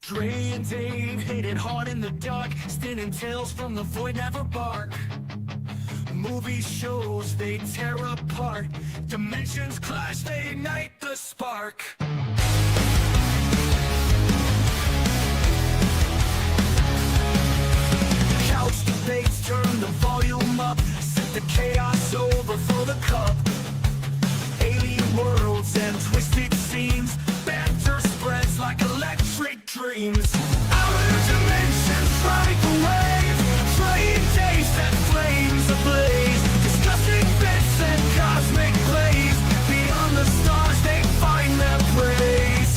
Dre and Dave hit it hard in the dark, spinning tales from the void never bark. Movie shows they tear apart, dimensions clash, they ignite the spark. Couch debates, turn the volume up, set the chaos over for the cup. Alien worlds and twisted scenes, banter spreads like electric dreams. Outer dimensions ride the wave, trying days that flames ablaze, discussing bits and cosmic plays. Beyond the stars they find their praise.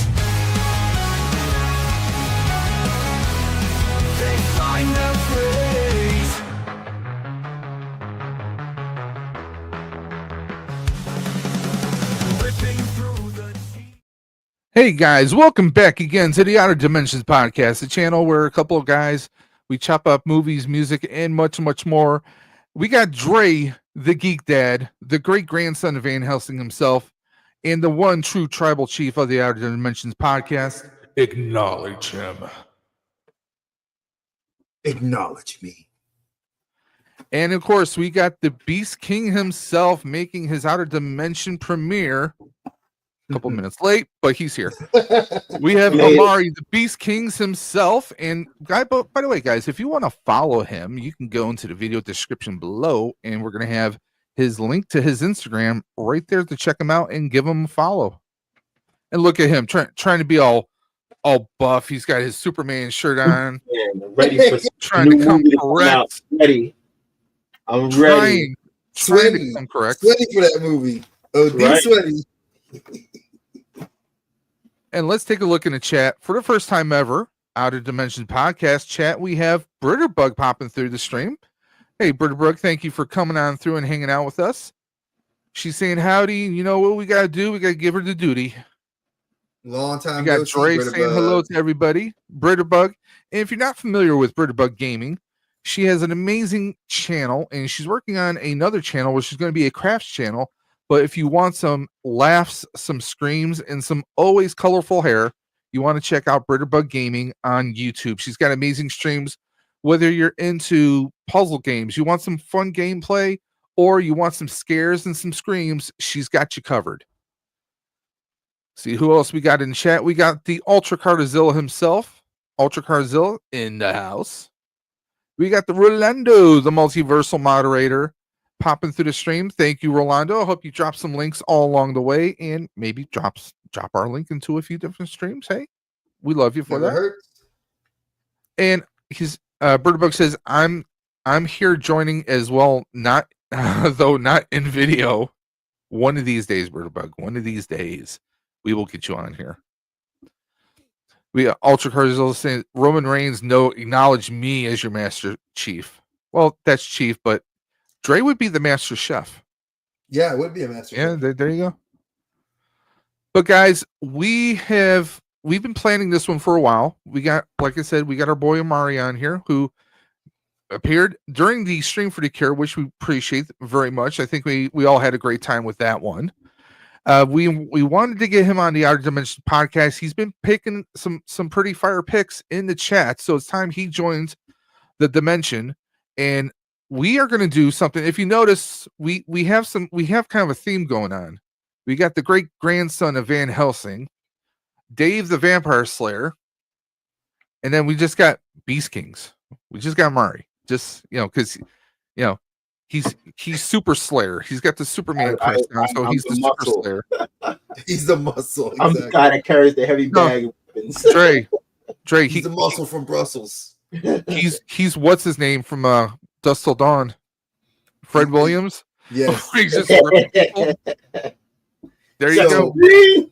They find their praise. Ripping through the deep. Hey guys, welcome back again to the Outer Dimensions podcast, the channel where a couple of guys, we chop up movies, music, and much, much more. We got Dre, the geek dad, the great grandson of Van Helsing himself, and the one true tribal chief of the Outer Dimensions podcast. Acknowledge him. Acknowledge me. And of course, we got the BeastKing himself making his Outer Dimension premiere. A couple minutes late, but he's here. We have Omari, the BeastKing himself. And by the way, guys, if you want to follow him, you can go into the video description below, and we're going to have his link to his Instagram right there to check him out and give him a follow. And look at him trying to be all buff. He's got his Superman shirt on, ready for trying to come correct. Ready. I'm ready. Trying to come correct. Sweaty for that movie. Oh, Right. sweaty. And let's take a look in the chat. For the first time ever, Outer Dimension podcast chat, we have Britterbug popping through the stream. Hey, Britterbug, thank you for coming on through and hanging out with us. She's saying howdy. You know what we got to do? We got to give her the duty. Long time. We got no see, Dre Britterbug. saying hello to everybody. Britterbug. And if you're not familiar with Britterbug Gaming, she has an amazing channel, and she's working on another channel, which is going to be a crafts channel. But if you want some laughs, some screams, and some always colorful hair, you want to check out Britterbug Gaming on YouTube. She's got amazing streams. Whether you're into puzzle games, you want some fun gameplay, or you want some scares and some screams, she's got you covered. See who else we got in chat. We got the Ultra Cardazilla himself. Ultra Cardazilla in the house. We got the Rolando, the multiversal moderator, popping through the stream. Thank you, Rolando. I hope you drop some links all along the way, and maybe drop our link into a few different streams. Hey, we love you for Never that. hurts. And his Birdbug says, I'm here joining as well, not though not in video. One of these days, Birdbug, one of these days, we will get you on here. We got Ultra Cardinal saying Roman Reigns acknowledge me as your master chief. Well, that's chief, but Dre would be the master chef. Yeah, it would be a master. Yeah, there you go. But guys, we've been planning this one for a while. We got, like I said, we got our boy Omari on here who appeared during the Stream for the Cure, which we appreciate very much. I think we all had a great time with that one. We wanted to get him on the Outer Dimension podcast. He's been picking some pretty fire picks in the chat, so it's time he joins the Dimension. And we are going to do something. If you notice, we have kind of a theme going on. We got the great grandson of Van Helsing, Dave the Vampire Slayer, and then we just got Beast Kings. We just got Mari. Just because he's Super Slayer. He's got the Superman press on, so he's the Super Slayer. He's the muscle. I'm Exactly. the guy that carries the heavy bag of weapons. Dre, He's the muscle from Brussels. he's what's his name from Dusk Till Dawn? Fred Williams. Yes. He's just ripping people. There you So- go.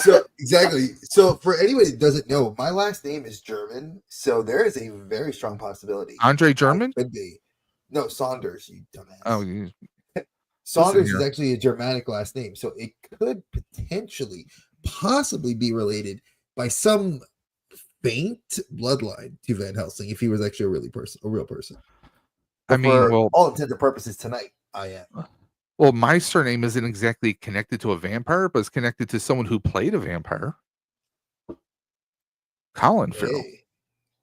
So exactly. So for anyone that doesn't know, my last name is German, so there is a very strong possibility. Andre German? Could be. No, Saunders, you dumbass. Oh, Saunders listen is here. actually a Germanic last name, so it could possibly be related by some faint bloodline to Van Helsing if he was actually a real person. I mean, For well, all intents and purposes tonight, I am. Well, my surname isn't exactly connected to a vampire, but it's connected to someone who played a vampire. Colin Farrell. Hey,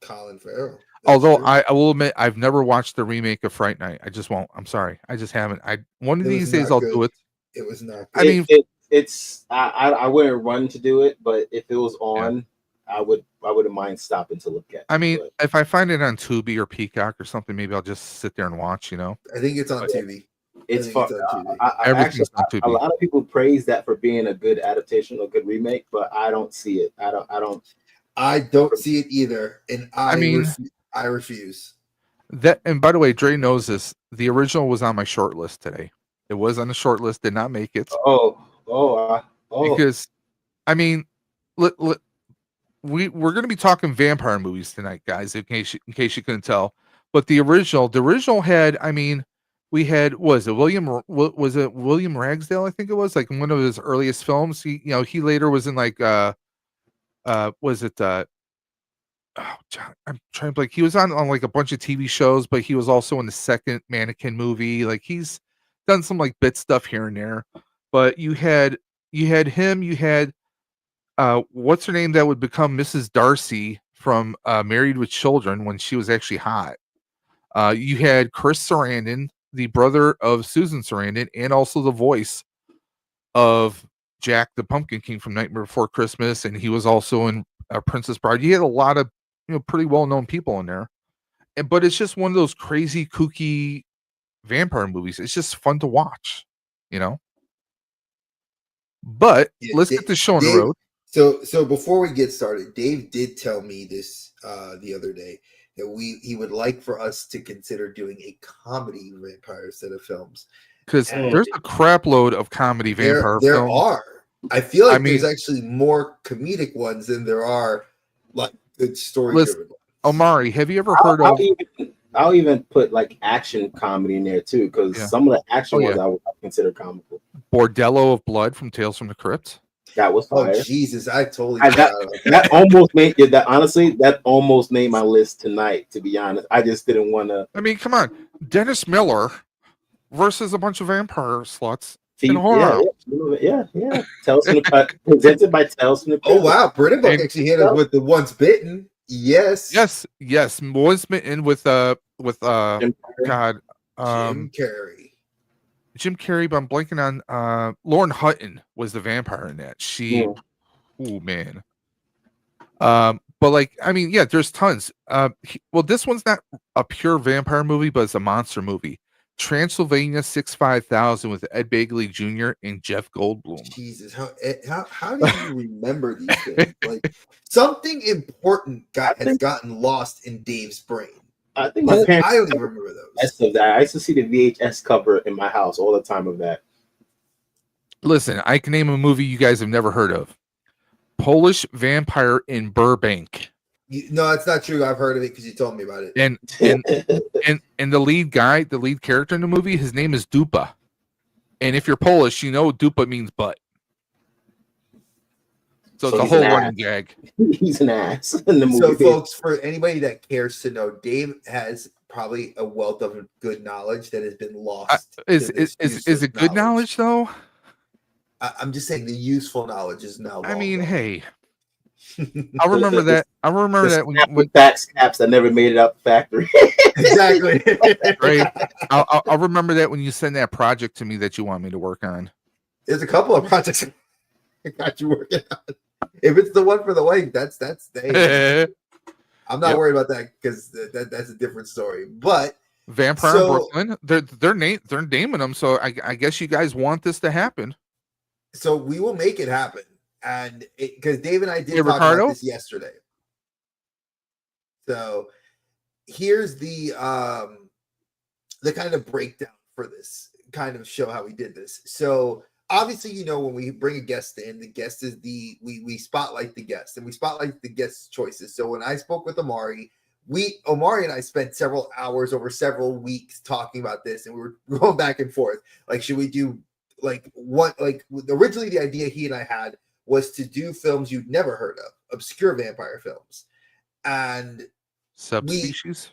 Colin Farrell. That's Although true. I will admit I've never watched the remake of Fright Night. I just won't. I'm sorry. I just haven't. One of It was these days not I'll good. do it. It was not I good. mean, It's I wouldn't run to do it, but if it was on, I wouldn't mind stopping to look at. I mean, but if I find it on Tubi or Peacock or something, maybe I'll just sit there and watch. I think it's on But TV. it's I think fun. it's on TV. Everything's on A Tubi. lot of people praise that for being a good adaptation, a good remake, but I don't see it. I don't see it either, and I refuse. That, and by the way, Dre knows this. The original was on my short list today. It was on the short list, did not make it. Because, I mean, we're going to be talking vampire movies tonight, guys. In case you couldn't tell, but the original had, I mean, we had, was it William Ragsdale? I think it was like one of his earliest films. He later was in like was it oh, John, I'm trying to, like, he was on like a bunch of TV shows, but he was also in the second Mannequin movie. Like, he's done some like bit stuff here and there. But you had him, you had what's her name that would become Mrs. Darcy from Married with Children when she was actually hot. You had Chris Sarandon, the brother of Susan Sarandon, and also the voice of Jack the Pumpkin King from Nightmare Before Christmas, and he was also in Princess Bride. You had a lot of pretty well-known people in there, but it's just one of those crazy, kooky vampire movies. It's just fun to watch, But let's get the show on the road. So before we get started, Dave did tell me this the other day that he would like for us to consider doing a comedy vampire set of films. Because there's a crap load of comedy vampire films. There are. I feel like there's actually more comedic ones than there are like good story-driven ones. Omari, have you ever heard of? I'll even put like action comedy in there too, because some of the action ones I would consider comical. Bordello of Blood from Tales from the Crypt. That was fire. Oh Jesus, I totally that almost made that. Honestly, that almost made my list tonight. To be honest, I just didn't want to. I mean, come on, Dennis Miller versus a bunch of vampire sluts. Yeah. Tales from the Crypt, presented by Tales from the Crypt. Oh wow, Britta Buck actually hit us with the Once Bitten. Yes. Once Bitten with Jim Carrey, but I'm blanking on Lauren Hutton was the vampire in that. Oh man. But like, I mean, there's tons. This one's not a pure vampire movie, but it's a monster movie. Transylvania 65000 with Ed Begley Jr. and Jeff Goldblum. Jesus, how do you remember these things? Like, something important has gotten lost in Dave's brain. I think my parents. I don't even remember those. I used to see the VHS cover in my house all the time of that. Listen, I can name a movie you guys have never heard of. Polish Vampire in Burbank. No, it's not true. I've heard of it because you told me about it. And the lead character in the movie, his name is Dupa. And if you're Polish, Dupa means butt. So it's a whole running gag. He's an ass in the movie. So, folks, for anybody that cares to know, Dave has probably a wealth of good knowledge that has been lost. Is it good knowledge though? I'm just saying the useful knowledge is now. I mean, hey. I remember that. When fax caps that never made it out the factory. Exactly. Right. I'll remember that when you send that project to me that you want me to work on. There's a couple of projects I got you working on. If it's the one for the wife, that's I'm not worried about that because that's a different story. But Vampire in Brooklyn, they're naming them. So I guess you guys want this to happen. So we will make it happen. And because Dave and I did talk about this yesterday. So here's the kind of breakdown for this kind of show how we did this. So obviously, when we bring a guest in, the guest is we spotlight the guest and we spotlight the guest's choices. So when I spoke with Omari, Omari and I spent several hours over several weeks talking about this, and we were going back and forth. Like, should we do originally the idea he and I had was to do films you'd never heard of, obscure vampire films. And subspecies.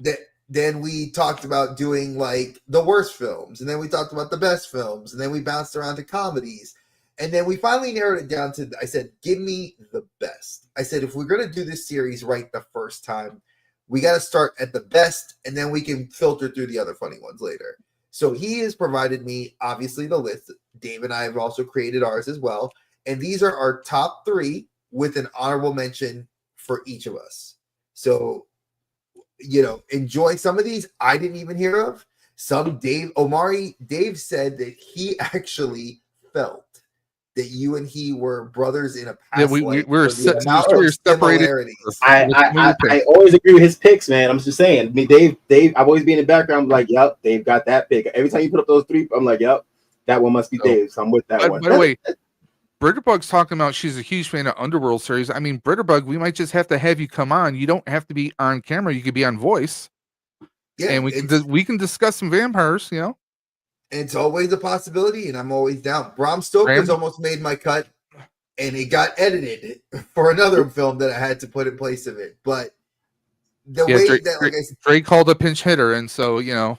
Then we talked about doing like the worst films, and then we talked about the best films, and then we bounced around to comedies. And then we finally narrowed it down to, I said, give me the best. I said, if we're going to do this series right the first time, we got to start at the best, and then we can filter through the other funny ones later. So he has provided me, obviously, the list. Dave and I have also created ours as well. And these are our top 3 with an honorable mention for each of us. So, enjoy some of these I didn't even hear of. Some Dave said that he actually felt that you and he were brothers in a past life. We're separated. Similarities. I always agree with his picks, man. I'm just saying. I mean, Dave, I've always been in the background. I'm like, yep, Dave got that pick. Every time you put up those 3, I'm like, yep, that one must be Dave. So I'm with that one. By the way, Britterbug's talking about she's a huge fan of Underworld series. I mean, Britterbug, we might just have to have you come on. You don't have to be on camera. You could be on voice. Yeah, and we can discuss some vampires, It's always a possibility, and I'm always down. Bram Stoker's almost made my cut, and it got edited for another film that I had to put in place of it. But the way that, like I said, Drake called a pinch hitter, and so yeah,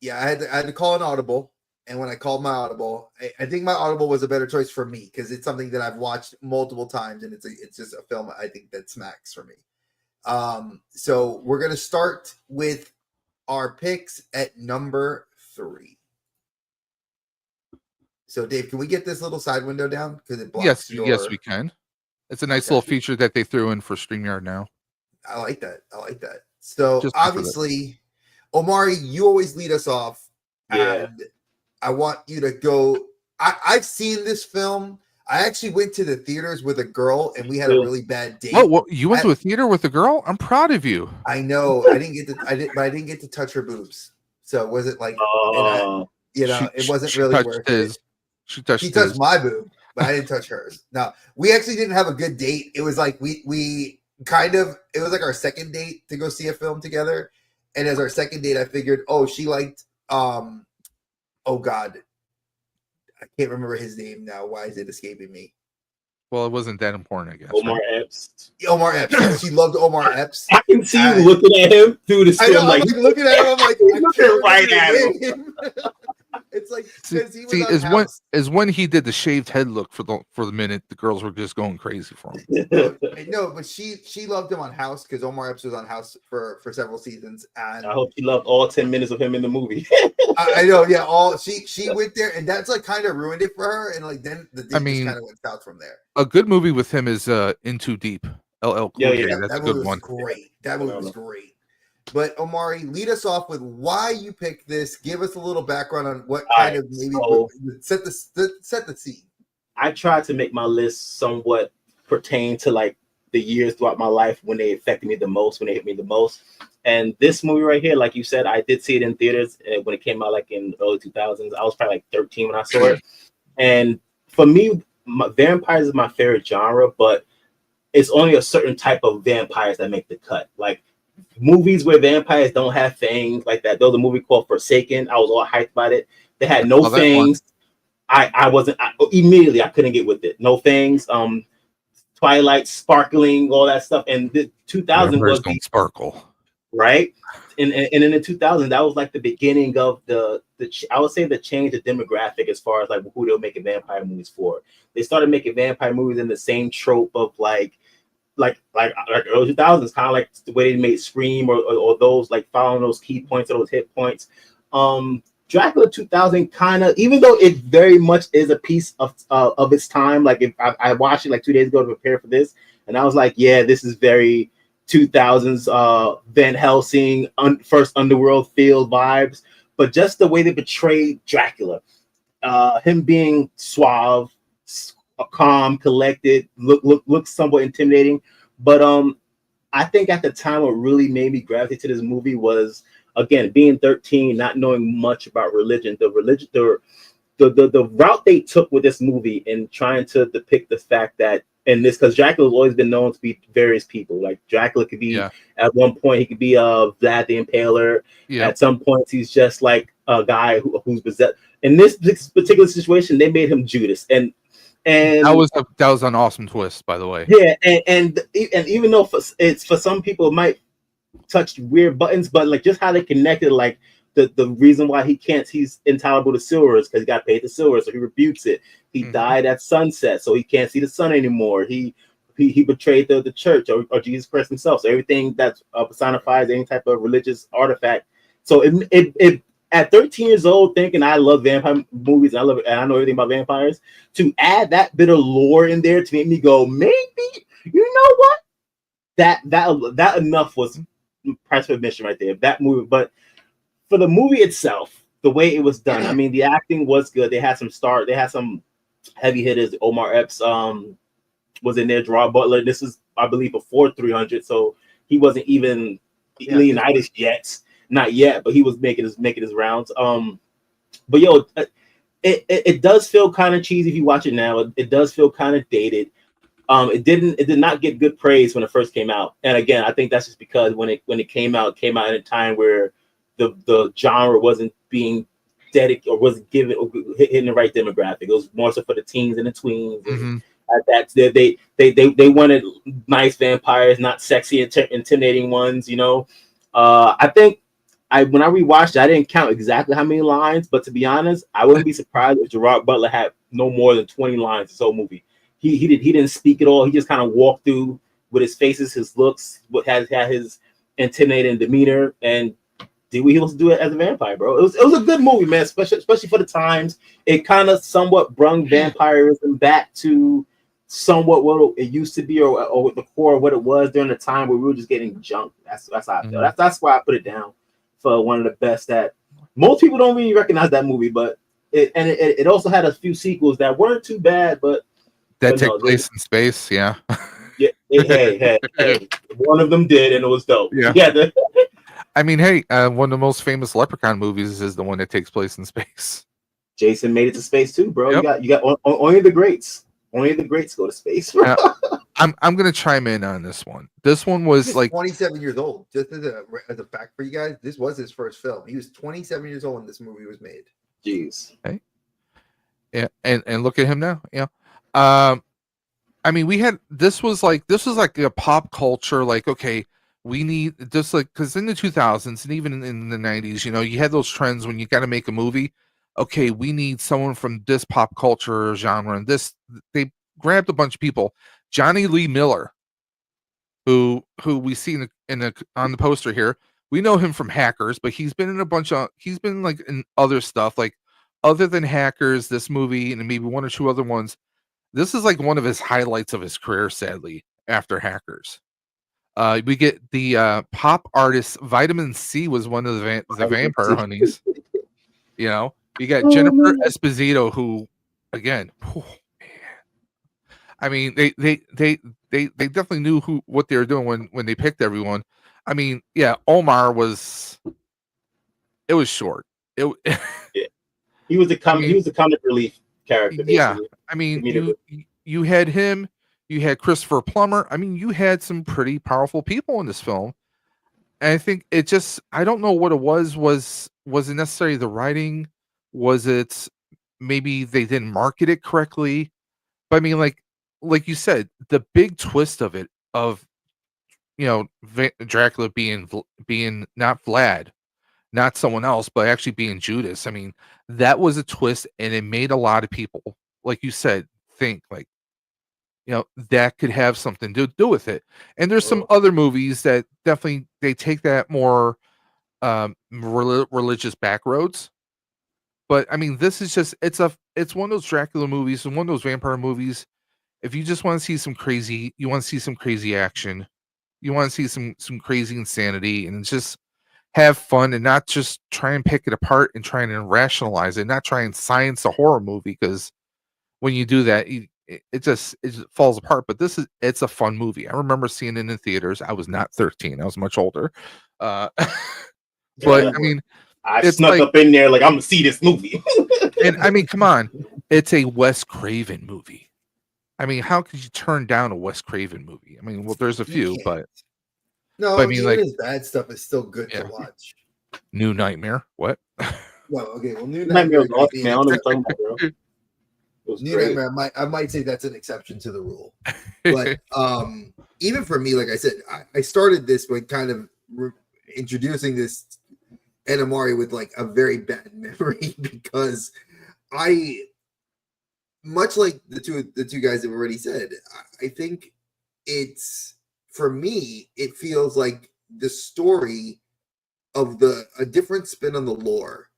I had to call an audible, and when I called my audible, I think my audible was a better choice for me because it's something that I've watched multiple times, and it's just a film I think that smacks for me. So we're gonna start with our picks at number 3. So, Dave, can we get this little side window down? Because it blocks yes, we can. It's a nice little feature that they threw in for StreamYard now. I like that. So, just obviously, Omari, you always lead us off. Yeah. And I want you to go. I've seen this film. I actually went to the theaters with a girl, and we had a really bad date. Oh, well, you went to a theater with a girl? I'm proud of you. I know. I didn't get to touch her boobs. So, was it like... it wasn't really worth it. She touched my boob, but I didn't touch hers. No, we actually didn't have a good date. It was like it was like our second date to go see a film together. And as our second date, I figured, she liked, oh God, I can't remember his name now. Why is it escaping me? Well, it wasn't that important, I guess. Omar Epps. Omar Epps. She loved Omar Epps. I can see you looking at him through the screen. I'm looking at him. I'm like, looking right at him. It's like because he was is when he did the shaved head look for the minute, the girls were just going crazy for him. No, but she loved him on House because Omar Epps was on House for several seasons, and I hope she loved all 10 minutes of him in the movie. I know, yeah. She went there, and that's like kind of ruined it for her, and like then the date just kind of went south from there. A good movie with him is In Too Deep. LL Cool J. That's a good one. Great. That movie was great. But Omari, lead us off with why you picked this. Give us a little background on what kind of maybe set the scene. I tried to make my list somewhat pertain to like the years throughout my life when they affected me the most, when they hit me the most. And this movie right here, like you said, I did see it in theaters when it came out like in early 2000s. I was probably like 13 when I saw it. And for me, vampires is my favorite genre, but it's only a certain type of vampires that make the cut. Like movies where vampires don't have fangs like that. There was a movie called Forsaken. I was all hyped about it. They had no fangs. I immediately I couldn't get with it. No fangs. Twilight, sparkling, all that stuff. And the 2000 was don't sparkle, right? And in the 2000s, that was like the beginning of the I would say the change of demographic as far as like who they were making vampire movies for. They started making vampire movies in the same trope of like early 2000s, kind of like the way they made Scream or those like following those key points or those hit points. Dracula 2000 kind of, even though it very much is a piece of its time. Like if I watched it like 2 days ago to prepare for this, and I was like, yeah, this is very 2000s Van Helsing first Underworld feel vibes. But just the way they portrayed Dracula, him being suave, calm, collected, look somewhat intimidating. But I think at the time what really made me gravitate to this movie was, again, being 13, not knowing much about religion. The route they took with this movie in trying to depict the fact that, and this, because Dracula's always been known to be various people. Like Dracula could be at one point he could be Vlad the Impaler. Yeah. At some points he's just like a guy who's possessed. In this particular situation, they made him Judas, and that was an awesome twist, by the way. Yeah, and even though it's for some people it might touch weird buttons, but like just how they connected, like the reason why he's intolerable to silver is because he got paid to silver, so he rebukes it. He died at sunset, so he can't see the sun anymore. He betrayed the church or Jesus Christ himself. So everything that personifies any type of religious artifact. So it at 13 years old, thinking I love vampire movies, and I know everything about vampires, to add that bit of lore in there to make me go, maybe, you know what? That enough was price for admission right there. That movie, but for the movie itself, the way it was done, I mean, the acting was good. They had some heavy hitters. Omar Epps was in there. Gerard Butler. This is, I believe, before 300, so he wasn't even Leonidas yet. Not yet, but he was making his rounds. But yo, it does feel kind of cheesy if you watch it now. It does feel kind of dated. It did not get good praise when it first came out. And again, I think that's just because when it came out in a time where the genre wasn't being dedicated or wasn't given or hitting the right demographic. It was more so for the teens and the tweens. And at that, they wanted nice vampires, not sexy, intimidating ones. You know, I think when I rewatched it, I didn't count exactly how many lines, but to be honest, I wouldn't be surprised if Gerard Butler had no more than 20 lines this whole movie. He didn't speak at all. He just kind of walked through with his faces, his looks, what had his intimidating demeanor, and did what he was to do it as a vampire, bro. It was a good movie, man, especially for the times. It kind of somewhat brung vampirism back to somewhat what it used to be, or the core of what it was during the time where we were just getting junked. That's how I feel. That's why I put it down for one of the best. That most people don't really recognize that movie, but it also had a few sequels that weren't too bad, but that take place in space. Yeah. Yeah. Hey. One of them did, and it was dope. Yeah. I mean, hey, one of the most famous Leprechaun movies is the one that takes place in space. Jason made it to space too, bro. Yep. You got only the greats. Only the greats go to space. Bro. I'm gonna chime in on this one. This one was like 27 years old. Just as a fact for you guys, this was his first film. He was 27 years old when this movie was made. Jeez. Okay. Yeah, and look at him now. Yeah. I mean, this was like a pop culture, like, okay, we need just like, because in the 2000s and even in the 90s, you know, you had those trends when you got to make a movie. Okay, we need someone from this pop culture genre, and they grabbed a bunch of people. Johnny Lee Miller, who we see on the poster here, we know him from Hackers, but he's been like in other stuff, like other than Hackers, this movie, and maybe one or two other ones. This is like one of his highlights of his career, sadly, after Hackers. We get the pop artist Vitamin C was one of the vampire honeys. You know, you got Jennifer Esposito, who, again, man. I mean, they definitely knew what they were doing when they picked everyone. I mean, yeah, Omar was. It was short. Yeah. He was the comic relief character. Basically. Yeah, I mean, you had him, you had Christopher Plummer. I mean, you had some pretty powerful people in this film. And I think it just, I don't know what it was. Was it necessarily the writing? Was it maybe they didn't market it correctly? But I mean, like you said, the big twist of it, of, you know, Dracula being not Vlad, not someone else, but actually being Judas. I mean, that was a twist, and it made a lot of people, like you said, think like, you know, that could have something to do with it. And there's some other movies that definitely they take that more religious back roads. But I mean, this is just it's one of those Dracula movies and one of those vampire movies. If you just want to see some crazy, you want to see some crazy action, you want to see some crazy insanity, and just have fun and not just try and pick it apart and try and rationalize it, not try and science a horror movie, because when you do that, it just falls apart. But it's a fun movie. I remember seeing it in the theaters. I was not 13. I was much older. But I mean, I snuck up in there like, I'm gonna see this movie. And I mean, come on, it's a Wes Craven movie. I mean, how could you turn down a Wes Craven movie? I mean, well, there's a few, but no, I mean, even like, his bad stuff is still good to watch. New Nightmare, what? Well, okay, well, New Nightmare was awesome, man. I don't know what you're talking about, bro. New Nightmare, I might say that's an exception to the rule. But even for me, like I said, I started this by kind of introducing this and Omari with like a very bad memory because I, much like the two guys that already said, I think it's, for me, it feels like the story of a different spin on the lore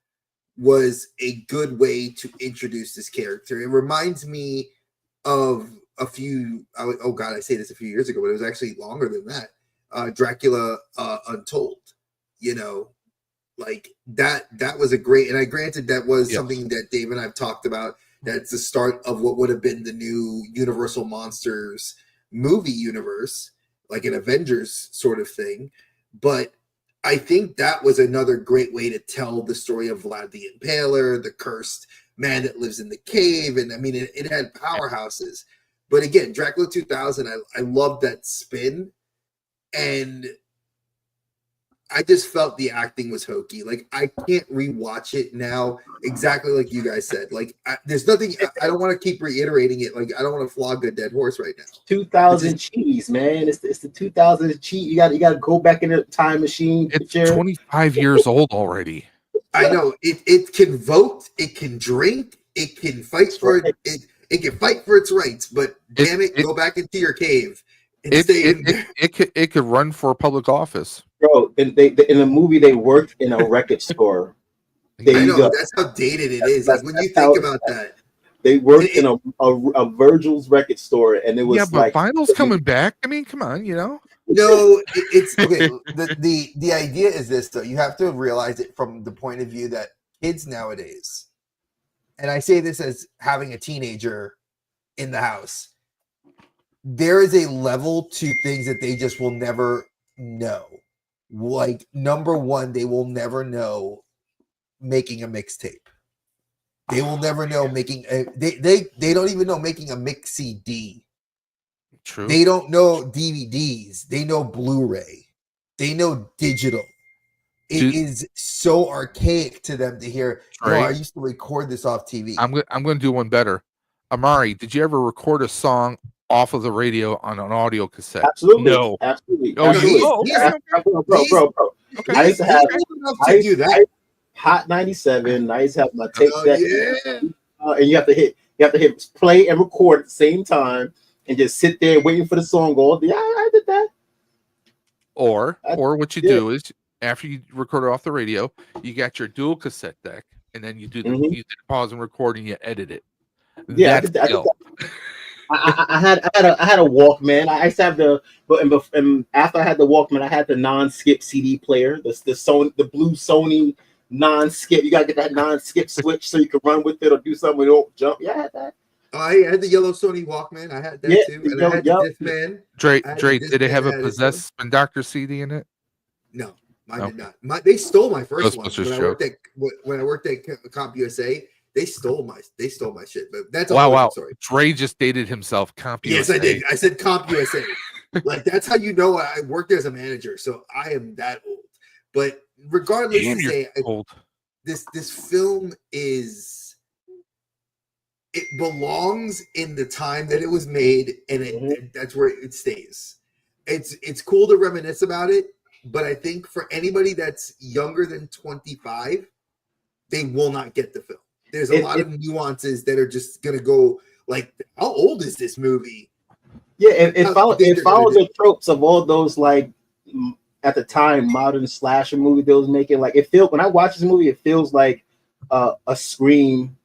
was a good way to introduce this character. It reminds me of a few, oh god, I say this a few years ago, but it was actually longer than that. Dracula Untold, you know, like that was a great, and I granted that was something that Dave and I've talked about. That's the start of what would have been the new Universal Monsters movie universe, like an Avengers sort of thing. But I think that was another great way to tell the story of Vlad the Impaler, the cursed man that lives in the cave. And I mean, it had powerhouses. But again, Dracula 2000, I love that spin. And I just felt the acting was hokey. Like, I can't rewatch it now, exactly like you guys said. Like, there's nothing, I don't want to keep reiterating it. Like, I don't want to flog a dead horse right now. 2000 cheese, man. It's the 2000 cheese. You got to go back in the time machine. It's 25 years old already. I know it can vote, it can drink, it can fight for it. It can fight for its rights. But damn it, go back into your cave and stay in there. It could run for public office. Bro, in the movie, they worked in a record store. I know, that's how dated it is. Like, when you think about that, they worked in a Virgil's record store, and it was but vinyl's coming back. I mean, come on, you know. No, it's okay. The idea is this, though. You have to realize it from the point of view that kids nowadays, and I say this as having a teenager in the house, there is a level to things that they just will never know. Like, number one, they will never know making a mixtape. They will never know making a, they don't even know making a mix CD. True. They don't know DVDs. They know Blu-ray. They know digital. It is so archaic to them to hear, no, I used to record this off TV. I'm going to do one better. Amari, did you ever record a song off of the radio on an audio cassette? Absolutely. No. Absolutely. Oh, Bro. Okay. I used to have do that. Hot 97. I used to have my tape deck. Yeah. And you have to hit play and record at the same time and just sit there waiting for the song all day. I did that. Or what you do is, after you record it off the radio, you got your dual cassette deck, and then you do the you pause and record, and you edit it. Yeah, I had a Walkman. I used to have and after I had the Walkman, I had the non-skip CD player, the blue Sony non-skip. You gotta get that non-skip switch so you can run with it or do something with it, jump. Yeah, I had that. I had the yellow Sony Walkman. I had that too. And I had the Discman. Dre, did it have a Possessed Spin Doctor CD in it? No, mine did not. They stole my first one when I worked at CompUSA. They stole my shit. But that's all. Wow. Sorry. Dre just dated himself. CompUSA. Yes, I did. I said CompUSA. Like, that's how you know I worked there as a manager. So I am that old. But regardless, this film it belongs in the time that it was made, and that's where it stays. It's cool to reminisce about it, but I think for anybody that's younger than 25, they will not get the film. There's a lot of nuances that are just gonna go like, how old is this movie? Yeah, it follows the tropes of all those, like, at the time, modern slasher movie they was making. Like, when I watch this movie, it feels like a Scream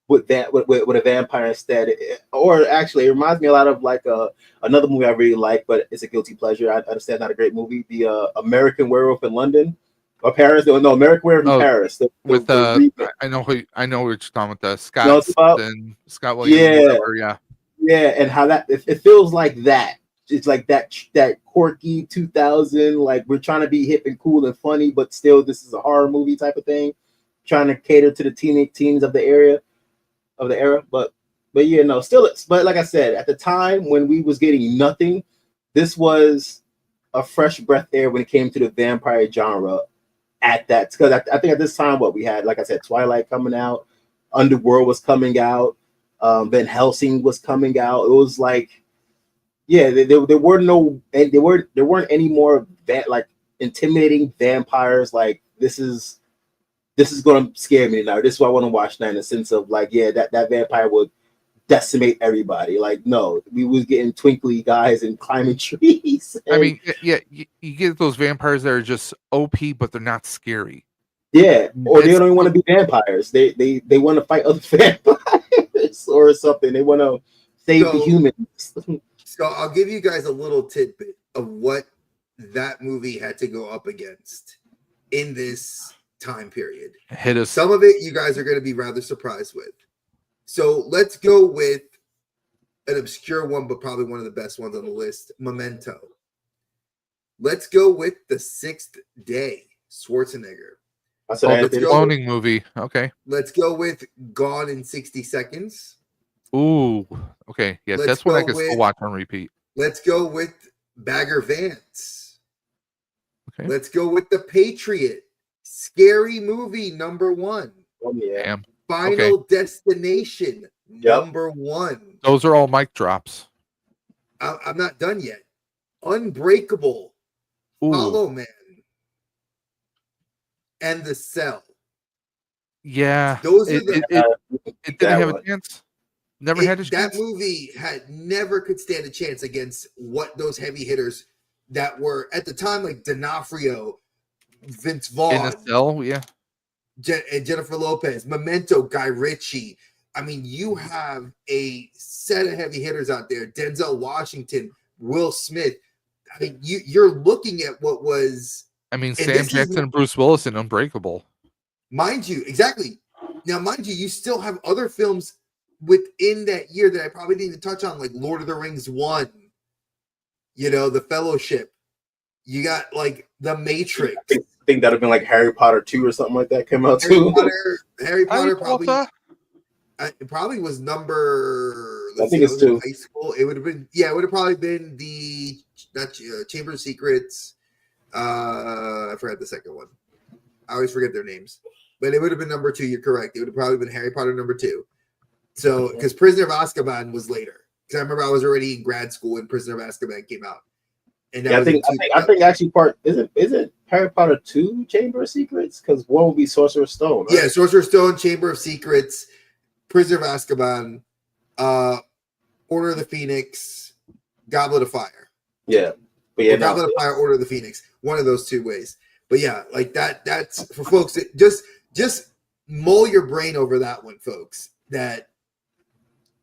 with a vampire instead. Or actually, it reminds me a lot of like another movie I really like, but it's a guilty pleasure. I understand, not a great movie. The American Werewolf in London or Paris. No, American Werewolf in Paris. I know what you're talking with, the Scott and Scott Williams. Yeah, whatever, yeah, and how that it feels like that. It's like that quirky 2000, like, we're trying to be hip and cool and funny, but still this is a horror movie type of thing, trying to cater to the teens of the era. But yeah, no, but like I said, at the time when we was getting nothing, this was a fresh breath air when it came to the vampire genre. At that, because I think at this time, what we had, like I said, Twilight coming out, Underworld was coming out, Van Helsing was coming out. It was like, yeah, there weren't any more like intimidating vampires. Like, this is this is going to scare me now. This is what I want to watch now, in the sense of like, yeah, that vampire would decimate everybody. Like, no, we was getting twinkly guys and climbing trees. I mean, yeah, you get those vampires that are just OP, but they're not scary. Yeah, or they It's- don't even want to be vampires. They want to fight other vampires or something. They want to save the humans. So I'll give you guys a little tidbit of what that movie had to go up against in this time period. Hit us. Some of it you guys are going to be rather surprised with. So let's go with an obscure one, but probably one of the best ones on the list, Memento. Let's go with The Sixth Day, Schwarzenegger. That's what Oh, I the did. cloning movie. Okay. Let's go with Gone in 60 Seconds. Ooh. Okay. Yes, Let's that's one I go can still with- watch on repeat. Let's go with Bagger Vance. Okay. Let's go with The Patriot. Scary movie #1. Oh, yeah. Damn. Final Destination #1. Those are all mic drops. I'm not done yet. Unbreakable. Ooh. Hollow Man. And The Cell. Yeah. Those are It, the it didn't have one. a chance. Never had a that chance. movie had never could stand a chance against what those heavy hitters that were at the time, like D'Onofrio, Vince In Vaughn, a cell. Yeah. and Jennifer Lopez, Memento, Guy Ritchie. I mean, you have a set of heavy hitters out there. Denzel Washington, Will Smith. I mean, you're looking at what was, I mean, And Sam this is Jackson not- and Bruce Willis in Unbreakable. mind you, exactly. Now, mind you, you still have other films within that year that I probably didn't even touch on, like Lord of the Rings 1, The Fellowship. You got like The Matrix. I think that'd have been like Harry Potter 2 or something like that came out Harry too. Harry Potter probably. Potter. It probably was number. I think it's was in 2. high school. It would have been. Yeah, it would have probably been the Chamber of Secrets. I forgot the second one. I always forget their names, but it would have been number 2. You're correct. It would have probably been Harry Potter #2. So, because Prisoner of Azkaban was later. Because I remember I was already in grad school when Prisoner of Azkaban came out. And that Yeah, was I think actually part isn't Harry Potter 2 Chamber of Secrets, because one will be Sorcerer's Stone. Right? Yeah, Sorcerer's Stone, Chamber of Secrets, Prisoner of Azkaban, Order of the Phoenix, Goblet of Fire. Yeah, but yeah, Or Goblet of Fire, Order of the Phoenix. One of those 2 ways. But yeah, like that's for folks that just mull your brain over that one, folks. That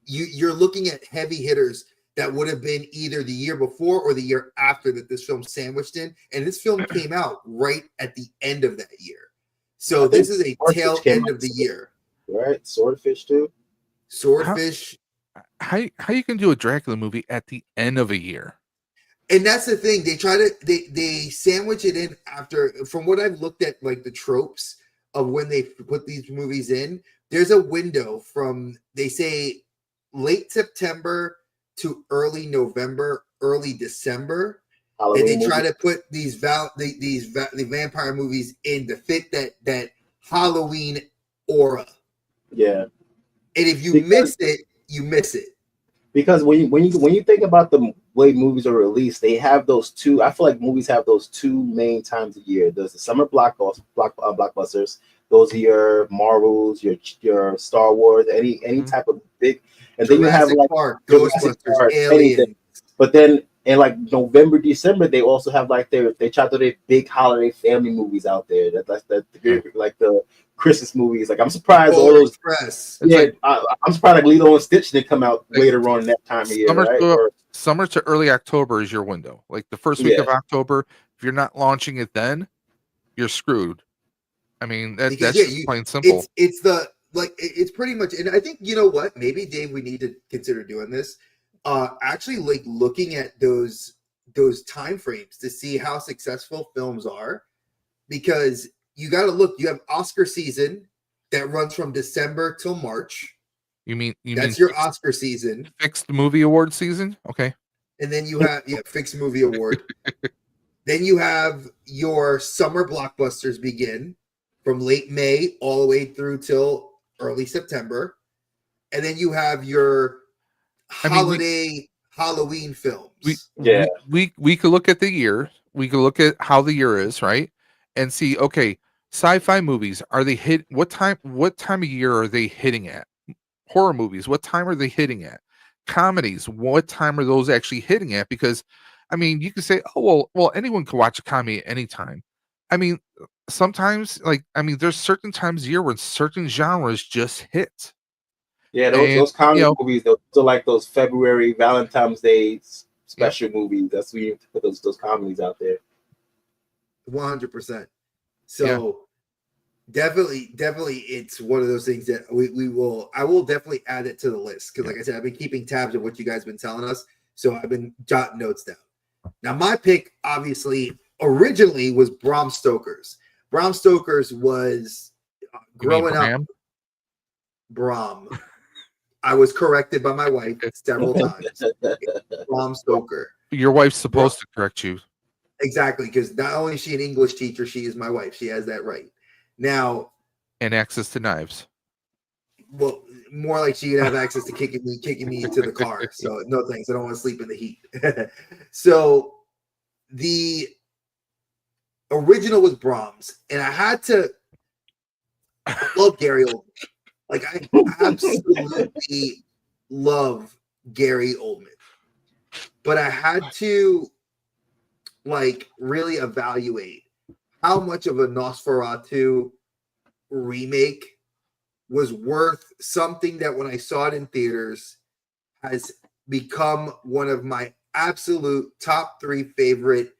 you're looking at heavy hitters that would have been either the year before or the year after that this film sandwiched in. And this film came out right at the end of that year. So this is a tail end of the year. right? Swordfish too. Swordfish. How you can do a Dracula movie at the end of a year? And that's the thing. They try to they sandwich it in after, from what I've looked at, like the tropes of when they put these movies in, there's a window from, they say, late September to early November, early December. Halloween And they try movie. to put the vampire movies in to fit that Halloween aura. Yeah, And if you Because- miss it, you miss it. because when you think about the way movies are released, they have those 2. I feel like movies have those 2 main times a year. There's the summer blockbusters. Those are your Marvels, your Star Wars, any type of big. And then you have Jurassic like Park, Jurassic Ghostbusters, Park, Alien. anything. But then in like November, December, they also have like they try to do their big holiday family movies out there. That's like the Christmas movies. Like I'm surprised all Polar those. Express. It's Yeah, like I'm surprised like Lilo and Stitch didn't come out Like, later on in that time of year, summer right? to- Or- summer to early October is your window. Like the first week Yeah. of October, if you're not launching it then, you're screwed. I mean, Because, that's yeah, just plain simple. It's the it's pretty much, and I think, you know what, maybe Dave, we need to consider doing this. Actually, like looking at those time frames to see how successful films are, because you got to look. You have Oscar season that runs from December till March. You mean That's your Oscar season, fixed movie award season? Okay. and then you have fixed movie award. Then you have your summer blockbusters begin from late May all the way through till early September. And then you have your I mean, holiday Halloween films. Yeah. we could look at the year. We could look at how the year is, right? And see, okay, Sci-fi movies, are they hit? What time of year are they hitting at? Horror movies, what time are they hitting at? Comedies, what time are those actually hitting at? Because, I mean, you could say, oh well, anyone can watch a comedy at any time. I mean, sometimes, there's certain times of year when certain genres just hit. Yeah, And, those comedy movies, those are like those February Valentine's Day special movies. That's when you put those comedies out there. 100%. So definitely, it's one of those things that I will definitely add it to the list because, like I said, I've been keeping tabs of what you guys have been telling us, so I've been jotting notes down. Now, my pick obviously originally was Bram Stoker's. Bram Stoker's was growing up. Bram. I was corrected by my wife several times. Bram Stoker. Your wife's supposed to correct you. Exactly, because not only is she an English teacher, she is my wife. She has that right. Now, and access to knives. Well, more like she would have access to kicking me into the car. So no thanks. I don't want to sleep in the heat. So the original was Brahms, and I love Gary Oldman. Like I absolutely love Gary Oldman. But I had to really evaluate how much of a Nosferatu remake was worth something that when I saw it in theaters has become one of my absolute top 3 favorite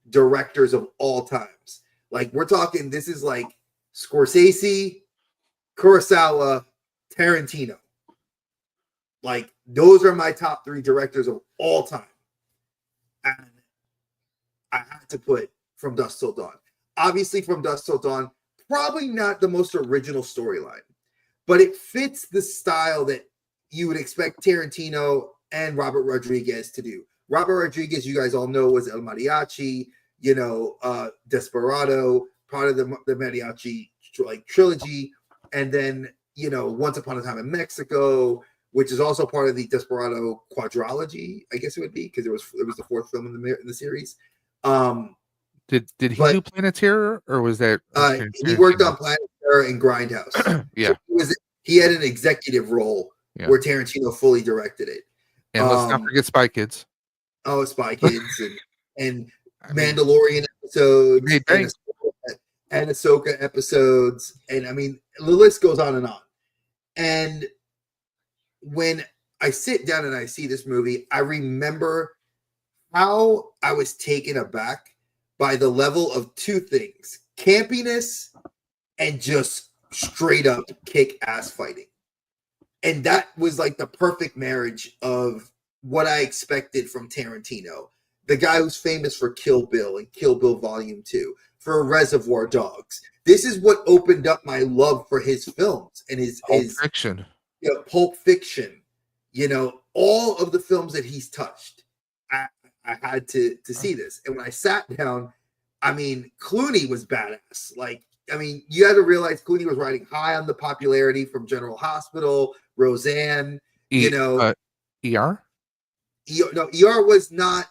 directors of all times. Like we're talking, this is like Scorsese, Kurosawa, Tarantino. Like those are my top 3 directors of all time. And I had to put From Dusk Till Dawn. Obviously, From Dusk Till Dawn, probably not the most original storyline, but it fits the style that you would expect Tarantino and Robert Rodriguez to do. Robert Rodriguez, you guys all know, was El Mariachi, Desperado, part of the Mariachi trilogy, and then Once Upon a Time in Mexico, which is also part of the Desperado quadrilogy, I guess it would be, because it was the 4th film in the series. Did he do Planet Terror, or was that? He worked on Planet Terror and Grindhouse. Yeah, so he had an executive role where Tarantino fully directed it. And let's not forget Spy Kids. Oh, Spy Kids and Mandalorian episodes and Ahsoka episodes, and I mean the list goes on. And when I sit down and I see this movie, I remember how I was taken aback by the level of 2 things: campiness and just straight up kick-ass fighting. And that was like the perfect marriage of what I expected from Tarantino, the guy who's famous for Kill Bill and Kill Bill Volume 2, for Reservoir Dogs. This is what opened up my love for his films and his Fiction. Pulp Fiction, all of the films that he's touched. I had to see this. And when I sat down, I mean, Clooney was badass. You had to realize Clooney was riding high on the popularity from General Hospital, Roseanne, ER? No, ER was not.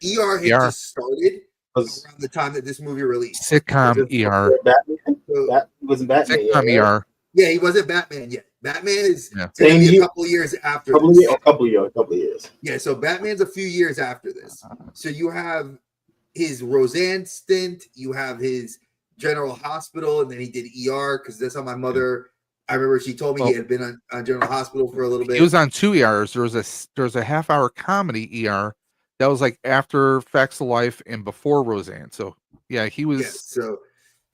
ER had just started around the time that this movie released. Sitcom ER. That wasn't Batman. Sitcom ER. Yeah, he wasn't Batman yet. Batman is a couple years after this. A couple years. Yeah, so Batman's a few years after this. So you have his Roseanne stint, you have his General Hospital, and then he did ER, because that's how my mother, I remember she told me he had been on General Hospital for a little bit. He was on 2 ERs. There was a half-hour comedy ER that was like after Facts of Life and before Roseanne. So yeah, he was. Yeah, so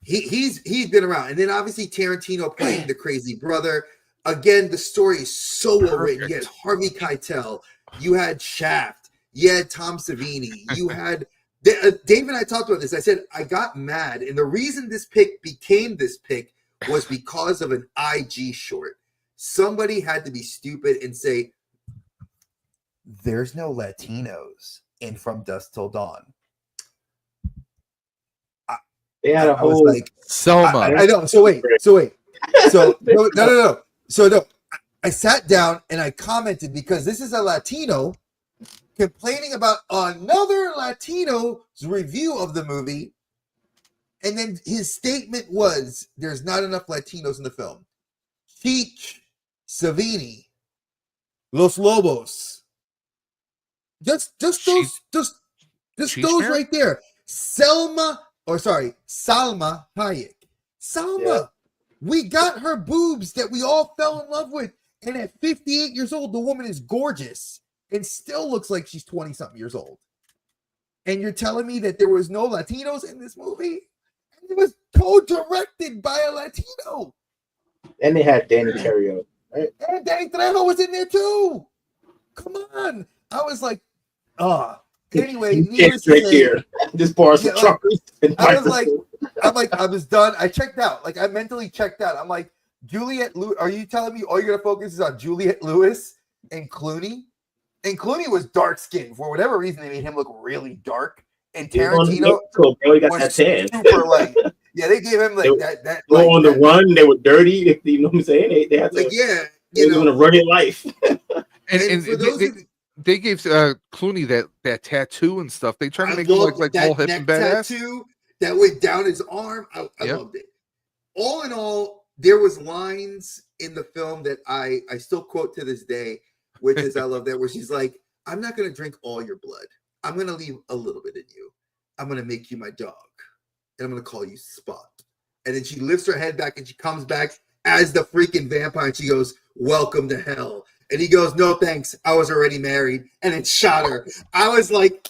he's been around, and then obviously Tarantino playing the crazy brother. Again, the story is so well written. You had Harvey Keitel, you had Shaft, you had Tom Savini, you had Dave and I talked about this. I said I got mad, and the reason this pick became this pick was because of an IG short. Somebody had to be stupid and say, "There's no Latinos in From Dusk Till Dawn." They had a whole Selma. I know. So wait. So no. So no, I sat down and I commented because this is a Latino complaining about another Latino's review of the movie, And then his statement was, "There's not enough Latinos in the film." Cheech, Savini, Los Lobos. Just those right there. Salma Hayek. Salma. Yeah. We got her boobs that we all fell in love with. And at 58 years old, the woman is gorgeous and still looks like she's 20-something years old. And you're telling me that there was no Latinos in this movie? It was co-directed by a Latino. And they had Danny Trejo, right? And Danny Trejo was in there too. Come on. I was like, anyway, needless to say, here. Just pour some truckers. I was done. I checked out. Like, I mentally checked out. I'm like, Juliette Lewis, are you telling me all you're gonna focus is on Juliette Lewis and Clooney? And Clooney was dark skinned. For whatever reason, they made him look really dark. And Tarantino was super light. Yeah, they gave him like that. Like, on the run, they were dirty. You know what I'm saying? They had to, they were a rugged life. and they gave Clooney that tattoo and stuff. They tried to make him look like whole hip and badass. Tattoo that went down his arm. I loved it. All in all, there was lines in the film that I still quote to this day, which is I love that, where she's like, "I'm not gonna drink all your blood. I'm gonna leave a little bit in you. I'm gonna make you my dog, and I'm gonna call you Spot." And then she lifts her head back and she comes back as the freaking vampire, and she goes, "Welcome to hell." And he goes, "No thanks, I was already married," and it shot her. I was like,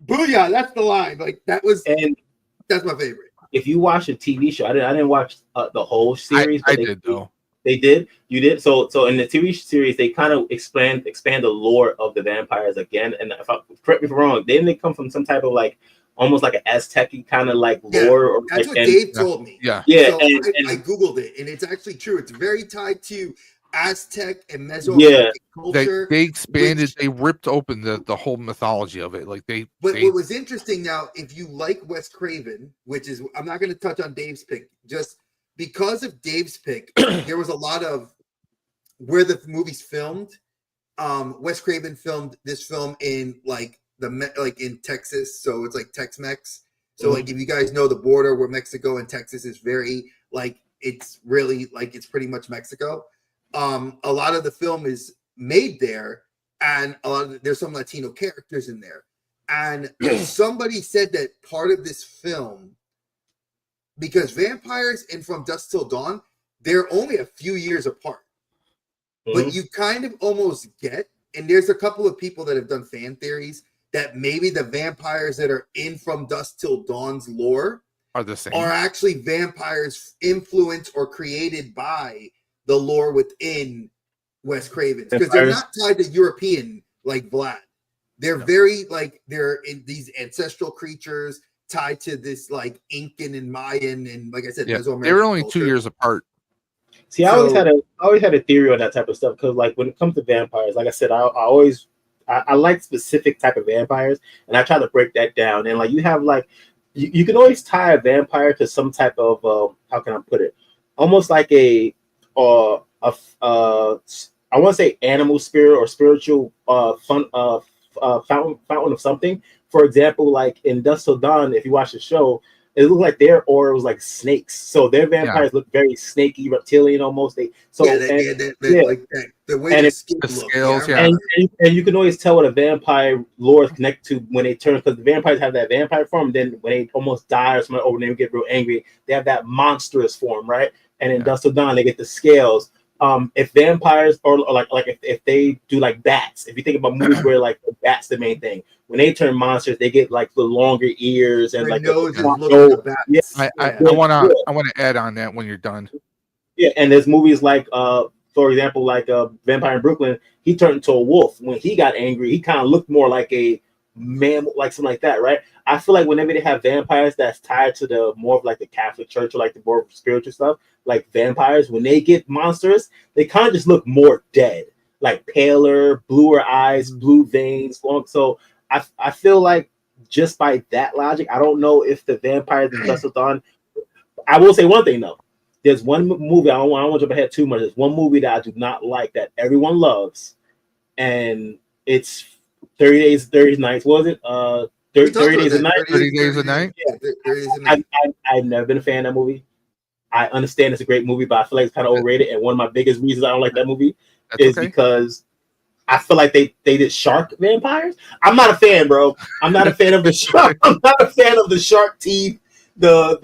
"Booyah!" That's the line. Like that's my favorite. If you watch a TV show, I didn't watch the whole series. I did though. They did. You did. So in the TV series, they kind of expand the lore of the vampires again. And correct me if I'm wrong, didn't they come from some type of like almost like an Aztec kind of like lore? Or that's what Dave told me. Yeah. So I googled it, and it's actually true. It's very tied to Aztec and Mesoamerican culture. They expanded. They ripped open the whole mythology of it. Like But what was interesting now, if you like Wes Craven, which is I'm not going to touch on Dave's pick, just because of Dave's pick, there was a lot of where the movie's filmed. Wes Craven filmed this film in in Texas, so it's like Tex-Mex. So like if you guys know the border where Mexico and Texas is very it's really it's pretty much Mexico. A lot of the film is made there, and there's some Latino characters in there. And somebody said that part of this film, because vampires and From Dusk Till Dawn, they're only a few years apart. But you kind of almost get, and there's a couple of people that have done fan theories that maybe the vampires that are in From Dusk Till Dawn's lore are the same, are actually vampires influenced or created by the lore within Wes Craven, because they're not tied to European like Vlad. They're very they're in these ancestral creatures tied to this Incan and Mayan and like I said, Mesoamerican they were only culture. 2 years apart. See, I always had a theory on that type of stuff, because when it comes to vampires, like I said, I like specific type of vampires, and I try to break that down. And you have you can always tie a vampire to some type of how can I put it, almost like I want to say animal spirit or spiritual fountain of something. For example, like in Dusk Till Dawn, if you watch the show, it looked like their aura was like snakes. So their vampires look very snaky, reptilian almost. The way the scales, and you can always tell what a vampire lore is connected to when they turn, because the vampires have that vampire form. Then when they almost die or something, or when they get real angry, they have that monstrous form, right? And in Dusk Till Dawn, they get the scales. If vampires or if they do like bats, if you think about movies where the bats the main thing, when they turn monsters, they get the longer ears and I want to add on that when you're done. Yeah, and there's movies for example, Vampire in Brooklyn, he turned into a wolf. When he got angry, he kind of looked more like a mammal, like something like that, right? I feel like whenever they have vampires that's tied to the more of the Catholic Church or the more spiritual stuff, like vampires, when they get monstrous, they kind of just look more dead, paler, bluer eyes, blue veins, long. So I feel like just by that logic, I don't know if the vampires in Dusk Till Dawn. I will say one thing though. There's one movie, I don't want to jump ahead too much. There's one movie that I do not like that everyone loves, and it's 30 Days, 30 Nights. What was it? We talked 30 about Days a that. Night. 30 Days a Night. Yeah, 30 Days a Night. I've never been a fan of that movie. I understand it's a great movie, but I feel like it's kind of overrated. And one of my biggest reasons I don't like that movie is because I feel like they did shark vampires. I'm not a fan, bro. I'm not a fan of the shark. I'm not a fan of the shark teeth. The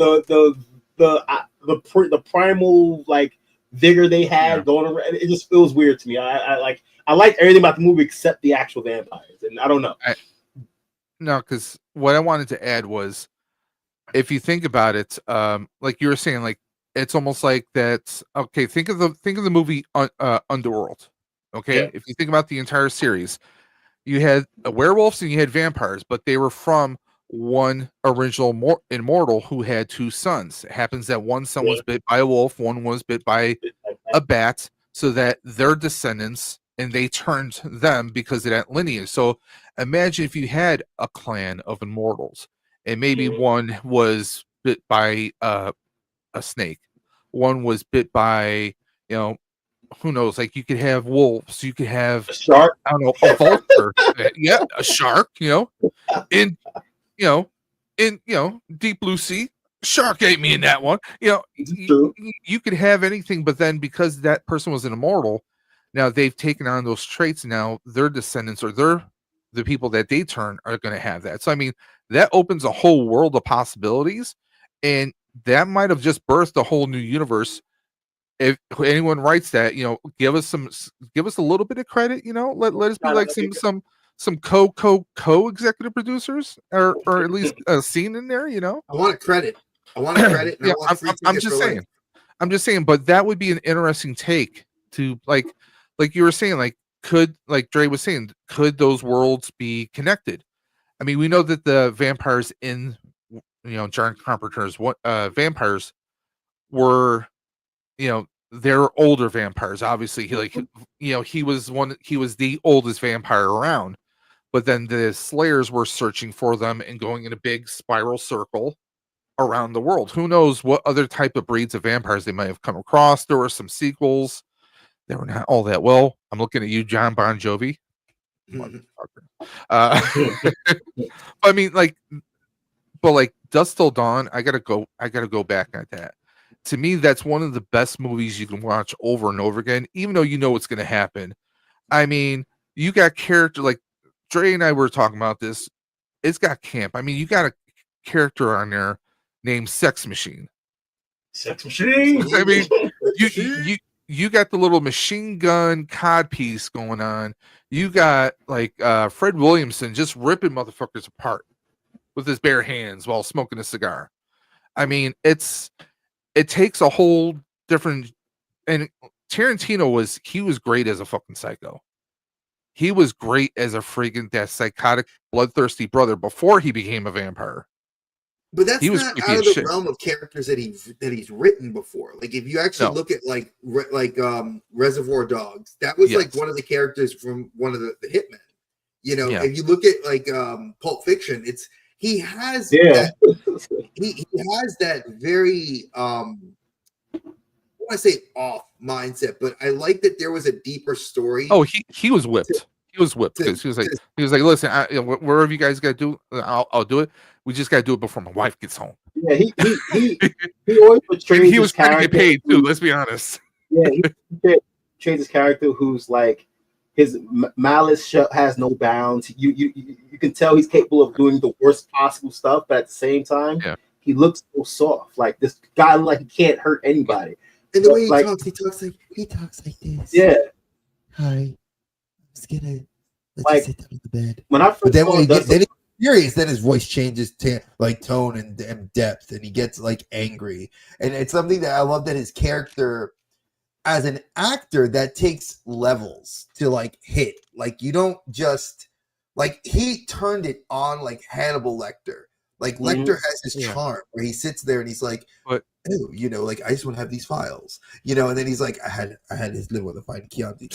primal like vigor they had going around. It just feels weird to me. I like everything about the movie except the actual vampires, and I don't know. No, because what I wanted to add was, if you think about it, like you were saying, like it's almost like that. Okay, think of the movie Underworld. Okay, Yeah. if you think about the entire series, you had werewolves and you had vampires, but they were from one original immortal who had two sons. It happens that one son was bit by a wolf, one was bit by a bat, so that their descendants, and they turned them because of that lineage. So imagine if you had a clan of immortals, and maybe one was bit by a snake, one was bit by, who knows, like you could have wolves, you could have A shark. I don't know, a vulture, yeah, a shark, in deep blue sea, shark ate me in that one. True. You could have anything, but then because that person was an immortal, now they've taken on those traits. Now their descendants or the people that they turn are going to have that. So I mean, that opens a whole world of possibilities, and that might have just birthed a whole new universe. If anyone writes that, give us a little bit of credit. Let us be like some co executive producers, or at least a scene in there. I want a credit. I want a credit. And Yeah, I want free I'm tickets just for life. saying. I'm just saying, but that would be an interesting take to like you were saying, like like Dre was saying, could those worlds be connected? I mean, we know that the vampires in John Carpenter's vampires were, they're older vampires. Obviously, he was the oldest vampire around. But then the Slayers were searching for them and going in a big spiral circle around the world. Who knows what other type of breeds of vampires they might have come across? There were some sequels. They were not all that well. I'm looking at you, John Bon Jovi. I mean, but Dusk Till Dawn, I gotta go back at that. To me, that's one of the best movies you can watch over and over again, even though you know what's gonna happen. I mean, you got character like Dre and I were talking about this. It's got camp. I mean, you got a character on there named Sex Machine. Sex Machine. I mean, you got the little machine gun cod piece going on. You got Fred Williamson just ripping motherfuckers apart with his bare hands while smoking a cigar. I mean, it takes a whole different. And Tarantino was great as a fucking psycho. He was great as a freaking that psychotic, bloodthirsty brother before he became a vampire. But that's He was not creepy out of as the shit. realm of characters that he's written before. Like if you actually look at Reservoir Dogs, that was like one of the characters from one of the Hitmen. If you look at Pulp Fiction, he has that very I want to say off mindset, but I like that there was a deeper story. Oh, he was whipped. He was whipped because he was like, listen, wherever you guys got to do, I'll do it. We just got to do it before my wife gets home. Yeah, he always portrays. He was trying to get paid too. Let's be honest. Yeah, he portrays his character who's like his malice has no bounds. You can tell he's capable of doing the worst possible stuff, but at the same time, he looks so soft. Like this guy, like he can't hurt anybody. And the way he talks like this. Yeah. Hi, I'm just gonna let you sit down on the bed. When I first then when he gets furious, then his voice changes to tone and depth, and he gets angry. And it's something that I love, that his character, as an actor, that takes levels to hit. You don't just he turned it on like Hannibal Lecter. Lecter has his charm where he sits there and he's like, I just want to have these files, and then he's like, I had his live with a fine Chianti,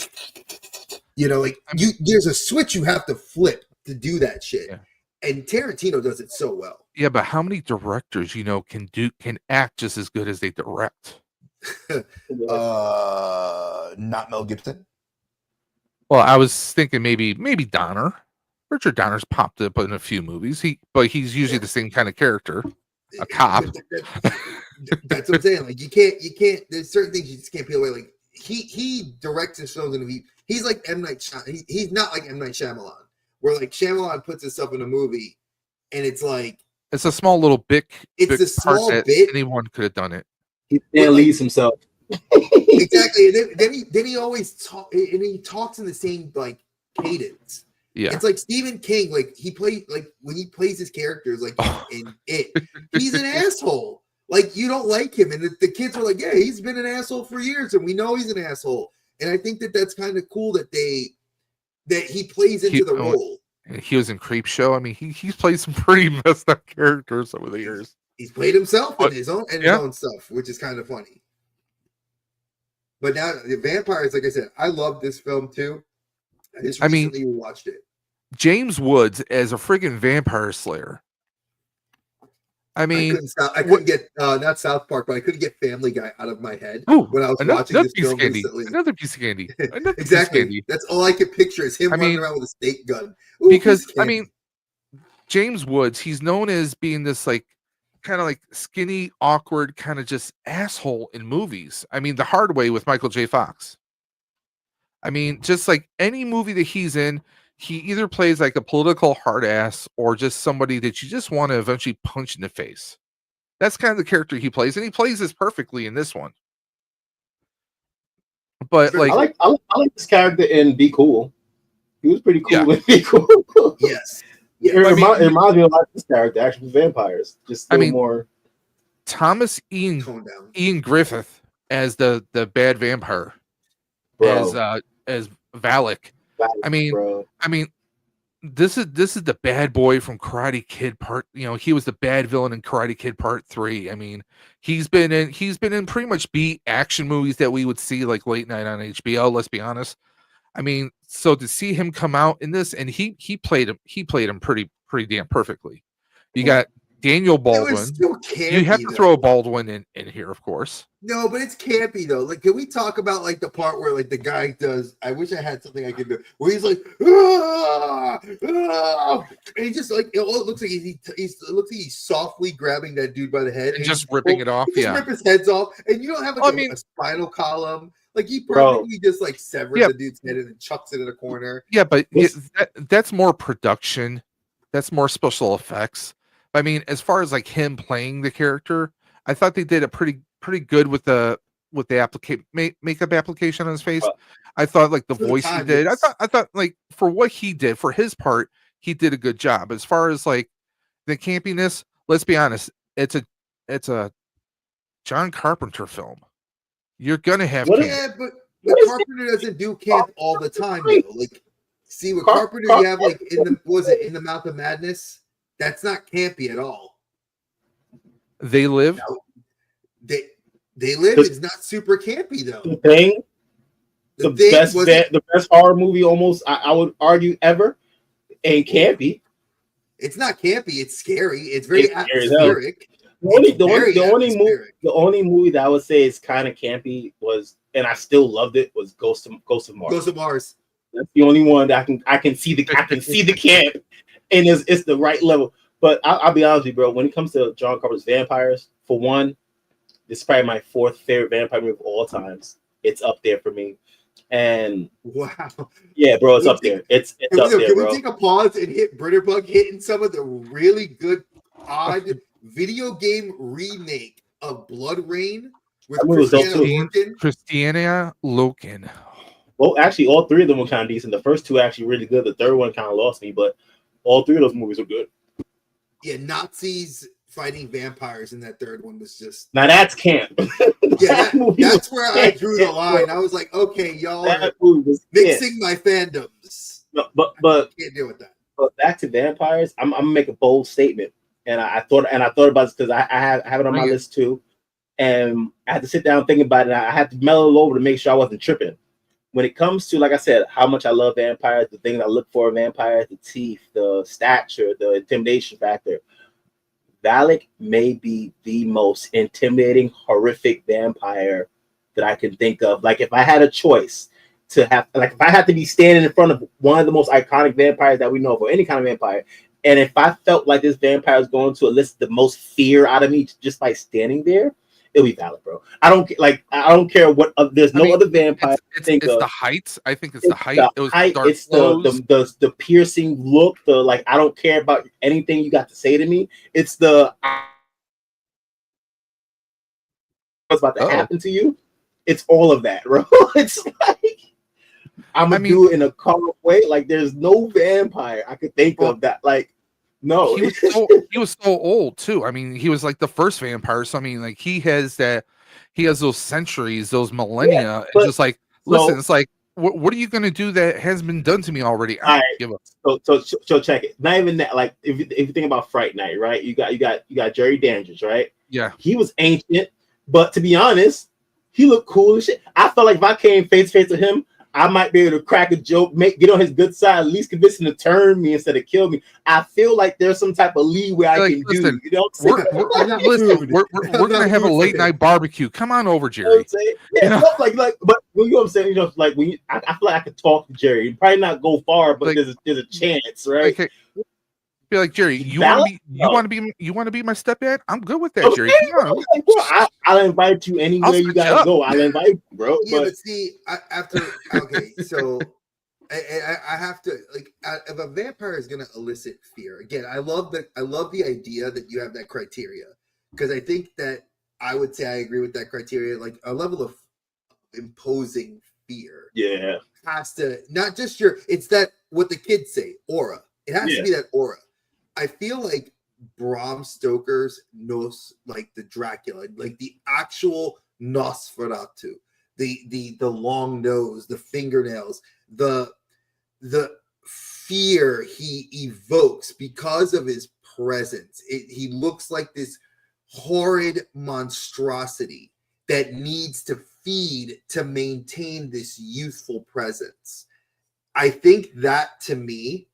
there's a switch you have to flip to do that shit. Yeah. And Tarantino does it so well. Yeah, but how many directors, can act just as good as they direct? Not Mel Gibson. Well, I was thinking maybe Donner. Richard Donner's popped up in a few movies. But he's usually the same kind of character, a cop. That's what I'm saying. Like you can't. There's certain things you just can't peel away. Like he directs his films and he's like M Night Shyamalan. He's not like M Night Shyamalan, where like Shyamalan puts himself in a movie, and it's like it's a small little bit. It's a small bit. Anyone could have done it. He leads himself. Exactly. And then he always talk, and he talks in the same like cadence. Yeah, it's like Stephen King. Like he plays like when he plays his characters, like in it, he's an asshole. Like you don't like him, and the kids are like, yeah, he's been an asshole for years, and we know he's an asshole. And I think that's kind of cool that he plays into the role. He was in Creepshow. I mean, he's played some pretty messed up characters over the years. He's played himself in his own stuff, which is kind of funny. But now the vampires, like I said, I love this film too. I just recently watched it. James Woods as a friggin' vampire slayer. I mean, I couldn't get not South Park, but I couldn't get Family Guy out of my head when I was watching this film recently. Another piece of candy. Exactly. That's all I could picture is him running around with a steak gun. Ooh, because James Woods, he's known as being this like kind of like skinny, awkward, kind of just asshole in movies. I mean, The Hard Way with Michael J. Fox. I mean, just like any movie that he's in, he either plays like a political hard ass or just somebody that you just want to eventually punch in the face. That's kind of the character he plays, and he plays this perfectly in this one. But like, I like this character in Be Cool. He was pretty cool with Be Cool. Yes. It reminds me of like this character, actually, vampires. Just more. Thomas Ian Griffith as the bad vampire, as Valak. I mean, this is the bad boy from Karate Kid Part. You know, he was the bad villain in Karate Kid Part 3. I mean, he's been in pretty much B action movies that we would see like late night on HBO. Let's be honest. I mean, so to see him come out in this, and he played him pretty damn perfectly. You got Daniel Baldwin. You have to throw a Baldwin in here, of course. No, but it's campy though. Like, can we talk about like the part where like the guy does? I wish I had something I could do. Where he's like, and he just like it looks like he's softly grabbing that dude by the head and just ripping it off. Rip his heads off, and you don't have like a spinal column. Like he perfectly just like severs the dude's head and then chucks it in a corner. Yeah, but that's more production. That's more special effects. I mean, as far as like him playing the character, I thought they did a pretty good with the makeup application on his face. I thought like the voice he did. I thought like for what he did for his part, he did a good job. As far as like the campiness, let's be honest, it's a John Carpenter film. You're gonna have but Carpenter doesn't do camp all the time though. Like, see with Carpenter, you have like in the Mouth of Madness. That's not campy at all. They Live. No, they Live is not super campy though. The best horror movie almost I would argue ever ain't campy. It's not campy. It's scary. It's very atmospheric. The only movie that I would say is kind of campy was, and I still loved it, was Ghost of Mars. Ghost of Mars. That's the only one that I can see the camp, and it's the right level. But I'll be honest with you, bro. When it comes to John Carpenter's vampires, for one, this is probably my 4th favorite vampire movie of all times. It's up there for me. And wow, yeah, bro, it's up there. It's up there, bro. Can we take a pause and hit Britterbug hitting some of the really good, odd video game remake of Blood Rain with Christina Loken. Well, actually, all 3 of them were kind of decent. The first 2 actually really good. The third one kind of lost me, but all 3 of those movies were good. Yeah, Nazis fighting vampires in that third one was just now that's camp. Yeah, that's where I drew the line. I was like, okay, y'all are mixing my fandoms. But can't deal with that. But back to vampires, I'm gonna make a bold statement, and I thought about this because I have it on my list too, and I had to sit down and think about it. I had to mellow over to make sure I wasn't tripping. When it comes to, like I said, how much I love vampires, the things I look for in vampires, the teeth, the stature, the intimidation factor, Valak may be the most intimidating, horrific vampire that I can think of. Like, if I had a choice to have, like, if I had to be standing in front of one of the most iconic vampires that we know of, or any kind of vampire, and if I felt like this vampire is going to elicit the most fear out of me just by standing there, it'll be valid, bro. I don't care what. There's no other vampire. It's the height. I think it's the height. It was height. dark It's clothes. the piercing look. The like, I don't care about anything you got to say to me. It's the what's about to happen to you. It's all of that, bro. It's like I'm gonna do it in a calm way. Like, there's no vampire I could think of that. Like, no, he was so old too. I mean, he was like the first vampire. So I mean, like, he has those centuries, those millennia. Yeah, and just like, listen, it's like, what are you gonna do that has been done to me already? I don't give up. So check it. Not even that. Like, if you think about Fright Night, right? You got Jerry Dandridge, right? Yeah, he was ancient, but to be honest, he looked cool and shit. I felt like if I came face to face with him, I might be able to crack a joke, get on his good side, at least convince him to turn me instead of kill me. I feel like there's some type of leeway I can do. You know what I'm saying? We're gonna have a late night barbecue. Come on over, Jerry. You know what I'm saying? Yeah, but you know what I'm saying? You know, like, when I feel like I could talk to Jerry. Probably not go far, but like, there's a chance, right? Okay. Be like, Jerry, you want to be my stepdad? I'm good with that, Jerry. Come on. Like, bro, I'll invite you anywhere you guys go. I'll invite you, bro. Yeah, but see, so I have to, like, if a vampire is gonna elicit fear, again, I love the idea that you have that criteria, because I think that I would say I agree with that criteria. Like, a level of imposing fear, has to not just it's that, what the kids say, aura. It has to be that aura. I feel like Bram Stoker's like the Dracula, like the actual Nosferatu, the long nose, the fingernails, the fear he evokes because of his presence. He looks like this horrid monstrosity that needs to feed to maintain this youthful presence. I think that, to me,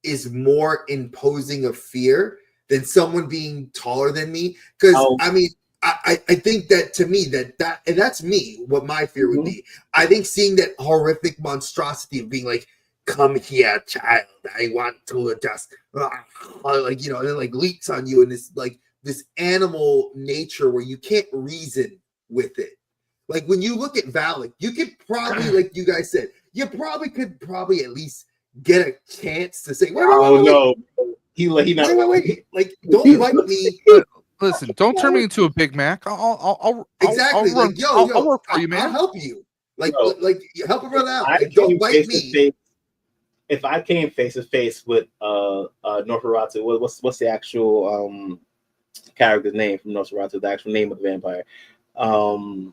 is more imposing of fear than someone being taller than me. Because I mean, I think that, to me, and that's me, what my fear would be. I think seeing that horrific monstrosity of being like, come here, child, I want to just, like, you know, and then like leaks on you, and this animal nature where you can't reason with it. Like, when you look at Valak, you could probably, like you guys said, you could at least get a chance to say, wait, like, don't bite me. Listen, don't turn me into a Big Mac. I'll work for you, man. I'll help you. Like help a brother out. Like, don't bite me. If I came face to face with Nosferatu, what's the actual character's name from Nosferatu? The actual name of the vampire. I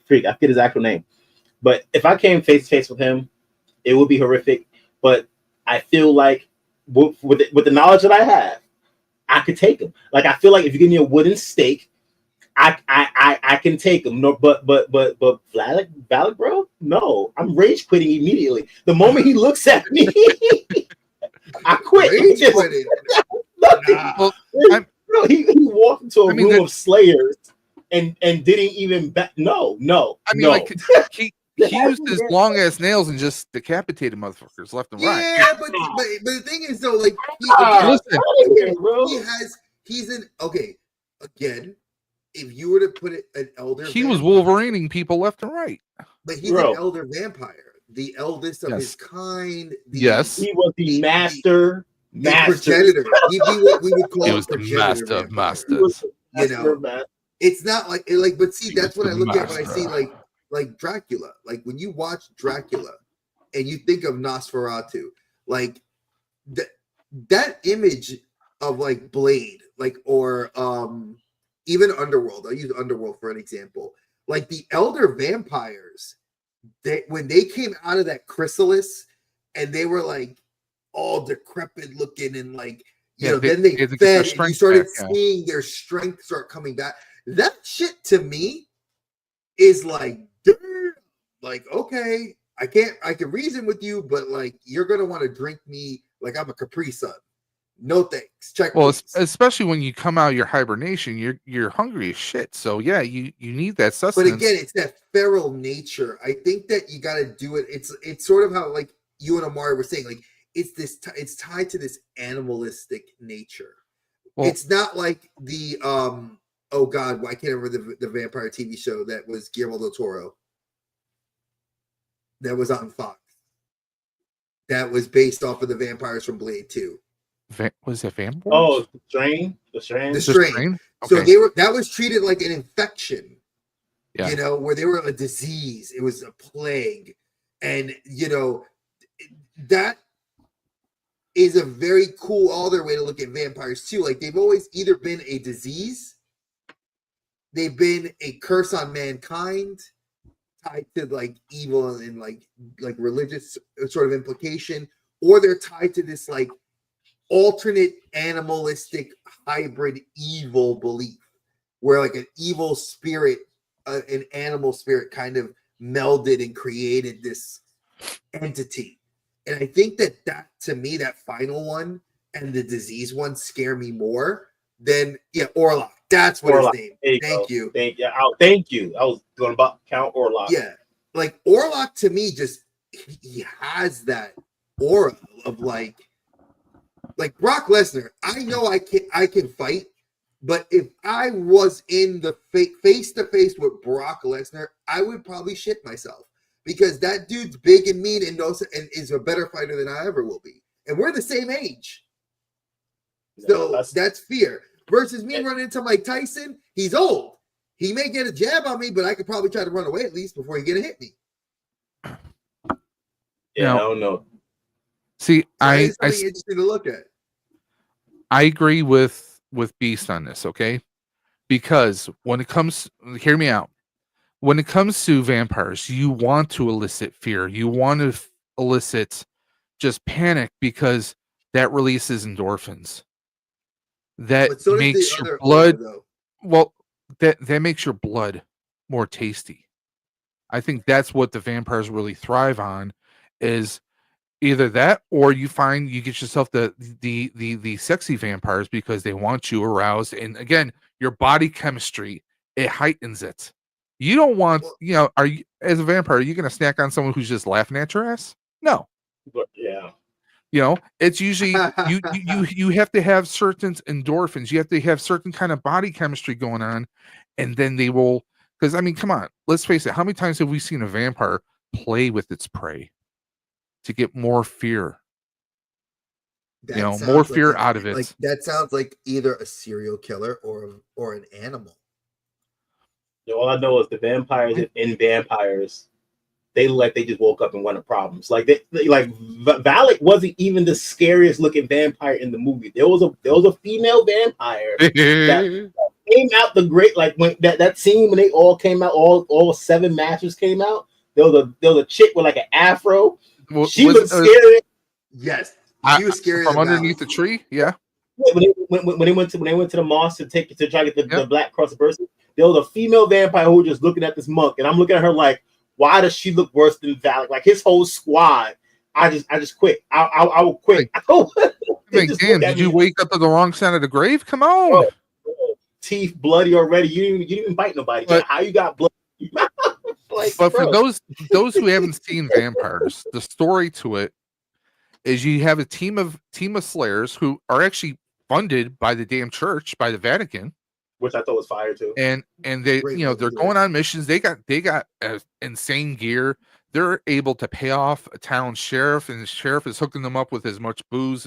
forget his actual name. But if I came face to face with him, it would be horrific. But I feel like with the knowledge that I have, I could take him. Like, I feel like if you give me a wooden stake, I can take him. No, but Valak, bro, no, I'm rage quitting immediately. The moment he looks at me, I quit. Rage quitting. Well, he walked into a room of slayers and didn't even no. I mean, like, he used his long ass nails and just decapitated motherfuckers left and right. Yeah, but the thing is, though, like, again, if you were to put it an elder, he was Wolverining people left and right. But he's an elder vampire, the eldest of his kind. He was the master progenitor. He'd be what we would call the master of masters. You know, it's not like, but see, that's what I look at when I see like Dracula. Like, when you watch Dracula and you think of Nosferatu, like that image of like Blade, like, or even Underworld. I'll use Underworld for an example. Like, the elder vampires, when they came out of that chrysalis and they were like all decrepit looking and like, then they fed and you started seeing their strength start coming back. That shit, to me, is like, damn, like, okay, I can reason with you, but like, you're gonna want to drink me like I'm a Capri Sun. No thanks. Check Well, please. especially when you come out of your hibernation, you're hungry as shit. So yeah, you need that But sustenance. again, it's that feral nature. I think that you got to do it. It's sort of how like you and Omari were saying, like it's tied to this animalistic nature. Well, It's not like the oh god, I can't remember the vampire TV show that was Guillermo del Toro that was on Fox. That was based off of the vampires from Blade 2. Was it vampires? Oh, the strain. The The strain. strain? So Okay. that was treated like an infection. Yeah. You know, where they were a disease, it was a plague, and you know that is a very cool other way to look at vampires too. Like they've always either been a disease, they've been a curse on mankind, tied to like evil and like religious sort of implication, or they're tied to this like alternate animalistic hybrid evil belief, where like an evil spirit, an animal spirit, kind of melded and created this entity. And I think that to me, that final one and the disease one scare me more than Orlok. That's what Orlok. his name. There you Thank go. you. Thank you. I was going about count Orlok. Yeah, like Orlok to me, just he has that aura of like Brock Lesnar. I know I can fight, but if I was in the face to face with Brock Lesnar, I would probably shit myself because that dude's big and mean and knows and is a better fighter than I ever will be. And we're the same age. So that's fear. Versus me running into Mike Tyson, he's old. He may get a jab on me, but I could probably try to run away at least before he get to hit me. Yeah, I don't know. See, It's something interesting to look at. I agree with Beast on this, okay? Because when it comes, hear me out. When it comes to vampires, you want to elicit fear. You want to elicit just panic because that releases endorphins. That so makes your blood. Well, that makes your blood more tasty. I think that's what the vampires really thrive on, is either that or you get yourself the sexy vampires because they want you aroused. And again, your body chemistry, it heightens it. You don't want, are you, as a vampire, are you going to snack on someone who's just laughing at your ass? No. But yeah. It's usually you have to have certain endorphins. You have to have certain kind of body chemistry going on, and then they will. Because I mean, come on, let's face it. How many times have we seen a vampire play with its prey to get more fear? More fear out of it. Like that sounds like either a serial killer or an animal. All I know is the vampires in vampires, they look like they just woke up and wanted problems. Like Valak wasn't even the scariest looking vampire in the movie. There was a female vampire that came out the great, like when that scene when they all came out, all 7 masters came out. There was a chick with like an afro. She was scary. Yes, she was scary from underneath the tree. Yeah. When they went to the mosque to try to get the black cross person, there was a female vampire who was just looking at this monk, and I'm looking at her like, why does she look worse than Valak? Like his whole squad, I just quit. I will quit. Damn, did you wake up to the wrong side of the grave? Come on. Teeth bloody already. You didn't even bite nobody. How you got blood? But for those who haven't seen vampires, the story to it is you have a team of slayers who are actually funded by the damn church, by the Vatican, which I thought was fire too. And they they're going on missions. They got insane gear. They're able to pay off a town sheriff, and the sheriff is hooking them up with as much booze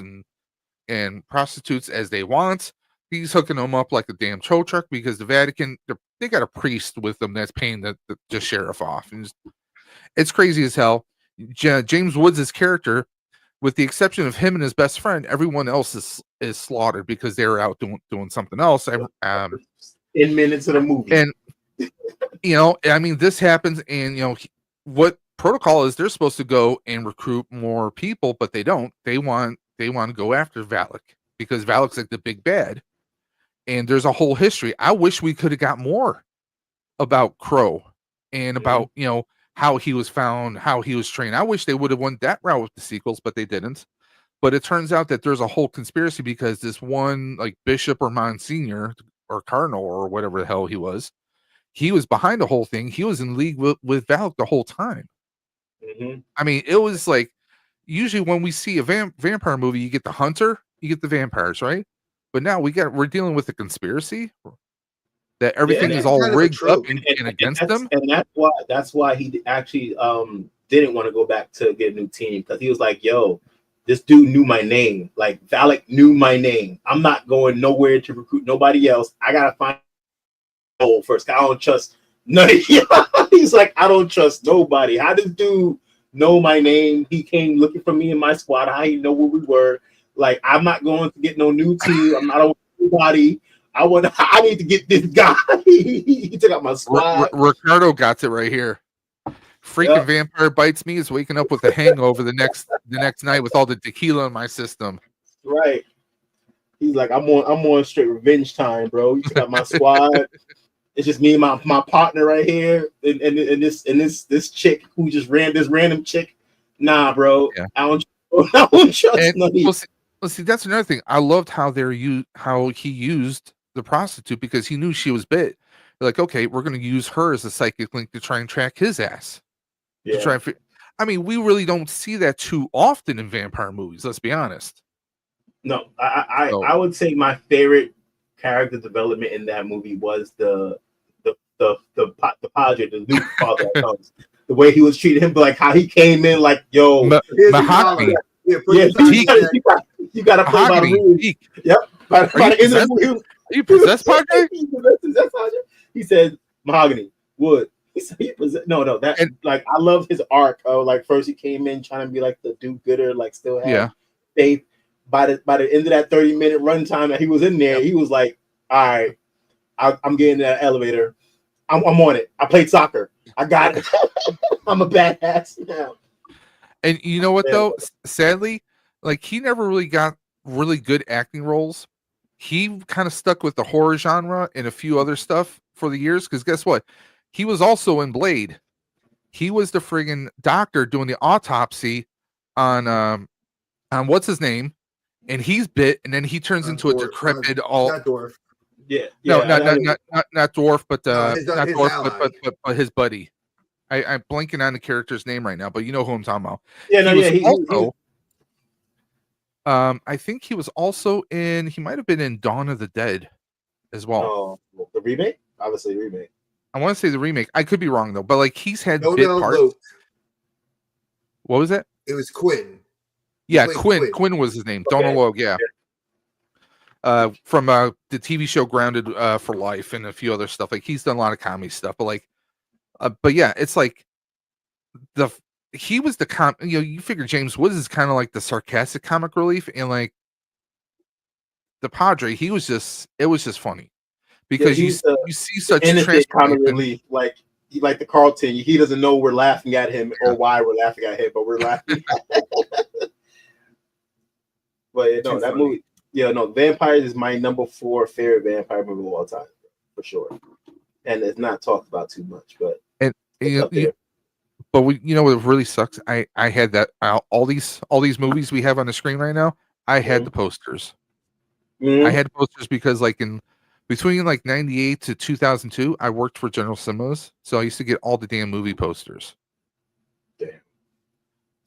and prostitutes as they want. He's hooking them up like a damn tow truck because the Vatican, they got a priest with them that's paying the sheriff off. And it's crazy as hell. James Woods' character, with the exception of him and his best friend, everyone else is slaughtered because they were out doing something else. In minutes of the movie. And I mean, this happens, and what protocol is, they're supposed to go and recruit more people, but they don't. They want to go after Valak because Valak's like the big bad. And there's a whole history. I wish we could have got more about Crow and about how he was found, how he was trained. I wish they would have went that route with the sequels, but they didn't. But it turns out that there's a whole conspiracy because this one like bishop or monsignor or cardinal or whatever the hell he was behind the whole thing. He was in league with Valak the whole time. Mhm. I mean, it was like usually when we see a vampire movie, you get the hunter, you get the vampires, right? But now we're dealing with a conspiracy that everything and is that's all kind of a rigged up trope. and against them. And that's why he actually didn't want to go back to get a new team, because he was like, yo, this dude knew my name. Like Valak knew my name. I'm not going nowhere to recruit nobody else. I gotta find first. I don't trust none of you. He's like, I don't trust nobody. How does dude know my name? He came looking for me in my squad. How he know where we were? Like, I'm not going to get no new team. I'm not nobody. I need to get this guy. He took out my squad. Ricardo got it right here. Freaking Yep. vampire bites me is waking up with a hangover the next night with all the tequila in my system. Right. He's like, I'm on straight revenge time, bro. You took out my squad. It's just me and my partner right here, and this chick who just ran this random chick. Nah, bro. Yeah. I don't trust none of you. Well, see, that's another thing. I loved how how he used the prostitute because he knew she was bit. They're like, okay, we're going to use her as a psychic link to try and track his ass. Yeah. To try and I mean, we really don't see that too often in vampire movies. Let's be honest. No, I would say my favorite character development in that movie was the padre, the new father. The way he was treating him, like how he came in, like, yo, Mahogany. Yeah, you got to play by the rules. Yep. By the end of the movie, Are you possessed, Padre? He said, Mahogany, wood. He said, no, that, and, like, I love his arc. Like, first he came in trying to be like the do-gooder, like, still have faith. By the end of that 30-minute runtime that he was in there, he was like, all right, I'm getting in that elevator. I'm on it. I played soccer. I got it. I'm a badass now. And you know what, though? Sadly, like, he never really got really good acting roles. He kind of stuck with the horror genre and a few other stuff for the years, because guess what? He was also in Blade. He was the friggin' doctor doing the autopsy on what's his name, and he's bit, and then he turns into a decrepit not dwarf. Yeah, no, not dwarf, but not dwarf, ally. but his buddy. I'm blanking on the character's name right now, but you know who I'm talking about. I think he was also in. He might have been in Dawn of the Dead as well. Oh, the remake, obviously remake. I want to say the remake. I could be wrong though, but like he's had No, bit parts. Luke. What was that? It was Quinn. Yeah, Quinn. Quinn was his name. Okay. Donald Logue. Yeah. From the TV show Grounded for Life and a few other stuff. Like he's done a lot of comedy stuff, but like, but yeah, it's like he was the you figure James Woods is kind of like the sarcastic comic relief, and like the Padre, it was just funny because you see such innocent comic relief, like the Carlton. He doesn't know we're laughing at him or why we're laughing at him, but we're laughing. But yeah, no, that movie. Yeah, no, Vampires is my number 4 favorite vampire movie of all time, for sure. And it's not talked about too much, but but you know what really sucks? I had that all these movies we have on the screen right now. I had the posters. I had posters because like in between like 98 to 2002, I worked for General Cinemas, so I used to get all the damn movie posters. Damn.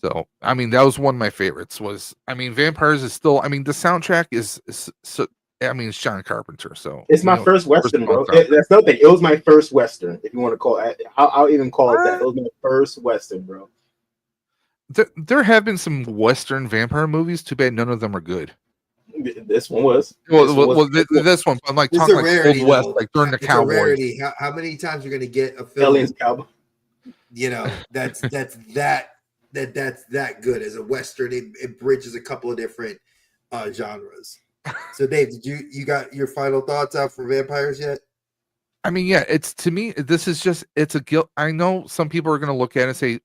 So I mean, that was one of my favorites. Vampires is still. I mean, the soundtrack is so. I mean, it's John Carpenter, so it's my first Western, bro. That's nothing. It was my first Western, if you want to call it. I'll even call it that. It was my first Western, bro. There have been some Western vampire movies. Too bad none of them are good. This one was. This one. I'm like talking like rarity, Old West, like during the Cowboys. How many times you're gonna get a film? Cowboy. You know, that's that good as a Western. It bridges a couple of different genres. So Dave, did you got your final thoughts out for Vampires yet? I mean, yeah, it's to me, this is just it's a guilt. I know some people are gonna look at it and say,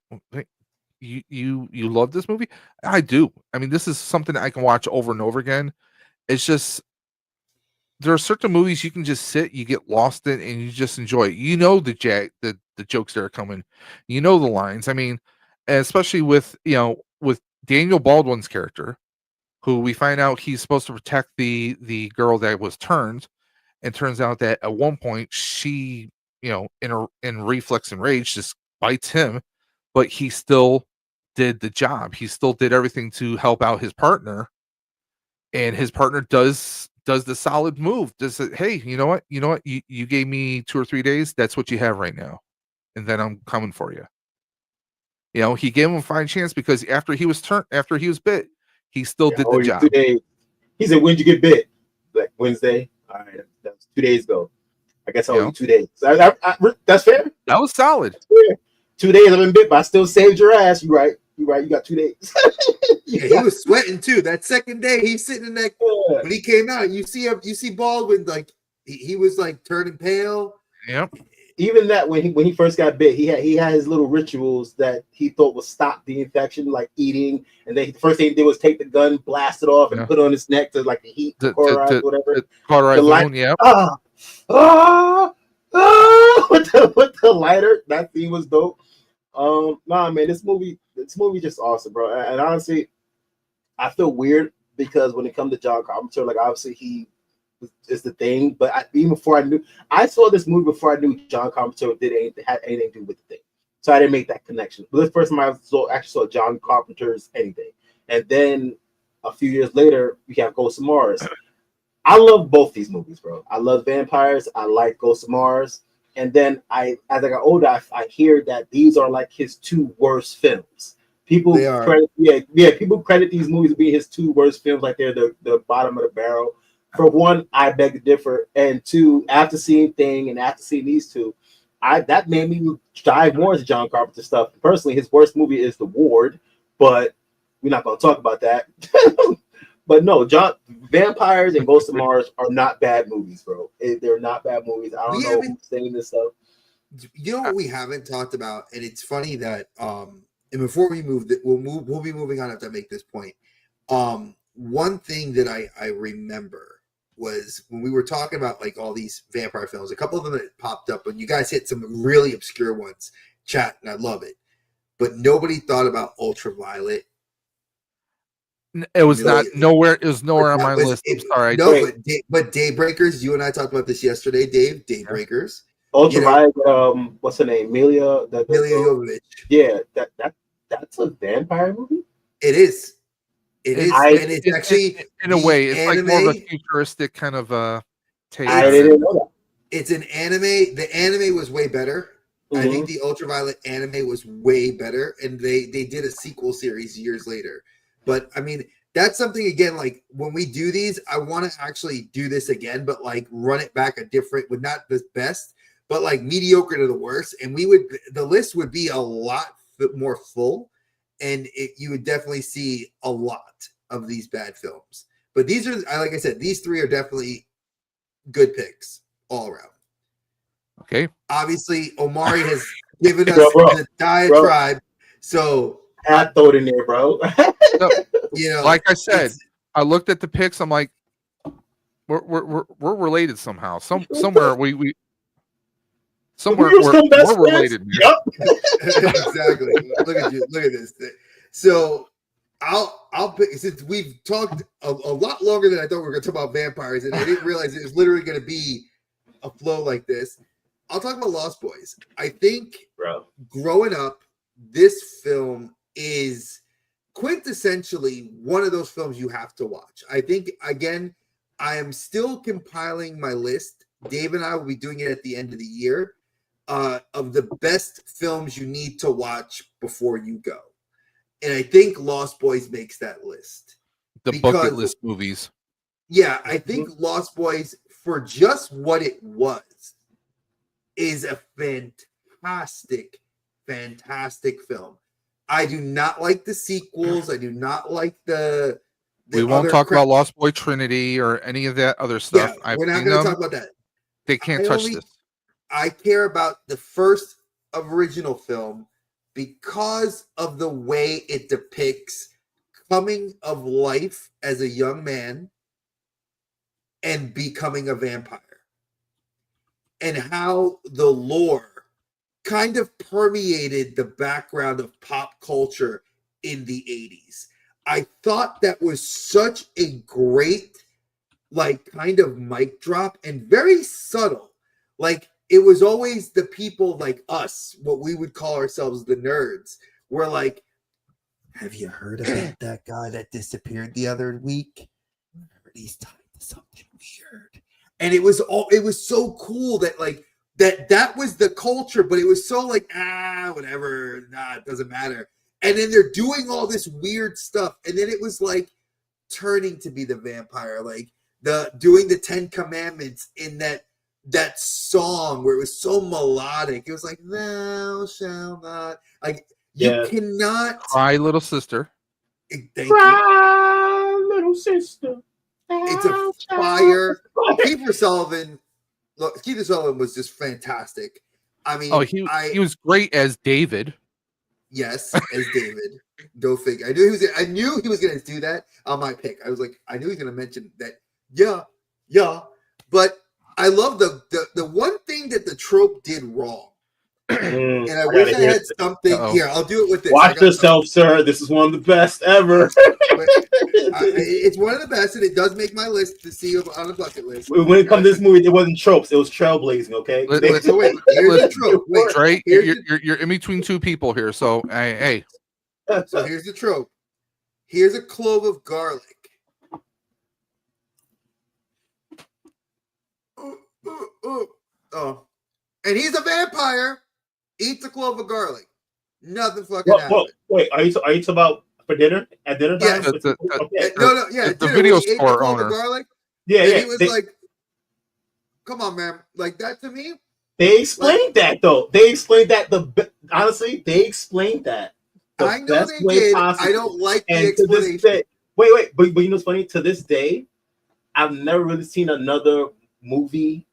you love this movie? I do. I mean, this is something that I can watch over and over again. It's just there are certain movies you can just sit, you get lost in, and you just enjoy it. You know the jokes that are coming, you know the lines. I mean, especially with with Daniel Baldwin's character. who we find out he's supposed to protect the girl that was turned, and turns out that at one point she, in reflex and rage, just bites him, but he still did the job. He still did everything to help out his partner, and his partner does the solid move. Does it? Hey, you know what? You gave me 2 or 3 days. That's what you have right now, and then I'm coming for you. He gave him a fine chance because after he was bit, he still did the job. 2 days. He said, "When'd you get bit?" Like Wednesday. All right, that was 2 days ago. I guess I owe you 2 days. That's fair. That was solid. 2 days I've been bit, but I still saved your ass. You right. You got 2 days. Yeah, he was sweating too. That second day, he's sitting in that. When he came out, you see Baldwin, like he was like turning pale. Yep. Even that when he first got bit, he had his little rituals that he thought would stop the infection, like eating. And then the first thing he did was take the gun, blast it off, and put it on his neck to like the heat, cauterize, whatever. Cauterize the wound, yeah. With the lighter. That scene was dope. Nah, man, this movie just awesome, bro. And honestly, I feel weird because when it comes to John Carpenter, like obviously he is the thing, but even before I saw this movie before I knew John Carpenter had anything to do with the thing, so I didn't make that connection. But this first time I actually saw John Carpenter's anything, and then a few years later we have Ghost of Mars. I love both these movies, bro. I love vampires. I like Ghost of Mars. And then as I got older, I hear that these are like his 2 worst films. People people credit these movies as being his 2 worst films, like they're the bottom of the barrel. For one, I beg to differ, and 2, after seeing Thing and after seeing these 2, that made me dive more into John Carpenter stuff. Personally, his worst movie is The Ward, but we're not going to talk about that. But no, Vampires and Ghost of Mars are not bad movies, bro. They're not bad movies. I don't know who's saying this stuff. You know what we haven't talked about, and it's funny that and before we move, we'll be moving on after I make this point. One thing that I remember was when we were talking about like all these vampire films, a couple of them that popped up, and you guys hit some really obscure ones, chat, and I love it. But nobody thought about Ultraviolet. It was nowhere. It was nowhere on my list. I'm sorry. No, but Daybreakers. You and I talked about this yesterday, Dave. Daybreakers. Ultraviolet. What's her name? Milia Jovovich. Yeah, that's a vampire movie. It is. It is, and it's actually in a way, it's like more of a futuristic kind of take. I didn't know that. It's an anime. The anime was way better. I think the Ultraviolet anime was way better, and they did a sequel series years later. But I mean, that's something again. Like when we do these, I want to actually do this again, but like run it back a different, with not the best, but like mediocre to the worst, and the list would be a lot more full, and you would definitely see a lot of these bad films. But these are, like I said, these 3 are definitely good picks all around. Okay. Obviously, Omari has given us the diatribe, so I throw it in there, bro. So, like I said, I looked at the picks. I'm like, we're related somehow. Somewhere we somewhere we're related. Yep. Exactly. Look at you. Look at this thing. So I'll pick, since we've talked a lot longer than I thought we were going to talk about vampires, and I didn't realize it was literally going to be a flow like this. I'll talk about Lost Boys. I think, growing up, this film is quintessentially one of those films you have to watch. I think, again, I am still compiling my list. Dave and I will be doing it at the end of the year of the best films you need to watch before you go. And I think Lost Boys makes that list. The bucket list movies. Yeah, I think Lost Boys, for just what it was, is a fantastic, fantastic film. I do not like the sequels. I do not like the we won't talk about Lost Boy Trinity or any of that other stuff. Yeah, we're not going to talk about that. They can't touch this. I care about the first original film because of the way it depicts coming of life as a young man and becoming a vampire, and how the lore kind of permeated the background of pop culture in the 80s. I thought that was such a great, like, kind of mic drop and very subtle. Like, it was always the people like us, what we would call ourselves the nerds, were like, have you heard about that guy that disappeared the other week? He's tied to something weird. And it was so cool that like that was the culture, but it was so like, whatever, it doesn't matter. And then they're doing all this weird stuff, and then it was like turning to be the vampire, like doing the 10 Commandments in that song where it was so melodic. It was like, thou shalt not, like, you cannot cry, little sister. Thank Cry, little sister. It's a fire. Keith Sullivan was just fantastic. I mean, he was great as David. Yes, as David. Go figure. I knew he was going to do that on my pick. I was like, I knew he was going to mention that. Yeah. But I love the one thing that the trope did wrong. And I wish I had something here. I'll do it with this. Watch yourself, sir. This is one of the best ever. It's one of the best, and it does make my list to see on the bucket list. When it comes to this movie, it wasn't tropes; it was trailblazing. Okay. So wait, here's the trope. Wait, Trey, you're in between two people here, so hey. So here's the trope. Here's a clove of garlic. Oh, and he's a vampire. Eats a clove of garlic. Nothing fucking happens. Wait, are you talking about for dinner at dinner time? Yeah, the video store owner. Garlic, yeah. He was like, "Come on, man!" Like that to me. They explained that though. They explained that honestly, they explained that. I know they did. Possible. I don't like the explanation. Day, wait, but you know what's funny? To this day, I've never really seen another movie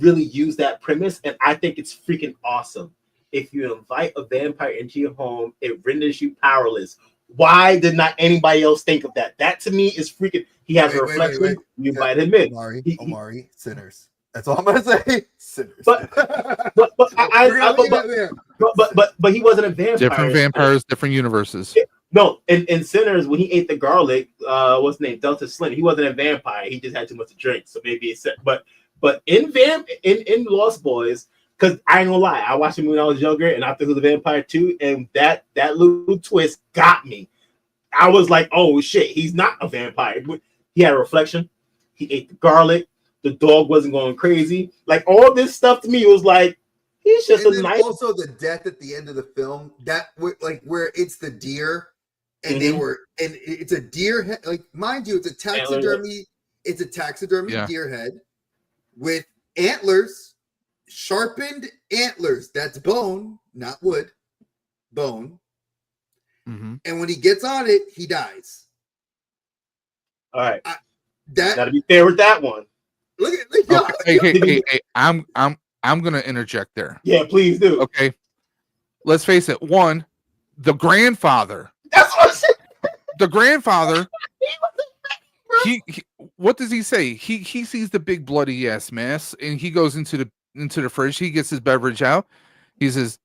really use that premise, and I think it's freaking awesome. If you invite a vampire into your home, it renders you powerless. Why did not anybody else think of that? That to me is freaking. He has a reflection. Wait. You invite him in. Omari, sinners. That's all I'm gonna say. Sinners. But he wasn't a vampire. Different vampires, different universes. No, in Sinners, when he ate the garlic, what's his name? Delta Slim. He wasn't a vampire. He just had too much to drink. So maybe it's but in Lost Boys, because I ain't gonna lie, I watched him when I was younger, and I thought he was a vampire too, and that little twist got me. I was like, oh shit, he's not a vampire. He had a reflection. He ate the garlic. The dog wasn't going crazy. Like all this stuff to me was like, he's just and a then nice. Also, the death at the end of the film, that like where it's the deer, and it's a deer head. Like mind you, it's a taxidermy. It's a taxidermy deer head with antlers, sharpened antlers. That's bone, not wood. Bone. Mm-hmm. And when he gets on it, he dies. All right. Gotta be fair with that one. Look at hey, I'm gonna interject there. Yeah, please do. Okay. Let's face it. One, the grandfather. That's what I said. The grandfather. He what does he say? He sees the big bloody ass mess, and he goes into the fridge. He gets his beverage out. He says,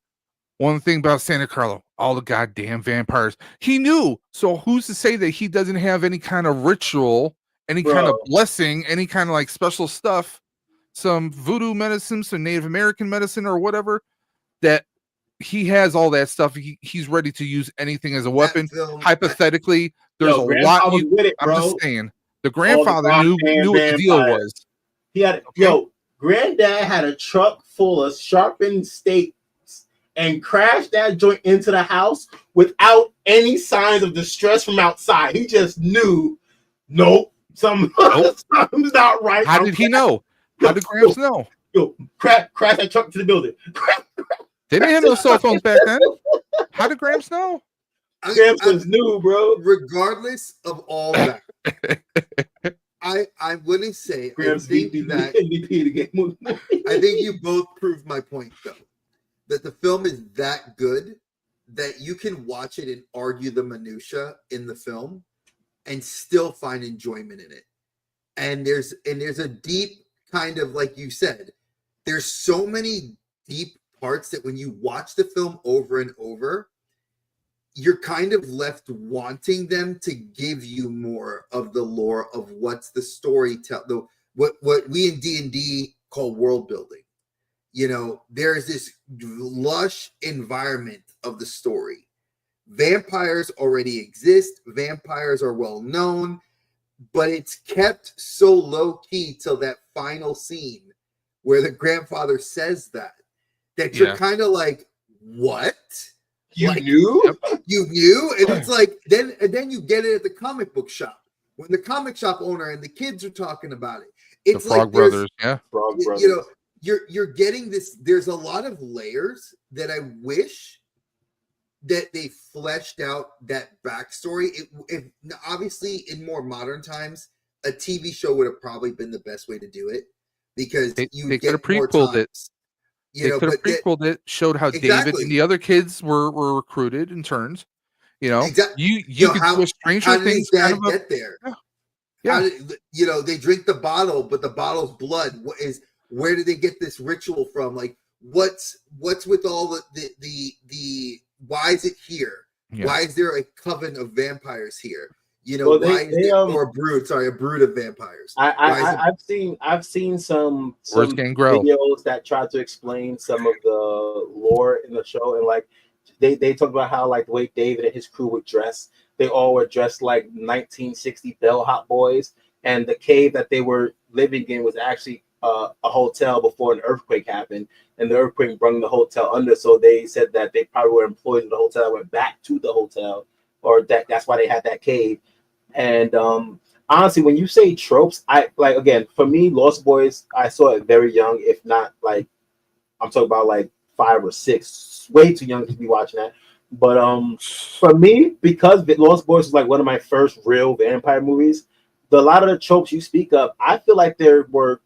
one thing about Santa Carlo, all the goddamn vampires. He knew. So who's to say that he doesn't have any kind of ritual, any kind of blessing, any kind of like special stuff, some voodoo medicine, some Native American medicine or whatever, that he has all that stuff. He's ready to use anything as a weapon. Hypothetically, there's a lot. I'm just saying. The grandfather knew what the deal was. He had granddad had a truck full of sharpened steaks and crashed that joint into the house without any signs of distress from outside. He just knew, something's not right. How did he know? How did Gramps know? Crash that truck to the building. They didn't have no cell phones back then. How did Gramps know? Gramps was new, bro. Regardless of all that, I'm going to say, I think you both proved my point, though, that the film is that good that you can watch it and argue the minutia in the film and still find enjoyment in it. And there's a deep kind of, like you said, there's so many deep parts that when you watch the film over and over, you're kind of left wanting them to give you more of the lore of what's the story what we in D&D call world building. You know, there is this lush environment of the story. Vampires already exist. Vampires are well known, but it's kept so low key till that final scene where the grandfather says that you're kind of like, what? You Like, knew? You knew? And it's like, then you get it at the comic book shop. When the comic shop owner and the kids are talking about it. It's the Frog like Brothers, Frog Brothers. You know, you're getting this. There's a lot of layers that I wish that they fleshed out that backstory. If obviously in more modern times, a TV show would have probably been the best way to do it because they you could have get more prequeled times. it. They could have prequeled it, showed how David Exactly. and the other kids were recruited and turned. You know, Exactly. you could do a Stranger how did Things his dad kind of get there? Yeah. How did, they drink the bottle, but the bottle's blood. Where did they get this ritual from? Like, what's with all the why is it here? Yeah. Why is there a coven of vampires here? You know, Well, why is there or a brood? Sorry, a brood of vampires. I've seen some videos that try to explain some of the lore in the show, and like they talk about how like the way David and his crew would dress. They all were dressed like 1960 bellhop boys, and the cave that they were living in was actually a hotel before an earthquake happened, and the earthquake brought the hotel under. So they said that they probably were employees of the hotel that went back to the hotel, or that's why they had that cave. And honestly, when you say tropes, I like, again, for me, Lost Boys, I saw it very young, if not like I'm talking about like 5 or 6, way too young to be watching that. But for me, because Lost Boys was like one of my first real vampire movies, a lot of the tropes you speak of, I feel like there were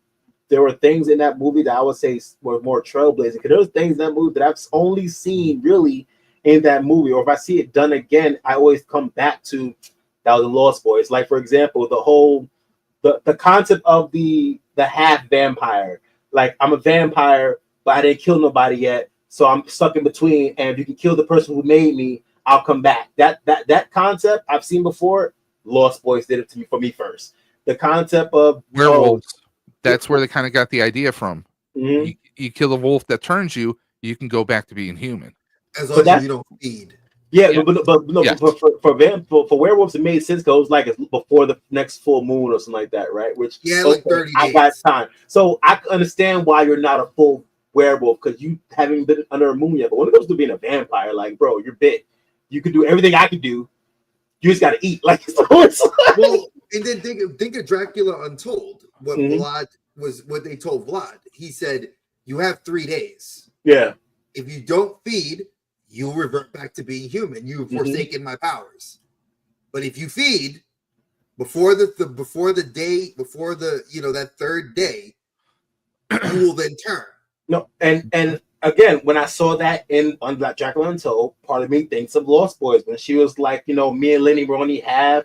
things in that movie that I would say were more trailblazing. Because there was things in that movie that I've only seen really in that movie, or if I see it done again, I always come back to that was the Lost Boys. Like, for example, the concept of the half vampire. Like, I'm a vampire, but I didn't kill nobody yet, so I'm stuck in between. And if you can kill the person who made me, I'll come back. That concept I've seen before. Lost Boys did it for me first. The concept of werewolves. That's where they kind of got the idea from. Mm-hmm. You kill the wolf that turns you, you can go back to being human. As long as you don't feed. Yeah, but no, yes. for werewolves, it made sense because it was like before the next full moon or something like that, right? Which like 30 days. I got time, so I understand why you're not a full werewolf because you haven't been under a moon yet. But when it comes to being a vampire, like, bro, you're big. You can do everything I can do. You just got to eat, like, so it's like... Well, and then think of Dracula Untold. What Vlad was, what they told Vlad. He said, "You have 3 days. Yeah. If you don't feed, you'll revert back to being human. You've forsaken my powers. But if you feed before the that third day, you will then turn." No, and again, when I saw that on Black Dracula Untold, part of me thinks of Lost Boys when she was like, me and Lenny were only half.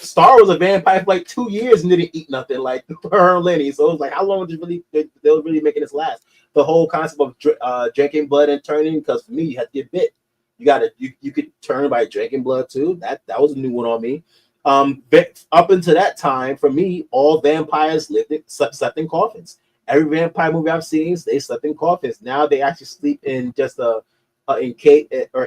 Star was a vampire for like 2 years and didn't eat nothing, like her and Lenny. So it was like, how long was they were really making this last? The whole concept of drinking blood and turning, because for me, you had to get bit. You could turn by drinking blood too. That was a new one on me. Up until that time, for me, all vampires slept in coffins. Every vampire movie I've seen, they slept in coffins. Now they actually sleep in just a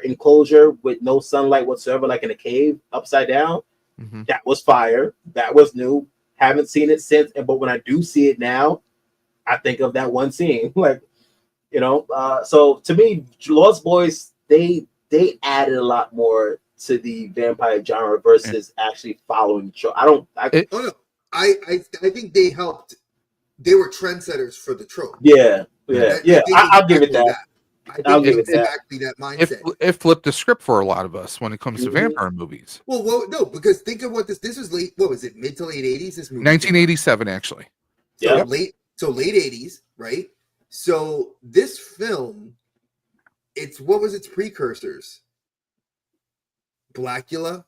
enclosure with no sunlight whatsoever, like in a cave, upside down. Mm-hmm. That was fire. That was new. Haven't seen it since. But when I do see it now, I think of that one scene. Like, so to me, Lost Boys, they added a lot more to the vampire genre versus actually following the show. I think they helped. They were trendsetters for the trope. Yeah. I'll give it that. I'll give it exactly that mindset. It flipped the script for a lot of us when it comes to vampire movies. Well, no, because think of what this was late. What was it? Mid to late 80s. This movie, 1987, actually. So late 80s, right? So this film, what was its precursors? Blackula.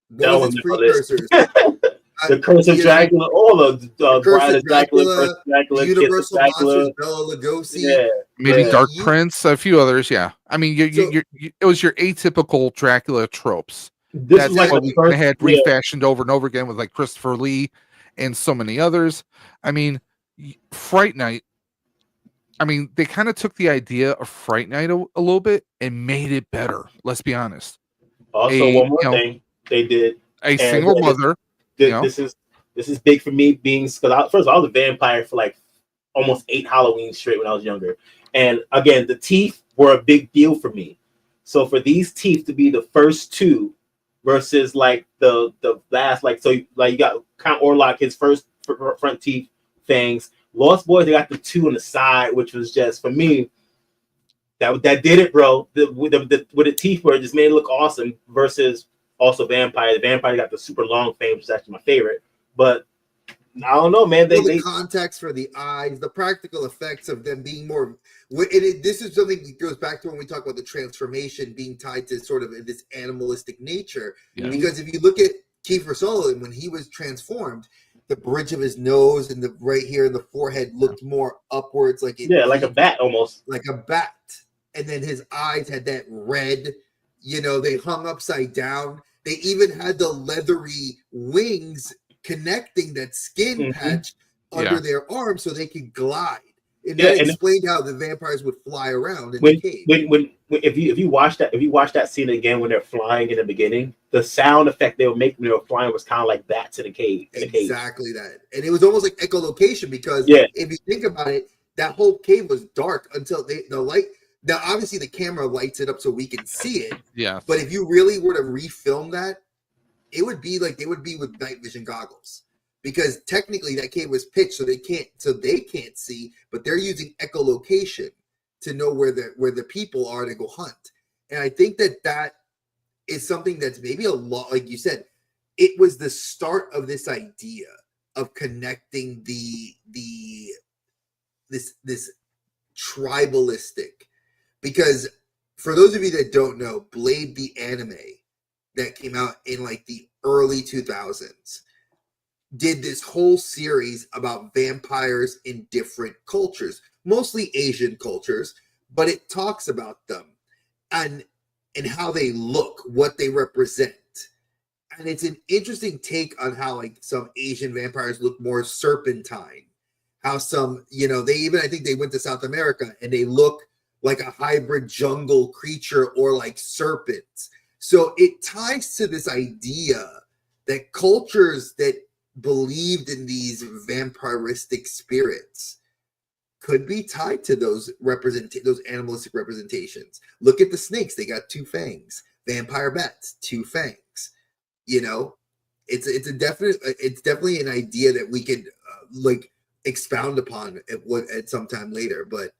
What was its precursors? the Curse of you know, Dracula, all of The Curse Bride of of Dracula, Curse Dracula, of Dracula, Kiss of Universal Dracula. Monsters, Bela Lugosi. Yeah, maybe yeah. Dark Prince, a few others. Yeah, I mean, So- it was your atypical Dracula tropes. This That's was like what the we kind first. of had Yeah, refashioned over and over again with like Christopher Lee and so many others. I mean, Fright Night. I mean, they kind of took the idea of Fright Night a little bit and made it better. Let's be honest. also, one more thing they did, A and single again, mother. this is big for me, being because first of all, I was a vampire for like almost 8 Halloween straight when I was younger, and again, the teeth were a big deal for me. So for these teeth to be the first two versus like the last, like so like you got Count Orlok, his first front teeth fangs. Lost Boys, they got the two on the side, which was just for me. That did it, bro. With the teeth where it just made it look awesome. Versus also Vampire. The Vampire got the super long fangs, which is actually my favorite. But I don't know, man. The context for the eyes, the practical effects of them being more. This is something that goes back to when we talk about the transformation being tied to sort of this animalistic nature. Yeah. Because if you look at Kiefer Sutherland when he was transformed, the bridge of his nose and the right here in the forehead looked more upwards, like like a bat almost, like a bat. And then his eyes had that red. They hung upside down. They even had the leathery wings connecting that skin patch under their arm so they could glide. And that explained how the vampires would fly around in the cave. If you watch that scene again when they're flying in the beginning, the sound effect they were making when they were flying was kind of like bats in a cave. Exactly that. And it was almost like echolocation because if you think about it, that whole cave was dark until the light. Now, obviously, the camera lights it up so we can see it. Yeah. But if you really were to refilm that, it would be like they would be with night vision goggles, because technically that cave was pitched so they can't see, but they're using echolocation to know where the people are to go hunt. And I think that is something that's maybe a lot, like you said, it was the start of this idea of connecting this tribalistic. Because for those of you that don't know, Blade the anime that came out in like the early 2000s did this whole series about vampires in different cultures, mostly Asian cultures, but it talks about them and how they look, what they represent. And it's an interesting take on how like some Asian vampires look more serpentine, how some, I think they went to South America and they look like a hybrid jungle creature or like serpents. So it ties to this idea that cultures that believed in these vampiristic spirits could be tied to those animalistic representations. Look at the snakes; they got 2 fangs. Vampire bats, 2 fangs. It's definitely an idea that we could expound upon at some time later. But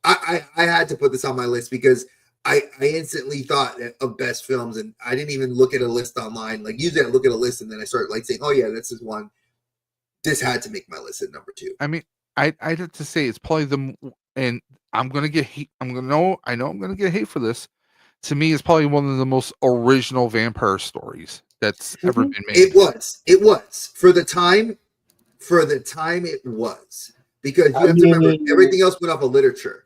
I had to put this on my list because I instantly thought of best films, and I didn't even look at a list online. Like usually I look at a list and then I start saying, "Oh yeah, this is one." This had to make my list at number 2. I mean, I'd have to say it's probably and I'm gonna get hate. I know I'm gonna get hate for this. To me, it's probably one of the most original vampire stories that's ever been made. It was for the time. It was, because you have to remember everything else went off of literature.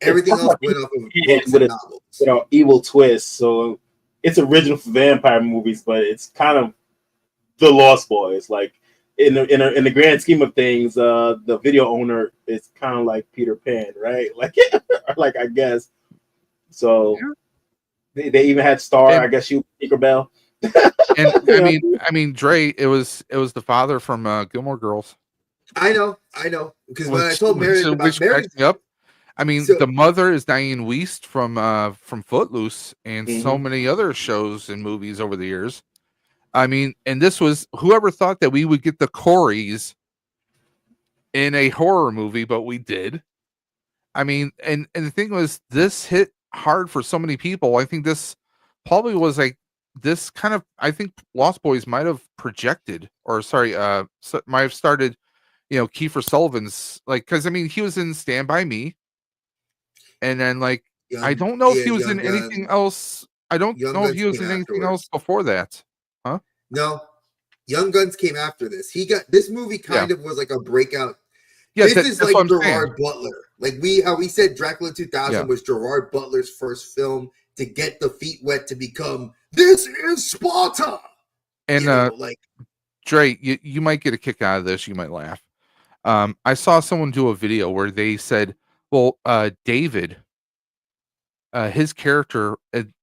Everything else went off of books and novels. With an evil twist, so it's original for vampire movies, but it's kind of the Lost Boys. Like in the grand scheme of things, the video owner is kind of like Peter Pan, right? Like I guess. So they even had Star. I guess she was Tinkerbell. And I mean, Dre. It was the father from Gilmore Girls. I know, because when I told Meredith about Meredith, up. I mean, the mother is Diane Wiest from Footloose and so many other shows and movies over the years. I mean, and this was, whoever thought that we would get the Coreys in a horror movie, but we did. I mean, and the thing was, this hit hard for so many people. I think this probably was like this kind of, I think Lost Boys might have projected, or might have started, Kiefer Sullivan's, because I mean, he was in Stand By Me. And then, I don't know if he was in anything else. I don't know if he was in anything else before that. Huh? No. Young Guns came after this. This movie kind of was like a breakout. Yeah, this is that's like what I'm Gerard saying. Butler. Like how we said Dracula 2000 was Gerard Butler's first film to get the feet wet to become this is Sparta. And like Dre, you might get a kick out of this. You might laugh. I saw someone do a video where they said, well, David, his character,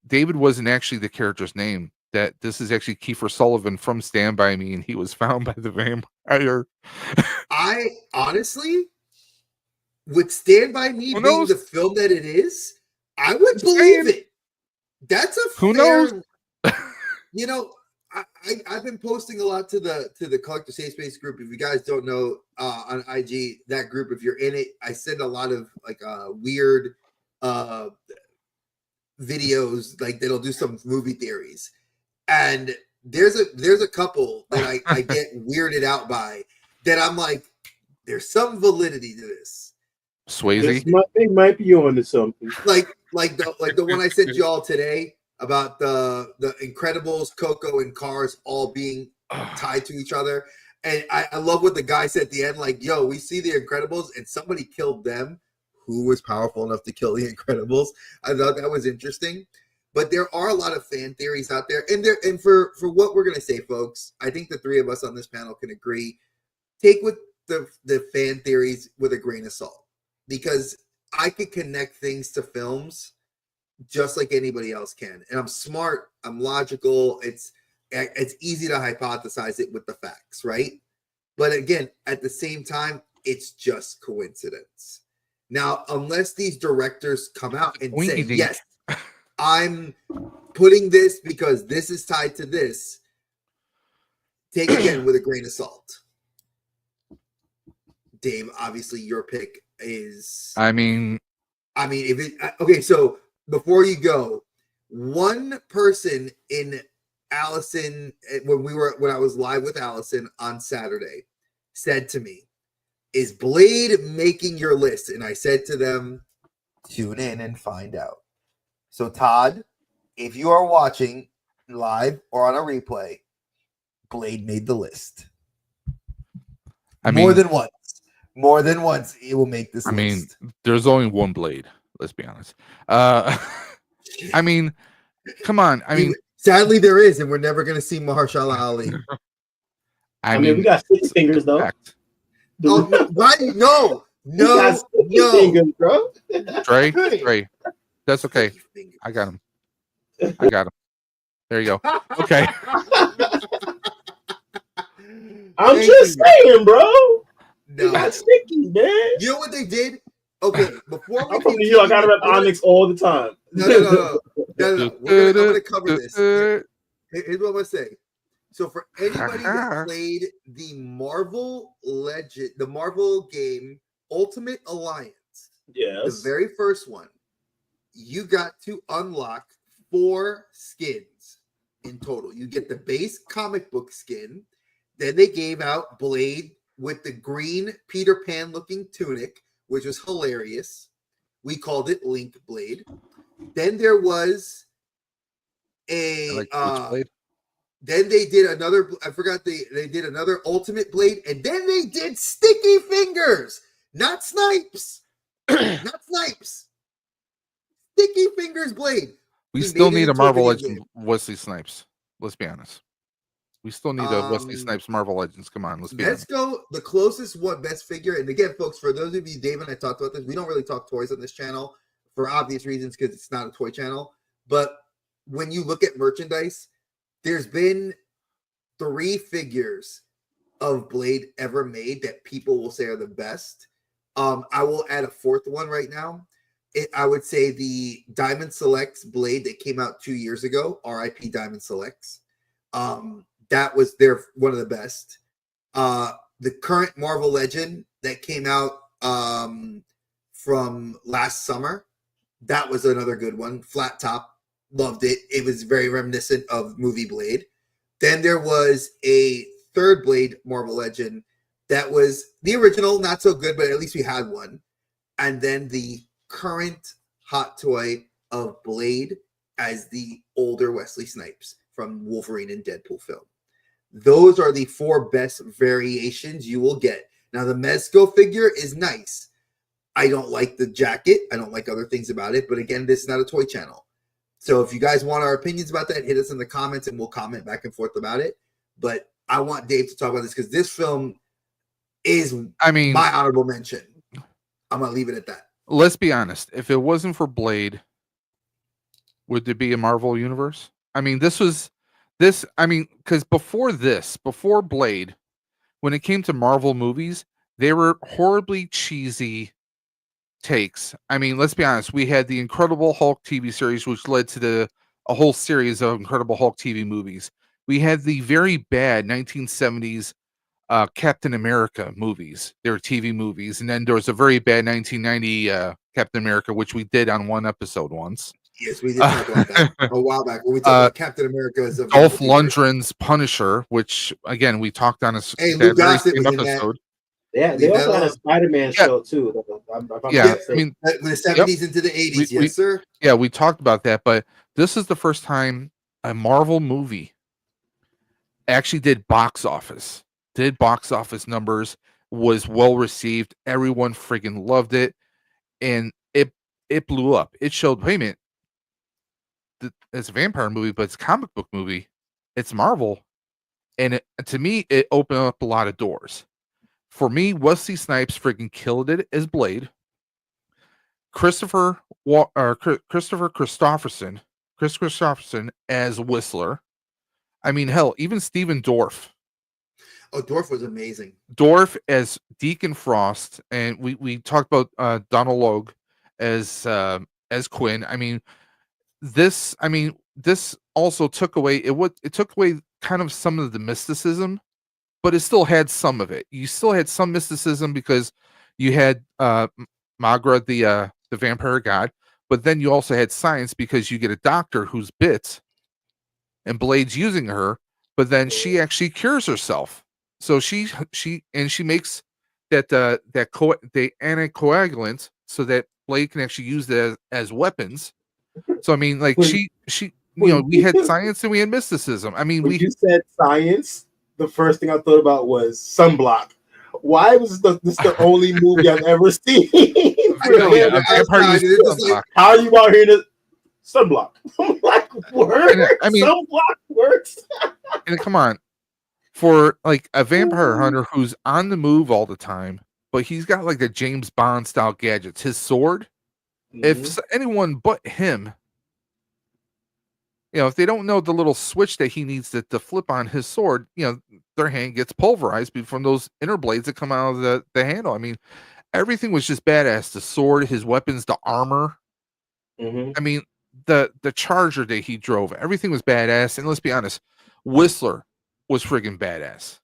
David wasn't actually the character's name. That this is actually Kiefer Sullivan from Stand By Me, and he was found by the vampire. I honestly would Stand By Me being the film that it is. I would believe it. That's a who fair, knows? You know, I've been posting a lot to the Collector Safe Space group. If you guys don't know, on IG, that group, if you're in it, I send a lot of like weird videos, like that'll do some movie theories. And there's a couple that I get weirded out by that I'm like, there's some validity to this. Swayze, they might be on to something. Like the one I sent y'all today about the Incredibles, Coco, and Cars all being tied to each other. And I love what the guy said at the end, like, yo, we see the Incredibles and somebody killed them. Who was powerful enough to kill the Incredibles? I thought that was interesting. But there are a lot of fan theories out there. And for what we're gonna say, folks, I think the three of us on this panel can agree. Take with the fan theories with a grain of salt. Because I could connect things to films just like anybody else can. And I'm smart, I'm logical. It's easy to hypothesize it with the facts, right? But again, at the same time, it's just coincidence. Now, unless these directors come out and say, yes, I'm putting this because this is tied to this, take again with a grain of salt. Dave, obviously your pick is, I mean, if it, okay, so before you go, one person in Allison, when I was live with Allison on Saturday, said to me, is Blade making your list? And I said to them, tune in and find out. So Todd, if you are watching live or on a replay, Blade made the list. More than once, it will make this list. I mean, there's only one Blade. Let's be honest. I mean, come on. I mean, sadly there is, and we're never going to see Mahershala Ali. I mean, we got 6 fingers though. Oh, why? No. Fingers, bro. Trey, that's okay. I got him. There you go. Okay. I'm just saying, bro. No. You got sticky, man. You know what they did? Okay, before we I'm from New York, I got to rep Onyx all the time. No. I'm going to cover this. Here's what I'm going to say. So for anybody that played the Marvel game Ultimate Alliance, the very first one, you got to unlock 4 skins in total. You get the base comic book skin. Then they gave out Blade with the green Peter Pan looking tunic, which was hilarious. We called it Link Blade. Then there was a then they did another, I forgot they did another Ultimate Blade, and then they did Sticky Fingers, not Snipes. Not Snipes. Sticky Fingers Blade. We still need a Marvel Legend Wesley Snipes. Let's be honest. We still need a Wesley Snipes Marvel Legends. Come on, let's go. The closest best figure. And again, folks, for those of you, Dave and I talked about this. We don't really talk toys on this channel for obvious reasons because it's not a toy channel. But when you look at merchandise, there's been 3 figures of Blade ever made that people will say are the best. I will add a 4th one right now. I would say the Diamond Selects Blade that came out 2 years ago, RIP Diamond Selects. That was one of the best. The current Marvel Legend that came out from last summer, that was another good one. Flat top, loved it. It was very reminiscent of movie Blade. Then there was a 3rd Blade Marvel Legend that was the original, not so good, but at least we had one. And then the current hot toy of Blade as the older Wesley Snipes from Wolverine and Deadpool film. Those are the 4 best variations you will get. Now, the Mezco figure is nice. I don't like the jacket. I don't like other things about it. But again, this is not a toy channel. So if you guys want our opinions about that, hit us in the comments and we'll comment back and forth about it. But I want Dave to talk about this because this film is, my honorable mention. I'm going to leave it at that. Let's be honest. If it wasn't for Blade, would there be a Marvel universe? Because before Blade, when it came to Marvel movies, they were horribly cheesy takes. Let's be honest. We had the Incredible Hulk TV series, which led to a whole series of Incredible Hulk TV movies. We had the very bad 1970s Captain America movies. They were TV movies. And then there was a very bad 1990 Captain America, which we did on one episode once. Yes, we did talk about that a while back when we talked about Captain America as a Dolph Lundgren's Punisher, which again we talked on Lou Gossett was episode. Yeah, they also had a Spider-Man show too. In the 70s into the 80s, yes, sir. Yeah, we talked about that, but this is the first time a Marvel movie actually did box office numbers, was well received. Everyone friggin' loved it, and it blew up. It showed, wait a minute, it's a vampire movie, but it's a comic book movie. It's Marvel, and to me, it opened up a lot of doors. For me, Wesley Snipes friggin' killed it as Blade. Christopher Christopherson as Whistler. Hell, even Steven Dorff. Oh, Dorff was amazing. Dorff as Deacon Frost, and we talked about Donald Logue as Quinn. This also took away it took away kind of some of the mysticism, but it still had some of it. You still had some mysticism because you had Magra, the vampire god, but then you also had science because you get a doctor who's bit, and Blade's using her, but then she actually cures herself. So she makes the anticoagulant so that Blade can actually use that as weapons. So we had science and we had mysticism. You said science, the first thing I thought about was Sunblock. Why was this the only movie I've ever seen? How are you out here to Sunblock? I'm like, Sunblock works. And come on, for like a vampire hunter who's on the move all the time, but he's got like the James Bond style gadgets. His sword, if anyone but him, if they don't know the little switch that he needs to flip on his sword, their hand gets pulverized from those inner blades that come out of the handle. Everything was just badass. The sword, his weapons, the armor. The charger that he drove, everything was badass. And let's be honest, Whistler was friggin' badass.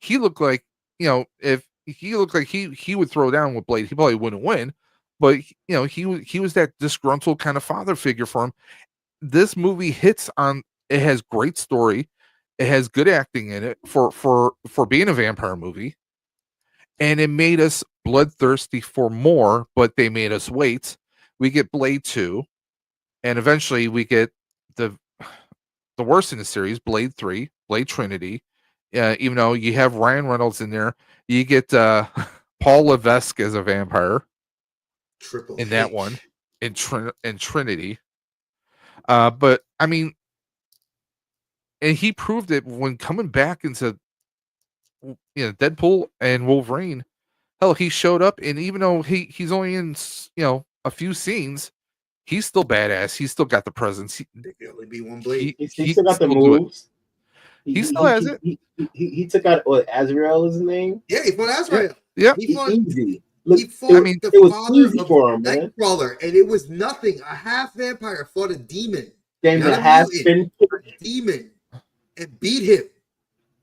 He looked like, if he looked like he would throw down with Blade, he probably wouldn't win. But he was that disgruntled kind of father figure for him. This movie hits on. It has great story. It has good acting in it for being a vampire movie, and it made us bloodthirsty for more. But they made us wait. We get Blade 2, and eventually we get the worst in the series, Blade 3, Blade Trinity. Even though you have Ryan Reynolds in there, you get Paul Levesque as a vampire. Triple in that one in Trinity. But and he proved it when coming back into Deadpool and Wolverine. Hell, he showed up, and even though he's only in a few scenes, he's still badass. He's still got the presence. There can only be one Blade. He still got the moves. He still has it. He took out Azrael is his name. Yeah, he fought Azrael. Yeah, he fought. Easy. He fought it was easy for him, man. Nightcrawler, and it was nothing. A half vampire fought a demon. Damn, a demon, and beat him.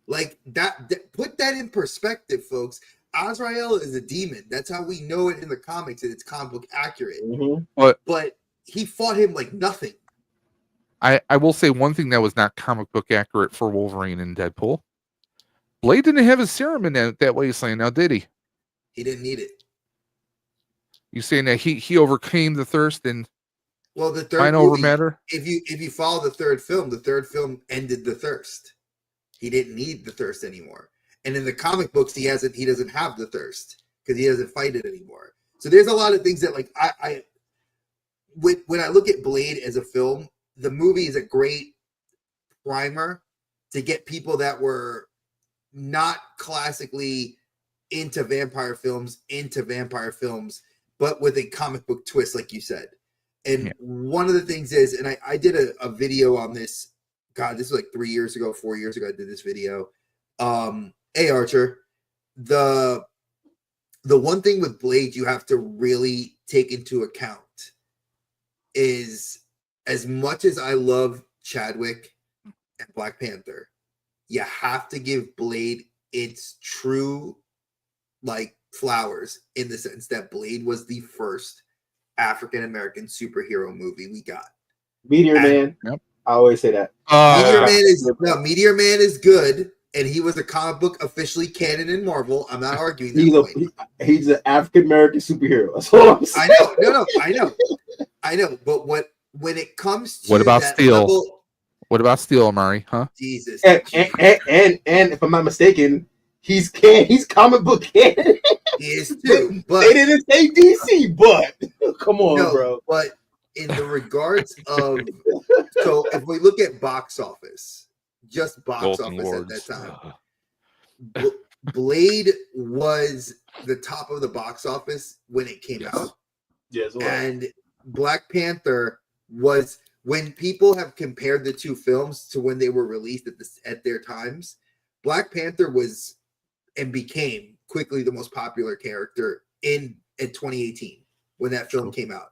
Like that. Put that in perspective, folks. Azrael is a demon. That's how we know it in the comics, and it's comic book accurate. But he fought him like nothing. I will say one thing that was not comic book accurate for Wolverine and Deadpool. Blade didn't have his serum in that wasteland, now did he? He didn't need it. You saying that he overcame the thirst and the third over matter? If you follow the third film ended the thirst. He didn't need the thirst anymore. And in the comic books, he doesn't have the thirst because he doesn't fight it anymore. So there's a lot of things that like when I look at Blade as a film, the movie is a great primer to get people that were not classically into vampire films, but with a comic book twist, like you said. And one of the things is, and I did a video on this. God, this was like 3 years ago, 4 years ago. I did this video. Hey, Archer, the one thing with Blade you have to really take into account is, as much as I love Chadwick and Black Panther, you have to give Blade its true like flowers, in the sense that Blade was the first African American superhero movie we got. Meteor Man. Yep. I always say that. Meteor Man is good, and he was a comic book officially canon in Marvel. I'm not arguing that. He's an African American superhero. That's all I'm saying. I know. But when it comes to what about Steel? Level, what about Steel, Omari? Huh? Jesus. And if I'm not mistaken, he's comic book canon. He is too. But they didn't say DC. But come on, bro. But in the regards of, so if we look at box office, just box Golden office Lords. at that time, Blade was the top of the box office when it came out. Yes, and Black Panther was, when people have compared the two films to when they were released at their times, Black Panther was and became quickly the most popular character in 2018 when that film came out.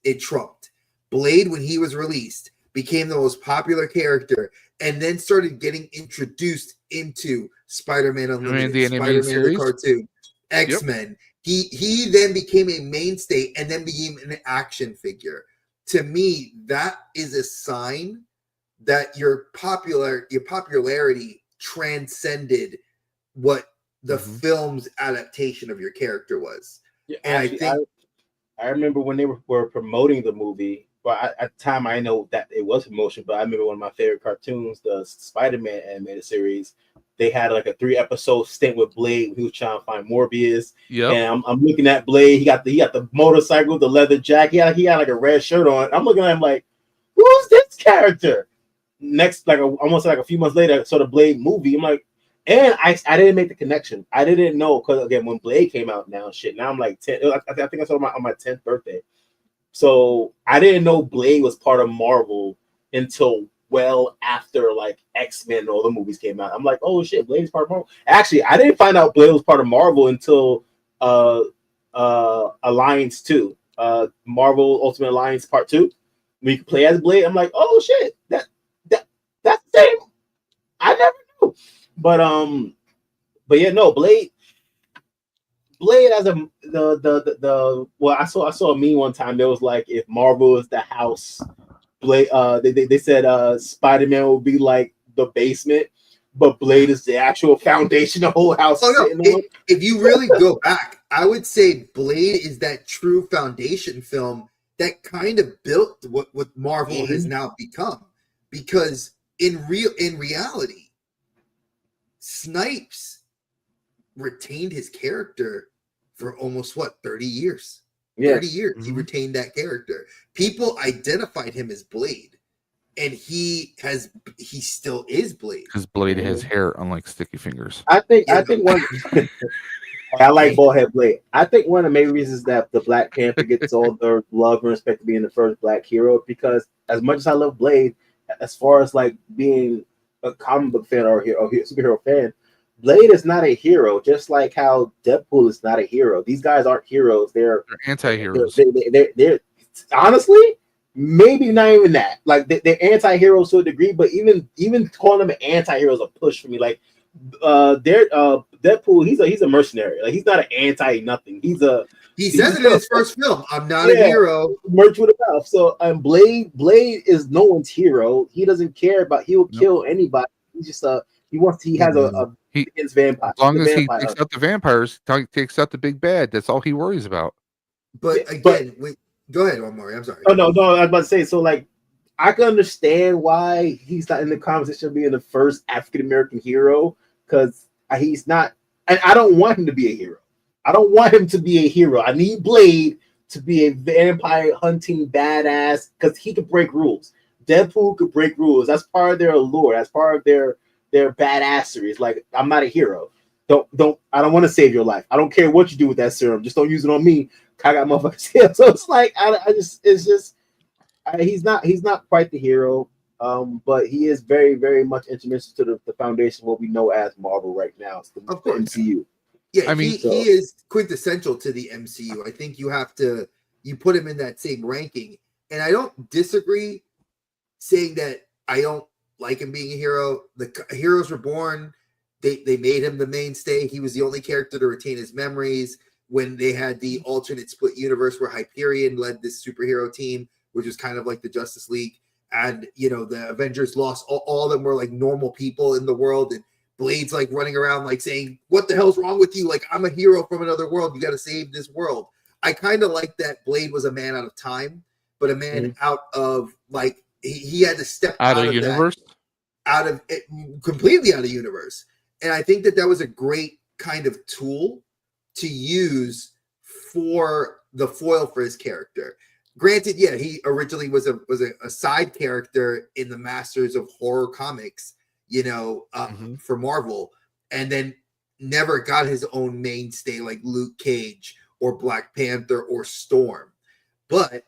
It trumped. Blade, when he was released, became the most popular character, and then started getting introduced into Spider-Man Unlimited, the animated series, the cartoon, X-Men. Yep. He then became a mainstay and then became an action figure. To me, that is a sign that your popularity transcended what the film's adaptation of your character was. Yeah, and actually, I remember when they were promoting the movie. Well, at the time, I know that it was promotion, but I remember one of my favorite cartoons, the Spider-Man animated series. They had like a 3-episode stint with Blade. He was trying to find Morbius. Yeah, and I'm looking at Blade. He got the motorcycle, the leather jacket. He had like a red shirt on. I'm looking at him like, who's this character? Next, almost like a few months later, I saw the Blade movie. I'm like, and I didn't make the connection. I didn't know, because again, when Blade came out, now I'm like 10. I think I saw it on my 10th birthday. So I didn't know Blade was part of Marvel until well after like X-Men and all the movies came out. I'm like, oh shit, Blade is part of Marvel. Actually, I didn't find out Blade was part of Marvel until Alliance 2, Marvel Ultimate Alliance Part 2. We could play as Blade. I'm like, oh shit, that's the same. I never knew. But yeah, no, Blade as the well, I saw a meme one time. There was like, if Marvel is the house, Blade, they said Spider-Man will be like the basement, but Blade is the actual foundation, the whole house. Oh no, if you really go back, I would say Blade is that true foundation film that kind of built what Marvel has now become. Because in reality, Snipes retained his character for almost 30 years. 30 years he retained that character. People identified him as Blade, and he still is Blade, because Blade has hair, unlike Sticky Fingers. I think one I like bald head Blade. I think one of the main reasons that the Black Panther gets all the love and respect to being the first Black hero, because as much as I love Blade, as far as like being a comic book fan or superhero fan, Blade is not a hero, just like how Deadpool is not a hero. These guys aren't heroes. They're anti-heroes. They're honestly, maybe not even that. Like they're anti-heroes to a degree, but even calling them anti-hero is a push for me. Like Deadpool, he's a mercenary. Like he's not an anti-nothing. He says it in his first film. I'm not a hero. Merch with a mouth. So Blade is no one's hero. He doesn't care about. He will kill anybody. He's just he has against vampires. As long as he takes out the vampires, takes out the big bad. That's all he worries about. But again, go ahead, Omari. I'm sorry. Oh no, I was about to say. So like, I can understand why he's not in the conversation of being the first African American hero, because he's not, and I don't want him to be a hero. I don't want him to be a hero. I need Blade to be a vampire hunting badass because he could break rules. Deadpool could break rules. That's part of their allure. That's part of their badassery. It's like, I'm not a hero. I don't want to save your life. I don't care what you do with that serum. Just don't use it on me. I got motherfuckers here. So it's like he's not quite the hero. But he is very, very much integral to the foundation of what we know as Marvel right now. It's the MCU. Yeah, I mean, he is quintessential to the MCU. I think you put him in that same ranking. And I don't disagree saying that I don't like him being a hero. The heroes were born. They made him the mainstay. He was the only character to retain his memories. When they had the alternate split universe where Hyperion led this superhero team, which was kind of like the Justice League. And, the Avengers lost. All of them were like normal people in the world. And Blade's like running around like saying, what the hell's wrong with you? Like, I'm a hero from another world. You got to save this world. I kind of like that Blade was a man out of time, but a man out of like, he had to step out of universe, completely out of universe. And I think that was a great kind of tool to use for the foil for his character. Granted, yeah, he originally was a side character in the Masters of Horror comics, for Marvel, and then never got his own mainstay like Luke Cage or Black Panther or Storm. But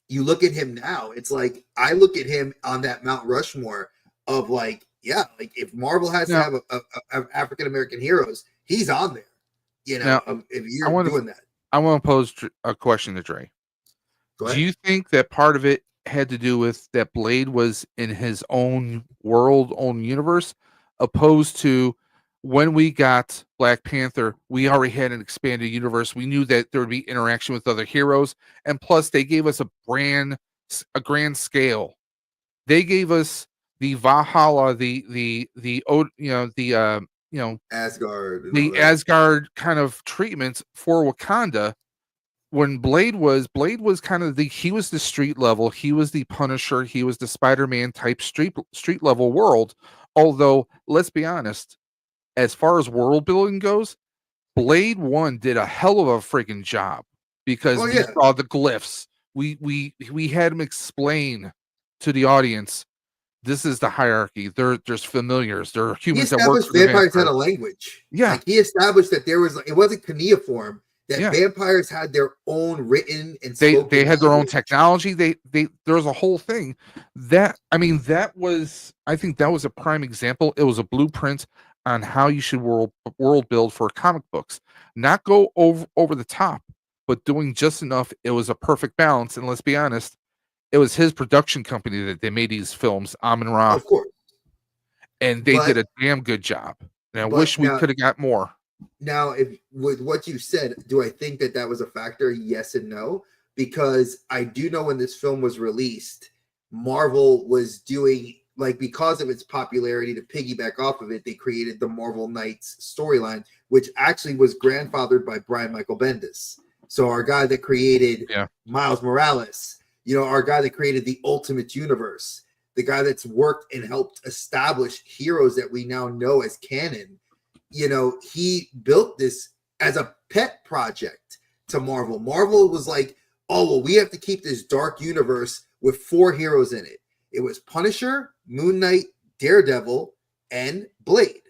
you look at him now, it's like I look at him on that Mount Rushmore of like, yeah, like if Marvel has to have a African American heroes, he's on there. If you're doing that. I want to pose a question to Dre. Do you think that part of it had to do with that Blade was in his own world, own universe, opposed to when we got Black Panther, we already had an expanded universe. We knew that there would be interaction with other heroes, and plus they gave us a grand scale. They gave us the Valhalla, Asgard, Asgard kind of treatments for Wakanda. When Blade was kind of he was the street level, he was the Punisher, he was the Spider-Man type street level world. Although, let's be honest, as far as world building goes, Blade 1 did a hell of a freaking job because we saw the glyphs. We had him explain to the audience, this is the hierarchy. There's familiars. There are humans that work for the vampires had a language. Yeah, like he established that it wasn't cuneiform. That vampires had their own written and they had their own technology. There's a whole thing I think that was a prime example. It was a blueprint on how you should world build for comic books. Not go over the top, but doing just enough. It was a perfect balance. And let's be honest, it was his production company that they made these films, Amun-Ra. Of course. And they did a damn good job. And I wish we could have got more. Now, with what you said, do I think that was a factor? Yes and no, because I do know when this film was released, Marvel was doing, like, because of its popularity, to piggyback off of it, they created the Marvel Knights storyline, which actually was grandfathered by Brian Michael Bendis. So our guy that created Miles Morales, our guy that created the Ultimate Universe, the guy that's worked and helped establish heroes that we now know as canon. He built this as a pet project to Marvel. Marvel was like, oh, well, we have to keep this dark universe with 4 heroes in it. It was Punisher, Moon Knight, Daredevil, and Blade.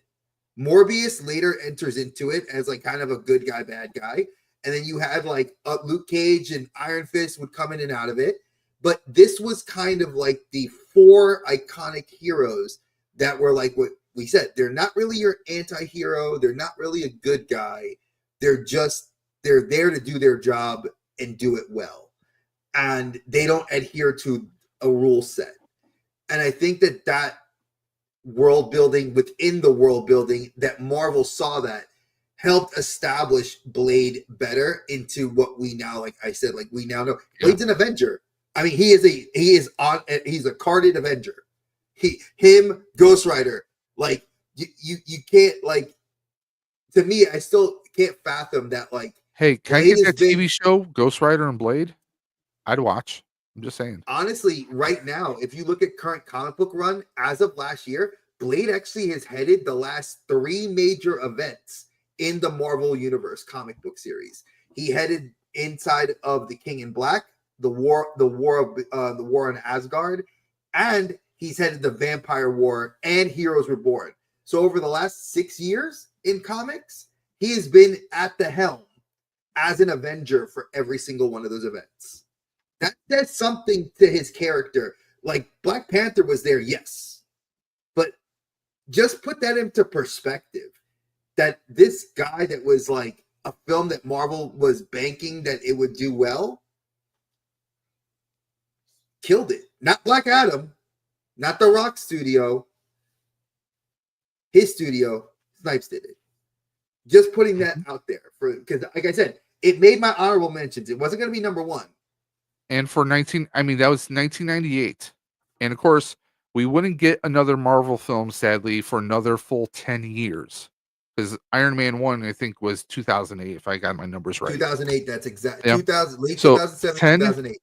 Morbius later enters into it as like kind of a good guy, bad guy. And then you had like Luke Cage and Iron Fist would come in and out of it. But this was kind of like the 4 iconic heroes that were like what we said. They're not really your anti-hero. They're not really a good guy. They're there to do their job and do it well. And they don't adhere to a rule set. And I think that world building within the world building, that Marvel saw that, helped establish Blade better into what we now, like I said, like we now know Blade's an Avenger. I mean, he's a carded Avenger. Ghost Rider. Like you can't, like, to me, I still can't fathom that. Like, hey, can I get that TV show Ghost Rider and Blade? I'd watch. I'm just saying. Honestly, right now, if you look at current comic book run as of last year, Blade actually has headed the last 3 major events in the Marvel Universe comic book series. He headed inside of the King in Black, the war on Asgard, and he's headed the Vampire War and Heroes Reborn. So over the last 6 years in comics, he has been at the helm as an Avenger for every single one of those events. That says something to his character. Like Black Panther was there, yes, but just put that into perspective. That this guy that was like a film that Marvel was banking that it would do well, killed it. Not Black Adam, not the Rock studio, his studio. Snipes did it. Just putting that out there for, because like I said, it made my honorable mentions. It wasn't going to be number one. And for that was 1998, and of course we wouldn't get another Marvel film sadly for another full 10 years. Because Iron Man 1, I think, was 2008, if I got my numbers right. 2008, that's exact. Yeah. 2000, late So 2007, 2008.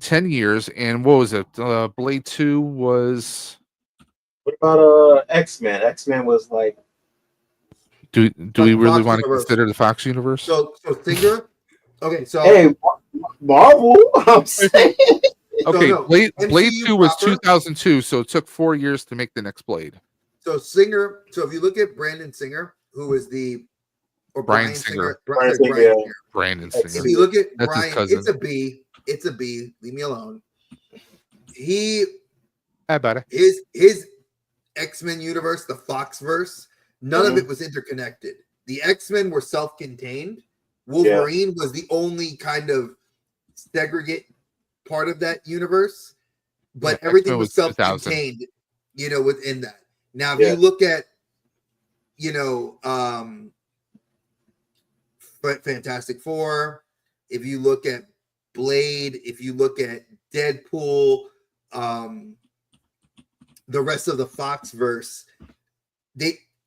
10 years, and what was it? Blade 2 was... What about X-Men? X-Men was like... Do we really Fox want to Universe. consider the Fox universe? So Singer, okay, so... Hey, Marvel, I'm saying. Okay, no, Blade MCU 2 was proper. 2002, so it took 4 years to make the next Blade. So Singer, so if you look at Brandon Singer, who is the... Or Brian Singer. Brian Singer, Singer. yeah. Brandon If Singer. you look at That's his Brian, cousin. it's a B. It's a B. Leave me alone. How about it? His X-Men universe, the Foxverse, none of it was interconnected. The X-Men were self-contained. Wolverine was the only kind of segregate part of that universe, but Yeah, everything X-Men was was 2000. self-contained, within that. Now, if you look at, Fantastic Four, if you look at Blade, if you look at Deadpool, the rest of the Foxverse,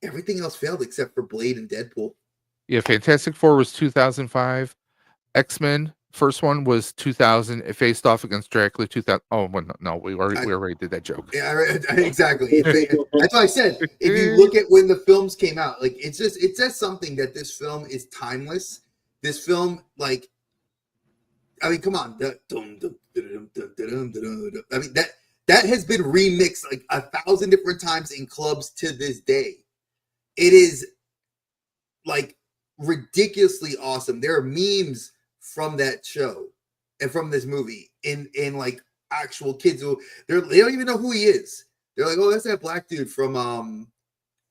everything else failed except for Blade and Deadpool. Yeah, Fantastic Four was 2005. X-Men, first one was 2000. It faced off against Dracula 2000. Oh, well, no, we already did that joke. Yeah, exactly. That's why I said, if you look at when the films came out, like it says something that this film is timeless. This film, like, I mean, come on. I mean, that has been remixed like 1,000 different times in clubs to this day. It is like ridiculously awesome. There are memes from that show and from this movie in like actual kids who they don't even know who he is. They're like, oh, that's that black dude from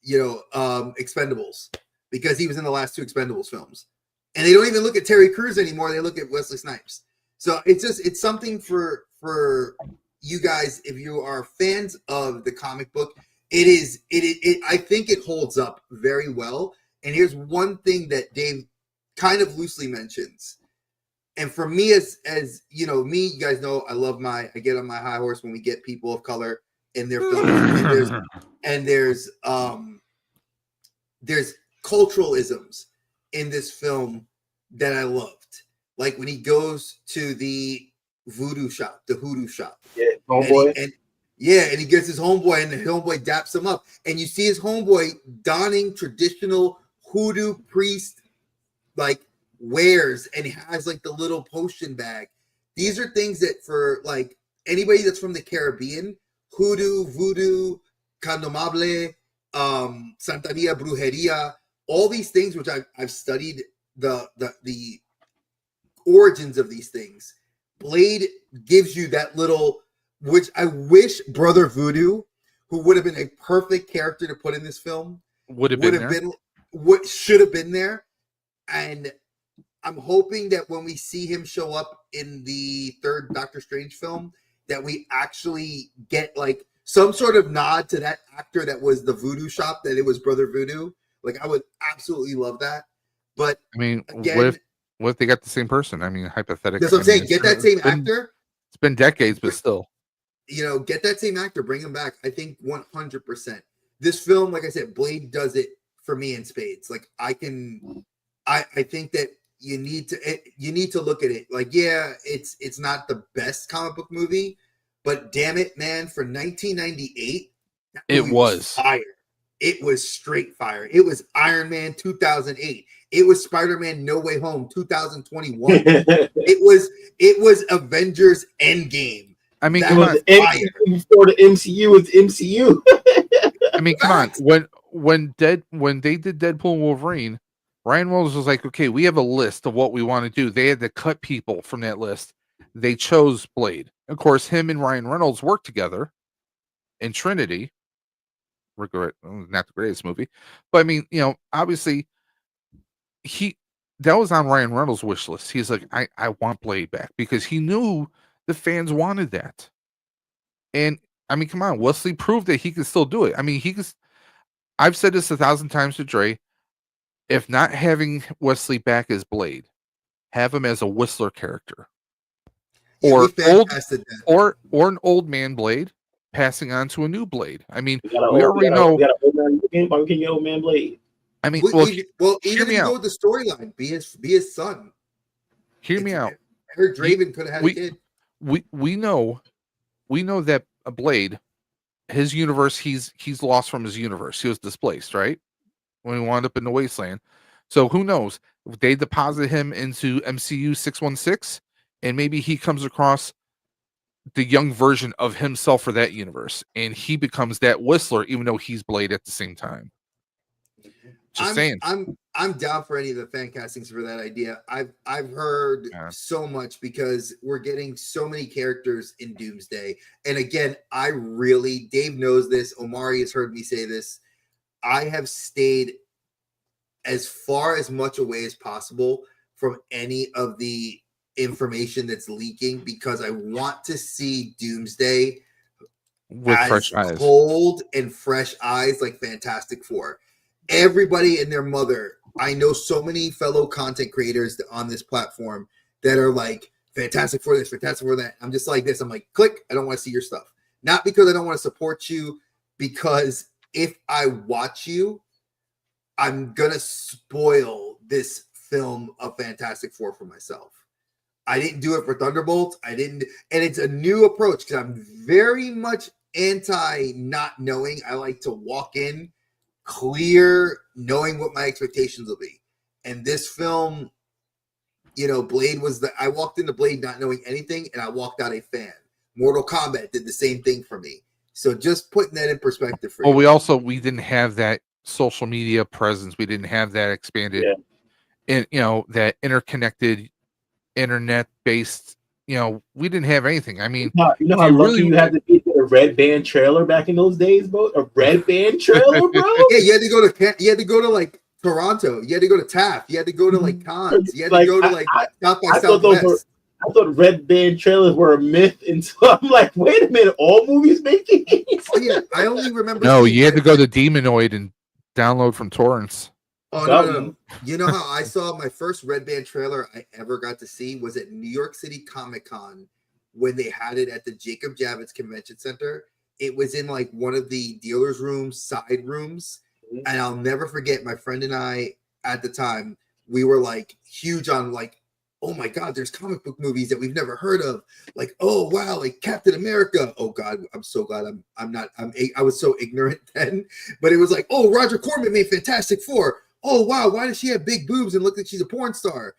Expendables, because he was in the last 2 Expendables films. And they don't even look at Terry Crews anymore. They look at Wesley Snipes. So it's something for you guys, if you are fans of the comic book. I think it holds up very well. And here's one thing that Dave kind of loosely mentions. And for me, as you guys know, I get on my high horse when we get people of color in their films. And there's cultural isms in this film that I loved. Like when he goes to the hoodoo shop. Yeah, homeboy. And he gets his homeboy, and the homeboy daps him up. And you see his homeboy donning traditional hoodoo priest like wears, and he has like the little potion bag. These are things that for like anybody that's from the Caribbean, hoodoo, voodoo, candomblé, santeria, brujeria, all these things which I've studied the origins of these things. Blade gives you that little, which I wish Brother Voodoo, who would have been a perfect character to put in this film, would have been what should have been there. And I'm hoping that when we see him show up in the 3rd Doctor Strange film, that we actually get like some sort of nod to that actor that was the voodoo shop, that it was Brother Voodoo. Like I would absolutely love that. But I mean, again, what if they got the same person? I mean, hypothetically. that's what I'm saying. Get that same actor. It's been decades, but still. Get that same actor, bring him back. I think 100%. This film, like I said, Blade does it for me in spades. Like I think that you need to look at it. Like, yeah, it's not the best comic book movie, but damn it, man, for 1998, that It movie was. fire. It was straight fire. It was Iron Man 2008. It was Spider-Man No Way Home 2021. it was Avengers Endgame. I mean, That come was on. fire. Before the MCU was MCU. I mean, come on. Facts. When they did Deadpool and Wolverine, Ryan Reynolds was like, okay, we have a list of what we want to do. They had to cut people from that list. They chose Blade. Of course, him and Ryan Reynolds worked together in Trinity. Regret, not the greatest movie, but I mean, you know, obviously, that was on Ryan Reynolds' wish list. He's like, I want Blade back because he knew the fans wanted that. And I mean, come on, Wesley proved that he could still do it. I mean, I've said this 1,000 times to Dre. If not having Wesley back as Blade, have him as a Whistler character, Yeah, or we old, fantasted that. or an old man Blade passing on to a new Blade. I mean, We already know. We got an old man looking. Why we can get old man Blade? I mean, Well, hear even if me you out. go with the storyline, be his son. Hear me out. I heard Draven could have had a kid. We know that a Blade, his universe, he's lost from his universe. He was displaced, right? When he wound up in the wasteland. So who knows? They deposit him into MCU 616, and maybe he comes across the young version of himself for that universe, and he becomes that Whistler, even though he's Blade at the same time. Just saying. I'm down for any of the fan castings for that idea. I've heard so much because we're getting so many characters in Doomsday. And again, Dave knows this. Omari has heard me say this. I have stayed as much away as possible from any of the information that's leaking because I want to see Doomsday with as fresh eyes, cold and fresh eyes, like Fantastic Four. Everybody and their mother. I know so many fellow content creators on this platform that are like, Fantastic Four this, Fantastic Four that. I'm just like this. I'm like, click. I don't want to see your stuff. Not because I don't want to support you, because if I watch you, I'm going to spoil this film of Fantastic Four for myself. I didn't do it for Thunderbolts. And it's a new approach because I'm very much anti not knowing. I like to walk in clear, knowing what my expectations will be. And this film, you know, Blade I walked into Blade not knowing anything, and I walked out a fan. Mortal Kombat did the same thing for me. So just putting that in perspective for you. we didn't have that social media presence. We didn't have that expanded, and you know, that interconnected internet based. You know, we didn't have anything. I mean, you know how lucky you had to be to get a red band trailer back in those days, bro. A red band trailer, bro. Yeah, you had to go to like Toronto. You had to go to Taft. You had to go to like cons. You had to go to like South by Southwest. I thought red band trailers were a myth until I'm like, wait a minute, all movies making? Oh yeah, I only remember. No, you had to go to Demonoid and download from torrents. Oh no. You know how I saw my first red band trailer I ever got to see was at New York City Comic Con when they had it at the Jacob Javits Convention Center. It was in like one of the dealer's rooms, side rooms, and I'll never forget my friend and I at the time. We were like huge on like, oh my God, there's comic book movies that we've never heard of. Like, oh wow, like Captain America. Oh God, I'm so glad I was so ignorant then. But it was like, oh, Roger Corman made Fantastic Four. Oh wow, why does she have big boobs and look like she's a porn star?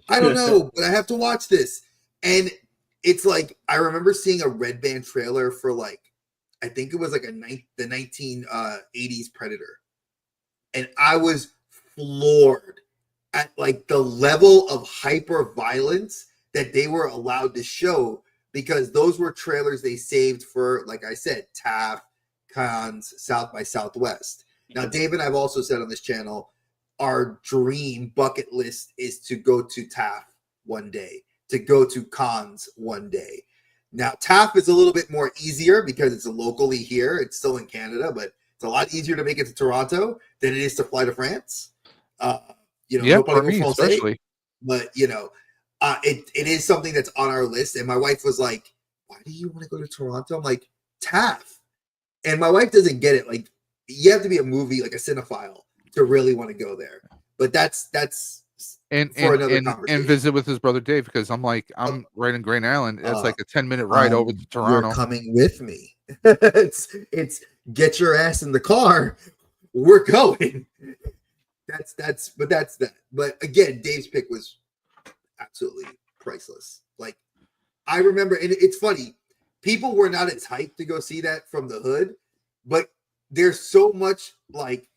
I don't know, but I have to watch this. And it's like I remember seeing a red band trailer for like, I think it was like the 1980s Predator. And I was floored at like the level of hyper violence that they were allowed to show, because those were trailers they saved for, like I said, Taft, cons, South by Southwest. Now, Dave and I've also said on this channel, our dream bucket list is to go to Taft one day, to go to cons one day. Now, Taft is a little bit more easier because it's locally here. It's still in Canada, but it's a lot easier to make it to Toronto than it is to fly to France. You know, for me especially. But you know, it is something that's on our list. And my wife was like, "Why do you want to go to Toronto?" I'm like, Taft. And my wife doesn't get it. Like, you have to be a movie, like a cinephile, to really want to go there. But that's and for and another and, conversation. and visit with his brother Dave, because I'm right in Grand Island. It's like a 10-minute ride over to You're Toronto. coming with me. it's get your ass in the car. We're going. That's that. But again, Dave's pick was absolutely priceless. Like, I remember, and it's funny, people were not as hyped to go see that from the hood, but there's so much like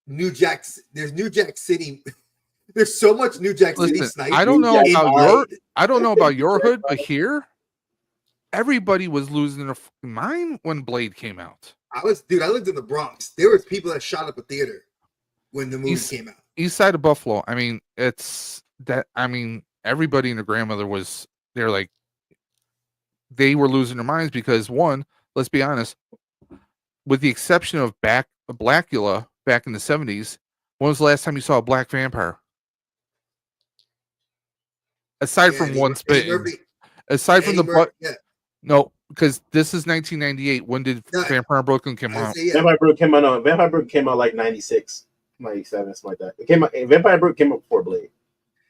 there's New Jack City. There's so much New Jack City Listen, sniping. I don't know in about Blade. I don't know about your hood, but here, everybody was losing their mind when Blade came out. I lived in the Bronx. There was people that shot up a theater when the movie came out. East side of Buffalo. I mean, everybody and their grandmother was they're like, they were losing their minds because, one, let's be honest, with the exception of Blackula back in the 70s, when was the last time you saw a black vampire? Aside from one spitting. Aside from the butt. Yeah. No, because this is 1998. When did Vampire in Brooklyn come out? Vampire Brooklyn came out like 96, 97, something like that. It came out. Vampire Brooklyn came out before Blade.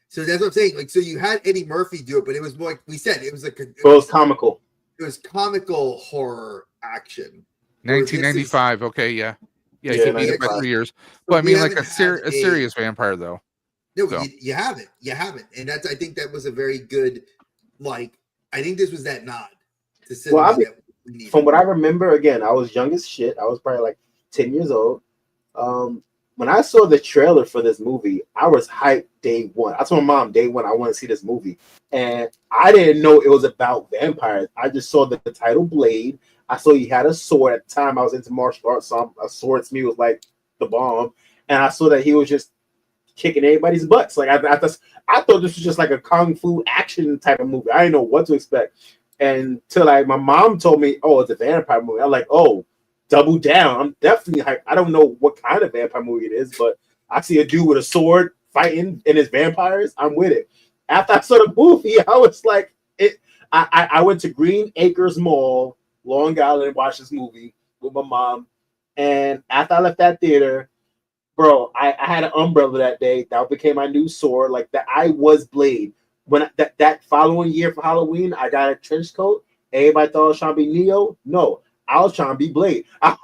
So that's what I'm saying. Like, so you had Eddie Murphy do it, but it was more like we said, it was like it was comical. It was comical horror action. 1995. Okay, yeah. Yeah, he beat it by 3 years. But I mean, like a serious vampire, though. No, so. you haven't. And I think that was a very good, like, I think this was that nod to cinema that we needed. From what I remember, again, I was young as shit. I was probably like 10 years old. When I saw the trailer for this movie, I was hyped day one. I told my mom day one I want to see this movie. And I didn't know it was about vampires. I just saw the title Blade. I saw he had a sword. At the time, I was into martial arts, so a sword to me was like the bomb. And I saw that he was just kicking everybody's butts. Like I thought this was just like a kung fu action type of movie. I didn't know what to expect. And till like my mom told me, "Oh, it's a vampire movie." I'm like, "Oh, double down." I'm definitely hyped. I don't know what kind of vampire movie it is, but I see a dude with a sword fighting and his vampires. I'm with it. After I saw the movie, I was like, I went to Green Acres Mall, Long Island, and watched this movie with my mom. And after I left that theater, bro, I had an umbrella that day. That became my new sword. Like that, I was Blade. When that following year for Halloween, I got a trench coat. Everybody thought I was trying to be Neo. No, I was trying to be Blade. I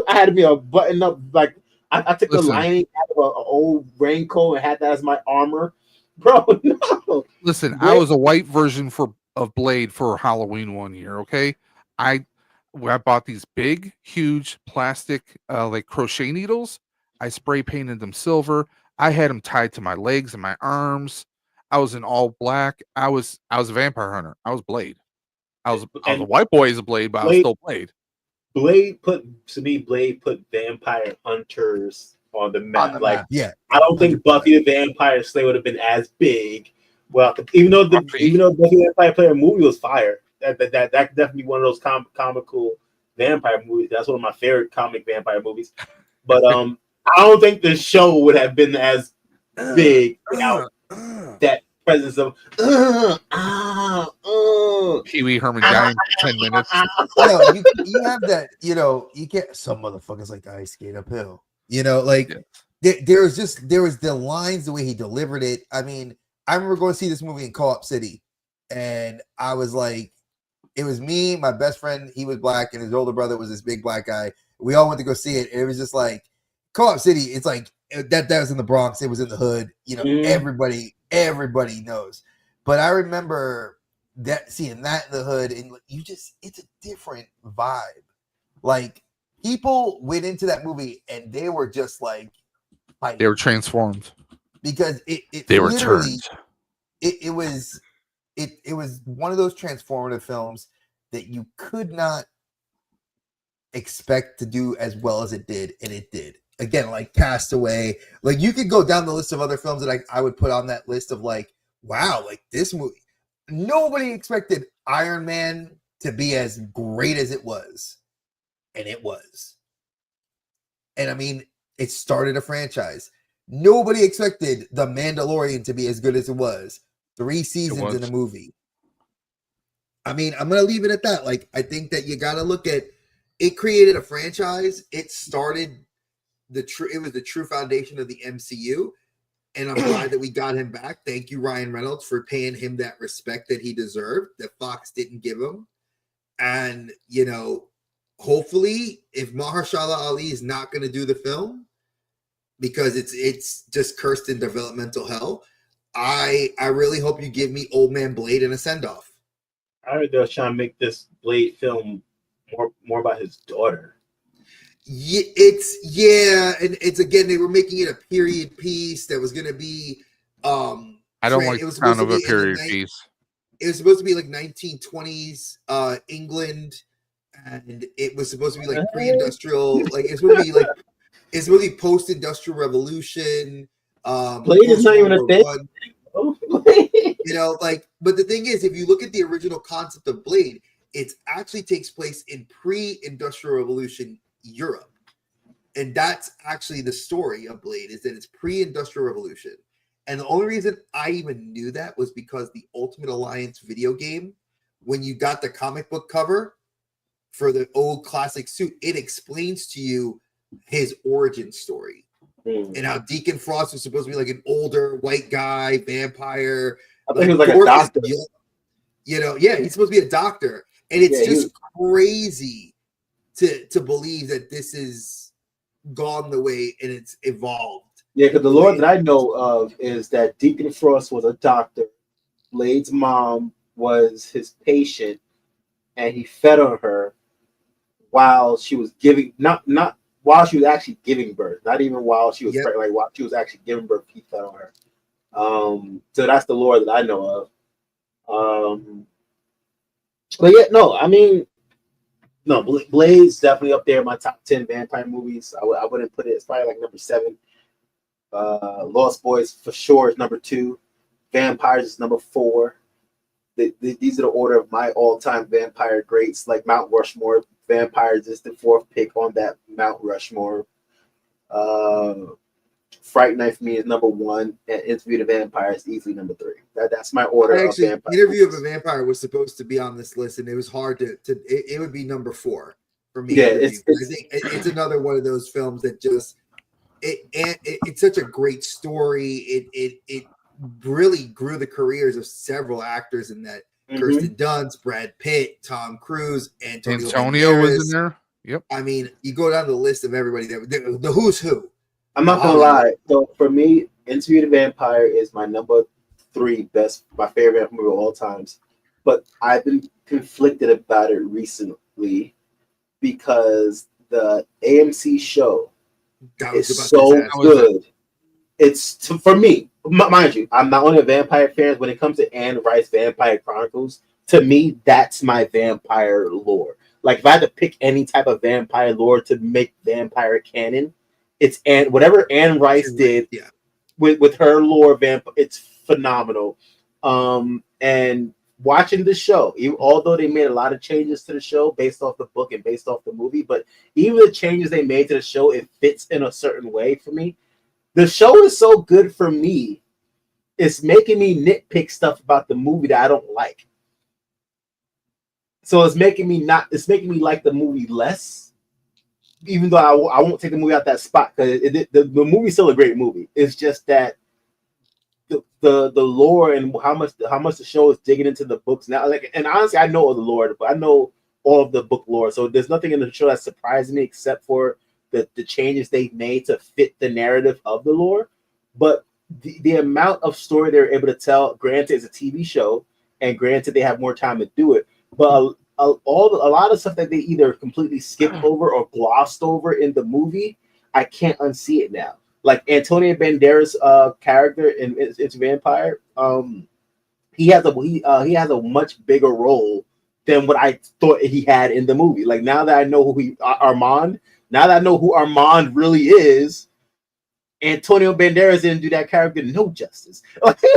had to be a button up. Like I took the lining out of an old raincoat and had that as my armor, bro. No. Listen, Blade. I was a white version of Blade for Halloween one year. Okay, I bought these big, huge plastic like crochet needles. I spray painted them silver. I had them tied to my legs and my arms. I was in all black. I was a vampire hunter. I was Blade. I was a white boy as a Blade, but I was still Blade. Blade put vampire hunters on the map. I don't think Buffy the Vampire Slayer would have been as big. Well, even though Buffy the Vampire Slayer movie was fire, that definitely one of those comical vampire movies. That's one of my favorite comic vampire movies. But I don't think the show would have been as big without that presence of Pee Wee Herman dying for 10 minutes. You have that, you get some motherfuckers like the ice skate uphill. Like there was the lines, the way he delivered it. I mean, I remember going to see this movie in Co-op City, and I was like, it was me, my best friend, he was black, and his older brother was this big black guy. We all went to go see it, and it was just like Co-op City. It's like that was in the Bronx. It was in the hood. Everybody knows. But I remember seeing that in the hood, and it's a different vibe. Like, people went into that movie and they were just like they were transformed because they were turned. It was one of those transformative films that you could not expect to do as well as it did, and it did. Again, like Castaway, like you could go down the list of other films that I would put on that list of like, wow, like this movie. Nobody expected Iron Man to be as great as it was. And it was. And I mean, it started a franchise. Nobody expected The Mandalorian to be as good as it was. 3 seasons in a movie. I mean, I'm going to leave it at that. Like, I think that you got to look at it. Created a franchise. It started the true foundation of the MCU. And I'm glad that we got him back. Thank you, Ryan Reynolds, for paying him that respect that he deserved, that Fox didn't give him. And, you know, hopefully, if Mahershala Ali is not going to do the film, because it's just cursed in developmental hell, I really hope you give me Old Man Blade and a send-off. I heard they're trying to make this Blade film more about his daughter. Yeah, and it's again, they were making it a period piece that was going to be I don't like the sound of a period piece. It was supposed to be like 1920s England, and it was supposed to be like pre-industrial, like it's supposed to be post-industrial revolution. Blade is not even a thing. You know, like, but the thing is, if you look at the original concept of Blade, it actually takes place in pre-industrial revolution Europe, and that's actually the story of Blade, is that it's pre-industrial revolution. And the only reason I even knew that was because the Ultimate Alliance video game, when you got the comic book cover for the old classic suit, it explains to you his origin story and how Deacon Frost was supposed to be like an older white guy vampire. I think he was like a doctor. You know, yeah, he's supposed to be a doctor, and it's just crazy to believe that this is gone the way and it's evolved. Yeah, because the lore that I know of is that Deacon Frost was a doctor. Blade's mom was his patient, and he fed on her while she was giving, not while she was actually giving birth, not even while she was pregnant, like while she was actually giving birth, he fed on her. So that's the lore that I know of. But yeah, no, I mean, no, Blade's definitely up there in my top 10 vampire movies. I wouldn't put it, it's probably like number 7. Lost Boys for sure is number 2. Vampires is number 4. These are the order of my all-time vampire greats, like Mount Rushmore. Vampires is the 4th pick on that Mount Rushmore. Fright Night for me is number 1, and Interview with a Vampire is easily number 3. That's my order. Actually, of vampire Interview movies. of a Vampire was supposed to be on this list, and it was hard to it would be number 4 for me. Yeah, I think it's another one of those films that just it's such a great story. It really grew the careers of several actors in that. Kirsten Dunst, Brad Pitt, Tom Cruise, Antonio was in there. Yep. I mean, you go down the list of everybody the who's who. I'm not gonna lie. So for me, Interview with a Vampire is my number 3 my favorite vampire movie of all times. But I've been conflicted about it recently because the AMC show is so good. It's for me, mind you, I'm not only a vampire fan. When it comes to Anne Rice Vampire Chronicles, to me, that's my vampire lore. Like if I had to pick any type of vampire lore to make vampire canon, it's whatever Anne Rice did with her lore it's phenomenal. And watching the show, although they made a lot of changes to the show based off the book and based off the movie, but even the changes they made to the show, it fits in a certain way for me. The show is so good for me, it's making me nitpick stuff about the movie that I don't like. So it's making me like the movie less, even though I won't take the movie out that spot because the movie's still a great movie. It's just that the lore and how much the show is digging into the books now. Like, and honestly, I know all the lore, but I know all of the book lore. So there's nothing in the show that surprised me except for the changes they've made to fit the narrative of the lore. But the amount of story they're able to tell, granted it's a TV show, and granted they have more time to do it, but a lot of stuff that they either completely skipped over or glossed over in the movie, I can't unsee it now. Like Antonio Banderas' character in It's Vampire, he has a much bigger role than what I thought he had in the movie. Like now that I know who Armand really is, Antonio Banderas didn't do that character no justice. Not to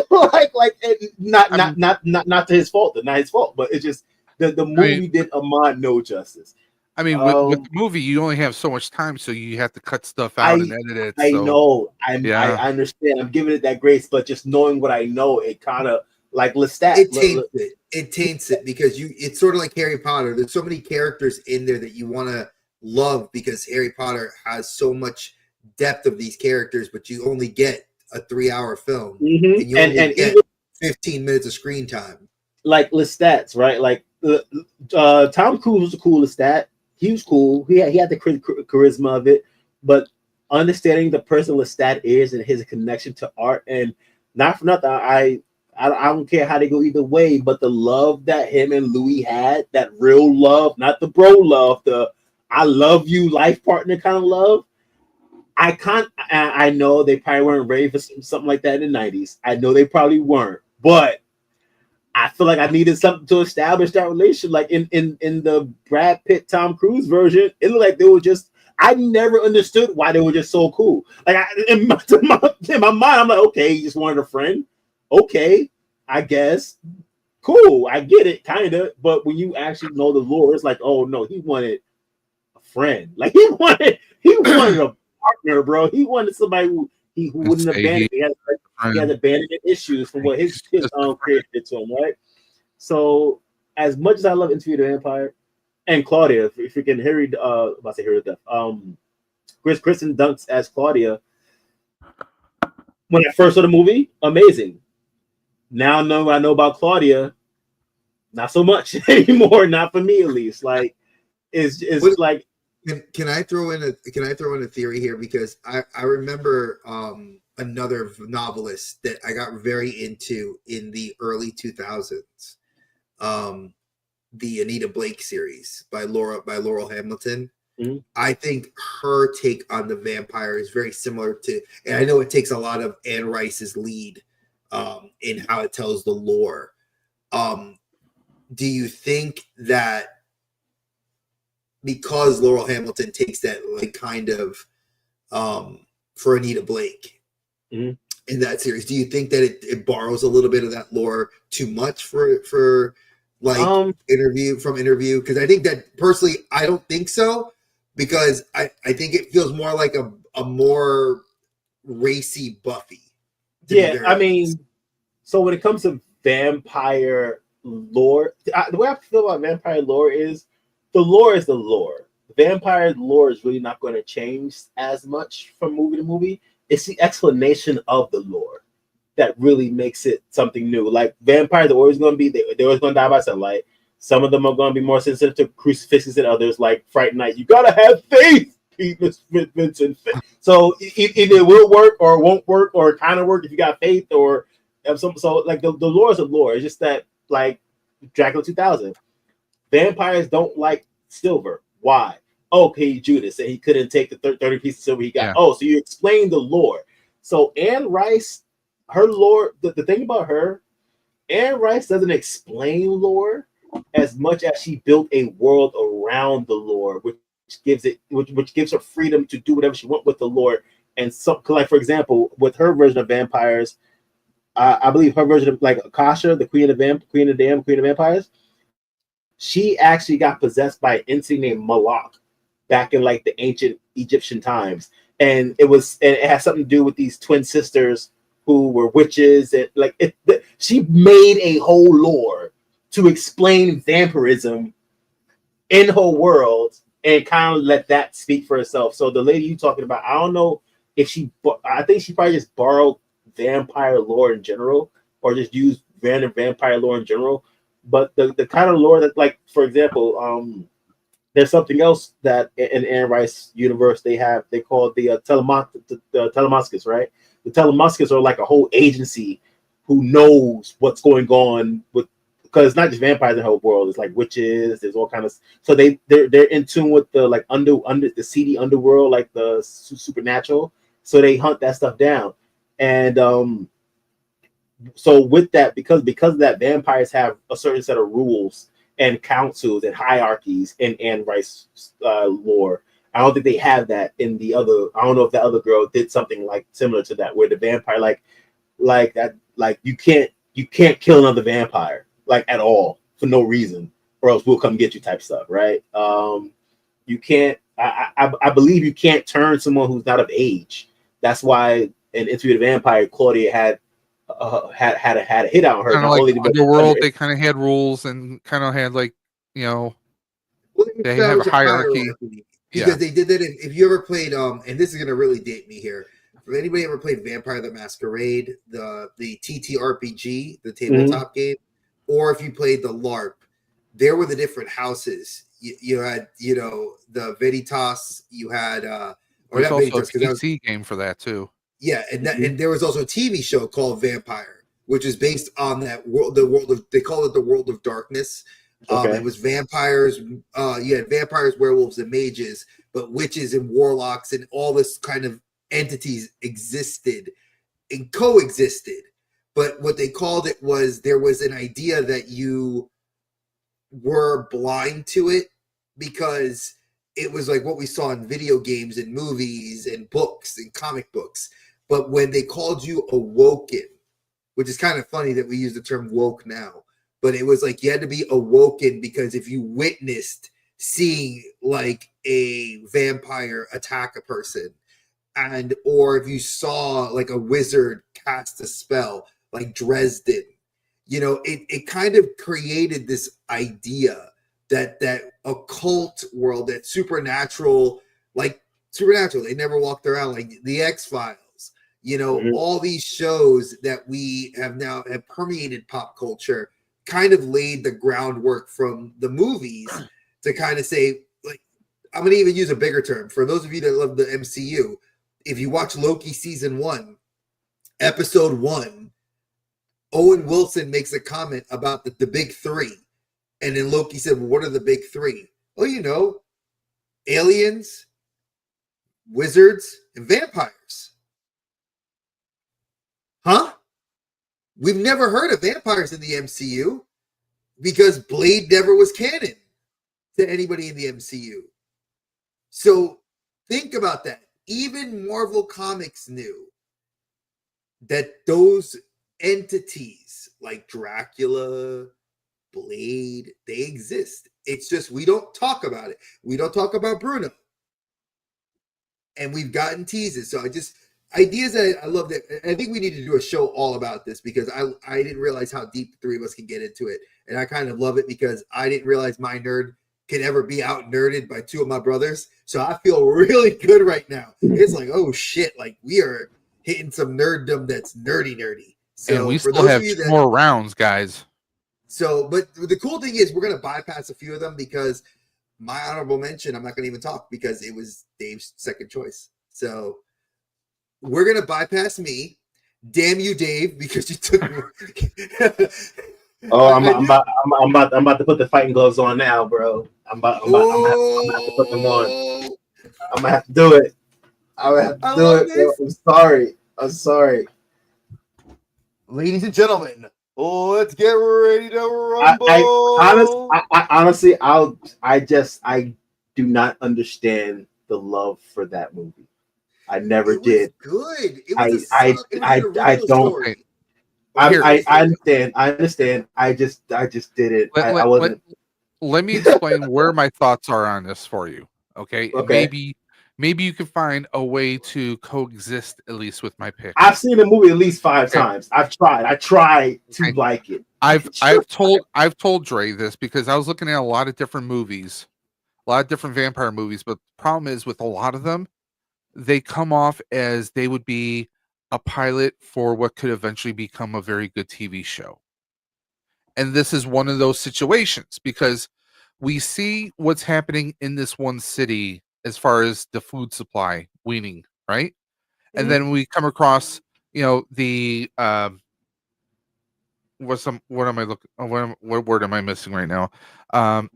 his fault, not his fault, but it's just the movie did Armand no justice. I mean, with the movie, you only have so much time, so you have to cut stuff out and edit it. I know. I understand. I'm giving it that grace, but just knowing what I know, it kind of like Lestat. It taints it because it's sort of like Harry Potter. There's so many characters in there that you want to love because Harry Potter has so much depth of these characters, but you only get a 3-hour film, Mhm. and you only And get even 15 minutes of screen time. like Lestats, right? Like Tom Cruise was the coolest stat. He was cool. He had the charisma of it, but understanding the person Lestat is and his connection to art, and not for nothing, I don't care how they go either way, but the love that him and Louis had, that real love, not the bro love, the I love you life partner kind of love. I know they probably weren't ready for something like that in the 90s. I know they probably weren't, but I feel like I needed something to establish that relation. Like in the Brad Pitt Tom Cruise version, it looked like they were just. I never understood why they were just so cool. Like in my mind, I'm like, okay, he just wanted a friend. Okay, I guess. Cool, I get it, kind of. But when you actually know the lore, it's like, oh no, he wanted a friend. Like he wanted a partner, bro. He wanted somebody who wouldn't abandon. He has abandonment issues from what his creator did to him, right? So, as much as I love Interview with the Vampire and Claudia, if you can hear it, about to hear the death. Kristen Dunst as Claudia. When I first saw the movie, amazing. Now know what I know about Claudia, not so much anymore. Not for me, at least. Like, it's like. Can I throw in a theory here, because I remember another novelist that I got very into in the early 2000s, the Anita Blake series by Laurel Hamilton. Mm-hmm. I think her take on the vampire is very similar to, and I know it takes a lot of Anne Rice's lead in how it tells the lore. Do you think that because Laurel Hamilton takes that like kind of for Anita Blake in that series, do you think that it borrows a little bit of that lore too much for like interview? Because I think that personally, I don't think so, because I think it feels more like a more racy Buffy. Yeah, I mean, so when it comes to vampire lore, the way I feel about vampire lore is the lore is the lore. The vampire lore is really not going to change as much from movie to movie. It's the explanation of the lore that really makes it something new. Like vampires are always going to be, they're always going to die by sunlight. Some of them are going to be more sensitive to crucifixes than others, like Fright Night. You got to have faith, Vincent. So either it will work or it won't work, or kind of work if you got faith, or so like the lore is a lore. It's just that like Dracula 2000. Vampires don't like silver. Why? Okay, Judas said he couldn't take the 30 pieces of silver he got. Yeah. Oh, so you explain the lore. So Anne Rice, her lore, the thing about her, Anne Rice doesn't explain lore as much as she built a world around the lore, which gives her freedom to do whatever she wants with the lore. And so, like for example, with her version of vampires, I believe her version of like Akasha, the Queen of Vampires, she actually got possessed by an entity named Malak back in like the ancient Egyptian times, and it has something to do with these twin sisters who were witches, and like she made a whole lore to explain vampirism in her world and kind of let that speak for itself. So the lady you talking about, I don't know if I think she probably just borrowed vampire lore in general, or just used random vampire lore in general. But the kind of lore that, like, for example, there's something else that in Anne Rice universe they call the Telemuscus, right? The Telemuscus are like a whole agency who knows what's going on with, because it's not just vampires in the whole world. It's like witches. There's all kind of, so they're in tune with the like under the seedy underworld, like the supernatural. So they hunt that stuff down, and so with that, because of that, vampires have a certain set of rules and councils and hierarchies in Anne Rice lore. I don't think they have that in the other. I don't know if the other girl did something like similar to that, where the vampire like that, like you can't kill another vampire like at all for no reason, or else we'll come get you type stuff, right? You can't. I believe you can't turn someone who's not of age. That's why in Interview with the Vampire, Claudia had a hit out on her. Kind of like Underworld, they kind of had rules and kind of had like, you know, they have a hierarchy. because they did that. If you ever played, and this is gonna really date me here. If anybody ever played Vampire the Masquerade, the TTRPG, the tabletop game, or if you played the LARP, there were the different houses. You had, the Veritas. You had, or There's not also Veritas, a because that was, PC game for that too. yeah, and there was also a TV show called Vampire, which is based on that world. The world of, they call it the World of Darkness. It was vampires. You had vampires, werewolves, and mages, but witches and warlocks and all this kind of entities existed and coexisted. But what they called it was, there was an idea that you were blind to it because it was like what we saw in video games and movies and books and comic books. But when they called you awoken, which is kind of funny that we use the term woke now, but it was like you had to be awoken because if you witnessed seeing like a vampire attack a person, and or if you saw like a wizard cast a spell like Dresden, it kind of created this idea that occult world, that supernatural, they never walked around, like the X-Files, all these shows that we have permeated pop culture, kind of laid the groundwork from the movies to kind of say, like, I'm going to even use a bigger term for those of you that love the MCU. If you watch Loki season 1, episode 1, Owen Wilson makes a comment about the big three. And then Loki said, well, what are the big three? Oh, aliens, wizards, and vampires. Huh? We've never heard of vampires in the MCU because Blade never was canon to anybody in the MCU. So think about that. Even Marvel Comics knew that those entities like Dracula, Blade, they exist. It's just we don't talk about it. We don't talk about Bruno. And we've gotten teases. So ideas that I love, that I think we need to do a show all about this, because I didn't realize how deep the three of us can get into it. And I kind of love it because I didn't realize my nerd could ever be out nerded by two of my brothers. So I feel really good right now. It's like, oh shit, like we are hitting some nerddom that's nerdy. So And we for still those have of you 2 that, more rounds, guys. so, but the cool thing is we're going to bypass a few of them because my honorable mention, I'm not going to even talk because it was Dave's second choice. So we're going to bypass me. Damn you, Dave, because you took I'm about to put the fighting gloves on now, bro. I'm about to put them on. I'm gonna have to do it. I'm gonna have to do it, bro. I'm sorry. Ladies and gentlemen, let's get ready to rumble. I honestly, I do not understand the love for that movie. I never did. Good. It was I don't. Story. I understand. I just did it. I wasn't. Let me explain where my thoughts are on this for you. Okay. Maybe you can find a way to coexist at least with my pick. I've seen the movie at least 5 times. I've tried. I tried to like it. I've told Dre this because I was looking at a lot of different movies, a lot of different vampire movies, but the problem is with a lot of them, they come off as they would be a pilot for what could eventually become a very good TV show. And this is one of those situations because we see what's happening in this one city as far as the food supply weaning, right? Mm-hmm. And then we come across, the what word am I missing right now?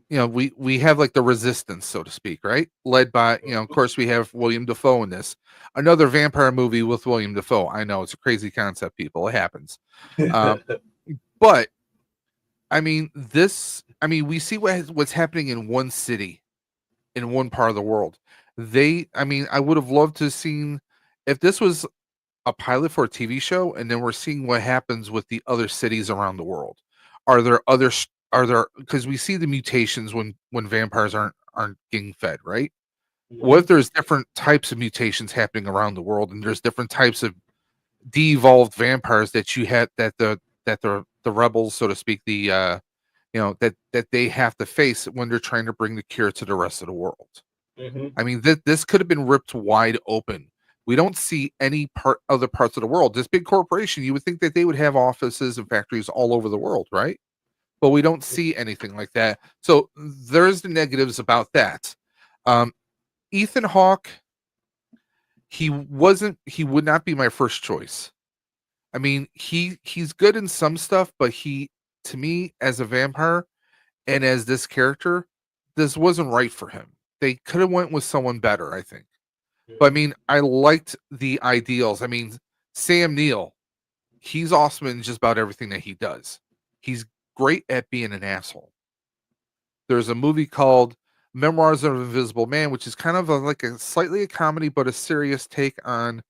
We have like the resistance, so to speak, right? Led by, of course, we have William Dafoe in this. Another vampire movie with William Dafoe. I know it's a crazy concept, people. It happens. But we see what's happening in one city, in one part of the world. I would have loved to have seen if this was a pilot for a TV show, and then we're seeing what happens with the other cities around the world. Are there because we see the mutations when vampires aren't getting fed, right? Mm-hmm. What if there's different types of mutations happening around the world, and there's different types of de-evolved vampires that you had that the rebels, so to speak, that they have to face when they're trying to bring the cure to the rest of the world. I mean, this could have been ripped wide open. We don't see any other parts of the world. This big corporation, you would think that they would have offices and factories all over the world, right? But we don't see anything like that. So there's the negatives about that. Ethan Hawke, he would not be my first choice. I mean, he's good in some stuff, but to me, as a vampire and as this character, this wasn't right for him. They could have went with someone better, I think. But I mean, I liked the ideals. I mean, Sam Neill, he's awesome in just about everything that he does. He's great at being an asshole. There's a movie called Memoirs of an Invisible Man, which is kind of like a slightly a comedy, but a serious take on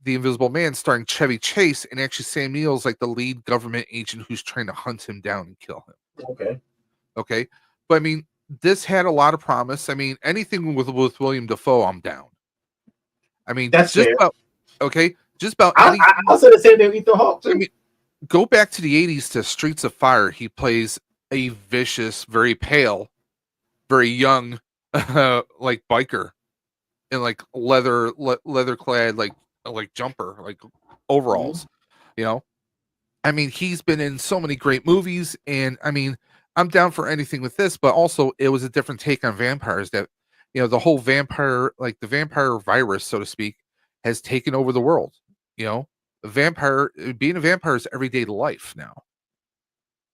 the Invisible Man, starring Chevy Chase, and actually Sam Neill's like the lead government agent who's trying to hunt him down and kill him. Okay, but I mean, this had a lot of promise. I mean, anything with William Dafoe, I'm down. I mean, That's just fair. about just about I anything. also the same thing with Ethan Hawke too. I mean, go back to the 80s to Streets of Fire. He plays a vicious, very pale, very young, like biker in like leather clad, like jumper, like overalls, you know. I mean, he's been in so many great movies, and I mean, I'm down for anything with this, but also it was a different take on vampires that, you know, the whole vampire, like the vampire virus, so to speak, has taken over the world. You know, being a vampire is everyday life now.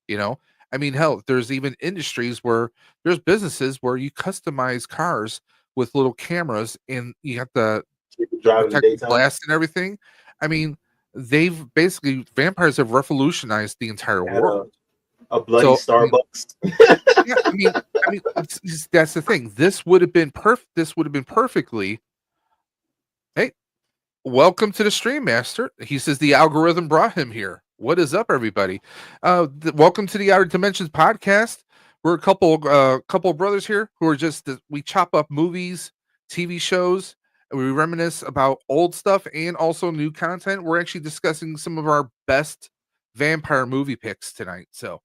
You know, I mean, hell, there's even industries where there's businesses where you customize cars with little cameras and you got the Driving in the protective daytime. glass and everything. I mean, vampires have revolutionized the entire Had world. a bloody So, I mean, Starbucks. yeah, I mean, that's the thing. This would have been perfect. This would have been perfectly. Hey, welcome to the Stream Master. He says the algorithm brought him here. What is up, everybody? Welcome to the Outer Dimensions podcast. We're a couple of brothers here who are just we chop up movies, TV shows, and we reminisce about old stuff and also new content. We're actually discussing some of our best vampire movie picks tonight. So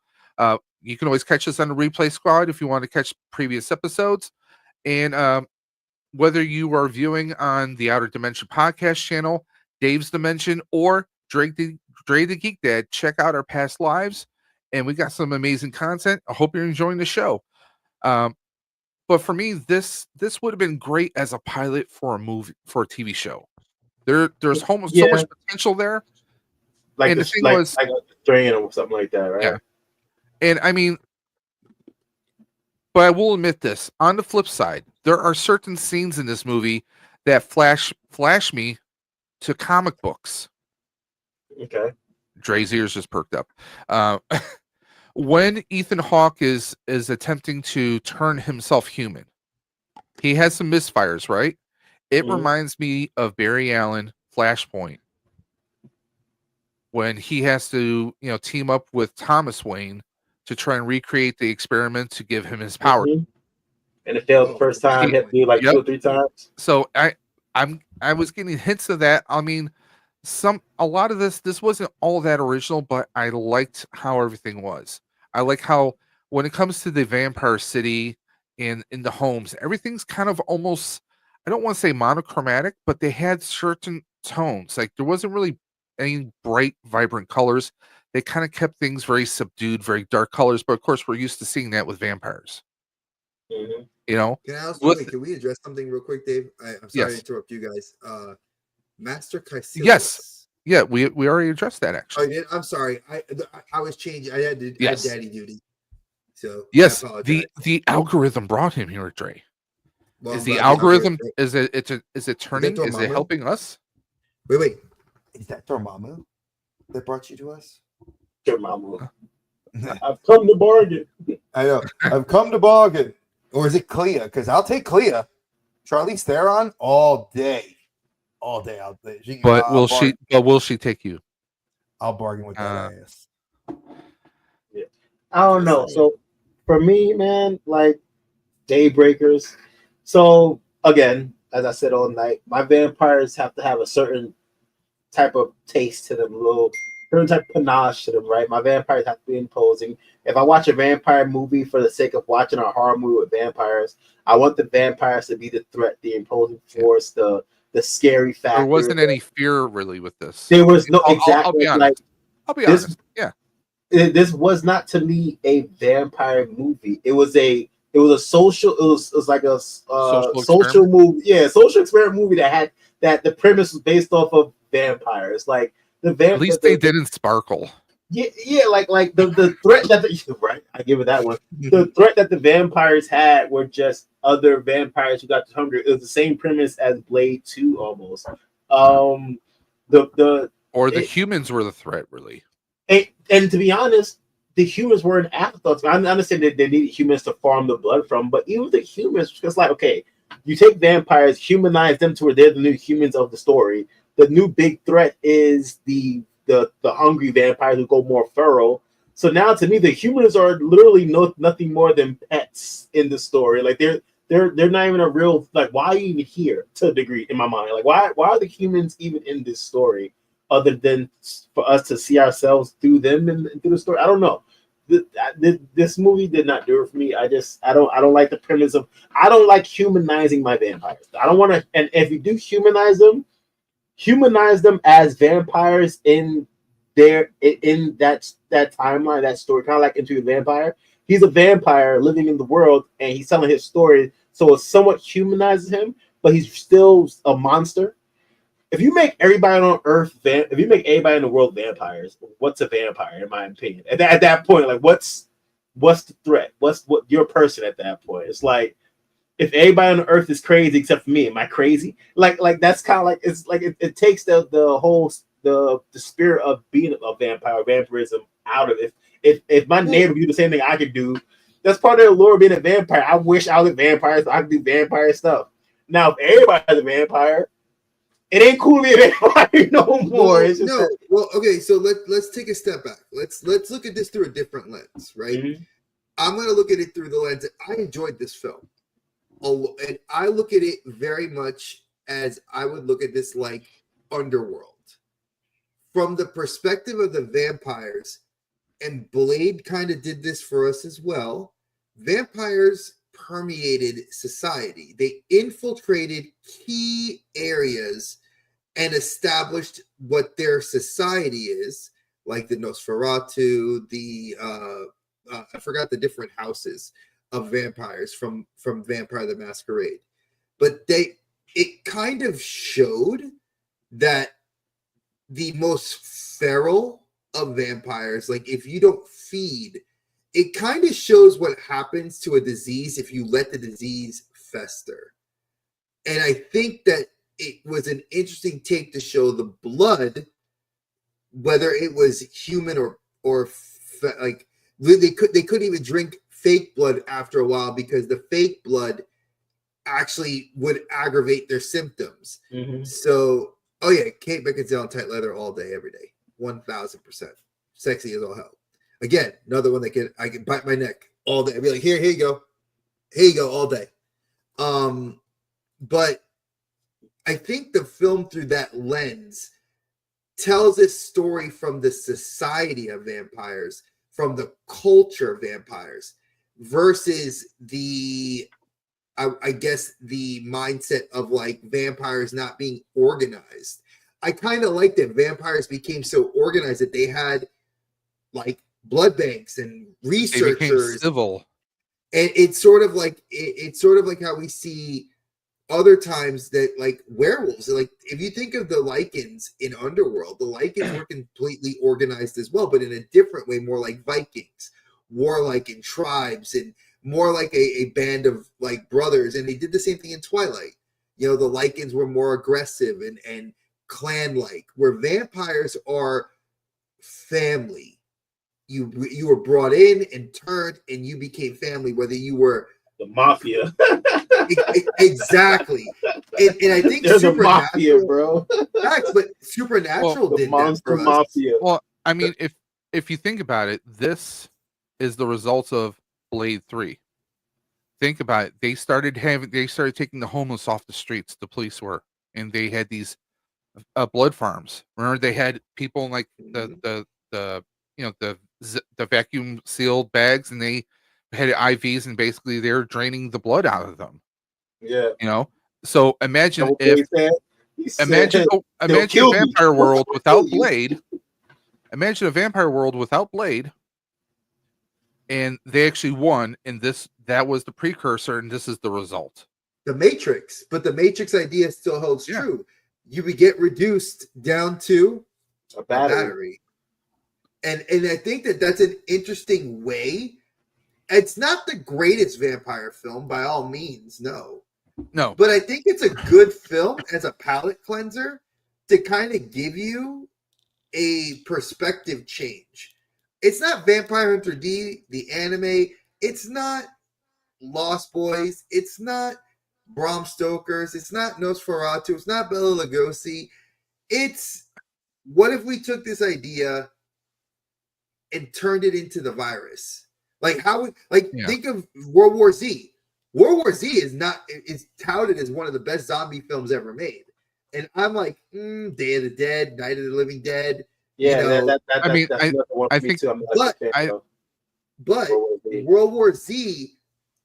you can always catch us on the Replay Squad if you want to catch previous episodes. And whether you are viewing on the Outer Dimension podcast channel, Dave's Dimension, or Dre the Geek Dad, check out our past lives. And we got some amazing content. I hope you're enjoying the show. But for me, this would have been great as a pilot for a movie, for a TV show. There's almost so much potential there. Like and the thing like, was, like a strain or something like that, right? Yeah. And I mean, but I will admit this, on the flip side, there are certain scenes in this movie that flash me to comic books. Okay. Dre's ears just perked up. When Ethan Hawke is attempting to turn himself human, he has some misfires, right? It reminds me of Barry Allen, Flashpoint, when he has to, you know, team up with Thomas Wayne to try and recreate the experiment to give him his power. And it failed the first time, had to do like 2 or 3 times. So I was getting hints of that. I mean, a lot of this wasn't all that original, but I liked how everything was. I like how when it comes to the vampire city and in the homes, everything's kind of almost, I don't want to say monochromatic, but they had certain tones. Like there wasn't really any bright, vibrant colors. They kind of kept things very subdued, very dark colors. But of course, we're used to seeing that with vampires. You know, can we address something real quick, Dave? I'm sorry to interrupt you guys. Master Caecilius. Yes. Yeah, we already addressed that actually. Oh, you did? I'm sorry. I was changing. I had daddy duty. So yes, the algorithm brought him here, Dre. Well, is the algorithm is it turning? Is it helping us? Wait. Is that Dormammu that brought you to us? Dormammu. I've come to bargain. I know. I've come to bargain. Or is it Clea? Because I'll take Clea. Charlize Theron all day. All day out there. But will she take you? I'll bargain with that ass. Yeah. I don't know. So for me, man, like Daybreakers. So again, as I said all night, my vampires have to have a certain type of taste to them, little certain type of panache to them, right? My vampires have to be imposing. If I watch a vampire movie for the sake of watching a horror movie with vampires, I want the vampires to be the threat, the imposing force, the scary factor. There wasn't any fear really with this. There was no I'll be honest. like I'll be this. honest. Yeah, This was not to me a vampire movie. It was a social. It was like a social movie. Yeah, social experiment movie that the premise was based off of vampires. Like at least they didn't sparkle. Yeah, like the threat that right. I give it that one. The threat that the vampires had were just other vampires who got hungry. It was the same premise as Blade 2 almost. The humans were the threat, really. And to be honest, the humans were an afterthought. I understand that they needed humans to farm the blood from, but even the humans, it's like, okay, you take vampires, humanize them to where they're the new humans of the story. The new big threat is the hungry vampires who go more feral. So now, to me, the humans are literally nothing more than pets in the story. Like they're not even a real, like, why are you even here? To a degree, in my mind, like why are the humans even in this story, other than for us to see ourselves through them and through the story? I don't know. This movie did not do it for me. I don't like the premise of. I don't like humanizing my vampires. I don't want to. And if you do humanize them as vampires in that timeline, that story, kind of like Into the Vampire. He's a vampire living in the world, and he's telling his story, so it somewhat humanizes him, but he's still a monster. If you make everybody on Earth, if you make everybody in the world vampires, what's a vampire, in my opinion? At that point, like, what's the threat? What your person at that point? It's like, if everybody on Earth is crazy except for me, am I crazy? Like that's kind of like, it's like it takes the whole the spirit of being a vampire, vampirism out of it. If my neighbor could do the same thing I could do, that's part of the lure of being a vampire. I wish I was a vampire so I could do vampire stuff. Now, if everybody's a vampire, it ain't cool to be a vampire no more. Well, okay, so let's take a step back. Let's look at this through a different lens, right? Mm-hmm. I'm gonna look at it through the lens that I enjoyed this film. And I look at it very much as I would look at this like Underworld. From the perspective of the vampires, and Blade kind of did this for us as well, vampires permeated society. They infiltrated key areas and established what their society is, like the Nosferatu, I forgot the different houses of vampires from Vampire the Masquerade. But it kind of showed that the most feral of vampires, like if you don't feed, it kind of shows what happens to a disease if you let the disease fester. And I think that it was an interesting take to show the blood, whether it was human or like they couldn't even drink fake blood after a while because the fake blood actually would aggravate their symptoms. Mm-hmm. So, oh yeah, Kate Beckinsale in tight leather all day, every day, 1,000%, sexy as all hell. Again, another one that I can bite my neck all day. I'd be like, here you go, all day. But I think the film through that lens tells this story from the society of vampires, from the culture of vampires, versus I guess the mindset of like vampires not being organized. I kind of like that vampires became so organized that they had like blood banks and researchers. They became civil. And it's sort of like how we see other times that like werewolves, like if you think of the Lycans in Underworld, the Lycans were completely organized as well, but in a different way, more like Vikings, warlike in tribes, and more like a band of like brothers. And they did the same thing in Twilight. You know, the Lycans were more aggressive and clan-like, where vampires are family. You were brought in and turned, and you became family, whether you were the mafia. Exactly. And I think there's a mafia, bro. Facts, but Supernatural did that for mafia. us. Well, I mean, if you think about it, this is the result of Blade 3. Think about it. They started taking the homeless off the streets, the police were, and they had these blood farms. Remember, they had people in like Mhm. the vacuum sealed bags, and they had IVs, and basically they're draining the blood out of them. Yeah. You know, so And imagine what if he said? He imagine said, they'll imagine a kill me. vampire world They'll without kill you. Blade. Imagine a vampire world without Blade, and they actually won, and that was the precursor, and this is the result. The Matrix, but the Matrix idea still holds Yeah. true. You would get reduced down to A a battery. battery. And I think that that's an interesting way. It's not the greatest vampire film by all means, no. No, But I think it's a good film as a palate cleanser to kind of give you a perspective change. It's not Vampire Hunter D, the anime. It's not Lost Boys. It's not Bram Stoker's. It's not Nosferatu. It's not Bela Lugosi. It's what if we took this idea and turned it into the virus? Like Yeah. think of World War Z. World War Z is touted as one of the best zombie films ever made. And I'm like, Day of the Dead, Night of the Living Dead. Yeah, you know, that's another one I for me think- too. I'm not but a fan of but World War Z. World War Z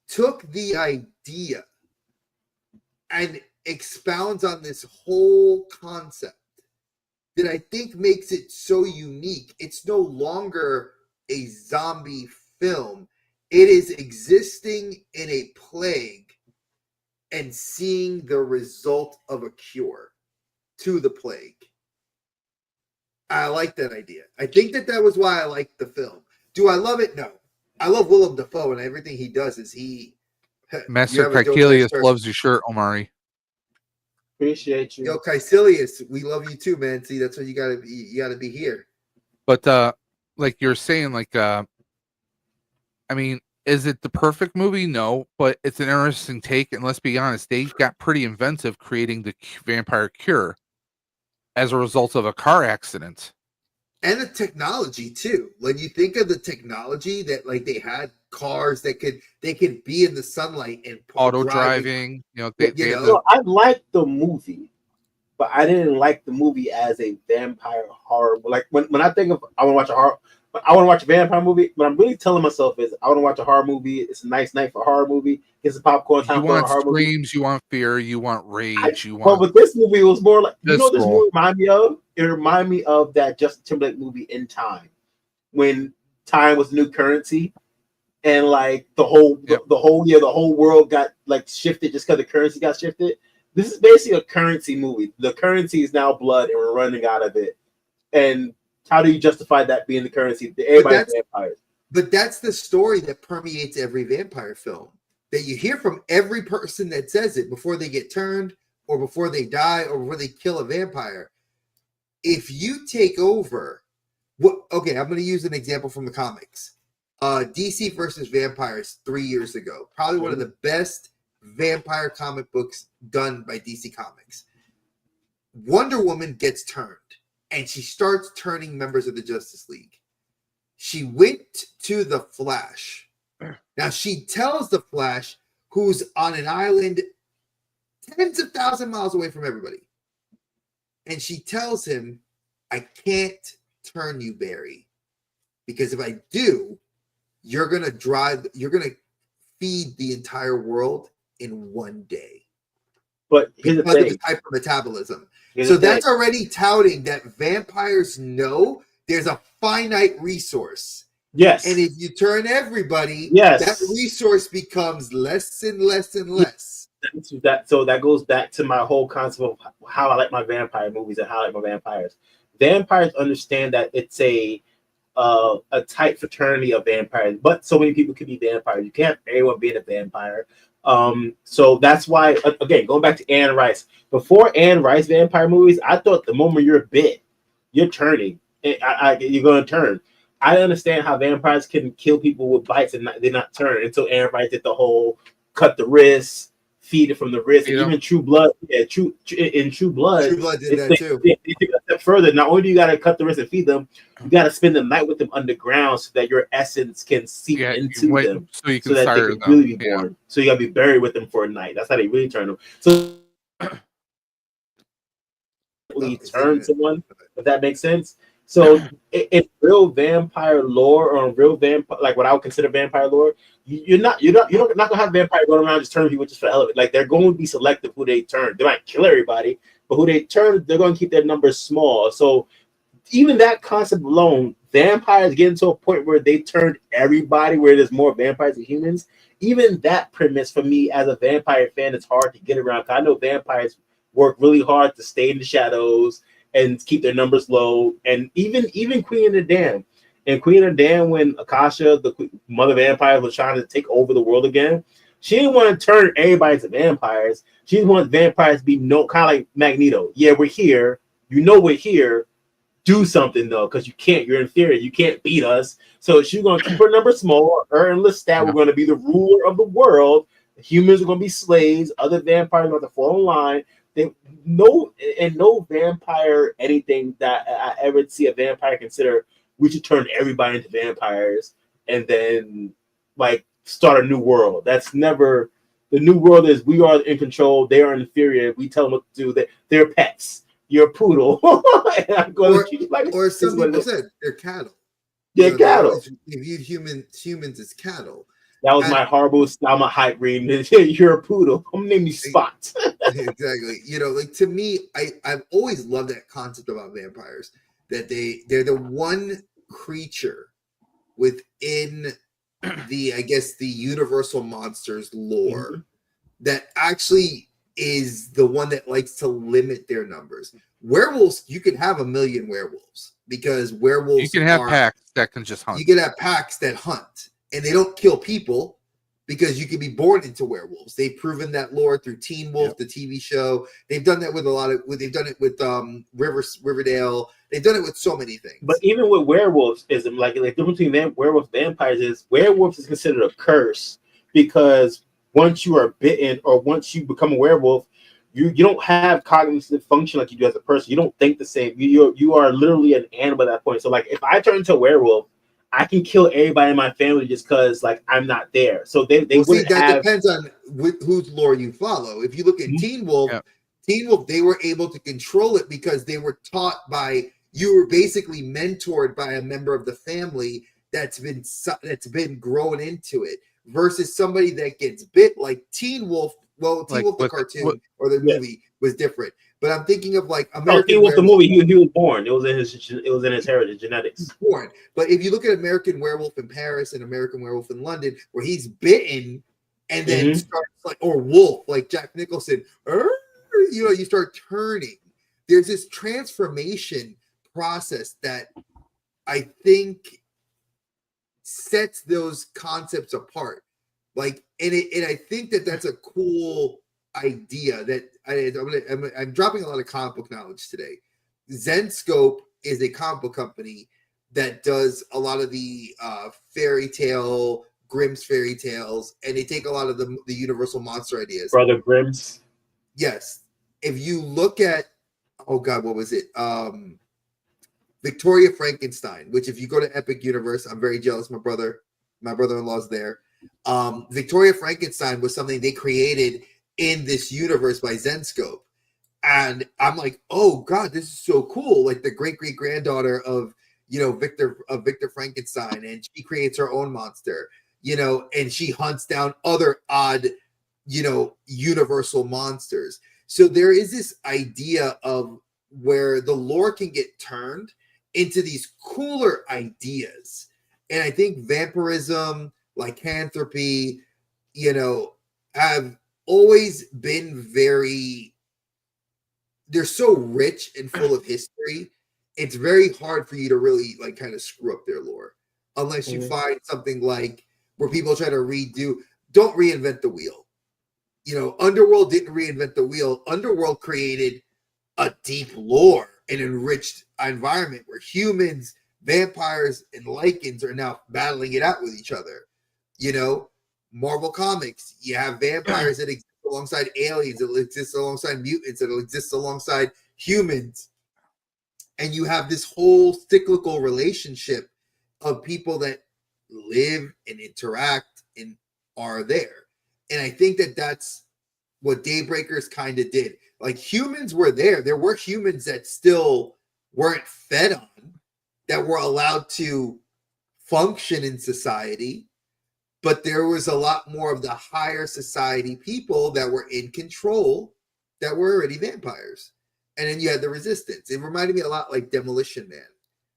took the idea and expounds on this whole concept that I think makes it so unique. It's no longer a zombie film. It is existing in a plague and seeing the result of a cure to the plague. I like that idea. I think that was why I liked the film. Do I love it? No. I love Willem Dafoe, and everything he does is he. Master You have a dope Caecilius ass shirt. loves your shirt, Omari. Appreciate you. Yo, Caecilius, we love you too, man. See, that's what you gotta be. You gotta be here. But like you're saying, like I mean, is it the perfect movie? No, but it's an interesting take, and let's be honest, they got pretty inventive creating the vampire cure as a result of a car accident. And the technology too. When you think of the technology that like they had cars that could be in the sunlight and Auto driving. driving, you know, You they had know, the, So I liked the movie, but I didn't like the movie as a vampire horror. Like when I think of I want to watch a horror, I want to watch a vampire movie. What I'm really telling myself is I want to watch a horror movie. It's a nice night for a horror movie. Get some popcorn. Time you for a want horror movie. screams, you want fear, you want rage, you But want with this movie, it was more like you know what this visceral. movie reminded me of. It reminded me of that Justin Timberlake movie In Time, when time was new currency, and like the whole world got like shifted just because the currency got shifted. This is basically a currency movie. The currency is now blood, and we're running out of it. And how do you justify that being the currency? Everybody's vampires. But that's the story that permeates every vampire film. That you hear from every person that says it before they get turned, or before they die, or before they kill a vampire. If you take over, okay, I'm going to use an example from the comics. DC versus Vampires 3 years ago. Probably one of the best vampire comic books done by DC Comics. Wonder Woman gets turned, and she starts turning members of the Justice League. She went to the Flash. Now she tells the Flash, who's on an island tens of thousands of miles away from everybody, and she tells him, I can't turn you, Barry, because if I do, you're going to feed the entire world in one day. But here's the Because of thing. the type of metabolism. Here's So the thing. that's already touting that vampires know there's a finite resource. Yes. And if you turn everybody, Yes. that resource becomes less and less and less. So that goes back to my whole concept of how I like my vampire movies and how I like my vampires. Vampires understand that it's a tight fraternity of vampires, but so many people can be vampires. You can't have everyone being a vampire. So that's why, again, going back to Anne Rice. Before Anne Rice vampire movies, I thought the moment you're bit, you're turning. You're going to turn. I understand how vampires can kill people with bites and they're not turn until Anne Rice did the whole cut the wrist, feed it from the wrist, and even True Blood. Yeah, in True Blood. True Blood did that too. They take a step further. Not only do you got to cut the wrist and feed them, you got to spend the night with them underground so that your essence can seep into them, so you can that they can really be born. So you got to be buried with them for a night. That's how they really turn them. So Okay, turn someone, if that makes sense. So in real vampire lore or real vampire, like what I would consider vampire lore, you're not gonna have vampire going around just turning people just for the hell of it. Like they're going to be selective who they turn. They might kill everybody, but who they turn, they're going to keep their numbers small. So even that concept alone, vampires getting to a point where they turned everybody, where there's more vampires than humans. Even that premise for me as a vampire fan is hard to get around. Cause I know vampires work really hard to stay in the shadows and keep their numbers low. And even Queen of the Dam. And Queen of the Dam, when Akasha, the mother vampire, was trying to take over the world again, she didn't want to turn everybody to vampires. She didn't want vampires to be kind of like Magneto. Yeah, we're here. You know we're here. Do something though, because you can't. You're inferior. You can't beat us. So she's gonna keep her number small. Her and Lestat were gonna be the ruler of the world. The humans are gonna be slaves. Other vampires are going to fall in line. No vampire anything that I ever see a vampire consider we should turn everybody into vampires and then like start a new world. That's never the new world. Is we are in control. They are inferior. We tell them what to do. They're pets. You're a poodle. And I'm going to treat you like or some people said they're cattle. They're cattle. They viewed humans as cattle. That was my horrible Salma hype reading. You're a poodle. I'm name you Spot. Exactly. Like to me, I've always loved that concept about vampires. That they're the one creature within the universal monsters lore that actually is the one that likes to limit their numbers. Werewolves, you can have 1 million werewolves because werewolves. You can have packs that can just hunt. You can have packs that hunt, and they don't kill people because you can be born into werewolves. They've proven that lore through Teen Wolf, the TV show. They've done that with they've done it with Riverdale. They've done it with so many things. But even with werewolves, is like the difference between werewolves and vampires is werewolves is considered a curse because once you are bitten or once you become a werewolf, you don't have cognitive function like you do as a person. You don't think the same. You are literally an animal at that point. So like if I turn into a werewolf, I can kill everybody in my family just because like I'm not there. So they depends on whose lore you follow. If you look at Teen Wolf, they were able to control it because they were taught you were basically mentored by a member of the family that's been grown into it. Versus somebody that gets bit like Teen Wolf. Well, Teen Wolf the cartoon or the movie was different. But I'm thinking of like American Teen Wolf the movie. He was born. It was in his heritage genetics. Born. But if you look at American Werewolf in Paris and American Werewolf in London, where he's bitten and then starts like or Wolf like Jack Nicholson, you start turning. There's this transformation process that I think sets those concepts apart. Like, and I think that's a cool idea that I'm dropping a lot of comic book knowledge today. Zenscope is a comic book company that does a lot of the Grimm's fairy tales, and they take a lot of the universal monster ideas. Brother Grimm's. Yes. If you look at, oh God, what was it? Victoria Frankenstein, which if you go to Epic Universe, I'm very jealous. My brother-in-law's there. Victoria Frankenstein was something they created in this universe by Zenscope. And I'm like, oh God, this is so cool. Like the great-great-granddaughter of, Victor Frankenstein. And she creates her own monster, and she hunts down other odd, universal monsters. So there is this idea of where the lore can get turned into these cooler ideas. And I think vampirism, lycanthropy, have always been they're so rich and full of history. It's very hard for you to really kind of screw up their lore unless you find something like where people try to don't reinvent the wheel. Underworld didn't reinvent the wheel. Underworld created a deep lore and enriched environment where humans, vampires, and lycans are now battling it out with each other. Marvel Comics, you have vampires that exist alongside aliens, that exist alongside mutants, that exist alongside humans. And you have this whole cyclical relationship of people that live and interact and are there. And I think that's what Daybreakers kind of did. Like humans were there. There were humans that still weren't fed on, that were allowed to function in society. But there was a lot more of the higher society people that were in control that were already vampires. And then you had the resistance. It reminded me a lot like Demolition Man,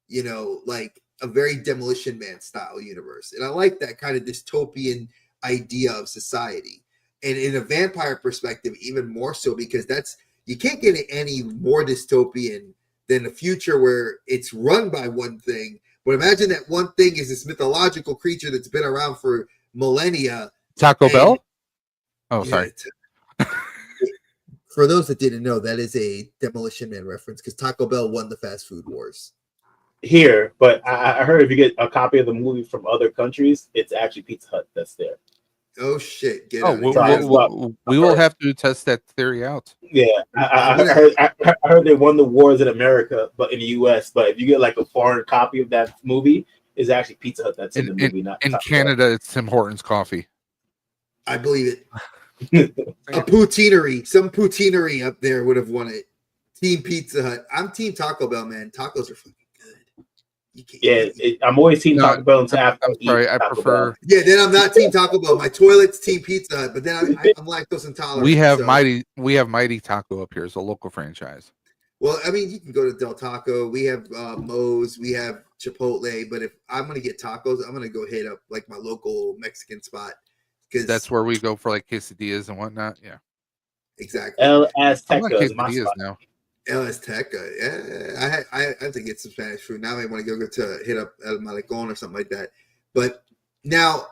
you know, like a very Demolition Man style universe. And I like that kind of dystopian idea of society. And in a vampire perspective, even more so, because you can't get it any more dystopian than a future where it's run by one thing. But imagine that one thing is this mythological creature that's been around for millennia. Taco Bell? Oh, sorry. For those that didn't know, that is a Demolition Man reference because Taco Bell won the fast food wars. Here, but I heard if you get a copy of the movie from other countries, it's actually Pizza Hut that's there. Oh shit! We will have to test that theory out. Yeah, I heard they won the wars in America, but in the U.S. But if you get like a foreign copy of that movie, it's actually Pizza Hut that's in the movie. Not in Canada, it's Tim Hortons coffee. I believe it. A poutineery, some poutineery up there would have won it. Team Pizza Hut. I'm Team Taco Bell, man. Tacos are fucking good. I'm always Team Taco Bell until after. I'm sorry, I prefer. Bell. Yeah, then I'm not Team Taco Bell. My toilet's Team Pizza Hut, but then I'm lactose intolerant. We have Mighty Taco up here as a local franchise. Well, I mean, you can go to Del Taco. We have Moe's. We have Chipotle. But if I'm gonna get tacos, I'm gonna go hit up like my local Mexican spot because that's where we go for like quesadillas and whatnot. Yeah, exactly. El Azteca is my spot now. El Azteca, yeah. I have to get some Spanish food now. I want to go to hit up El Malecon or something like that. But now,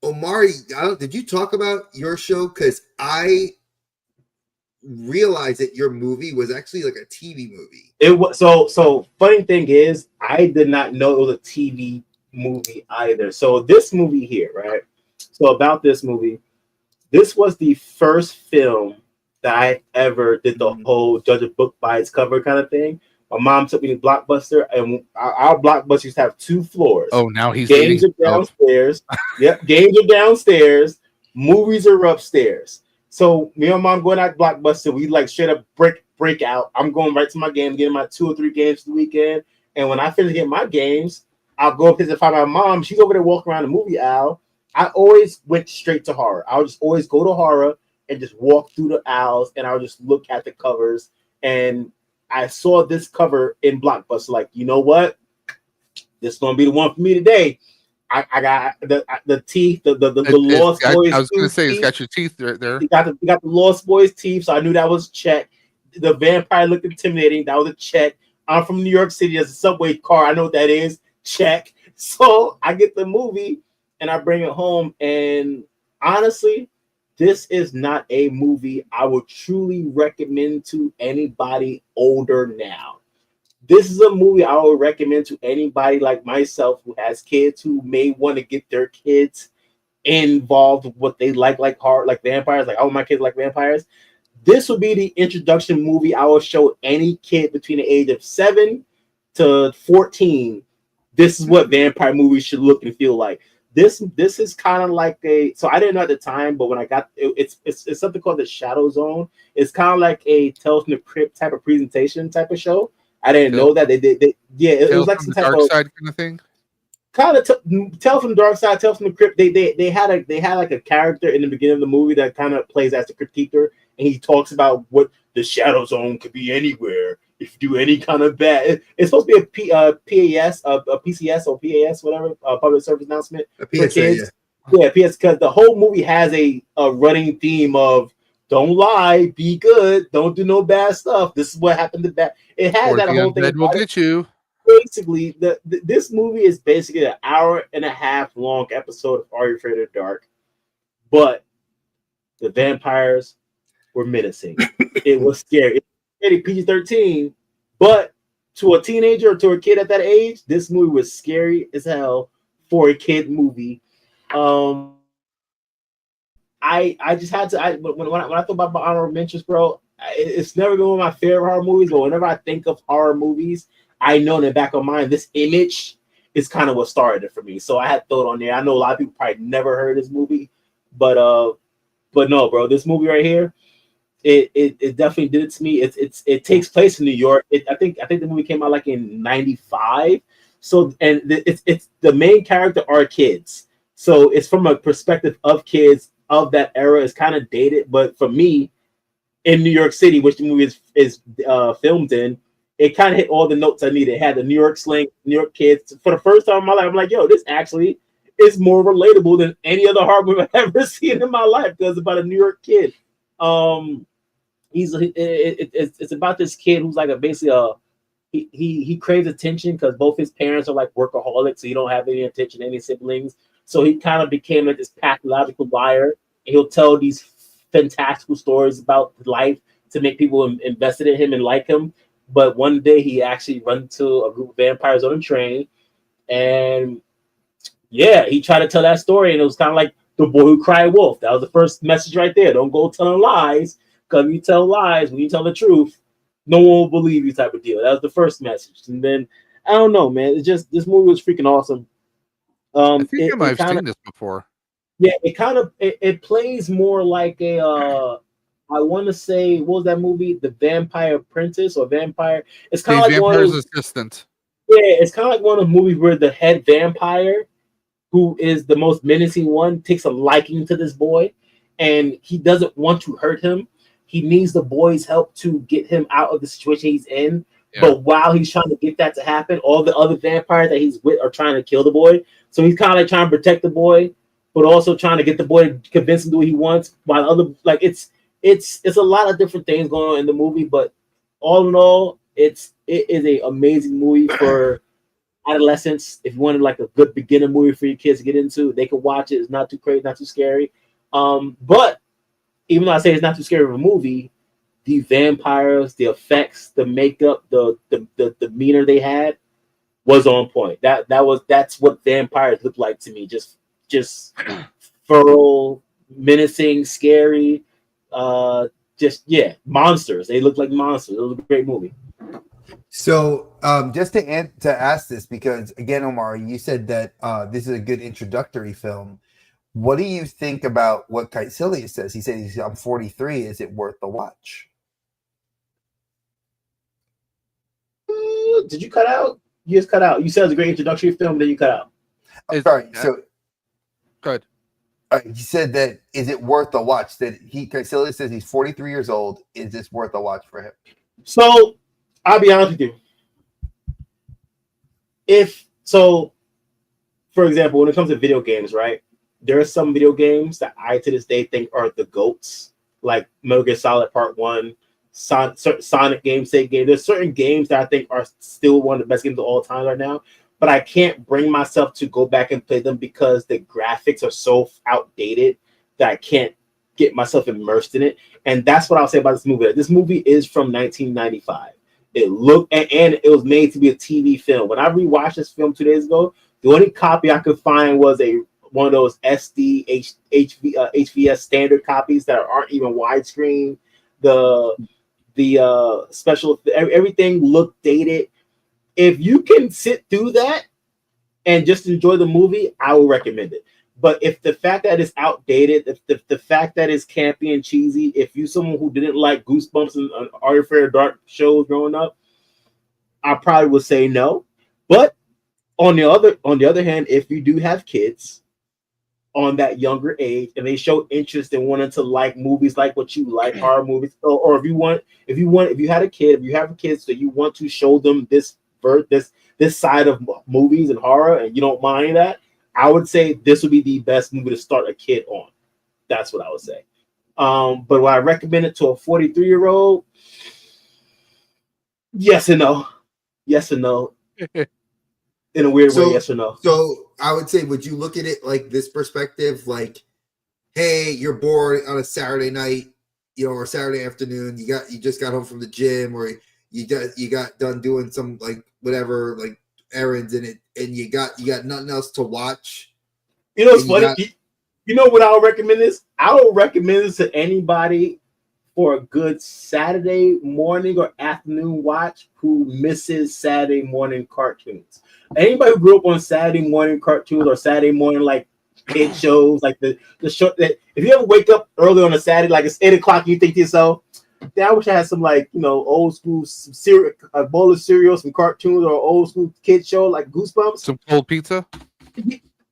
Omari, did you talk about your show? Because I realized that your movie was actually like a TV movie. It was so. Funny thing is, I did not know it was a TV movie either. So this movie here, right? So about this movie, this was the first film that I ever did the whole judge a book by its cover kind of thing. My mom took me to Blockbuster, and our Blockbuster used to have 2 floors. Oh, now he's games are downstairs. Yep, games are downstairs. Movies are upstairs. So me and mom going out Blockbuster, we like straight up break out. I'm going right to my game, getting my 2 or 3 games for the weekend. And when I finish getting my games, I'll go up and find my mom. She's over there walking around the movie aisle. I always went straight to horror. I would just always go to horror and just walk through the aisles, and I would just look at the covers. And I saw this cover in Blockbuster, like, you know what? This is gonna be the one for me today. I got the teeth, the Lost Boys. I was gonna say it's got your teeth there. You got the Lost Boys teeth, so I knew that was check. The vampire looked intimidating. That was a check. I'm from New York City. There's a subway car. I know what that is. Check. So I get the movie and I bring it home. And honestly, this is not a movie I would truly recommend to anybody older now. This is a movie I would recommend to anybody like myself who has kids who may want to get their kids involved with what they like horror, like vampires. Like, oh, my kids like vampires. This would be the introduction movie I would show any kid between the age of 7 to 14. This is what vampire movies should look and feel like. This is kind of like so I didn't know at the time, but when I got it's something called the Shadow Zone. It's kind of like a Tales from the Crypt type of presentation type of show. I didn't know that it was like some type dark of side kind of thing. Kind of Tales from the Dark Side, Tales from the Crypt. They had like a character in the beginning of the movie that kind of plays as the Crypt Keeper, and he talks about what the Shadow Zone could be anywhere if you do any kind of bad. It's supposed to be a PAS, a PCS or PAS, whatever, public service announcement for kids. Yeah, PS, because the whole movie has a running theme of don't lie, be good, don't do no bad stuff. This is what happened to bad. It has that whole thing. Will get you. Basically, this movie is basically an hour and a half long episode of Are You Afraid of the Dark? But the vampires were menacing. It was scary. It's PG-13, but to a teenager or to a kid at that age, this movie was scary as hell for a kid movie. I just had to. When I thought about my honorable mentions, bro, it's never been one of my favorite horror movies. But whenever I think of horror movies, I know in the back of my mind this image is kind of what started it for me. So I had to throw it on there. I know a lot of people probably never heard this movie, but But no, bro, this movie right here, it definitely did it to me. It takes place in New York. I think the movie came out like in '95. So and it's the main character are kids. So it's from a perspective of kids of that era. It's kind of dated, but for me, in New York City, which the movie is filmed in, it kind of hit all the notes I needed. It had the New York slang, New York kids. For the first time in my life, I'm like, yo, this actually is more relatable than any other horror movie I've ever seen in my life because it's about a New York kid. It's about this kid who's like he craves attention because both his parents are like workaholics, so he don't have any attention, any siblings. So he kind of became like this pathological liar. And he'll tell these fantastical stories about life to make people invested in him and like him. But one day he actually runs into a group of vampires on a train, and yeah, he tried to tell that story, and it was kind of like the boy who cried wolf. That was the first message right there. Don't go telling lies, because you tell lies, when you tell the truth, no one will believe you type of deal. That was the first message. And then I don't know, man. It's just this movie was freaking awesome. I think I might have seen this before. Yeah, it plays more like a I want to say, what was that movie? The Vampire Apprentice or Vampire? It's kind of like Vampire's Assistant. Yeah, it's kind of like one of the movies where the head vampire, who is the most menacing one, takes a liking to this boy, and he doesn't want to hurt him. He needs the boy's help to get him out of the situation he's in. Yeah. But while he's trying to get that to happen, all the other vampires that he's with are trying to kill the boy. So he's kind of like trying to protect the boy, but also trying to get the boy to convince him to do what he wants. While the other, like it's a lot of different things going on in the movie, but all in all, it is an amazing movie for adolescents. If you wanted like a good beginner movie for your kids to get into, they can watch it. It's not too crazy, not too scary. But even though I say it's not too scary of a movie, the vampires, the effects, the makeup, the demeanor they had was on point. That's what vampires look like to me. Just feral, menacing, scary. Monsters. They look like monsters. It was a great movie. So, just to ask this, because again, Omari, you said that this is a good introductory film. What do you think about what Kaitsilius says? He said, "I'm 43. Is it worth the watch?" Did you cut out? You just cut out. You said it's a great introductory film, then you cut out. I'm sorry. So, good. He said that is it worth the watch? That Kaitsilius says he's 43 years old. Is this worth a watch for him? So I'll be honest with you. For example, when it comes to video games, right? There are some video games that I to this day think are the GOATs, like Metal Gear Solid Part 1, Sonic games, Sega game. There's certain games that I think are still one of the best games of all time right now, but I can't bring myself to go back and play them because the graphics are so outdated that I can't get myself immersed in it. And that's what I'll say about this movie. This movie is from 1995. It looked and it was made to be a TV film. When I rewatched this film 2 days ago, the only copy I could find was one of those SD HVS standard copies that aren't even widescreen. The special, everything looked dated. If you can sit through that and just enjoy the movie, I will recommend it. But if the fact that it's outdated, if the fact that it's campy and cheesy, if you're someone who didn't like Goosebumps and Are You Afraid of Dark shows growing up, I probably would say no. But on the other hand, if you do have kids on that younger age and they show interest in wanting to like movies like what you like, horror movies, or if you had a kid, if you have a kid, so you want to show them this side of movies and horror, and you don't mind that, I would say this would be the best movie to start a kid on. That's what I would say. But would I recommend it to a 43-year-old? Yes and no. Yes and no. In a weird way, yes or no. So I would say, would you look at it like this perspective? Like, hey, you're bored on a Saturday night, or Saturday afternoon. You just got home from the gym, or you got done doing some like whatever like errands in it, and you got nothing else to watch. You know what's funny? You know what I would recommend this? I would recommend this to anybody for a good Saturday morning or afternoon watch who misses Saturday morning cartoons. Anybody who grew up on Saturday morning cartoons or Saturday morning like kid shows, like the show that if you ever wake up early on a Saturday, like it's 8 o'clock, and you think to yourself, "Damn, I wish I had some like old school cereal, a bowl of cereal, some cartoons, or old school kid show like Goosebumps." Some cold pizza.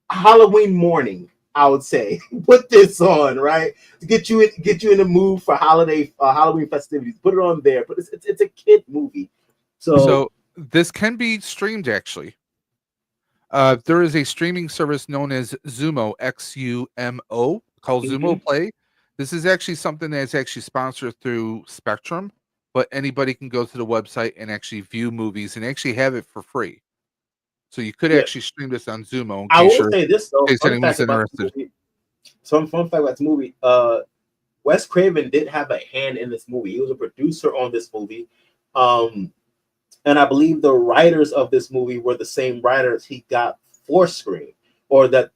Halloween morning, I would say, put this on, right, to get you in the mood for Halloween festivities. Put it on there, but it's a kid movie, So this can be streamed actually. There is a streaming service known as Zumo, XUMO, called Zumo Play. This is actually something that's actually sponsored through Spectrum, but anybody can go to the website and actually view movies and actually have it for free. So you could actually stream this on Zumo. I will say this though. In case anyone's interested. Some fun fact about this movie. Wes Craven did have a hand in this movie. He was a producer on this movie. And I believe the writers of this movie were the same writers he got for Scream, or that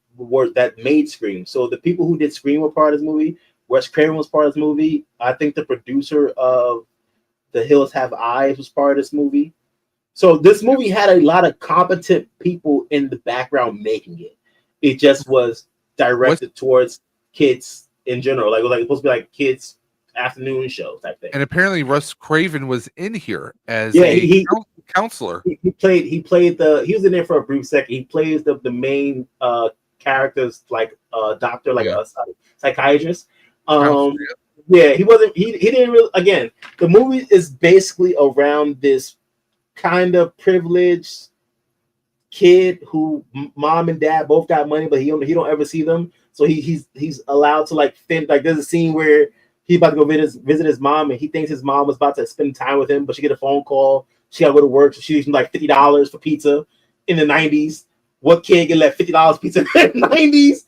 made Scream. So the people who did Scream were part of this movie. Wes Craven was part of this movie. I think the producer of The Hills Have Eyes was part of this movie. So this movie had a lot of competent people in the background making it. It just was directed towards kids in general. Like it was supposed to be like kids afternoon show type thing. And apparently Russ Craven was in here as counselor. He was in there for a brief second. He plays the main characters like doctor, like a psychiatrist. He didn't really, again, the movie is basically around this kind of privileged kid who mom and dad both got money, but he don't ever see them. So he's allowed to like there's a scene where he's about to go visit his mom, and he thinks his mom was about to spend time with him, but she get a phone call. She got to go to work, so she gives him like $50 for pizza in the 90s. What kid get left $50 pizza in the 90s?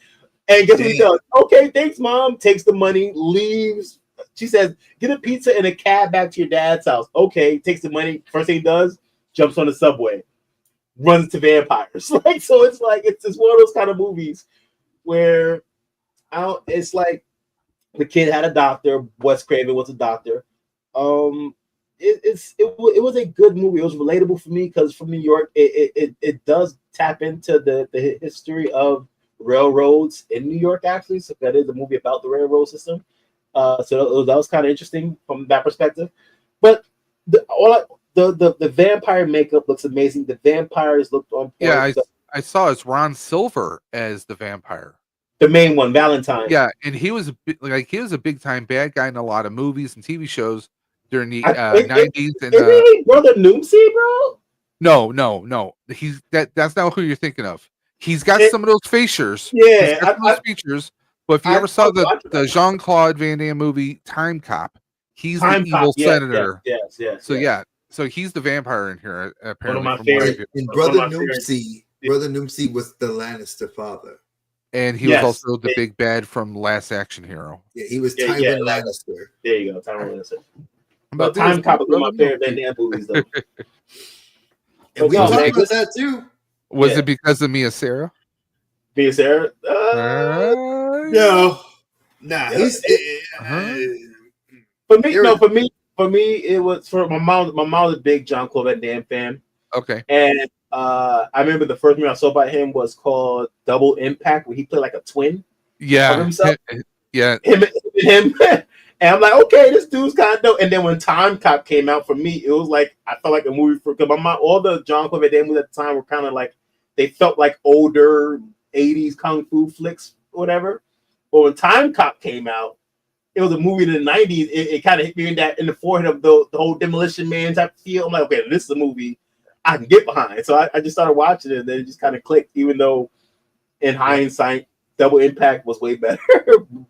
And guess what he does? Okay, thanks, mom. Takes the money, leaves. She says, get a pizza and a cab back to your dad's house. Okay, takes the money. First thing he does, jumps on the subway, runs to vampires. So it's one of those kind of movies where it's like the kid had a doctor. Wes Craven was a doctor. It was a good movie. It was relatable for me because from New York, it does tap into the history of railroads in New York, actually. So that is a movie about the railroad system. So that was kind of interesting from that perspective. But the vampire makeup looks amazing. The vampires looked on point. Yeah, I saw it's Ron Silver as the vampire. The main one, Valentine. Yeah, and he was a big time bad guy in a lot of movies and TV shows during the 90s. And is Brother Noomsy, bro? No. That's not who you're thinking of. He's got some of those features. Yeah, those features. But if you ever saw the Jean-Claude Van Damme movie Time Cop, he's the evil senator. Yes. So he's the vampire in here. Apparently, one of my favorites. And Brother Noomsy was the Lannister father. And he was also the big bad from Last Action Hero. Yeah, he was Tywin Lannister. There you go, Tywin Lannister. But Time Cop is one of my favorite Van Damme movies, though. And we talked about that too. Was it because of Mia Sarah? Mia Sarah? No. Nah, he's for me, it was for my mom. My mom was a big Jean-Claude Van Damme fan. Okay. And I remember the first movie I saw by him was called Double Impact, where he played like a twin. Yeah. Of himself. Yeah. Him. And I'm like, okay, this dude's kind of dope. And then when Time Cop came out, for me, it was like I felt like a movie because my mom, all the Jean-Claude Van Damme movies at the time were kind of like they felt like older 80s kung fu flicks or whatever. But when Time Cop came out, it was a movie in the 90s. It kind of hit me in the forehead of the whole Demolition Man type feel. I'm like, okay, this is a movie I can get behind. So I just started watching it, and then it just kind of clicked, even though in hindsight, Double Impact was way better.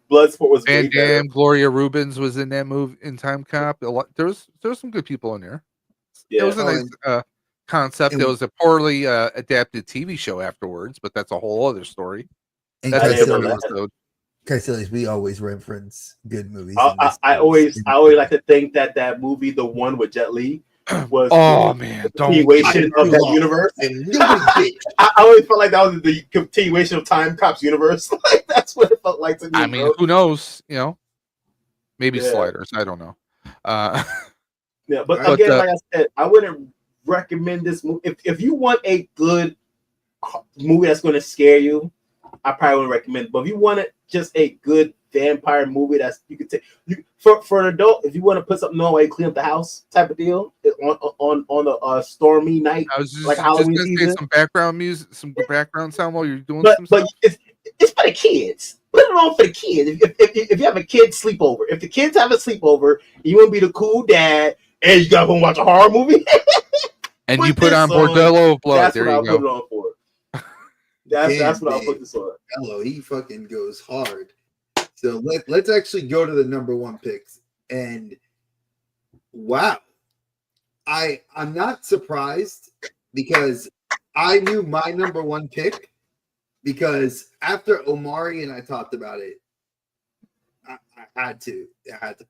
Bloodsport was way better. Van Damme, Gloria Rubens was in that movie in Time Cop. There was some good people in there. Yeah. It was a nice concept. It was a poorly adapted TV show afterwards, but that's a whole other story. And we always reference good movies. I always like to think that movie, the one with Jet Li, was man, continuation of that universe. I always felt like that was the continuation of Time Cop's universe. Like that's what it felt like to me. I mean, who knows? Maybe Sliders. I don't know. But again, like I said, I wouldn't recommend this movie if you want a good movie that's going to scare you. I probably wouldn't recommend it. But if you want just a good vampire movie that's you could take for an adult, if you want to put something on while you clean up the house type of deal on a stormy night I was like just Halloween gonna say season. some background music, some background sound while you're doing But some stuff. it's for the kids. Put it on for the kids. If you have a kid sleepover, if the kids have a sleepover, you want to be the cool dad, and you got to go watch a horror movie, And you put on this on. Bordello of Blood. That's There what you I'll go. put it on for. That's what I'll put this on. Hello, he fucking goes hard. So let's actually go to the number one picks. And wow, I'm not surprised because I knew my number one pick because after Omari and I talked about it, I had to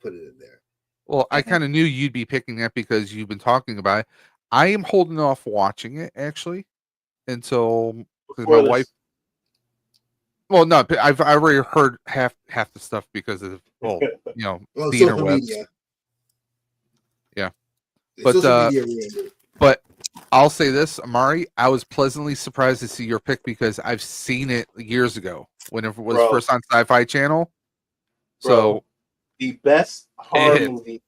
put it in there. Well, I kind of knew you'd be picking that because you've been talking about it. I am holding off watching it actually until my wife. Well, no, I've already heard half the stuff because of the social interwebs. media. Yeah, Social media but I'll say this, Omari, I was pleasantly surprised to see your pick because I've seen it years ago when it was first on Sci-Fi Channel. So the best horror movie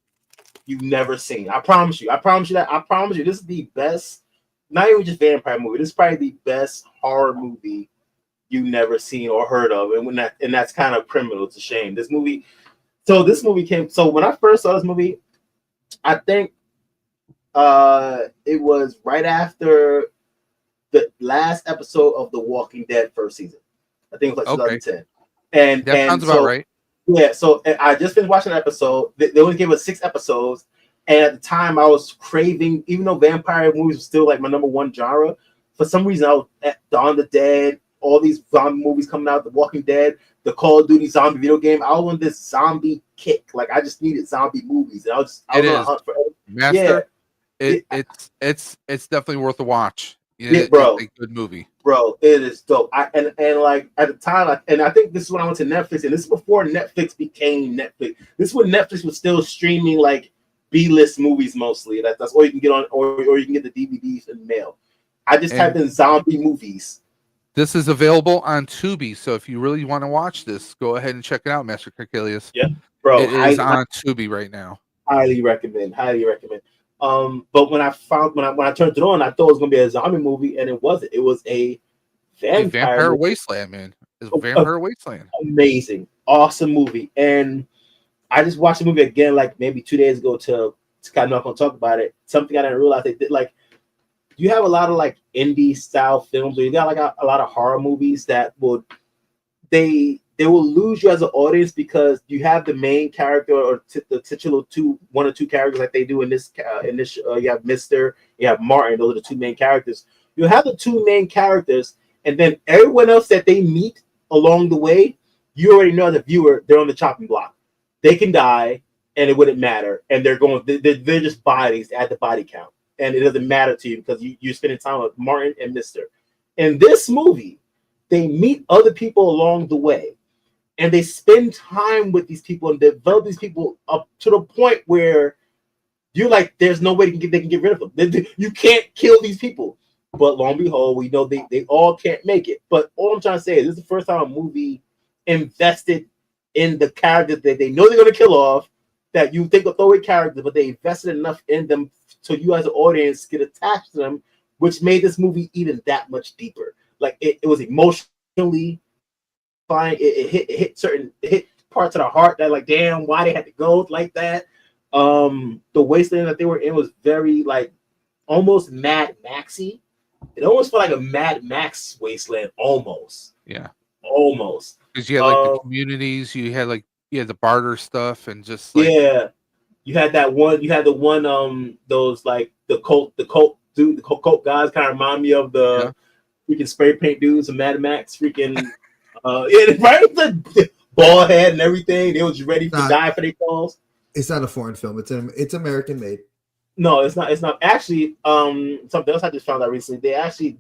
you've never seen. I promise you. I promise you that. I promise you this is the best, not even just vampire movie. This is probably the best horror movie you've never seen or heard of. And that's kind of criminal. It's a shame. This movie came. So when I first saw this movie, I think it was right after the last episode of The Walking Dead first season. I think it was like 2010. And that sounds about right. Yeah, so I just finished watching an episode. They only gave us 6 episodes, and at the time I was craving, even though vampire movies were still like my number one genre, for some reason I was at Dawn of the Dead, all these zombie movies coming out, The Walking Dead, the Call of Duty zombie video game. I was on this zombie kick. Like I just needed zombie movies. And I was on a hunt for Master. Yeah. It's definitely worth a watch. Yeah, bro. It's a good movie. Bro, it is dope. And like at the time, and I think this is when I went to Netflix, and this is before Netflix became Netflix. This is when Netflix was still streaming like B-list movies mostly. That's all you can get on, or you can get the DVDs in the mail. I just typed in zombie movies. This is available on Tubi, so if you really want to watch this, go ahead and check it out, Master Kirkelius. Yeah, bro, it is on Tubi right now. Highly recommend. But when I turned it on, I thought it was gonna be a zombie movie, and it wasn't. It was a vampire wasteland, man. It's Vampire Wasteland. Amazing, awesome movie, and I just watched the movie again, like maybe 2 days ago to kind of not gonna talk about it. Something I didn't realize they did. Like, you have a lot of like indie style films, or you got like a lot of horror movies that would they will lose you as an audience because you have the main character or the titular one or two characters like they do in this. You have Mr. You have Martin. Those are the two main characters. You have the two main characters, and then everyone else that they meet along the way, you already know as a viewer they're on the chopping block. They can die, and it wouldn't matter. And they're just bodies at the body count, and it doesn't matter to you because you're spending time with Martin and Mr. In this movie, they meet other people along the way. And they spend time with these people and develop these people up to the point where you're like, there's no way they can get rid of them. You can't kill these people. But lo and behold, we know they all can't make it. But all I'm trying to say is this is the first time a movie invested in the characters that they know they're going to kill off, that you think are throwaway characters, but they invested enough in them so you as an audience get attached to them, which made this movie even that much deeper. Like it was emotionally fine. It hit parts of the heart that like, damn, why they had to go like that. The wasteland that they were in was very like almost Mad Maxy. It almost felt like a Mad Max wasteland, almost. Yeah, almost. Because you had like the communities, you had the barter stuff, and just like, yeah, you had that one. You had the one. Those like the cult dude, the cult guys kind of remind me of the freaking spray paint dudes of Mad Max. Freaking, yeah, right with the bald head and everything. They was ready to die for their cause. It's not a foreign film. It's American made. No, it's not. It's not actually. Something else I just found out recently.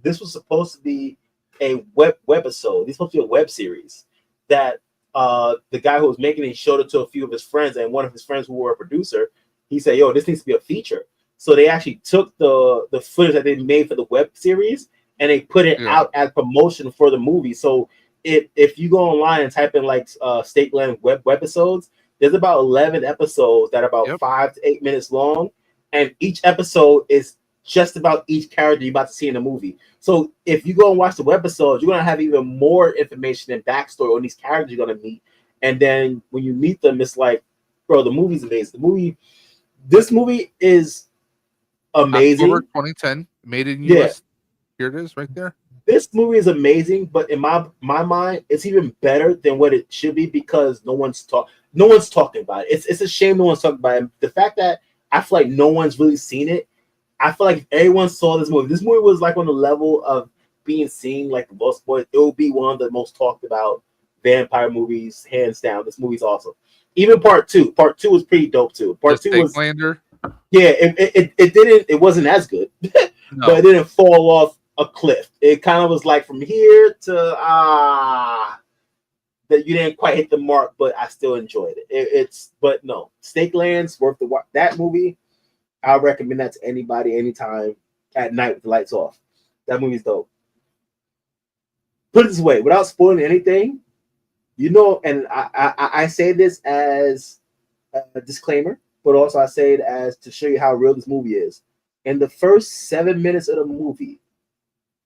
This was supposed to be a webisode. This was supposed to be a web series that the guy who was making it showed it to a few of his friends, and one of his friends who were a producer, he said, "Yo, this needs to be a feature." So they actually took the footage that they made for the web series and they put it out as promotion for the movie. So if you go online and type in like Stateland webisodes, there's about 11 episodes that are about Yep. 5 to 8 minutes long, and each episode is just about each character you're about to see in the movie. So if you go and watch the webisodes, you're gonna have even more information and backstory on these characters you're gonna meet. And then when you meet them, it's like, bro, the movie's amazing. This movie is amazing. October 2010, made in Yeah. US. Here it is, right there. This movie is amazing, but in my mind, it's even better than what it should be because no one's talking about it. It's a shame no one's talking about it. The fact that I feel like no one's really seen it, I feel like if everyone saw this movie was like on the level of being seen like the Lost Boys, it will be one of the most talked about vampire movies, hands down. This movie's awesome. Even part two was pretty dope too. Part two was, Lander. yeah, it wasn't as good, No. but it didn't fall off a cliff. It kind of was like from here to that you didn't quite hit the mark, but I still enjoyed it. But no, Stakeland's worth the watch. That movie, I recommend that to anybody, anytime, at night with the lights off. That movie's dope. Put it this way, without spoiling anything, and I say this as a disclaimer, but also I say it as to show you how real this movie is. In the first 7 minutes of the movie,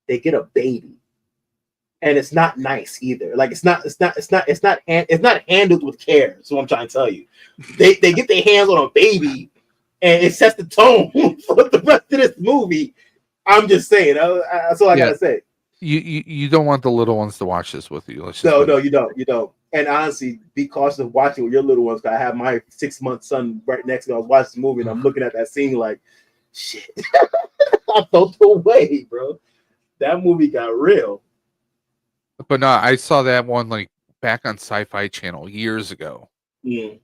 they get a baby, and it's not nice either. Like it's not handled with care. That's what I'm trying to tell you. They get their hands on a baby, and it sets the tone for the rest of this movie. I'm just saying. That's all I gotta say. You don't want the little ones to watch this with you. No, you don't. And honestly, be cautious of watching with your little ones. I have my 6-month son right next to me. I was watching this movie, and I'm looking at that scene like, shit. I felt the way, bro. That movie got real. But no, I saw that one like back on Sci-Fi Channel years ago. Mm.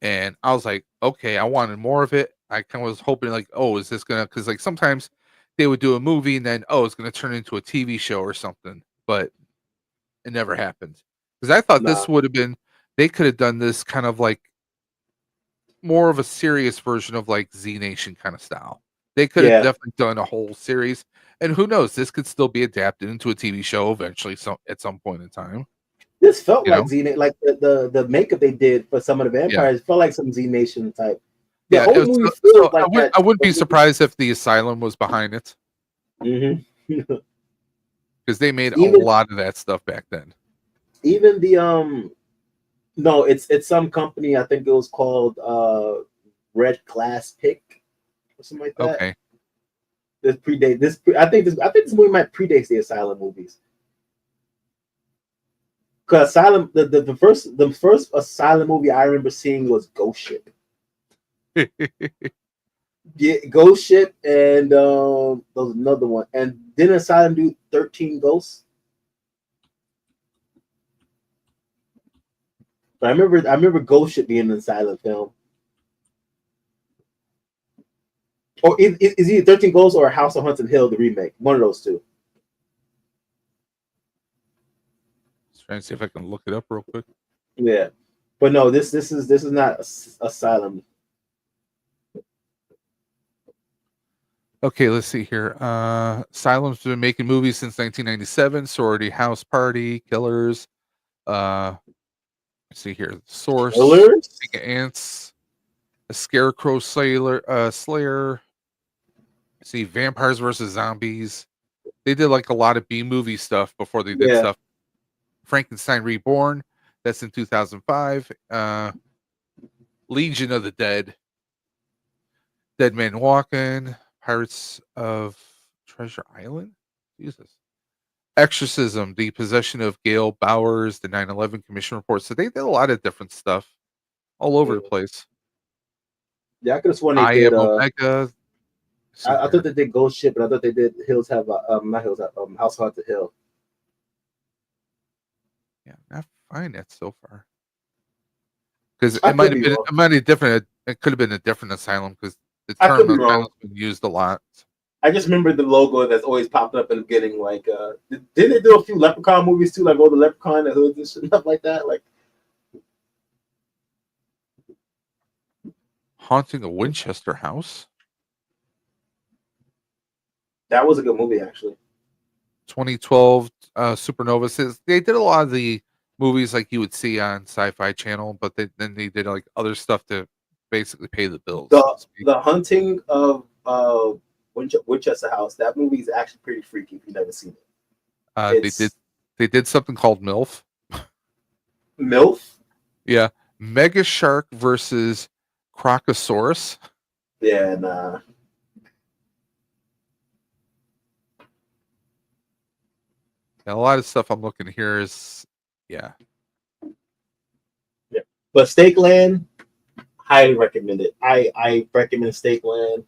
And I was like, okay, I wanted more of it. I kind of was hoping like, oh, is this gonna, because like sometimes they would do a movie and then, oh, it's gonna turn into a TV show or something, but it never happened. Because I thought this would have been, they could have done this kind of like more of a serious version of like Z Nation kind of style. They could have definitely done a whole series, and who knows, this could still be adapted into a TV show eventually, at some point in time. This felt like Z Nation, like the makeup they did for some of the vampires felt like some Z Nation type. The whole movie feels like I wouldn't be surprised if the Asylum was behind it. Mm-hmm. Because they made a lot of that stuff back then. Even the no, it's some company. I think it was called Red Class Pick or something like that. Okay. I think this movie might predate the Asylum movies. Because Asylum, the first Asylum movie I remember seeing was Ghost Ship. Yeah, Ghost Ship, and there was another one. And didn't Asylum do 13 Ghosts? But I remember Ghost Ship being an Asylum film. Or is either 13 Ghosts or House of Haunted Hill, the remake? One of those two. Just trying to see if I can look it up real quick. Yeah, but no, this is not Asylum. Okay, let's see here. Asylum's been making movies since 1997. Sorority House Party, Killers. Let's see here. Source. Killers? Ants. A Scarecrow Slayer. Let's see, Vampires versus Zombies. They did like a lot of B movie stuff before they did stuff. Frankenstein Reborn. That's in 2005. Legion of the Dead. Dead Man Walking. Pirates of Treasure Island? Jesus. Exorcism, the possession of Gail Bowers, the 9/11 Commission report. So they did a lot of different stuff all over the place. Yeah, I could have sworn they did. Omega. I thought they did Ghost Ship, but I thought they did Hills Have not Hills Have House Haunted Hill. Yeah, not find that so far. Because it might have been different. It could have been a different asylum because the term asylum's been used a lot. I just remember the logo that's always popped up and getting like didn't they do a few Leprechaun movies too, like all the Leprechaun the hoods and stuff like that? Like Haunting a Winchester House. That was a good movie actually. 2012 Supernova. They did a lot of the movies like you would see on Sci-Fi Channel, but then they did like other stuff to basically pay the bills. so to speak. The Hunting of Winchester House. That movie is actually pretty freaky if you've never seen it. They did something called MILF. MILF. Yeah, Mega Shark versus Crocosaurus. Yeah, nah. And a lot of stuff I'm looking here is, yeah. But Steak Land, highly recommend it. I recommend Steak Land.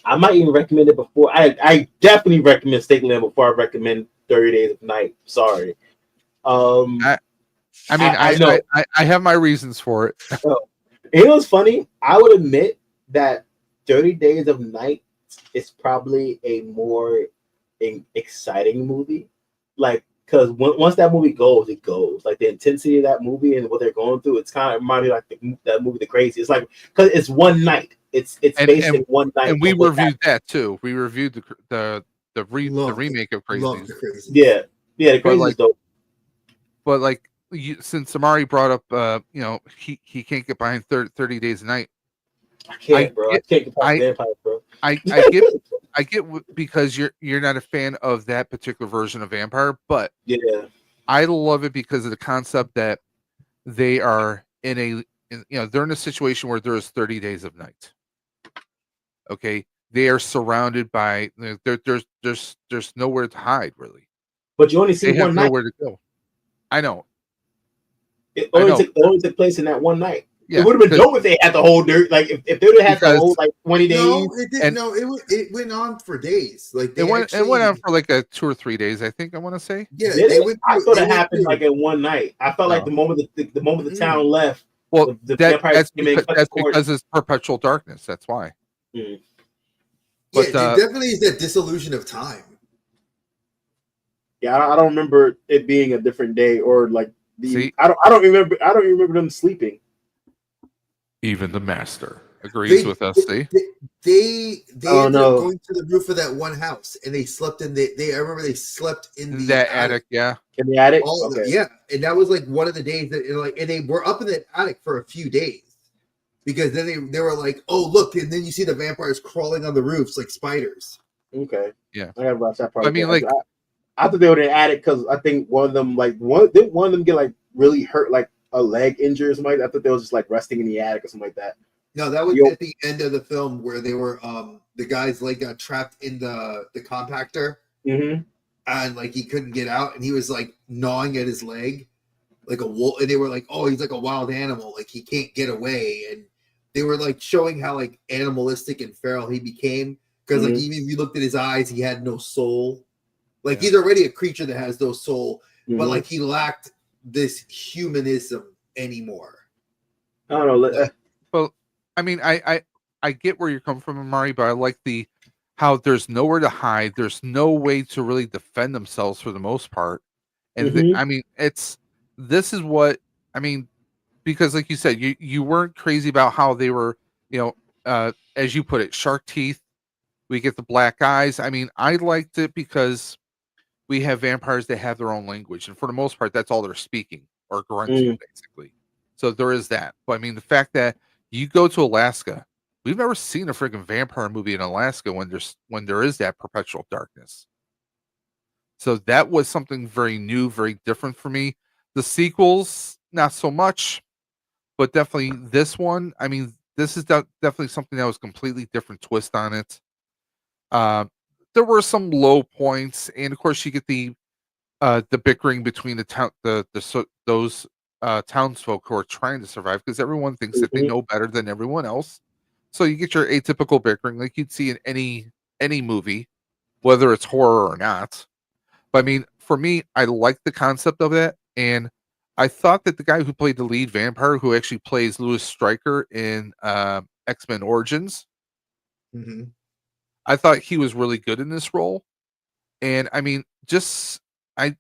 I might even recommend it before. I definitely recommend Steak Land before I recommend 30 Days of Night. Sorry. I have my reasons for it. You know what's funny? I would admit that 30 Days of Night is probably a more exciting movie. Like, because once that movie goes, it goes. Like, the intensity of that movie and what they're going through, it's kind of reminds me like that movie, The Crazy. It's like, because it's one night. It's based in one night. And we reviewed that too. We reviewed the remake of Crazy. Yeah, The Crazy is dope. But like, since Omari brought up, he can't get behind 30 Days a Night. I can't get behind vampires, bro. I get because you're not a fan of that particular version of Vampire, but yeah, I love it because of the concept that they are they're in a situation where there is 30 days of night. Okay, they are surrounded by there's nowhere to hide really. But you only see one night. Nowhere to go. I know. It only took place in that one night. Yeah, it would have been dope if they had the whole dirt. Like if they would have had the whole 20 days. No, it didn't. It went on for days. Like it went on for like 2 or 3 days. I think I want to say. Yeah, I thought it happened like in one night. I felt like the moment the town left. Well, that's because it's perpetual darkness. That's why. Mm. But it definitely is that dissolution of time. Yeah, I don't remember it being a different day or like I don't remember them sleeping. Even the master agrees with us. They ended up going to the roof of that one house and they slept in I remember they slept in the attic. Yeah, in the attic. Yeah, and that was like one of the days that and they were up in the attic for a few days because then they were like, oh look, and then you see the vampires crawling on the roofs like spiders. Okay, yeah, I gotta watch that part. I mean, like. I thought they were in the attic because I think one of them didn't one of them get like really hurt, like a leg injury or something like that. I thought they was just like resting in the attic or something like that. No, that was at the end of the film where they were the guy's leg got trapped in the compactor, and like he couldn't get out, and he was like gnawing at his leg like a wolf, and they were like, oh, he's like a wild animal, like he can't get away, and they were like showing how like animalistic and feral he became because like even if you looked at his eyes, he had no soul. Like he's already a creature that has no soul, but like he lacked this humanism anymore. I don't know. Well, I mean, I get where you're coming from, Omari, but I like how there's nowhere to hide. There's no way to really defend themselves for the most part. And I mean, this is what I mean, because like you said, you weren't crazy about how they were, as you put it, shark teeth. We get the black eyes. I mean, I liked it because we have vampires that have their own language, and for the most part, that's all they're speaking or grunting, basically. So there is that. But I mean, the fact that you go to Alaska, we've never seen a freaking vampire movie in Alaska when there is that perpetual darkness. So that was something very new, very different for me. The sequels, not so much, but definitely this one. I mean, this is definitely something that was completely different twist on it. There were some low points, and of course, you get the bickering between those townsfolk who are trying to survive because everyone thinks that they know better than everyone else. So you get your atypical bickering, like you'd see in any movie, whether it's horror or not. But I mean, for me, I like the concept of that, and I thought that the guy who played the lead vampire, who actually plays Louis Stryker in X-Men Origins. I thought he was really good in this role, and I mean, just I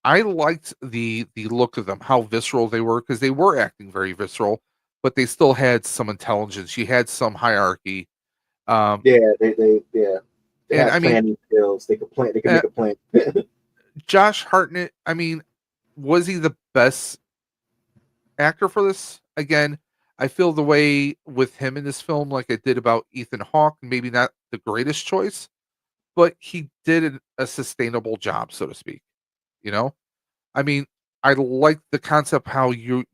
liked the look of them, how visceral they were, because they were acting very visceral, but they still had some intelligence. You had some hierarchy. Yeah. They And have I mean, planning skills. They could plan. They can make a plan. Josh Hartnett, I mean, was he the best actor for this? Again, I feel the way with him in this film, like I did about Ethan Hawke, maybe not the greatest choice, but he did a sustainable job, so to speak. You know, I mean, I like the concept how you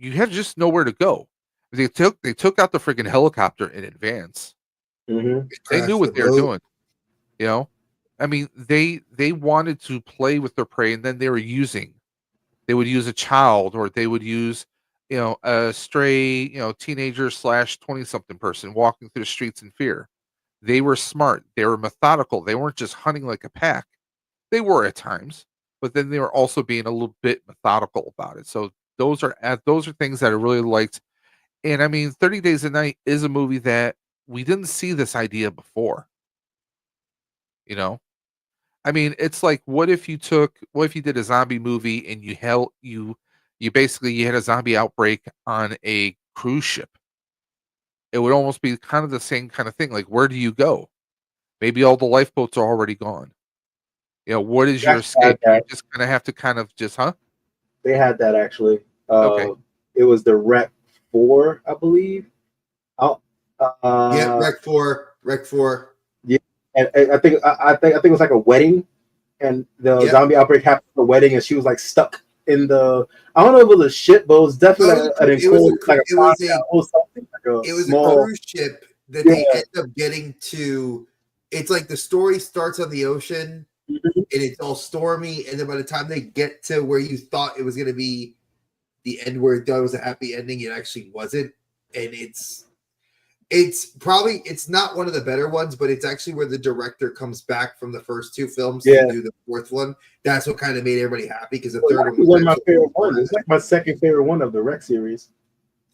had just nowhere to go. They took out the freaking helicopter in advance. Mm-hmm. They knew Crash the what they were boat. doing. You know, I mean, they wanted to play with their prey, and then they were using. They would use a child, or they would use, a stray, teenager slash 20-something person walking through the streets in fear. They were smart. They were methodical. They weren't just hunting like a pack. They were at times, but then they were also being a little bit methodical about it. So those are things that I really liked. And I mean, 30 Days a Night is a movie that we didn't see this idea before. You know, I mean, it's like, what if you did a zombie movie and you basically you had a zombie outbreak on a cruise ship? It would almost be kind of the same kind of thing. Like, where do you go? Maybe all the lifeboats are already gone. What is They your actually had escape? You that. just kind of have to kind of just, huh? They had that actually. Okay. It was the Rec 4, I believe. Oh, Yeah, uh, Rec 4. yeah, and I think it was like a wedding, and the Yep. zombie outbreak happened at the wedding, and she was like stuck in the. I don't know if it was a ship, but it was definitely No, like an it was a enclosed, like a it was compound a or something, like a it was a small. cruise ship that Yeah. they end up getting to. It's like the story starts on the ocean Mhm. and it's all stormy, and then by the time they get to where you thought it was going to be the end, where it thought it was a happy ending, it actually wasn't. And it's not one of the better ones, but it's actually where the director comes back from the first two films to Yeah. do the fourth one. That's what kind of made everybody happy, because the Well, third it's one actually one of my actually favorite ones. It's like my second favorite one of the Rec series.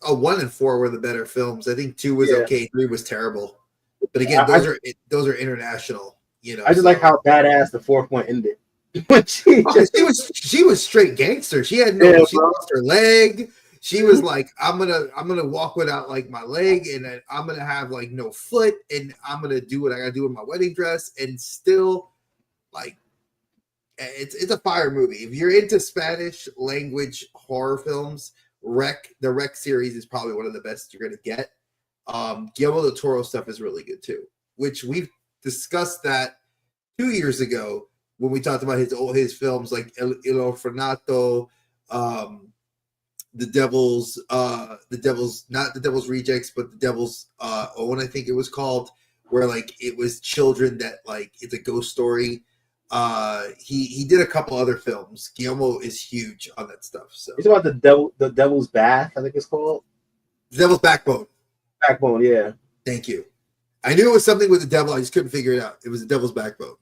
1 and 4 were the better films. I think 2 was Yeah. okay, 3 was terrible. But again, I, those are international, I just like how badass the fourth one ended. When she just, she was straight gangster. She had Yeah, she bro. lost her leg. She was like, I'm gonna walk without like my leg, and then I'm gonna have like no foot, and I'm gonna do what I gotta do with my wedding dress, and still like it's a fire movie. If you're into Spanish language horror films, the Rec series is probably one of the best you're gonna get. Guillermo del Toro stuff is really good too, which we've discussed that 2 years ago when we talked about his films like Il Orfanato, the Devil's not the Devil's Rejects, but the Devil's Own, I think it was called, where like it was children that like it's a ghost story. He did a couple other films. Guillermo is huge on that stuff. So it's about the Devil's Bath, I think it's called. the Devil's Backbone. Backbone, yeah. Thank you. I knew it was something with the devil. I just couldn't figure it out. It was the Devil's Backbone.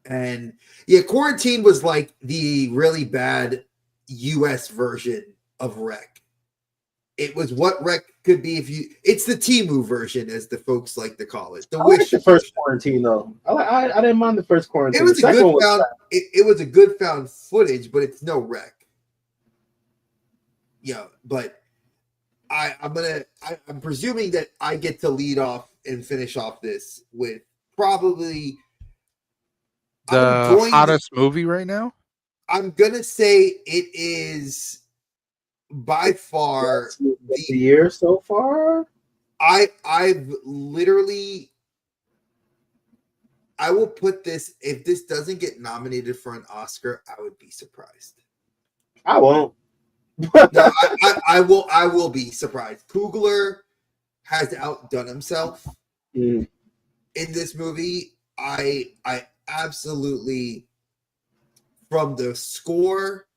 And yeah, Quarantine was like the really bad US version of Rec. It was what Rec could be if you. It's the Timu version, as the folks like to call it. The I like Wish the first version. Quarantine though. I didn't mind the first Quarantine. It was The a second good one was found. It was a good found footage, but it's no Rec. Yeah, but I'm presuming that I get to lead off and finish off this with probably The hottest movie right now? I'm gonna say it is by far the year so far. I've literally I will put this, if this doesn't get nominated for an Oscar, I would be surprised. I won't. No, I will be surprised. Coogler has outdone himself in this movie. I absolutely, from the score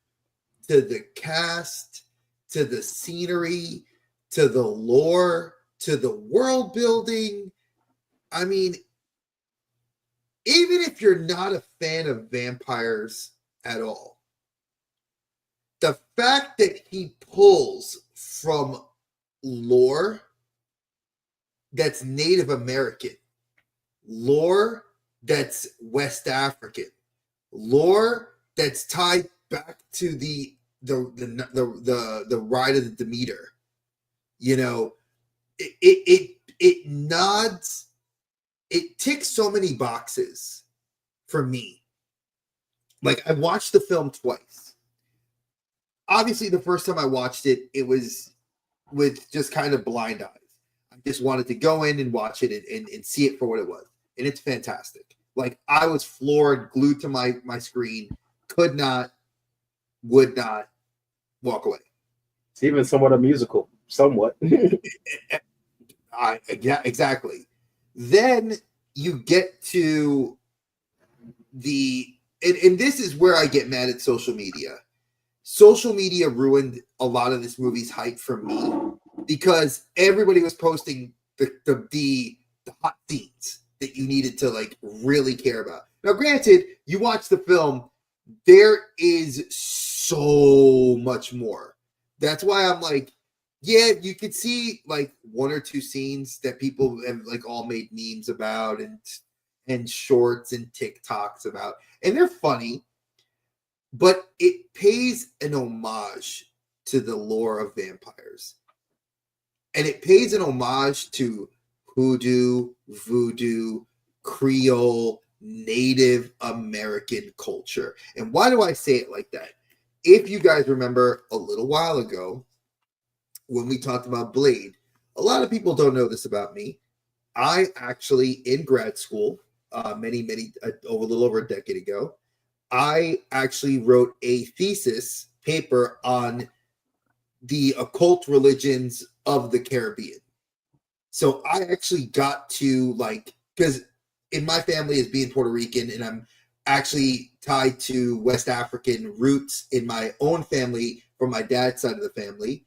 to the cast to the scenery to the lore to the world building. I mean, even if you're not a fan of vampires at all, the fact that he pulls from lore that's Native American, lore that's West African, lore that's tied back to the ride of the Demeter, you know, it nods it ticks so many boxes for me. Like, I watched the film twice. Obviously, the first time I watched it, it was with just kind of blind eyes. I just wanted to go in and watch it and see it for what it was. And it's fantastic. Like, I was floored, glued to my screen, would not walk away. It's even somewhat a musical, somewhat. Yeah, exactly. Then you get to and this is where I get mad at social media. Social media ruined a lot of this movie's hype for me because everybody was posting the hot scenes that you needed to like really care about. Now, granted, you watch the film, there is so much more. That's why I'm like, yeah, you could see like one or two scenes that people have like all made memes about and shorts and TikToks about, and they're funny, but it pays an homage to the lore of vampires. And it pays an homage to hoodoo, voodoo, Creole, Native American culture. And why do I say it like that? If you guys remember a little while ago, when we talked about Blade, a lot of people don't know this about me. I actually, in grad school, a little over a decade ago, I actually wrote a thesis paper on the occult religions of the Caribbean. So I actually got to because in my family as being Puerto Rican, and I'm actually tied to West African roots in my own family from my dad's side of the family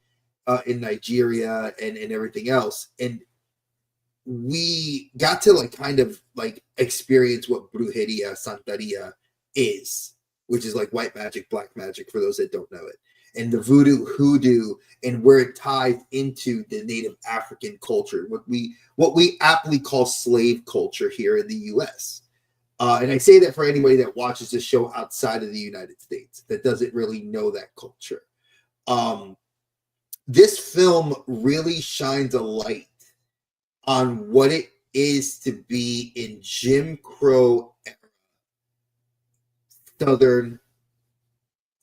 in Nigeria and everything else. And we got to kind of experience what brujeria, santeria is, which is like white magic, black magic for those that don't know it. And the voodoo, hoodoo, and where it ties into the Native African culture, what we aptly call slave culture here in the U.S. And I say that for anybody that watches the show outside of the United States that doesn't really know that culture. This film really shines a light on what it is to be in Jim Crow era, Southern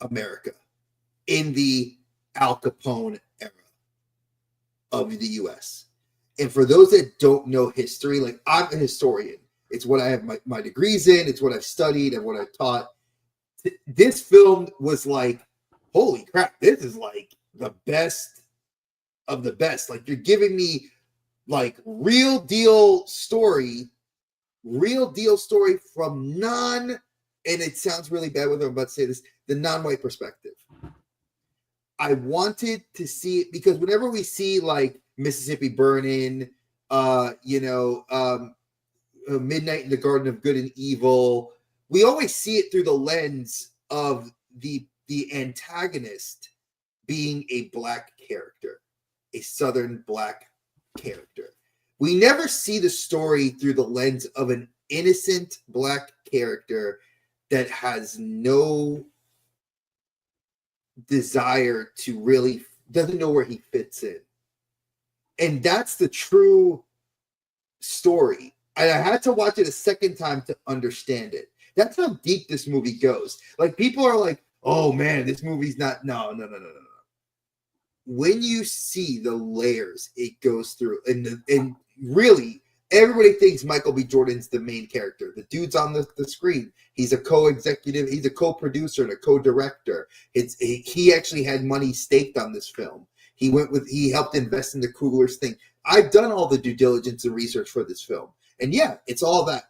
America, in the Al Capone era of the U.S. And for those that don't know history, I'm a historian. It's what I have my degrees in. It's what I've studied and what I've taught. This film was like, holy crap, this is like the best of the best. Like, you're giving me real deal story from and it sounds really bad when I'm about to say this, the non-white perspective. I wanted to see it because whenever we see Mississippi Burning, Midnight in the Garden of Good and Evil, we always see it through the lens of the antagonist being a black character, a Southern black character. We never see the story through the lens of an innocent black character that has no desire to really, doesn't know where he fits in. And that's the true story. And I had to watch it a second time to understand it. That's how deep this movie goes. People are like, oh man, this movie's not, no. When you see the layers it goes through, and really, everybody thinks Michael B. Jordan's the main character. The dude's on the screen. He's a co-executive. He's a co-producer and a co-director. He actually had money staked on this film. He helped invest in the Coogler's thing. I've done all the due diligence and research for this film. And yeah, it's all that.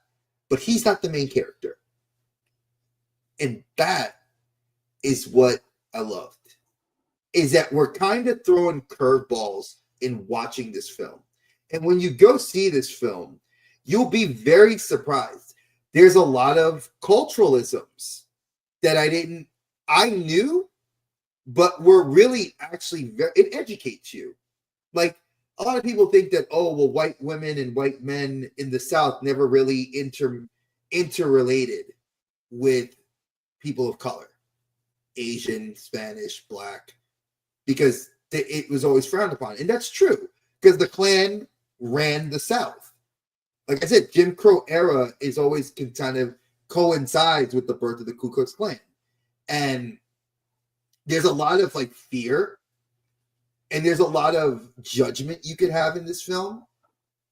But he's not the main character. And that is what I loved. Is that we're kind of throwing curveballs in watching this film. And when you go see this film, you'll be very surprised. There's a lot of culturalisms that I knew, but were really actually it educates you. A lot of people think that, oh, well, white women and white men in the South never really interrelated with people of color, Asian, Spanish, black, because it was always frowned upon. And that's true, because the Klan ran the South. like I said, Jim Crow era is always kind of coincides with the birth of the Ku Klux Klan. And there's a lot of like fear and there's a lot of judgment you could have in this film.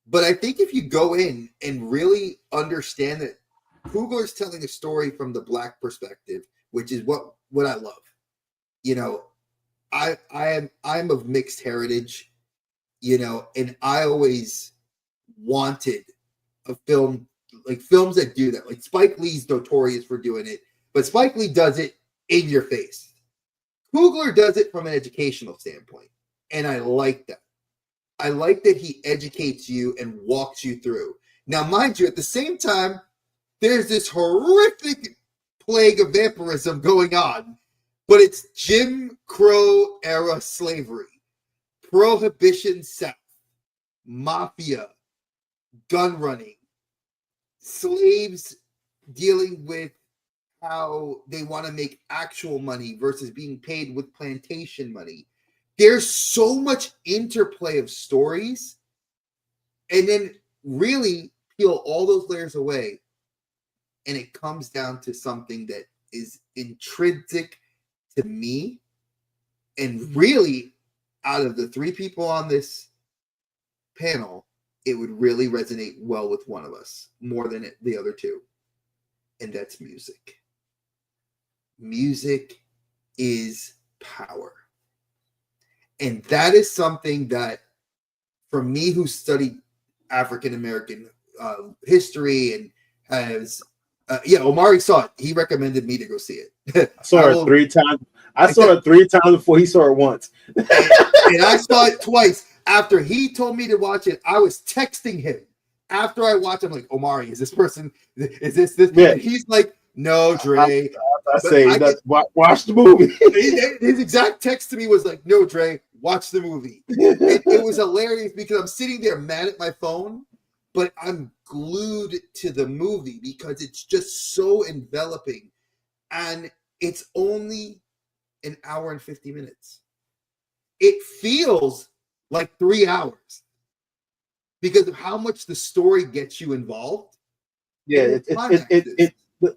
But I think if you go in and really understand that Coogler's telling a story from the Black perspective, which is what I love. You know, I'm of mixed heritage, you know, and I always wanted a film, like films that do that. Like Spike Lee's notorious for doing it, but Spike Lee does it in your face. Coogler does it from an educational standpoint, and I like that. I like that he educates you and walks you through. Now, mind you, at the same time, there's this horrific plague of vampirism going on, but it's Jim Crow era slavery, Prohibition South, mafia, gun running, slaves dealing with how they want to make actual money versus being paid with plantation money. There's so much interplay of stories, and then really peel all those layers away, and it comes down to something that is intrinsic to me. And really, out of the three people on this panel, it would really resonate well with one of us more than the other two, and that's music. Music is power. And that is something that, for me, who studied African American history and has, Omari saw it. He recommended me to go see it. I saw it 3 times. I saw it 3 times before he saw it once. and I saw it twice. After he told me to watch it, I was texting him. After I watched it, I'm like, Omari, is this person? Is this? Yeah. And he's like, no, Dre. I say, watch the movie. His exact text to me was like, no, Dre, watch the movie. It was hilarious because I'm sitting there mad at my phone, but I'm glued to the movie because it's just so enveloping. And it's only an hour and 50 minutes. It feels like 3 hours because of how much the story gets you involved. Yeah,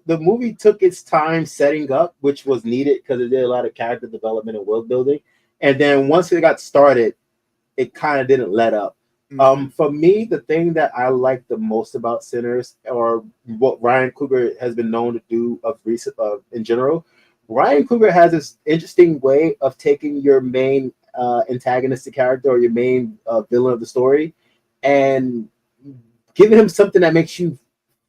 the movie took its time setting up, which was needed because it did a lot of character development and world building. And then once it got started, it kind of didn't let up. Mm-hmm. For me, the thing that I like the most about Sinners, or what Ryan Coogler has been known to do in general, Ryan Coogler has this interesting way of taking your main antagonistic character or your main villain of the story and giving him something that makes you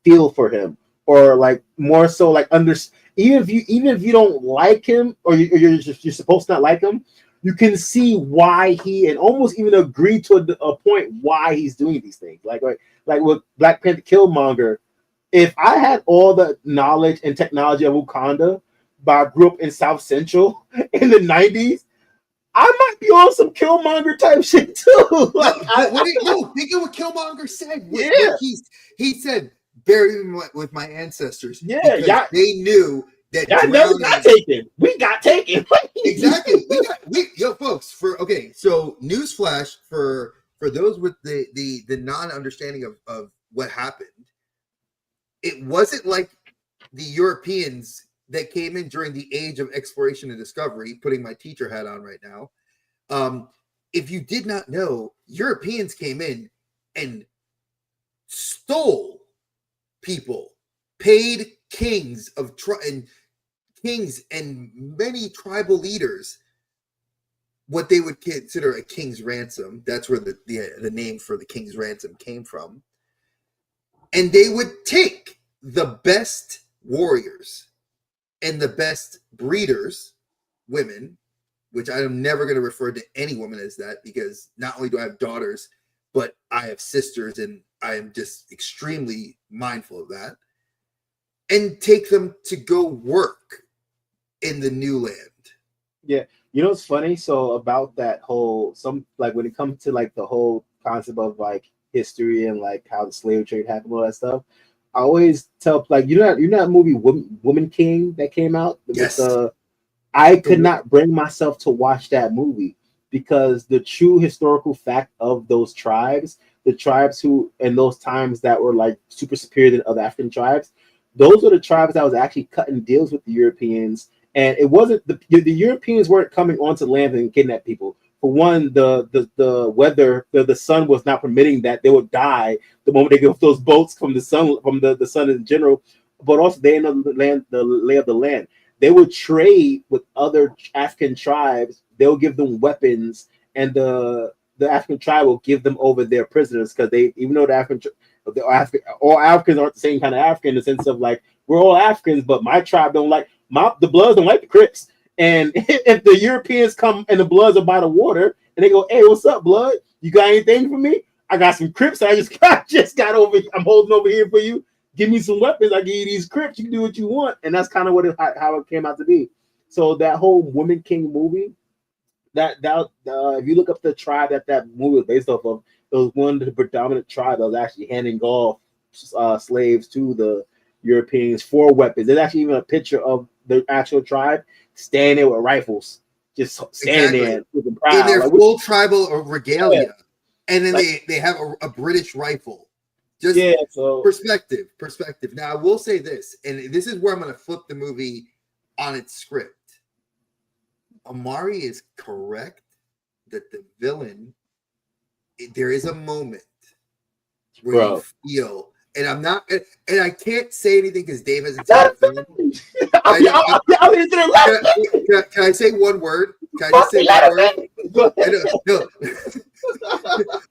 feel for him, or like more so like even if you don't like him, or you're supposed to not like him, you can see why he, and almost even agree to a point why he's doing these things. Like with Black Panther Killmonger, if I had all the knowledge and technology of Wakanda, but I grew up in South Central in the 90s, I might be on some Killmonger type shit too. Think of what Killmonger said. He said, "Bury me with my ancestors." Yeah, they knew that. Y'all never got taken. We got taken. Exactly. Folks. So newsflash for those with the non-understanding of what happened. It wasn't like the Europeans that came in during the age of exploration and discovery, putting my teacher hat on right now. If you did not know, Europeans came in and stole people, paid kings and many tribal leaders what they would consider a king's ransom. That's where the name for the king's ransom came from. And they would take the best warriors and the best breeders, women, which I am never going to refer to any woman as that, because not only do I have daughters, but I have sisters, and I am just extremely mindful of that, and take them to go work in the new land. Yeah. You know what's funny? So about that whole, when it comes to like the whole concept of like history and like how the slave trade happened, all that stuff, I always tell, like, you know that movie Woman King that came out? Yes. I could not bring myself to watch that movie because the true historical fact of those tribes the tribes who in those times that were like super superior than other African tribes, those were the tribes that was actually cutting deals with the Europeans. And it wasn't the Europeans weren't coming onto land and kidnap people. For one, the weather, the sun was not permitting that. They would die the moment they get off those boats from the sun, the sun in general. But also they know the lay of the land. They would trade with other African tribes. They'll give them weapons, and the African tribe will give them over their prisoners, because they, even though all Africans aren't the same kind of African in the sense of like, we're all Africans, but my tribe don't like the Bloods don't like the Crips. And if the Europeans come and the Bloods are by the water and they go, hey, what's up, Blood? You got anything for me? I got some Crips. I just got over. I'm holding over here for you. Give me some weapons. I give you these Crips. You can do what you want. And that's kind of how it came out to be. So that whole Woman King movie, if you look up the tribe that movie was based off of, it was one of the predominant tribe that was actually handing off slaves to the Europeans for weapons. There's actually even a picture of the actual tribe standing there with rifles, just standing there with proud, in their like, full tribal regalia, yeah. And then like, they have a British rifle. Just so perspective. Now I will say this, and this is where I'm going to flip the movie on its script. Omari is correct that the villain, there is a moment where you feel, and I'm not, and I can't say anything because Dave hasn't seen the film. Can I say one word? Can I just say one word? No.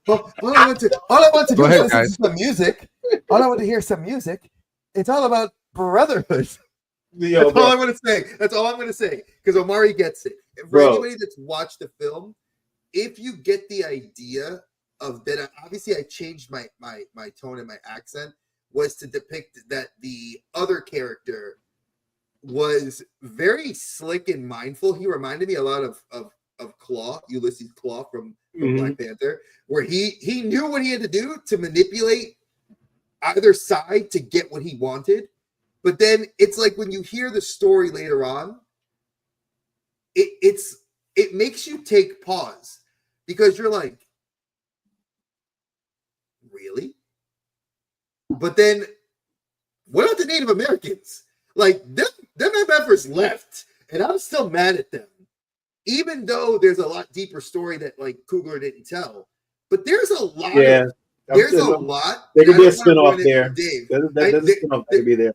All I want to do is listen to some music. All I want to hear is some music. It's all about brotherhood. That's all I'm going to say. That's all I'm going to say, because Omari gets it. For anybody that's watched the film, if you get the idea of that, obviously I changed my tone and my accent, was to depict that the other character was very slick and mindful. He reminded me a lot of Claw, Ulysses Claw from Black Panther, where he knew what he had to do to manipulate either side to get what he wanted. But then it's like when you hear the story later on, it makes you take pause, because you're like, really? But then what about the Native Americans? Like, them MFers left, and I'm still mad at them. Even though there's a lot deeper story that like Coogler didn't tell. But there's a lot. Yeah. There's a lot. There could be a spin-off there. Dave. There's a spin-off that could be there.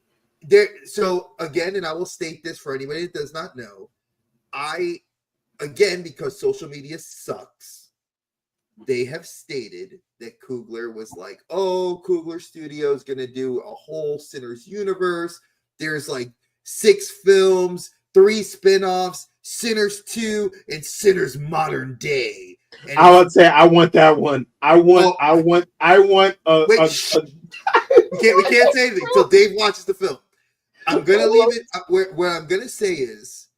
So again, and I will state this for anybody that does not know, because social media sucks, they have stated that Coogler was like, oh, Coogler Studios gonna do a whole Sinners universe. There's like 6 films, 3 spin-offs, Sinners 2, and Sinners Modern Day. And I would say I want that one. I want we can't say anything until Dave watches the film. I'm gonna leave it what I'm gonna say is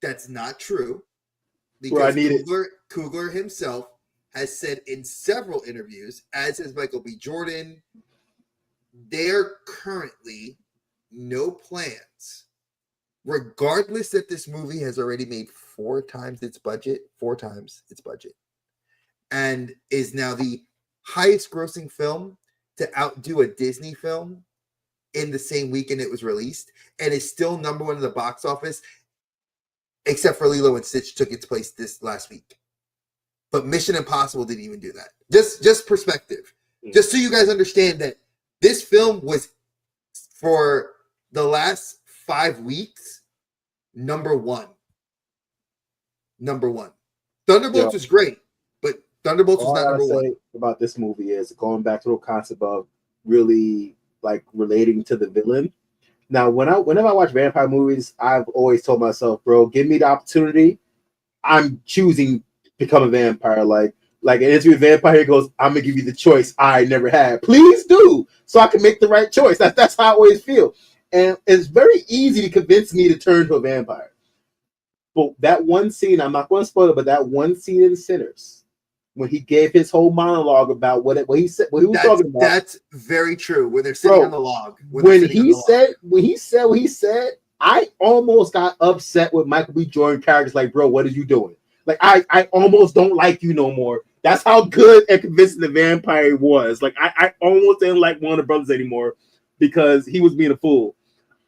that's not true, because Coogler himself has said in several interviews, as has Michael B. Jordan, there currently no plans, regardless that this movie has already made 4 times its budget, and is now the highest grossing film to outdo a Disney film in the same weekend it was released, and is still number 1 in the box office, except for Lilo and Stitch took its place this last week. But Mission Impossible didn't even do that. Just perspective. Just so you guys understand that this film was, for the last 5 weeks, number 1. Thunderbolts is great, but Thunderbolts was not number 1. About this movie is going back to the concept of really like relating to the villain. Now, whenever I watch vampire movies, I've always told myself, bro, give me the opportunity. I'm choosing to become a vampire. Like an interview with vampire, he goes, I'm gonna give you the choice I never had. Please do, so I can make the right choice. That's how I always feel. And it's very easy to convince me to turn to a vampire. But that one scene, I'm not going to spoil it, but that one scene in Sinners, when he gave his whole monologue about what he was talking about. That's very true. When they're sitting on the log. When he said what he said, I almost got upset with Michael B. Jordan characters. Like, bro, what are you doing? Like, I almost don't like you no more That's how good and convincing the vampire was. Like I almost didn't like Warner Brothers anymore because he was being a fool.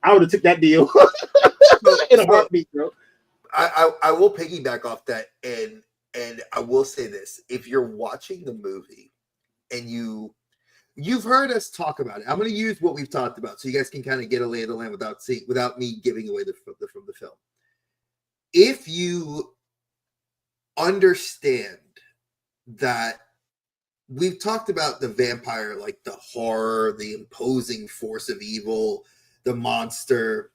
I would have took that deal in a heartbeat, bro. I will piggyback off that, and I will say this: if you're watching the movie and you've heard us talk about it, I'm going to use what we've talked about so you guys can kind of get a lay of the land without me giving away from the film. If you understand that we've talked about the vampire, like the horror, the imposing force of evil, the monster,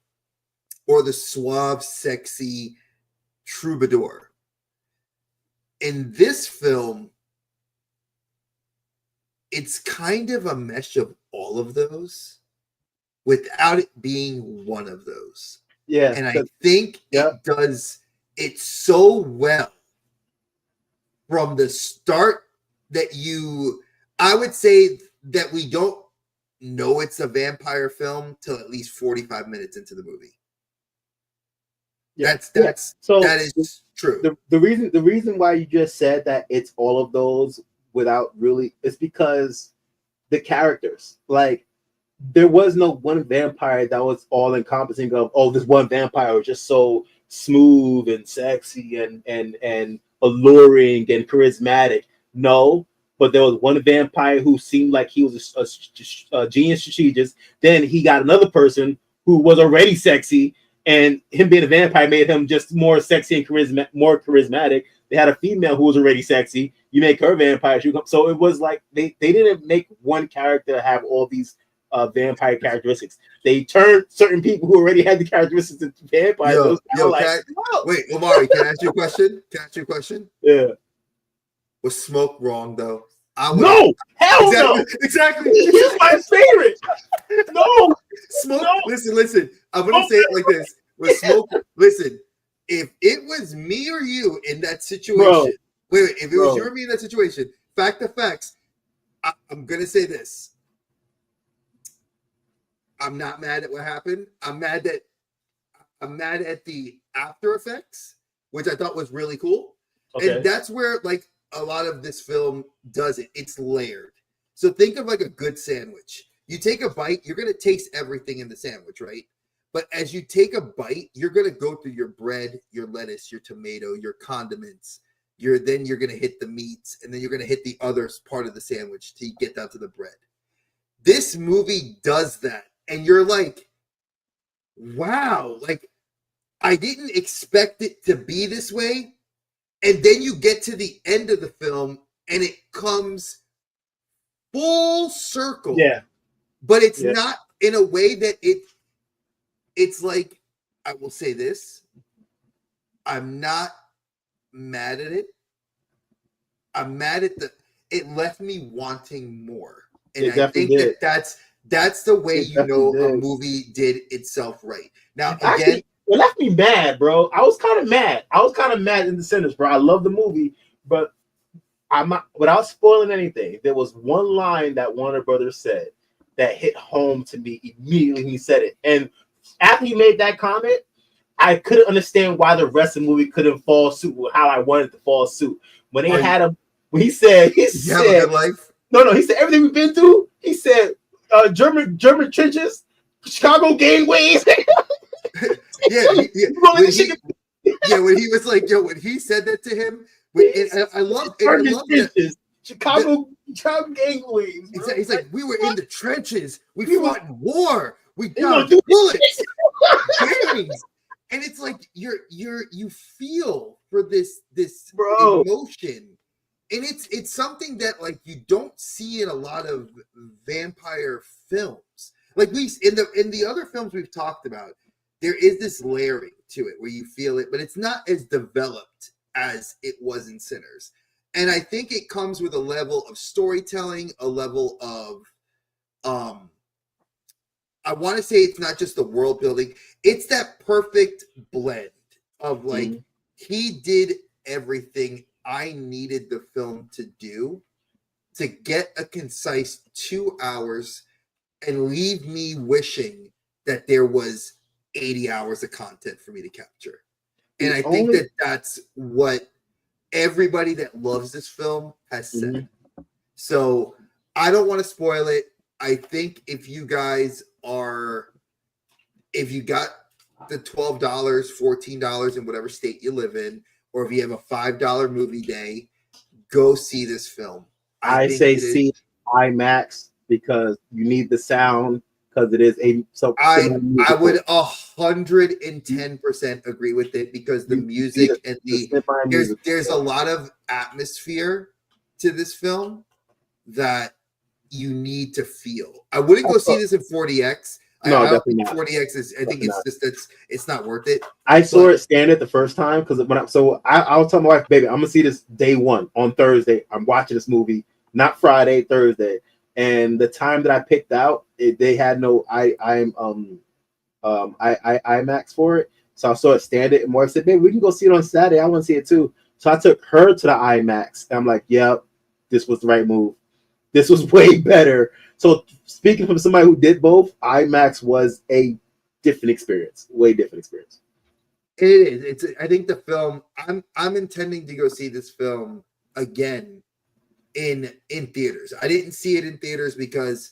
or the suave, sexy troubadour. In this film, it's kind of a mesh of all of those without it being one of those. Yeah. And I think it does it so well from the start that I would say that we don't know it's a vampire film till at least 45 minutes into the movie. Yeah. So that is true. The reason why you just said that it's all of those without really, it's because the characters, like there was no one vampire that was all encompassing of, oh, this one vampire was just so smooth and sexy and alluring and charismatic. No, but there was one vampire who seemed like he was a genius strategist. Then he got another person who was already sexy, and him being a vampire made him just more sexy and more charismatic. They had a female who was already sexy. You make her a vampire. So it was like they didn't make one character have all these vampire characteristics. They turned certain people who already had the characteristics into vampires. Wait, Omari, can I ask you a question? Yeah. Was Smoke wrong though? No, hell no. Exactly. He's my favorite. No, Smoke. No. Listen. I'm gonna say it like this. With Smoke, listen. If it was me or you in that situation, if it was you or me in that situation, fact of facts, I'm gonna say this. I'm not mad at what happened. I'm mad at the after effects, which I thought was really cool. Okay. And that's where like a lot of this film does it. It's layered. So think of like a good sandwich. You take a bite, you're going to taste everything in the sandwich, right? But as you take a bite, you're going to go through your bread, your lettuce, your tomato, your condiments. Then you're going to hit the meats, and then you're going to hit the other part of the sandwich to get down to the bread. This movie does that. And you're like, wow, like I didn't expect it to be this way. And then you get to the end of the film and it comes full circle. Yeah. But it's not in a way that it's like, I will say this. I'm not mad at it. I'm mad at it left me wanting more. And I think that's the way a movie did itself right. Now, again, it left me mad, bro. I was kind of mad in the sentence, bro. I love the movie, but I'm not, without spoiling anything, there was one line that Warner Brothers said that hit home to me immediately when he said it. And after he made that comment, I couldn't understand why the rest of the movie couldn't fall suit with how I wanted to fall suit. When they had him, when he said, you have a good life. No, he said everything we've been through. He said German trenches, Chicago gangways. When he was like, when he said that to him, I love that. Chicago gangways. He's like, we were in the trenches. We fought in war. We dodged bullets. And it's like you feel for this emotion. And it's something that like you don't see in a lot of vampire films. Like in the other films we've talked about, there is this layering to it where you feel it, but it's not as developed as it was in Sinners. And I think it comes with a level of storytelling, a level of I want to say it's not just the world building, it's that perfect blend of like he did everything I needed the film to do to get a concise 2 hours and leave me wishing that there was 80 hours of content for me to capture. And I think that's what, everybody that loves this film has said. Mhm. So I don't want to spoil it. I think if you guys are, if you got the $12, $14 in whatever state you live in, or if you have a $5 movie day, go see this film. I think say it is. see IMAX because you need the sound because it is a so. I would 110% agree with it because the music and there's a lot of atmosphere to this film that you need to feel. I wouldn't go see this in 40x. No, I don't definitely think not. 40x is. I think Definitely it's just it's not worth it. I saw it standard the first time because when I was telling my wife, baby, I'm gonna see this day one on Thursday. I'm watching this movie, not Friday, Thursday. And the time that I picked out, they had no IMAX for it. So I saw it standard, and my wife said, baby, we can go see it on Saturday. I want to see it too. So I took her to the IMAX. And I'm like, yep, this was the right move. This was way better. So speaking from somebody who did both, IMAX was a different experience, way different experience. It is. It's. I think the film. I'm intending to go see this film again in theaters. I didn't see it in theaters because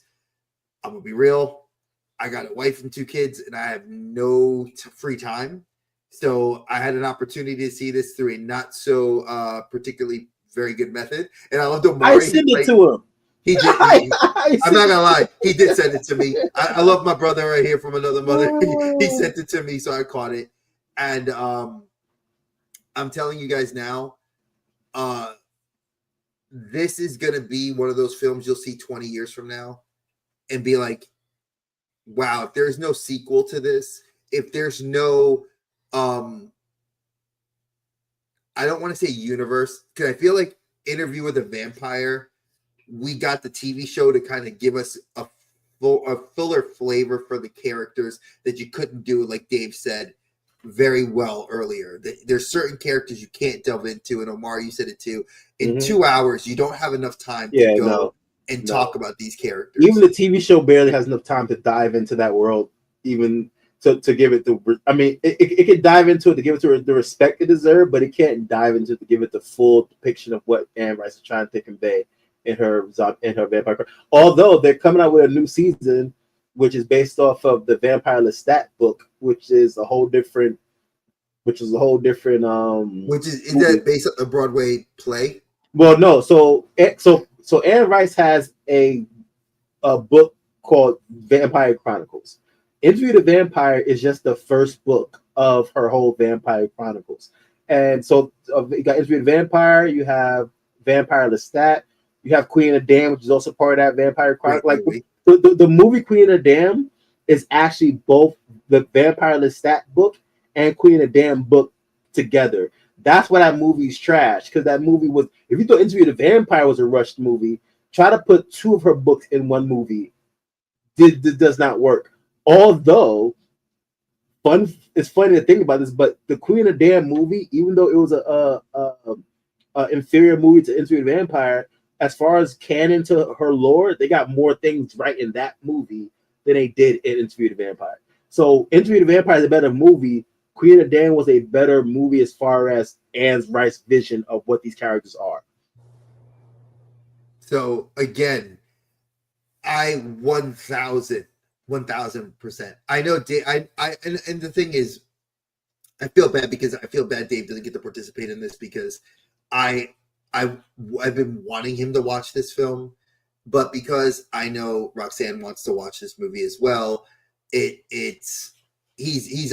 I'm gonna be real. I got a wife and 2 kids, and I have no free time. So I had an opportunity to see this through a not so particularly very good method. And I loved Omari. I sent it to him. He did. I'm not gonna lie. He did send it to me. I love my brother right here from another mother. He sent it to me, so I caught it. And I'm telling you guys now, this is gonna be one of those films you'll see 20 years from now, and be like, "Wow! If there's no sequel to this, if there's no, I don't want to say universe, because I feel like Interview with a Vampire." We got the TV show to kind of give us a fuller flavor for the characters that you couldn't do, like Dave said very well earlier. There's certain characters you can't delve into, and Omar, you said it too. In 2 hours, you don't have enough time to go and talk about these characters. Even the TV show barely has enough time to dive into that world, even to give it the. I mean, it can dive into it to give it the respect it deserves, but it can't dive into it to give it the full depiction of what Anne Rice is trying to convey in her vampire. Although they're coming out with a new season, which is based off of the Vampire Lestat book, which is a whole different. Which is that based on a Broadway play? Well, no. So Anne Rice has a book called Vampire Chronicles. Interview the Vampire is just the first book of her whole Vampire Chronicles. And so you got Interview the Vampire, you have Vampire Lestat, you have Queen of the Dam, which is also part of that Vampire Chronicle. Like the movie Queen of the Dam is actually both the Vampire Lestat book and Queen of the Dam book together. That's why that movie's trash, because that movie was, if you thought Interview with the Vampire was a rushed movie, try to put 2 of her books in one movie. Does not work. Although, it's funny to think about this, but the Queen of the Dam movie, even though it was a inferior movie to Interview with the Vampire, as far as canon to her lore, they got more things right in that movie than they did in Interview with the Vampire. So Interview with the Vampire is a better movie. Queen of the Dam was a better movie as far as Anne Rice's vision of what these characters are. So again, I 1000%. I know Dave. And the thing is, I feel bad because I feel bad Dave doesn't get to participate in this because I've been wanting him to watch this film, but because I know Roxanne wants to watch this movie as well, he's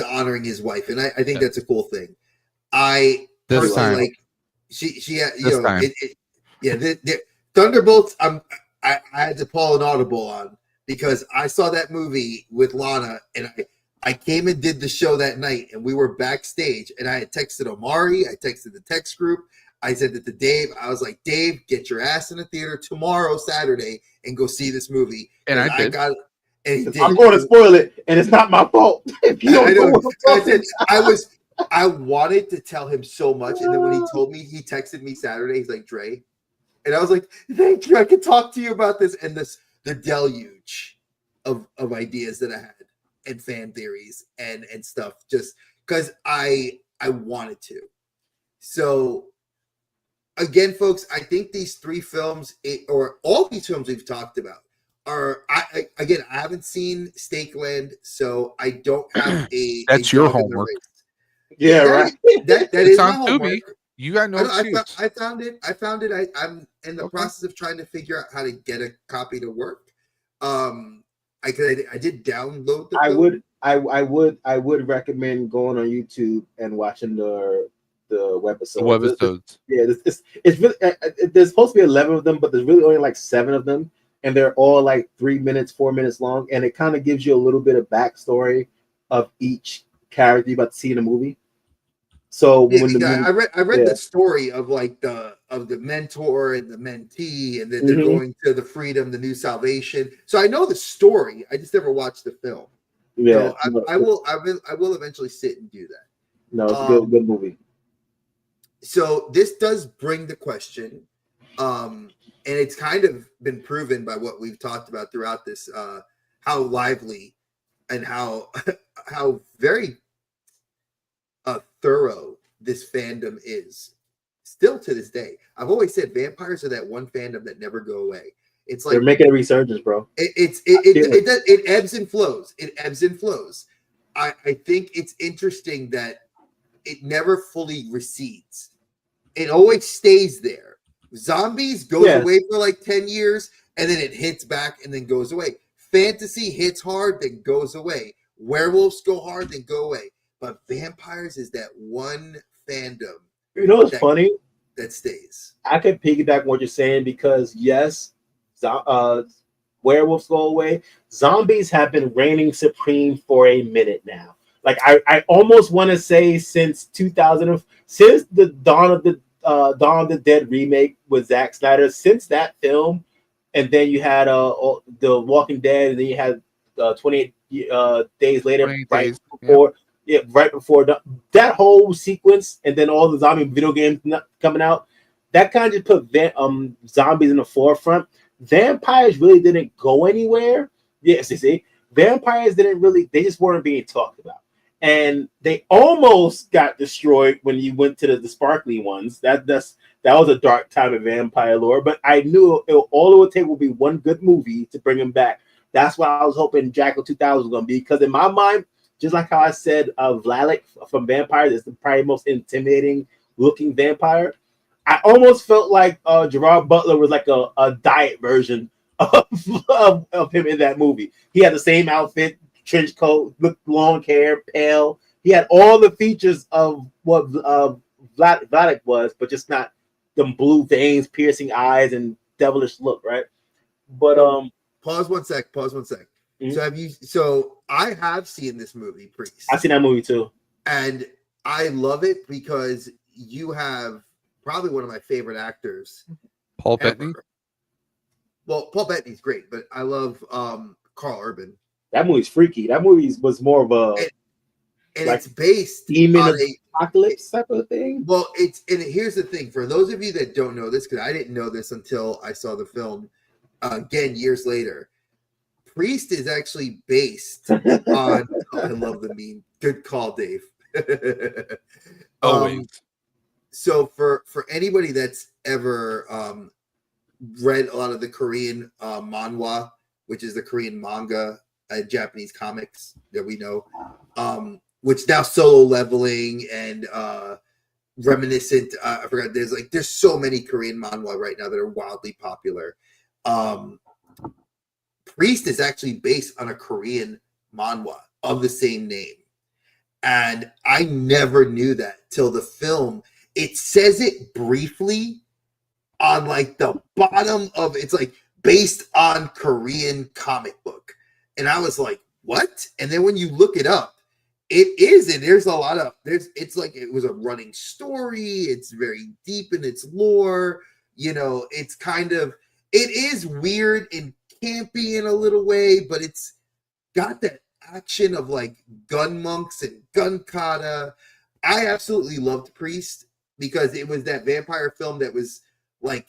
honoring his wife, and I think that's a cool thing. I personally like Thunderbolts. I had to pull an audible on because I saw that movie with Lana, and I came and did the show that night, and we were backstage, and I had texted Omari, I texted the text group, I said that to Dave, I was like, Dave, get your ass in the theater tomorrow, Saturday, and go see this movie. And I did. And he did. I'm going to spoil it, and it's not my fault. If you don't I wanted to tell him so much, and then when he told me, he texted me Saturday. He's like, Dre, and I was like, thank you. I can talk to you about this, and the deluge of ideas that I had and fan theories and stuff, just because I wanted to. So again, folks, I think these three films, or all these films we've talked about, are again. I haven't seen Stakeland, so I don't have a That's your dog in the homework. race. Yeah, that right. that It's is my on homework. Tubi. You got no I excuse. found it. I'm in the Okay. process of trying to figure out how to get a copy to work. I did download the film. I would recommend going on YouTube and watching the webisodes. The webisodes. Yeah, it's really there's supposed to be 11 of them, but there's really only like 7 of them, and they're all like 3 minutes, 4 minutes long, and it kind of gives you a little bit of backstory of each character you're about to see in the movie. So Yeah, when the movie, I read yeah. the story of like the mentor and the mentee, and then they're Mhm. going to the freedom, the new salvation. So I know the story. I just never watched the film. Yeah, So I will eventually sit and do that. no, it's a good movie. So this does bring the question, and it's kind of been proven by what we've talked about throughout this, how lively and how very thorough this fandom is still to this day. I've always said vampires are that one fandom that never go away. It's like They're making a resurgence, bro. it ebbs and flows. It ebbs and flows. I think it's interesting that it never fully recedes. It always stays there. Zombies goes away for like 10 years and then it hits back and then goes away. Fantasy hits hard, then goes away. Werewolves go hard, then go away. But vampires is that one fandom. You know what's funny? That stays. I could piggyback on what you're saying because yes, werewolves go away. Zombies have been reigning supreme for a minute now. Like I almost want to say since 2000, since the Dawn of the Dead remake with Zack Snyder, since that film, and then you had the Walking Dead, and then you had 28 days later, right before. Yeah, right before that whole sequence, and then all the zombie video games coming out, that kind of just put zombies in the forefront. Vampires really didn't go anywhere. Yes, you see, vampires didn't really. They just weren't being talked about, and they almost got destroyed when you went to the sparkly ones. That was a dark time in vampire lore. But I knew all it would take would be one good movie to bring them back. That's why I was hoping Jackal 2000 was going to be, because in my mind, just like how I said, Vlalik from Vampires is the probably most intimidating looking vampire. I almost felt like Gerard Butler was like a diet version of him in that movie. He had the same outfit, trench coat, looked long hair, pale. He had all the features of what Vlalik was, but just not them blue veins, piercing eyes, and devilish look, right? But pause one sec. Mm-hmm. So I have seen this movie, Priest. I've seen that movie too. And I love it because you have probably one of my favorite actors. Paul Bettany. Well, Paul Bettany's great, but I love Carl Urban. That movie's freaky. That movie was more of a and it's based demon on apocalypse type of thing. Well, here's the thing. For those of you that don't know this, because I didn't know this until I saw the film again years later. Priest is actually based on. I love the meme. Good call, Dave. Always. So for anybody that's ever read a lot of the Korean manhwa, which is the Korean manga and Japanese comics that we know, which now Solo Leveling and reminiscent. I forgot. There's so many Korean manhwa right now that are wildly popular. Priest is actually based on a Korean manhwa of the same name. And I never knew that till the film. It says it briefly on like the bottom of it's like based on Korean comic book. And I was like, what? And then when you look it up, it is, and there's a lot of it's like it was a running story, it's very deep in its lore, it's kind of it is weird and campy in a little way, but it's got that action of like gun monks and gun kata. I absolutely loved Priest because it was that vampire film that was like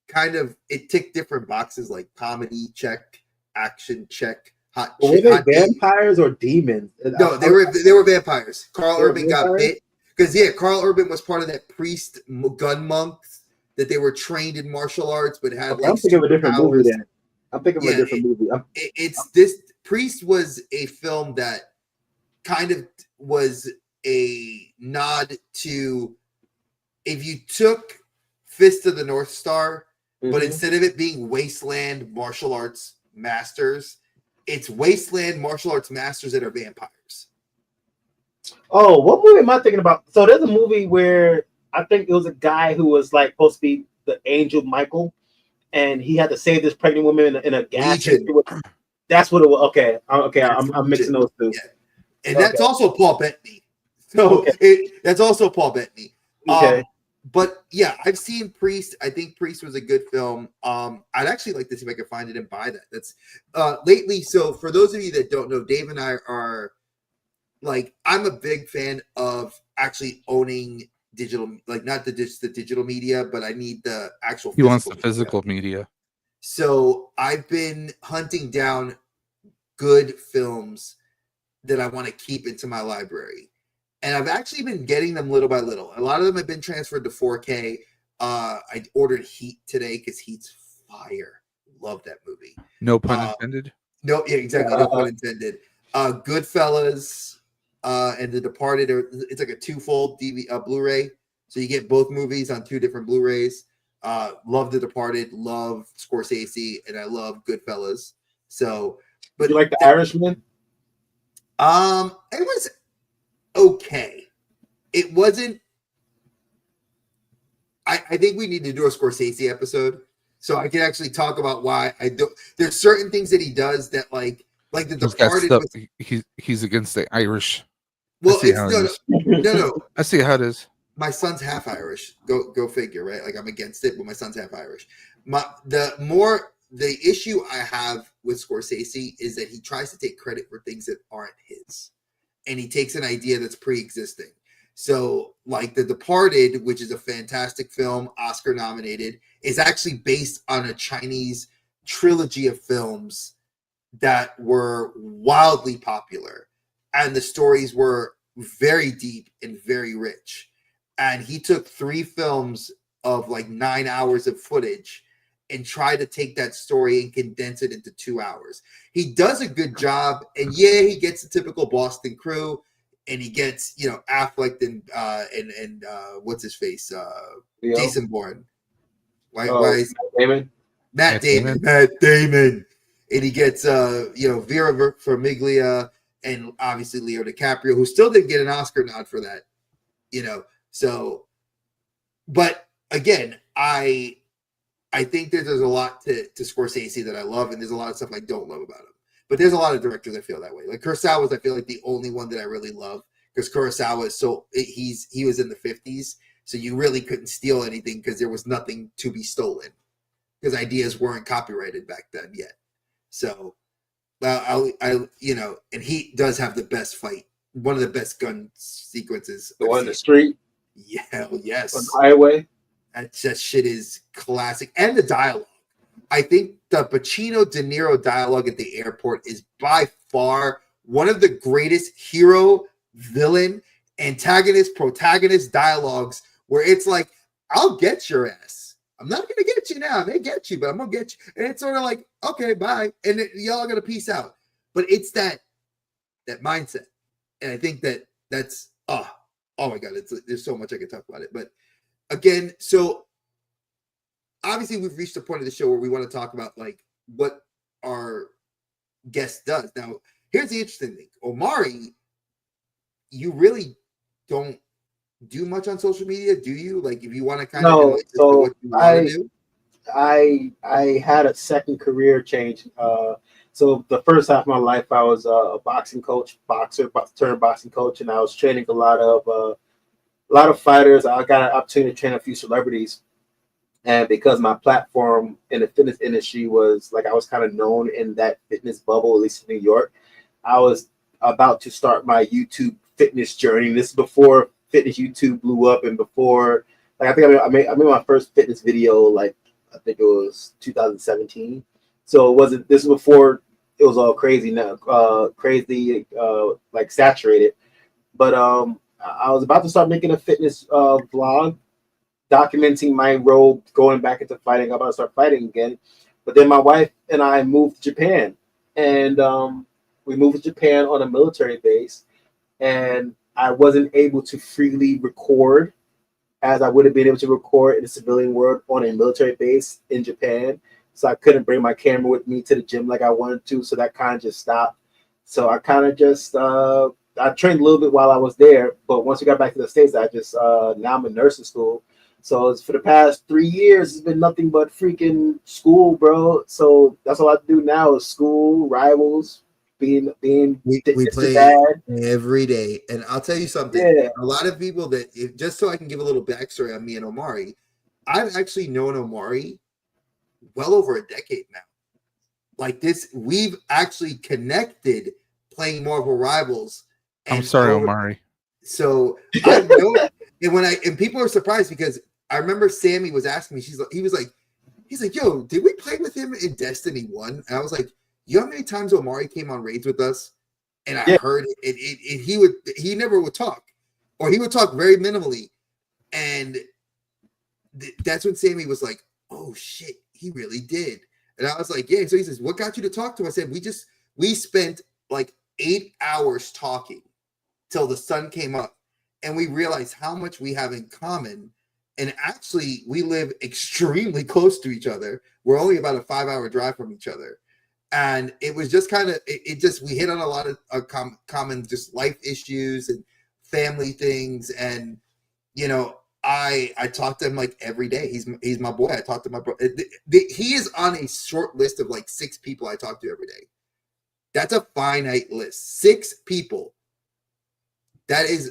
kind of it ticked different boxes, like comedy check, action check, hot. Were they vampires or demons? No, they were vampires. Carl Urban got bit because Carl Urban was part of that Priest gun monks that they were trained in martial arts but had Okay, like I'm thinking of a different movie superpowers. then. I'm thinking of a different movie. It's this Priest was a film that kind of was a nod to, if you took Fist of the North Star, but instead of it being Wasteland martial arts masters, it's Wasteland martial arts masters that are vampires. Oh, what movie am I thinking about? So there's a movie where I think it was a guy who was like supposed to be the angel Michael, and he had to save this pregnant woman in a gas Legion. station. That's what it was. Okay, okay, That's I'm mixing those two. Yeah. And that's also Paul Bettany. So that's also Paul Bettany. Okay. But yeah, I've seen Priest. I think Priest was a good film. I'd actually like to see if I can find it and buy that. That's lately. So for those of you that don't know, Dave and I are like, I'm a big fan of actually owning digital, like not just the digital media, but I need the actual. He wants the physical media. So I've been hunting down good films that I want to keep into my library. And I've actually been getting them little by little. A lot of them have been transferred to 4K. I ordered Heat today because Heat's fire. Love that movie. No pun intended. No, yeah, exactly. No pun intended. Goodfellas and The Departed it's like a twofold Blu-ray. So you get both movies on two different Blu-rays. Love The Departed, love Scorsese, and I love Goodfellas. So, but you like The Irishman? It was okay. It wasn't. I think we need to do a Scorsese episode so I can actually talk about why I don't. There's certain things that he does that like The Departed. He's against the Irish. Well, it's no. I see how it is. My son's half Irish. Go figure, right? Like I'm against it, but my son's half Irish. The issue I have with Scorsese is that he tries to take credit for things that aren't his. And he takes an idea that's pre-existing. So like The Departed, which is a fantastic film, Oscar nominated, is actually based on a Chinese trilogy of films that were wildly popular. And the stories were very deep and very rich. And he took 3 films of like 9 hours of footage and try to take that story and condense it into 2 hours. He does a good job, and yeah, he gets the typical Boston crew, and he gets Affleck and what's his face, Jason Bourne. Why is Matt Damon, and he gets Vera Farmiga and obviously Leo DiCaprio, who still didn't get an Oscar nod for that, So, but again, I think that there's a lot to Scorsese that I love, and there's a lot of stuff I don't love about him. But there's a lot of directors I feel that way. Like Kurosawa's, I feel like the only one that I really love, because Kurosawa is he was in the 50s, so you really couldn't steal anything because there was nothing to be stolen, because ideas weren't copyrighted back then yet. So, and he does have the best fight, one of the best gun sequences. The one in the street. Yeah, hell yes. On the highway. That shit is classic. And the dialogue. I think the Pacino De Niro dialogue at the airport is by far one of the greatest hero, villain, antagonist, protagonist dialogues, where it's like, I'll get your ass. I'm not going to get you now. I may get you, but I'm going to get you. And it's sort of like, okay, bye. And y'all are going to peace out. But it's that mindset. And I think that's, oh my God, there's so much I could talk about it. But again, so obviously we've reached the point of the show where we want to talk about like what our guest does. Now, here's the interesting thing. Omari, you really don't do much on social media, do you? Like if you want to kind of do it, so what you want to do? I had a second career change. So the first half of my life, I was a boxer turned boxing coach, and I was training a lot of fighters. I got an opportunity to train a few celebrities, and because my platform in the fitness industry was like, I was kind of known in that fitness bubble, at least in New York, I was about to start my YouTube fitness journey. This is before fitness YouTube blew up, and before, like, I think I made my first fitness video, like, I think it was 2017. So it wasn't, this was before it was all crazy now, like saturated. But I was about to start making a fitness vlog documenting my road going back into fighting. I'm about to start fighting again. But then my wife and I moved to Japan, and we moved to Japan on a military base, and I wasn't able to freely record as I would have been able to record in the civilian world on a military base in Japan. So I couldn't bring my camera with me to the gym like I wanted to. So that kind of just stopped. So I kind of just I trained a little bit while I was there, but once we got back to the States, I just now I'm in nursing school. So it's for the past 3 years, it's been nothing but freaking school, bro. So that's all I do now is school, rivals, being we play dad. every day. And I'll tell you something. Yeah. A lot of people that just so I can give a little backstory on me and Omari, I've actually known Omari well over a decade now. Like this, we've actually connected playing Marvel Rivals. I'm sorry, Omari. So I know, and people are surprised because I remember Sammy was asking me. He's like, yo, did we play with him in Destiny 1? And I was like, you know how many times Omari came on raids with us, and I heard it. He never would talk, or he would talk very minimally, and that's when Sammy was like, oh shit, he really did. And I was like, yeah. So he says, what got you to talk to him? I said, we spent like 8 hours talking till the sun came up, and we realized how much we have in common. And actually, we live extremely close to each other. We're only about a 5-hour drive from each other. And it was just kind of, we hit on a lot of common just life issues and family things. And, you know, I talk to him like every day. He's my boy. I talk to my bro. He is on a short list of like 6 people I talk to every day. That's a finite list. 6 people.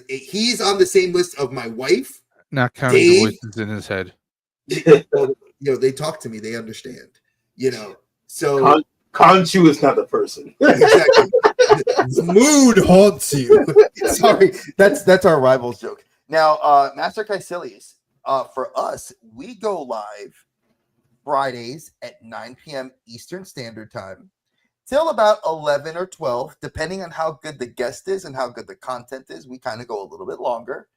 He's on the same list of my wife. Not counting the voices in his head. You know, they talk to me. They understand. You know, so Conchu is not the person. Exactly. The mood haunts you. Sorry, that's our rivals joke. Now, Master Caecilius, for us, we go live Fridays at 9 p.m. Eastern Standard Time till about 11 or 12, depending on how good the guest is and how good the content is. We kind of go a little bit longer.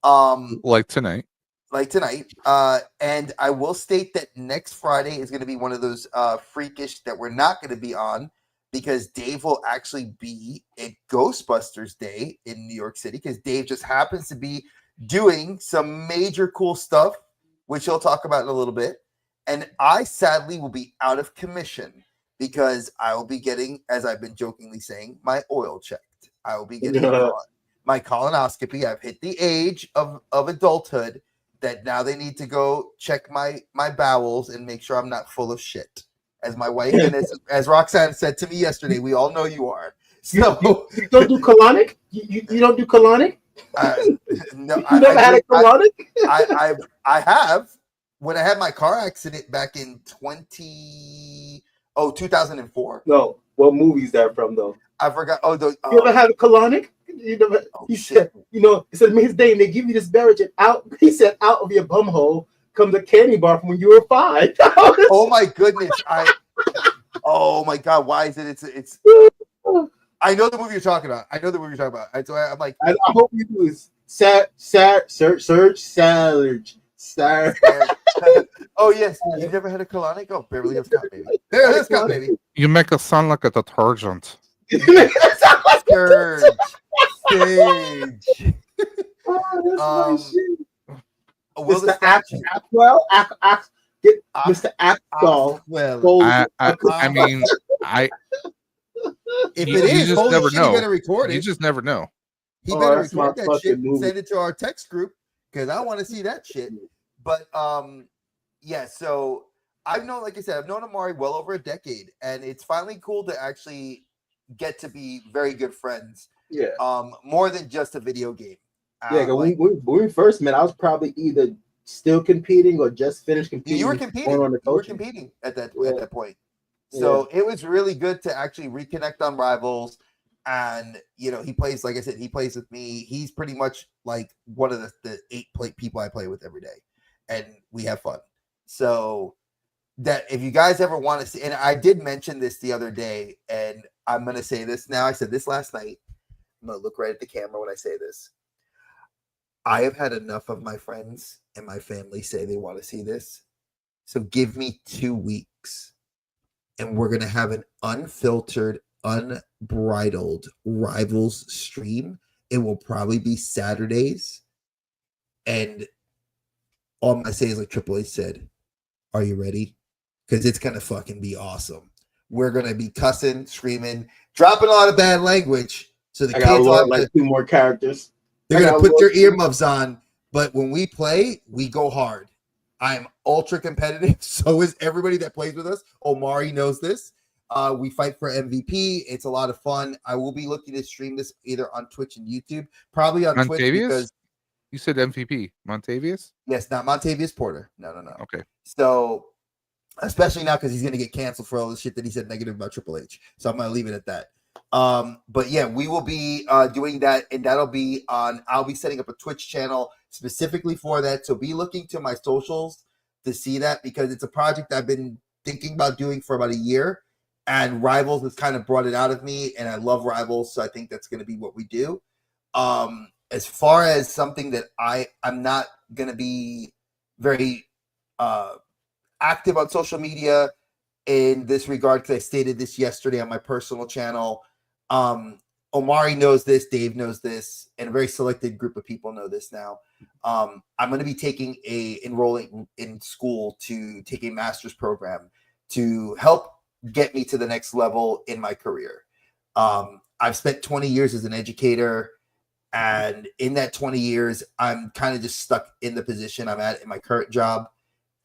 Like tonight. And I will state that next Friday is going to be one of those freakish that we're not going to be on because Dave will actually be at Ghostbusters Day in New York City because Dave just happens to be doing some major cool stuff, which he'll talk about in a little bit. And I sadly will be out of commission because I will be getting, as I've been jokingly saying, my oil checked. I will be getting my colonoscopy. I've hit the age of adulthood that now they need to go check my bowels and make sure I'm not full of shit. As my wife and as Roxanne said to me yesterday, we all know you are. So you don't do colonic? You don't do colonic? No, you never had a colonic? I have. When I had my car accident back in 2004. No, what movie is that from though? I forgot. You ever had a colonic? You never. He said, it said his day, and they give you this beverage, and out. He said, out of your bum hole comes a candy bar from when you were 5. Oh my goodness! Oh my God! Why is it? It's. I know the movie you're talking about. So I'm like, I hope you do is search salad. Oh yes, you've never had a colonic? Oh, Beverly Hills Cop, baby. Beverly Hills Cop, baby. You make us sound like a detergent. Sage. Mr. Ackwell, get Mr. Ackwell. I mean, if you it is, just never know. You better record it. You just never know. He better record that shit and send it to our text group because I want to see that shit. But yeah. So I've known, like I said, I've known Omari well over a decade, and it's finally cool to actually get to be very good friends. Yeah. More than just a video game. Yeah. When we first met, I was probably either still competing or just finished competing. You were competing. You were competing at that point. So it was really good to actually reconnect on Rivals. And he plays, like I said, he plays with me. He's pretty much like one of the 8 people I play with every day, and we have fun. So that if you guys ever want to see, and I did mention this the other day, and I'm going to say this now. I said this last night. I'm going to look right at the camera when I say this. I have had enough of my friends and my family say they want to see this. So give me 2 weeks and we're going to have an unfiltered, unbridled Rivals stream. It will probably be Saturdays. And all I'm going to say is like Triple H said, are you ready? Because it's going to fucking be awesome. We're going to be cussing, screaming, dropping a lot of bad language. So the I got kids will have like 2 more characters. they're going to put their earmuffs on. But when we play, we go hard. I'm ultra competitive. So is everybody that plays with us. Omari knows this. We fight for MVP. It's a lot of fun. I will be looking to stream this either on Twitch and YouTube. Probably on Twitch because you said MVP. Montavious? Yes, not Montavious Porter. No. Okay. So especially now because he's going to get canceled for all the shit that he said negative about Triple H. So I'm going to leave it at that. But yeah, we will be doing that, and that'll be on. I'll be setting up a Twitch channel specifically for that. So be looking to my socials to see that because it's a project I've been thinking about doing for about a year, and Rivals has kind of brought it out of me, and I love Rivals, so I think that's going to be what we do. As far as something that I'm not going to be very active on social media in this regard because I stated this yesterday on my personal channel. Omari knows this, Dave knows this, and a very selected group of people know this now. I'm going to be enrolling in school to take a master's program to help get me to the next level in my career. I've spent 20 years as an educator, and in that 20 years, I'm kind of just stuck in the position I'm at in my current job,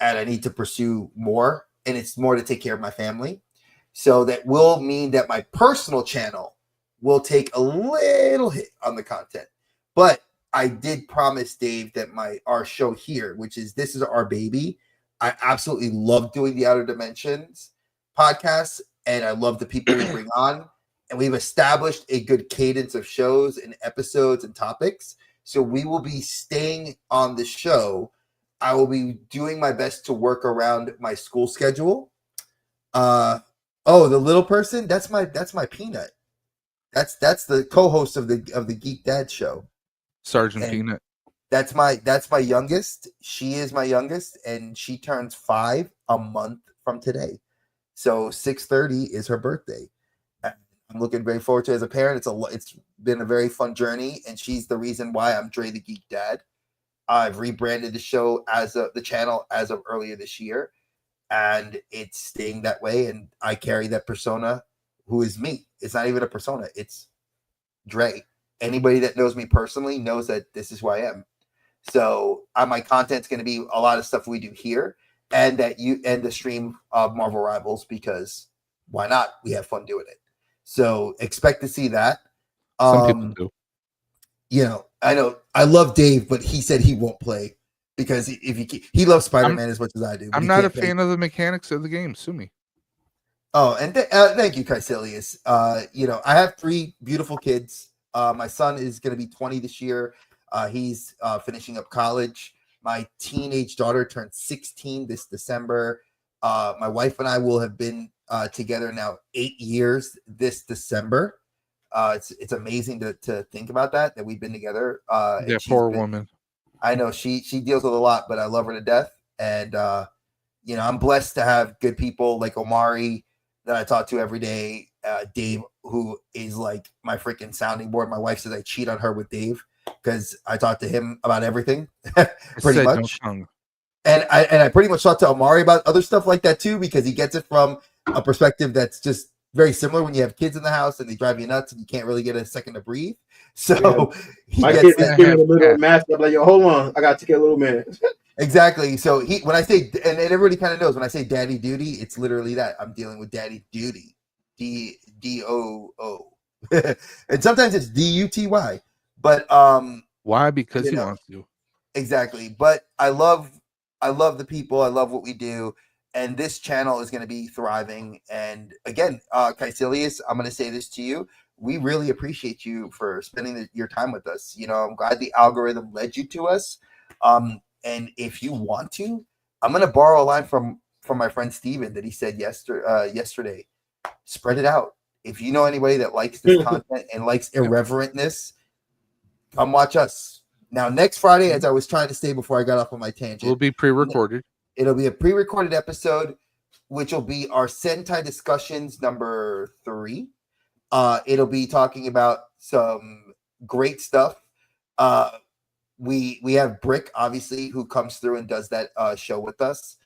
and I need to pursue more, and it's more to take care of my family. So that will mean that my personal channel will take a little hit on the content. But I did promise Dave that our show here, which is This Is Our Baby, I absolutely love doing the Outer Dimensions podcast, and I love the people we bring on. And we've established a good cadence of shows and episodes and topics. So we will be staying on the show. I will be doing my best to work around my school schedule. The little person, that's my Peanut. That's the co-host of the Geek Dad show. Sergeant Peanut. That's my youngest. She is my youngest, and she turns 5 a month from today. So 6/30 is her birthday. I'm looking very forward to it as a parent. It's been a very fun journey, and she's the reason why I'm Dre the Geek Dad. I've rebranded the channel as of earlier this year, and it's staying that way. And I carry that persona, who is me. It's not even a persona; it's Dre. Anybody that knows me personally knows that this is who I am. So my content's going to be a lot of stuff we do here, and the stream of Marvel Rivals because why not? We have fun doing it. So expect to see that. Some people do. You know, I know I love Dave, but he said he won't play because he loves Spider-Man as much as I do. I'm not a fan of the mechanics of the game. Sue me. Oh, and thank you, Caecilius. I have 3 beautiful kids. My son is going to be 20 this year. He's finishing up college. My teenage daughter turned 16 this December. My wife and I will have been together now 8 years this December. It's amazing to think about that we've been together. Poor woman. I know she deals with a lot, but I love her to death. And I'm blessed to have good people like Omari that I talk to every day. Dave, who is like my freaking sounding board. My wife says I cheat on her with Dave because I talk to him about everything, pretty much. And I pretty much talk to Omari about other stuff like that too, because he gets it from a perspective that's just very similar when you have kids in the house and they drive you nuts and you can't really get a second to breathe. So my kid is giving a little master. I'm like, yo, hold on, I got to take a little minute. Exactly. So when I say, and everybody kind of knows when I say daddy duty, it's literally that I'm dealing with daddy duty, DOO, and sometimes it's DUTY. But why? Because he wants to. Exactly. But I love the people. I love what we do. And this channel is going to be thriving. And again, Caecilius, I'm going to say this to you. We really appreciate you for spending your time with us. I'm glad the algorithm led you to us. And if you want to, I'm going to borrow a line from my friend Steven that he said yesterday. Spread it out. If you know anybody that likes this content and likes irreverentness, come watch us. Now, next Friday, as I was trying to say before I got off on my tangent, Will be pre-recorded. It'll be a pre-recorded episode, which will be our Sentai discussions number 3. It'll be talking about some great stuff. We have Brick, obviously, who comes through and does that show with us.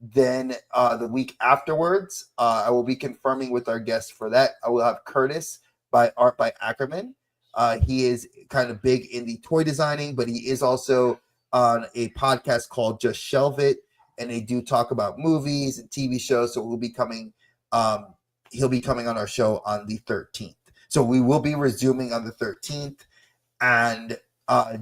Then the week afterwards, I will be confirming with our guests for that. I will have Curtis by Art by Ackerman. He is kind of big in the toy designing, but he is also on a podcast called Just Shelve It, and they do talk about movies and TV shows. So we'll be coming. He'll be coming on our show on the 13th. So we will be resuming on the 13th, and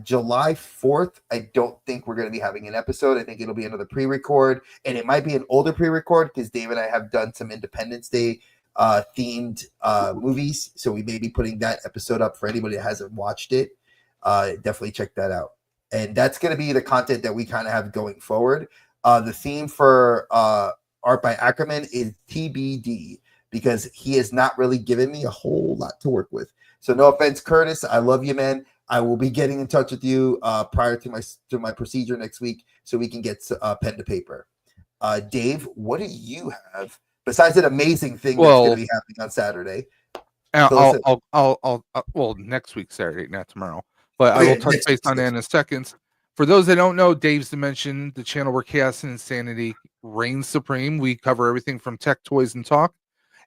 July 4th, I don't think we're going to be having an episode. I think it'll be another pre-record, and it might be an older pre-record because Dave and I have done some Independence Day themed movies, so we may be putting that episode up for anybody that hasn't watched it. Definitely check that out, and that's going to be the content that we kind of have going forward. The theme for Art by Ackerman is TBD because he has not really given me a whole lot to work with. So no offense, Curtis, I love you, man. I will be getting in touch with you prior to my procedure next week so we can get pen to paper. Dave, what do you have besides an amazing thing that's going to be happening on Saturday? Well, next week, Saturday, not tomorrow. But I will touch base on that in a second. For those that don't know, Dave's Dimension, the channel where chaos and insanity reigns supreme. We cover everything from tech, toys, and talk.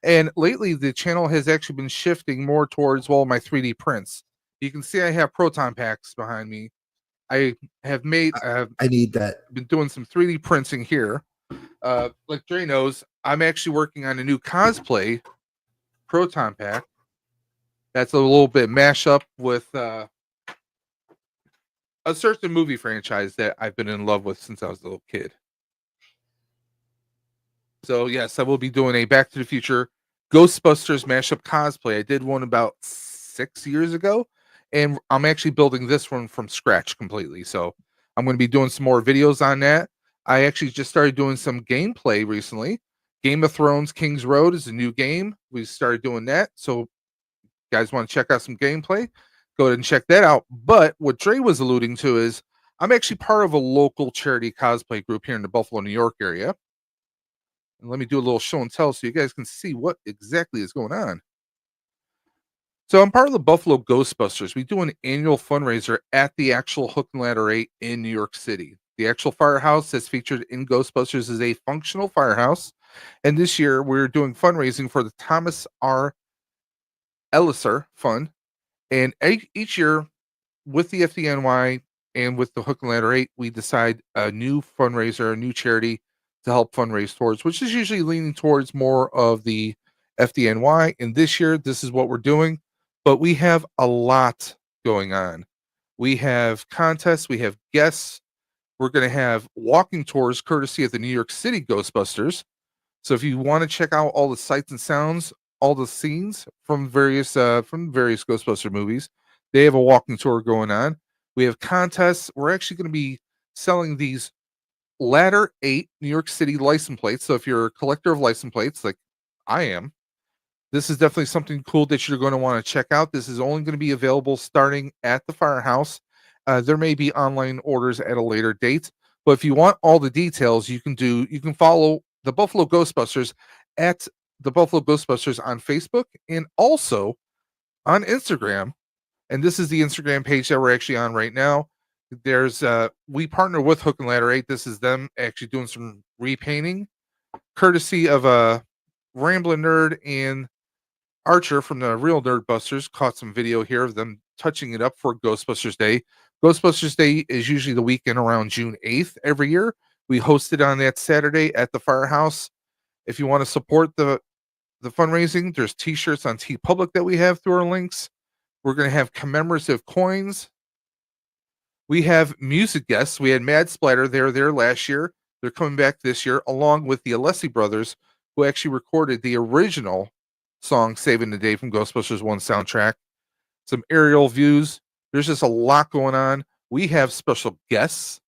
And lately, the channel has actually been shifting more towards, my 3D prints. You can see I have proton packs behind me. I need that. Been doing some 3D printing here. Like Dre knows, I'm actually working on a new cosplay proton pack. That's a little bit mashup with a certain movie franchise that I've been in love with since I was a little kid. So yes, I will be doing a Back to the Future Ghostbusters mashup cosplay. I did one about 6 years ago, and I'm actually building this one from scratch completely. So I'm going to be doing some more videos on that. I actually just started doing some gameplay recently. Game of Thrones King's Road is a new game. We started doing that. So if you guys want to check out some gameplay, go ahead and check that out. But what Dre was alluding to is I'm actually part of a local charity cosplay group here in the Buffalo, New York area. And let me do a little show and tell so you guys can see what exactly is going on. So I'm part of the Buffalo Ghostbusters. We do an annual fundraiser at the actual Hook and Ladder 8 in New York City. The actual firehouse that's featured in Ghostbusters is a functional firehouse. And this year we're doing fundraising for the Thomas R. Elliser Fund. And each year with the FDNY and with the Hook and Ladder 8, we decide a new fundraiser, a new charity to help fundraise towards, which is usually leaning towards more of the FDNY. And this year, this is what we're doing. But we have a lot going on. We have contests, we have guests. We're going to have walking tours courtesy of the New York City Ghostbusters. So if you want to check out all the sights and sounds, all the scenes from various Ghostbuster movies, they have a walking tour going on. We have contests. We're actually going to be selling these Ladder 8 New York City license plates. So if you're a collector of license plates like I am, this is definitely something cool that you're going to want to check out. This is only going to be available starting at the firehouse. There may be online orders at a later date, but if you want all the details, you can follow the Buffalo Ghostbusters at the Buffalo Ghostbusters on Facebook and also on Instagram. And this is the Instagram page that we're actually on right now. There's we partner with Hook and Ladder 8. This is them actually doing some repainting, courtesy of a Ramblin' Nerd and Archer from the Real Nerd Busters. Caught some video here of them touching it up for Ghostbusters Day. Ghostbusters Day is usually the weekend around June 8th every year. We host it on that Saturday at the firehouse. If you want to support the fundraising, there's t-shirts on TeePublic that we have through our links. We're going to have commemorative coins. We have music guests. We had Mad Splatter. They were there last year. They're coming back this year, along with the Alessi brothers, who actually recorded the original song Saving the Day from Ghostbusters 1 soundtrack. Some aerial views. There's just a lot going on. We have special guests.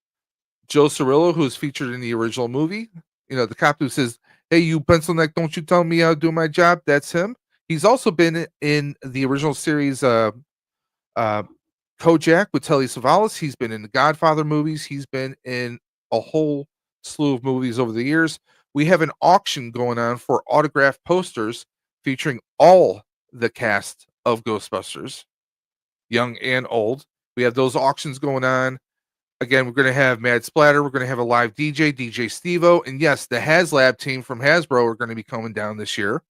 Joe Cirillo, who's featured in the original movie. You know, the cop who says, "Hey, you pencil neck, don't you tell me how to do my job." That's him. He's also been in the original series Kojak with Telly Savalas. He's been in the Godfather movies. He's been in a whole slew of movies over the years. We have an auction going on for autographed posters featuring all the cast of Ghostbusters, young and old. We have those auctions going on. Again, we're going to have Mad Splatter. We're going to have a live DJ, DJ Stevo. And yes, the HasLab team from Hasbro are going to be coming down this year.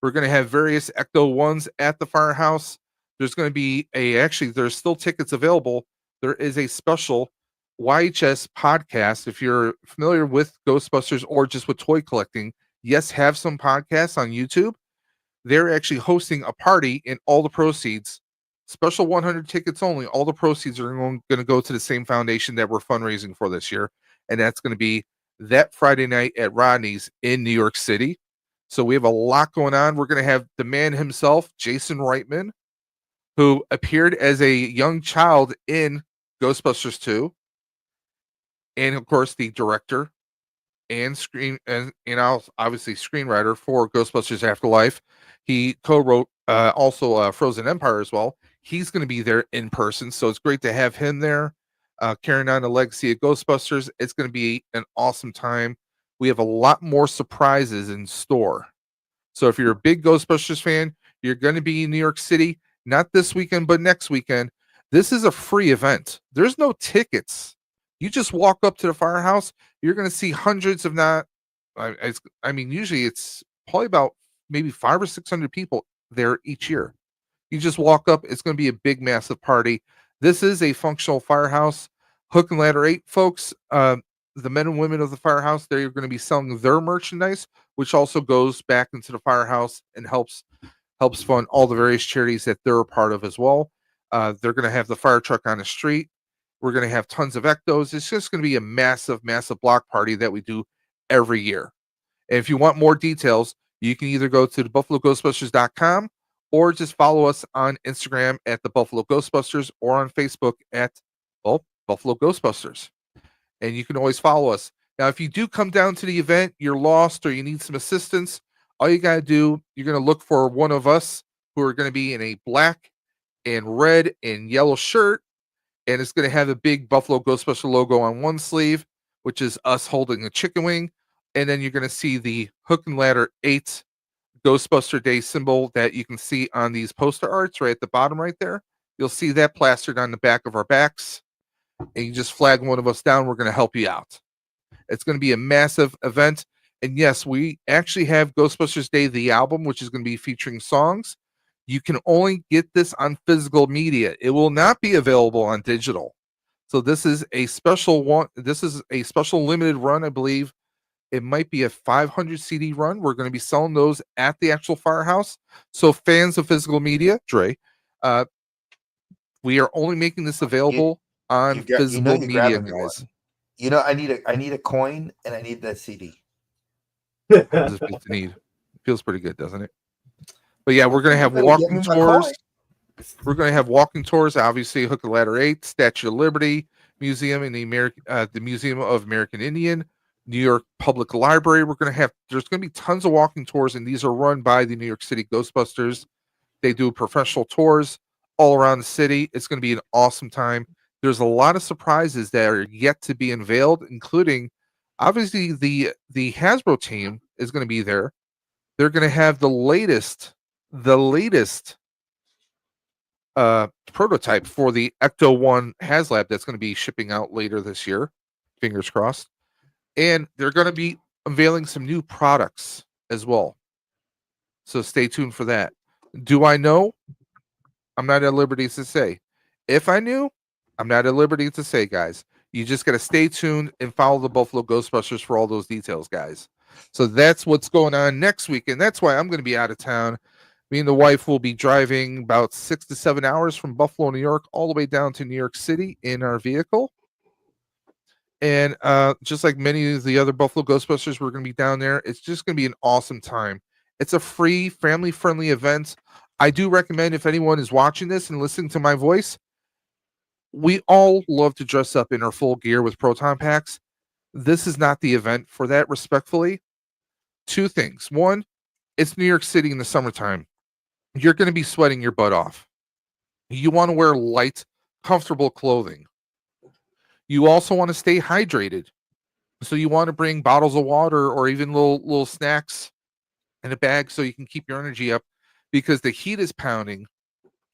We're going to have various Ecto ones at the firehouse. There's going to be actually, there's still tickets available. There is a special YHS podcast. If you're familiar with Ghostbusters or just with toy collecting, yes, have some podcasts on YouTube. They're actually hosting a party, and all the proceeds, special 100 tickets only, all the proceeds are going to go to the same foundation that we're fundraising for this year. And that's going to be that Friday night at Rodney's in New York City. So we have a lot going on. We're going to have the man himself, Jason Reitman, who appeared as a young child in Ghostbusters 2. And of course, the director and obviously screenwriter for Ghostbusters Afterlife. He co-wrote also Frozen Empire as well. He's going to be there in person, so it's great to have him there, carrying on the legacy of Ghostbusters. It's going to be an awesome time. We have a lot more surprises in store. So if you're a big Ghostbusters fan, you're going to be in New York City, not this weekend, but next weekend. This is a free event. There's no tickets. You just walk up to the firehouse. You're going to see hundreds, if not, I mean, usually it's probably about maybe 500 or 600 people there each year. You just walk up. It's going to be a big, massive party. This is a functional firehouse. Hook and Ladder 8, folks, the men and women of the firehouse, they're going to be selling their merchandise, which also goes back into the firehouse and helps fund all the various charities that they're a part of as well. They're going to have the fire truck on the street. We're going to have tons of ectos. It's just going to be a massive, massive block party that we do every year. And if you want more details, you can either go to the buffaloghostbusters.com or just follow us on Instagram at the Buffalo Ghostbusters or on Facebook at Buffalo Ghostbusters. And you can always follow us. Now, if you do come down to the event, you're lost or you need some assistance, all you got to do, you're going to look for one of us who are going to be in a black and red and yellow shirt. And it's going to have a big Buffalo Ghostbuster logo on one sleeve, which is us holding a chicken wing. And then you're going to see the Hook and Ladder 8 Ghostbuster Day symbol that you can see on these poster arts right at the bottom right there. You'll see that plastered on the back of our backs. And you just flag one of us down. We're going to help you out. It's going to be a massive event. And yes, we actually have Ghostbusters Day, the album, which is going to be featuring songs. You can only get this on physical media. It will not be available on digital. So this is a special one. This is a special limited run, I believe. It might be a 500 CD run. We're going to be selling those at the actual firehouse. So fans of physical media, Dre, we are only making this available on physical media, guys. One. You know, I need a coin and I need that CD. Feels pretty good, doesn't it? But yeah, we're going to have walking tours. We're going to have walking tours. Obviously, Hook and Ladder 8, Statue of Liberty Museum in the Museum of American Indian, New York Public Library. There's going to be tons of walking tours, and these are run by the New York City Ghostbusters. They do professional tours all around the city. It's going to be an awesome time. There's a lot of surprises that are yet to be unveiled, including obviously the Hasbro team is going to be there. They're going to have the latest prototype for the Ecto 1 HasLab that's going to be shipping out later this year. Fingers crossed. And they're going to be unveiling some new products as well. So stay tuned for that. Do I know? I'm not at liberty to say. If I knew, I'm not at liberty to say, guys. You just got to stay tuned and follow the Buffalo Ghostbusters for all those details, guys. So that's what's going on next week. And that's why I'm going to be out of town. Me and the wife will be driving about 6 to 7 hours from Buffalo, New York, all the way down to New York City in our vehicle. And just like many of the other Buffalo Ghostbusters, we're going to be down there. It's just going to be an awesome time. It's a free, family-friendly event. I do recommend, if anyone is watching this and listening to my voice, we all love to dress up in our full gear with proton packs. This is not the event for that, respectfully. Two things. One, it's New York City in the summertime. You're going to be sweating your butt off. You want to wear light, comfortable clothing. You also want to stay hydrated. So you want to bring bottles of water or even little snacks in a bag so you can keep your energy up, because the heat is pounding.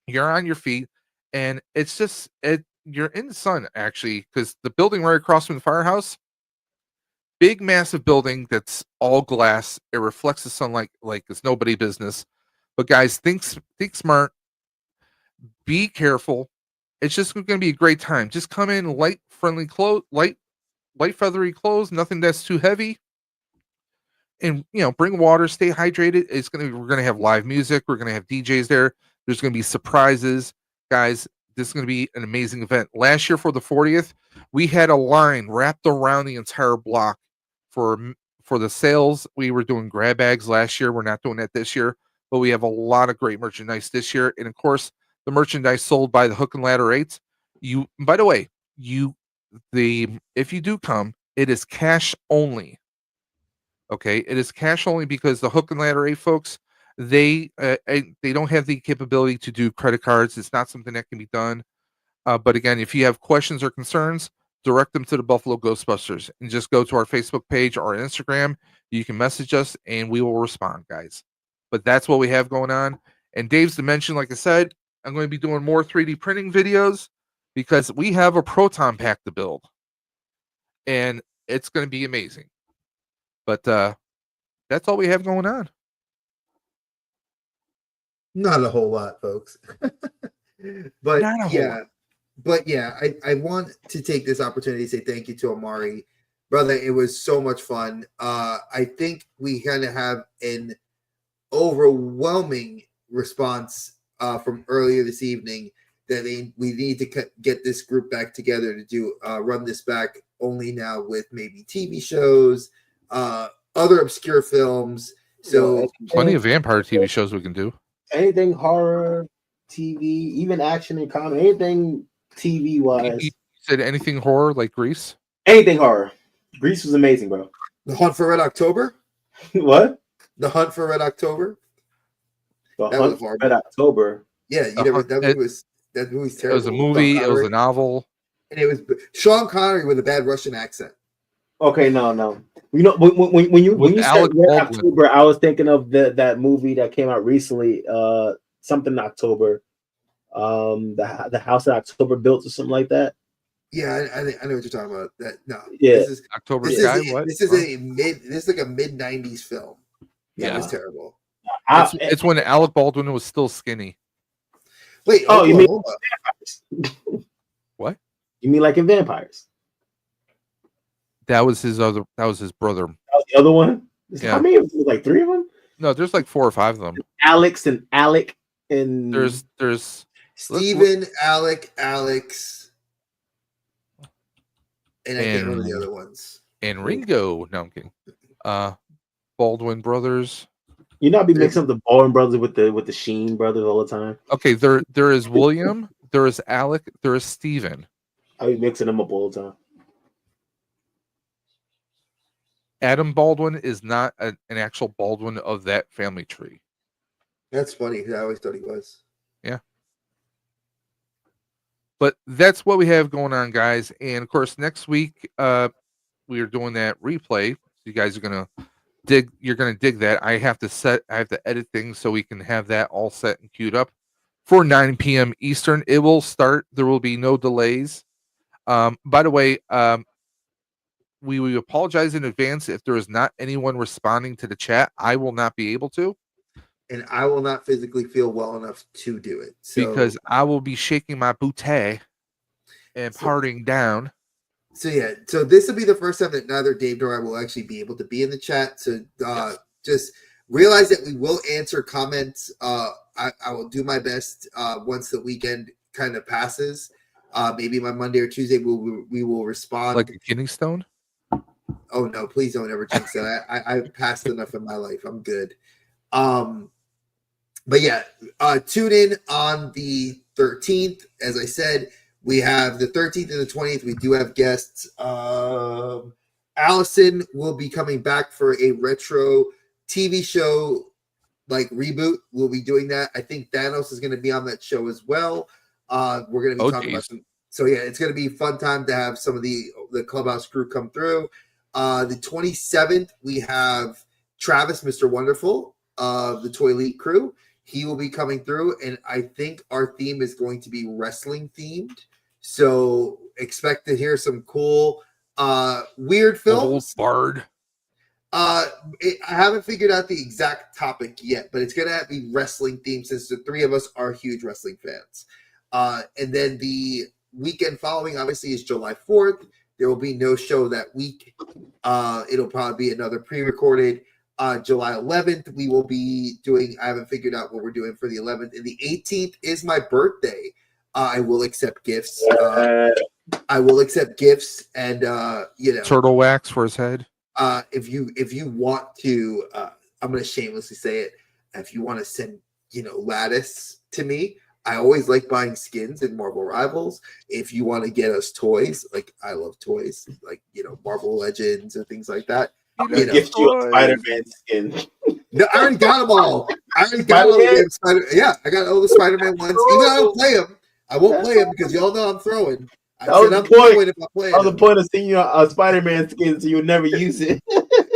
You're on your feet, and it's just you're in the sun actually, because the building right across from the firehouse, big massive building that's all glass. It reflects the sunlight like it's nobody business. But guys, think smart, be careful. It's just going to be a great time. Just come in light, friendly clothes, light feathery clothes, nothing that's too heavy. And bring water, stay hydrated. We're gonna have live music, we're gonna have DJs there. There's gonna be surprises. Guys, this is gonna be an amazing event. Last year for the 40th, we had a line wrapped around the entire block for the sales. We were doing grab bags last year. We're not doing that this year, but we have a lot of great merchandise this year. And of course, the merchandise sold by the Hook and Ladder 8s. By the way, if you do come, it is cash only. Okay, it is cash only because the Hook and Ladder 8 folks, they don't have the capability to do credit cards. It's not something that can be done. But again, if you have questions or concerns, direct them to the Buffalo Ghostbusters and just go to our Facebook page or Instagram. You can message us and we will respond, guys. But that's what we have going on. And Dave's Dimension, like I said, I'm going to be doing more 3D printing videos because we have a proton pack to build. And it's going to be amazing. But that's all we have going on. Not a whole lot, folks. But Not a whole lot. But yeah, I want to take this opportunity to say thank you to Omari. Brother, it was so much fun. I think we kind of have an overwhelming response from earlier this evening that we need to get this group back together to do run this back only now with maybe TV shows, other obscure films. So plenty of vampire TV shows we can do. Anything horror, TV, even action and comedy, anything TV wise. You said anything horror like Grease? Anything horror. Grease was amazing, bro. The Hunt for Red October? What? The Hunt for Red October? The Hunt for Red October. Yeah, that movie's terrible. It was a movie, it was a novel. And it was Sean Connery with a bad Russian accent. Okay, no. You know, when you said Red October, I was thinking of that movie that came out recently, something October, the House that October built or something like that. Yeah, I know what you're talking about. That yeah, this is October Sky. This is like a mid-90s film. Yeah, it was terrible. It's when Alec Baldwin was still skinny. Wait, you mean vampires? What? You mean like in Vampires? That was his brother. That was the other one. Yeah. How many? Like 3 of them? No, there's like 4 or 5 of them. Alex and Alec and there's Steven, Alex, and I can't remember the other ones. And Ringo. No, I'm kidding. Baldwin brothers. You not be mixing up the Baldwin brothers with the Sheen brothers all the time. Okay, there is William, there is Alec, there is Steven. I be mixing them up all the time. Adam Baldwin is not an actual Baldwin of that family tree. That's funny because I always thought he was. Yeah. But that's what we have going on, guys. And of course, next week we are doing that replay. So you guys are gonna dig that. I have to edit things so we can have that all set and queued up for 9 p.m. Eastern. It will start. There will be no delays. By the way, we apologize in advance if there is not anyone responding to the chat. I will not be able to. And I will not physically feel well enough to do it. Because I will be shaking my bootay and partying down. So yeah, so this will be the first time that neither Dave nor I will actually be able to be in the chat. So just realize that we will answer comments. I will do my best once the weekend kind of passes. Maybe my Monday or Tuesday we will respond. Like a kidney stone? Oh no, please don't ever jinx that. I've passed enough in my life. I'm good. But yeah, tune in on the 13th. As I said, we have the 13th and the 20th. We do have guests. Allison will be coming back for a retro TV show like reboot. We'll be doing that. I think Thanos is going to be on that show as well. We're going to be Oh, talking about geez. some. So yeah, it's going to be a fun time to have some of the Clubhouse crew come through. The 27th, we have Travis, Mr. Wonderful of the Toy Elite crew. He will be coming through, and I think our theme is going to be wrestling themed. So expect to hear some cool, weird The whole films. Bard. I haven't figured out the exact topic yet, but it's gonna be wrestling themed since the three of us are huge wrestling fans. And then the weekend following, obviously, is July 4th. There will be no show that week. It'll probably be another pre-recorded. July 11th, we will be doing. I haven't figured out what we're doing for the 11th. And the 18th is my birthday. I will accept gifts. I will accept gifts, and Turtle wax for his head. if you want to, I'm gonna shamelessly say it. If you want to send, Lattice to me, I always like buying skins in Marvel Rivals. If you want to get us toys, like I love toys, like Marvel Legends and things like that. I'm gonna gift you a Spider-Man skin. No, I already got them all. I already got all the damn Spider. Yeah, I got all the Spider-Man ones. Even though I don't play them, I won't play them because y'all know I'm throwing. That was the point. That was the point of seeing a Spider-Man skin, so you'll never use it.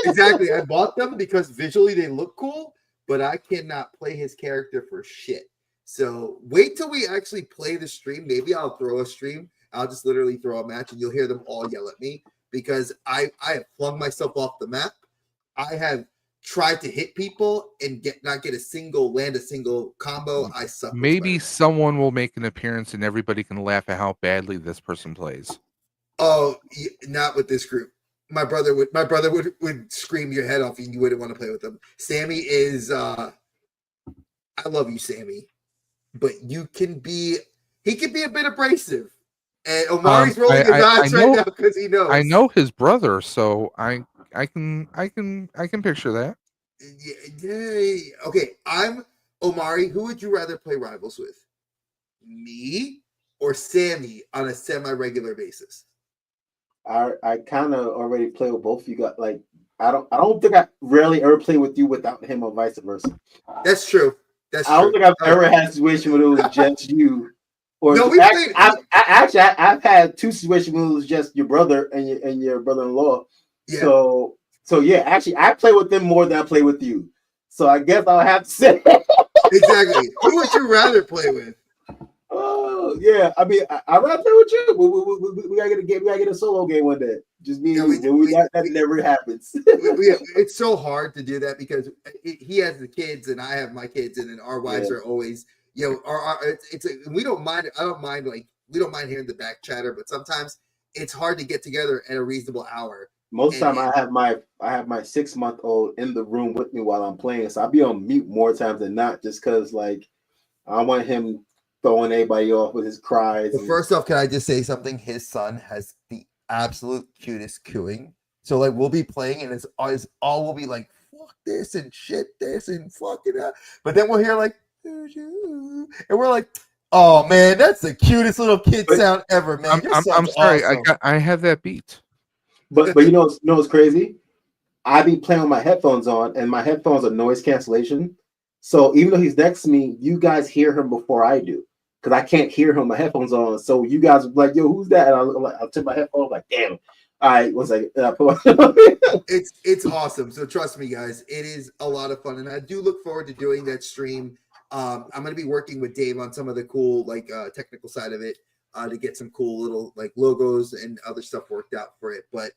Exactly. I bought them because visually they look cool, but I cannot play his character for shit. So wait till we actually play the stream. Maybe I'll throw a stream. I'll just literally throw a match, and you'll hear them all yell at me because I have flung myself off the map. I have tried to hit people and not get a single combo. I suck. Maybe someone will make an appearance and everybody can laugh at how badly this person plays. Oh, not with this group. My brother would scream your head off and you wouldn't want to play with them. Sammy is I love you, Sammy, but he can be a bit abrasive. And Omari's rolling his eyes right now because he knows. I know his brother, so I can picture that. Yeah. Okay, I'm Omari. Who would you rather play Rivals with? Me or Sammy on a semi-regular basis? I kind of already play with both. You got like I don't think I rarely ever play with you without him or vice versa. That's true. I don't think I've ever had a situation where it was just you. Or no, I've had two situations where it was just your brother and your brother-in-law. Yeah. So yeah, actually I play with them more than I play with you. So I guess I'll have to say exactly. Who would you rather play with? Oh yeah, I mean, I'd rather play with you. We gotta get a game. We gotta get a solo game one day. Just me and you. That never happens. It's so hard to do that because he has the kids and I have my kids, and then our wives are always, we don't mind. I don't mind we don't mind hearing the back chatter, but sometimes it's hard to get together at a reasonable hour. Most time I have my 6-month-old in the room with me while I'm playing, so I'll be on mute more times than not, just because like I don't want him throwing everybody off with his cries. Well, first off, can I just say something? His son has the absolute cutest cooing. So like we'll be playing and it's all will be like fuck this and shit this and fuck it up. But then we'll hear like and we're like, oh man, that's the cutest little kid sound ever, man. I'm sorry, awesome. I have that beat. But you know what's crazy? I be playing with my headphones on, and my headphones are noise cancellation. So even though he's next to me, you guys hear him before I do. Because I can't hear him, my headphones on. So you guys are like, yo, who's that? And I'll take my headphones, like, damn. All right, one second. It's awesome. So trust me, guys, it is a lot of fun. And I do look forward to doing that stream. I'm going to be working with Dave on some of the cool, technical side of it to get some cool little, logos and other stuff worked out for it. But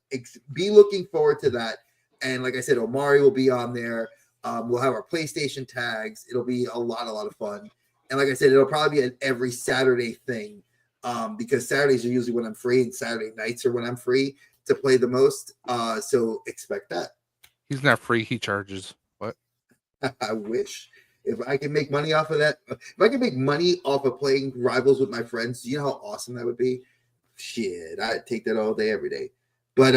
be looking forward to that. And like I said, Omari will be on there. We'll have our PlayStation tags. It'll be a lot of fun. And like I said, it'll probably be an every Saturday thing because Saturdays are usually when I'm free and Saturday nights are when I'm free to play the most. So expect that. He's not free. He charges. What? I wish. If I can make money off of that, if I can make money off of playing Rivals with my friends, do you know how awesome that would be? Shit, I'd take that all day, every day. But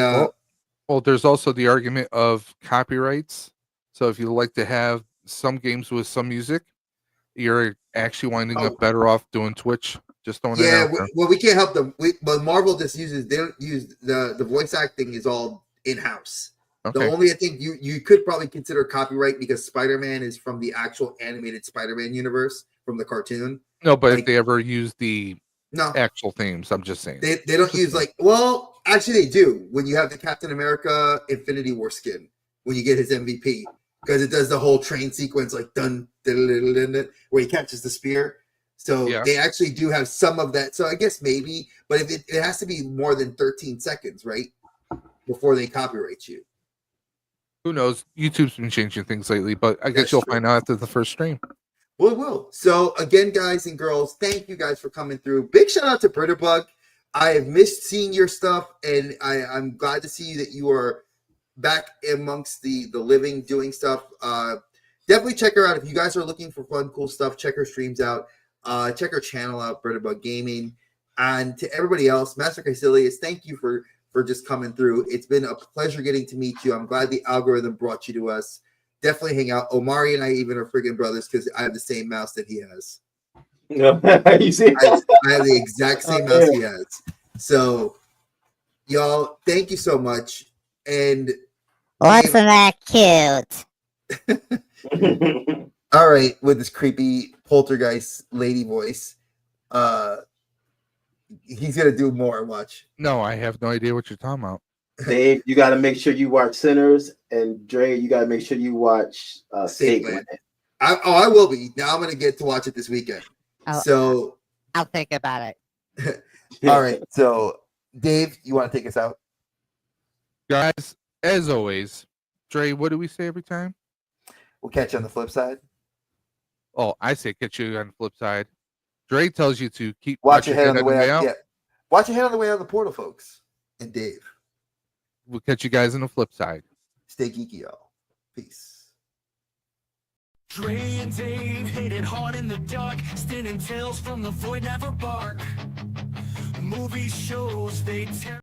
well, there's also the argument of copyrights. So if you like to have some games with some music, you're actually winding up better off doing Twitch. Just throwing it out there. Well, we can't help them. But Marvel just they don't use the voice acting is all in-house. Okay. The only thing you could probably consider copyright because Spider-Man is from the actual animated Spider-Man universe from the cartoon. No, but Like- if they ever use the No, actual themes, I'm just saying. they don't use like. Well, actually, they do when you have the Captain America Infinity War skin when you get his MVP because it does the whole train sequence like dun, dun, dun, dun, dun, where he catches the spear. So Yeah. they actually do have some of that. So I guess maybe, but if it has to be more than 13 seconds, right? Before they copyright you. Who knows? YouTube's been changing things lately, but I guess That's you'll true. find out after the first stream. Well, it will. So again, guys and girls, thank you guys for coming through. Big shout out to Britterbug. I have missed seeing your stuff, and I'm glad to see that you are back amongst the living, doing stuff. Definitely check her out if you guys are looking for fun, cool stuff. Check her streams out. Check her channel out, Britterbug Gaming. And to everybody else, Master Caecilius, thank you for just coming through. It's been a pleasure getting to meet you. I'm glad the algorithm brought you to us. Definitely hang out. Omari and I even are friggin' brothers because I have the same mouse that he has. You see? I have the exact same mouse he has. So, y'all, thank you so much. And Wasn't that cute? all right, with this creepy poltergeist lady voice, he's gonna do more. Watch. No, I have no idea what you're talking about. Dave, you got to make sure you watch Sinners, and Dre, you got to make sure you watch State Stateland. I will be. Now I'm gonna get to watch it this weekend. Oh. So, I'll think about it. all right. So, Dave, you want to take us out? Guys, as always, Dre, what do we say every time? We'll catch you on the flip side. Oh, I say catch you on the flip side. Dre tells you to keep Watch your head on the way out. out. Yeah. Watch your head on the way out of the portal, folks. And Dave, We'll catch you guys on the flip side. stay geeky, y'all. Peace. Dre and Dave hit it hard in the dark, spinning tales from the void, never bark. Movie shows, they tear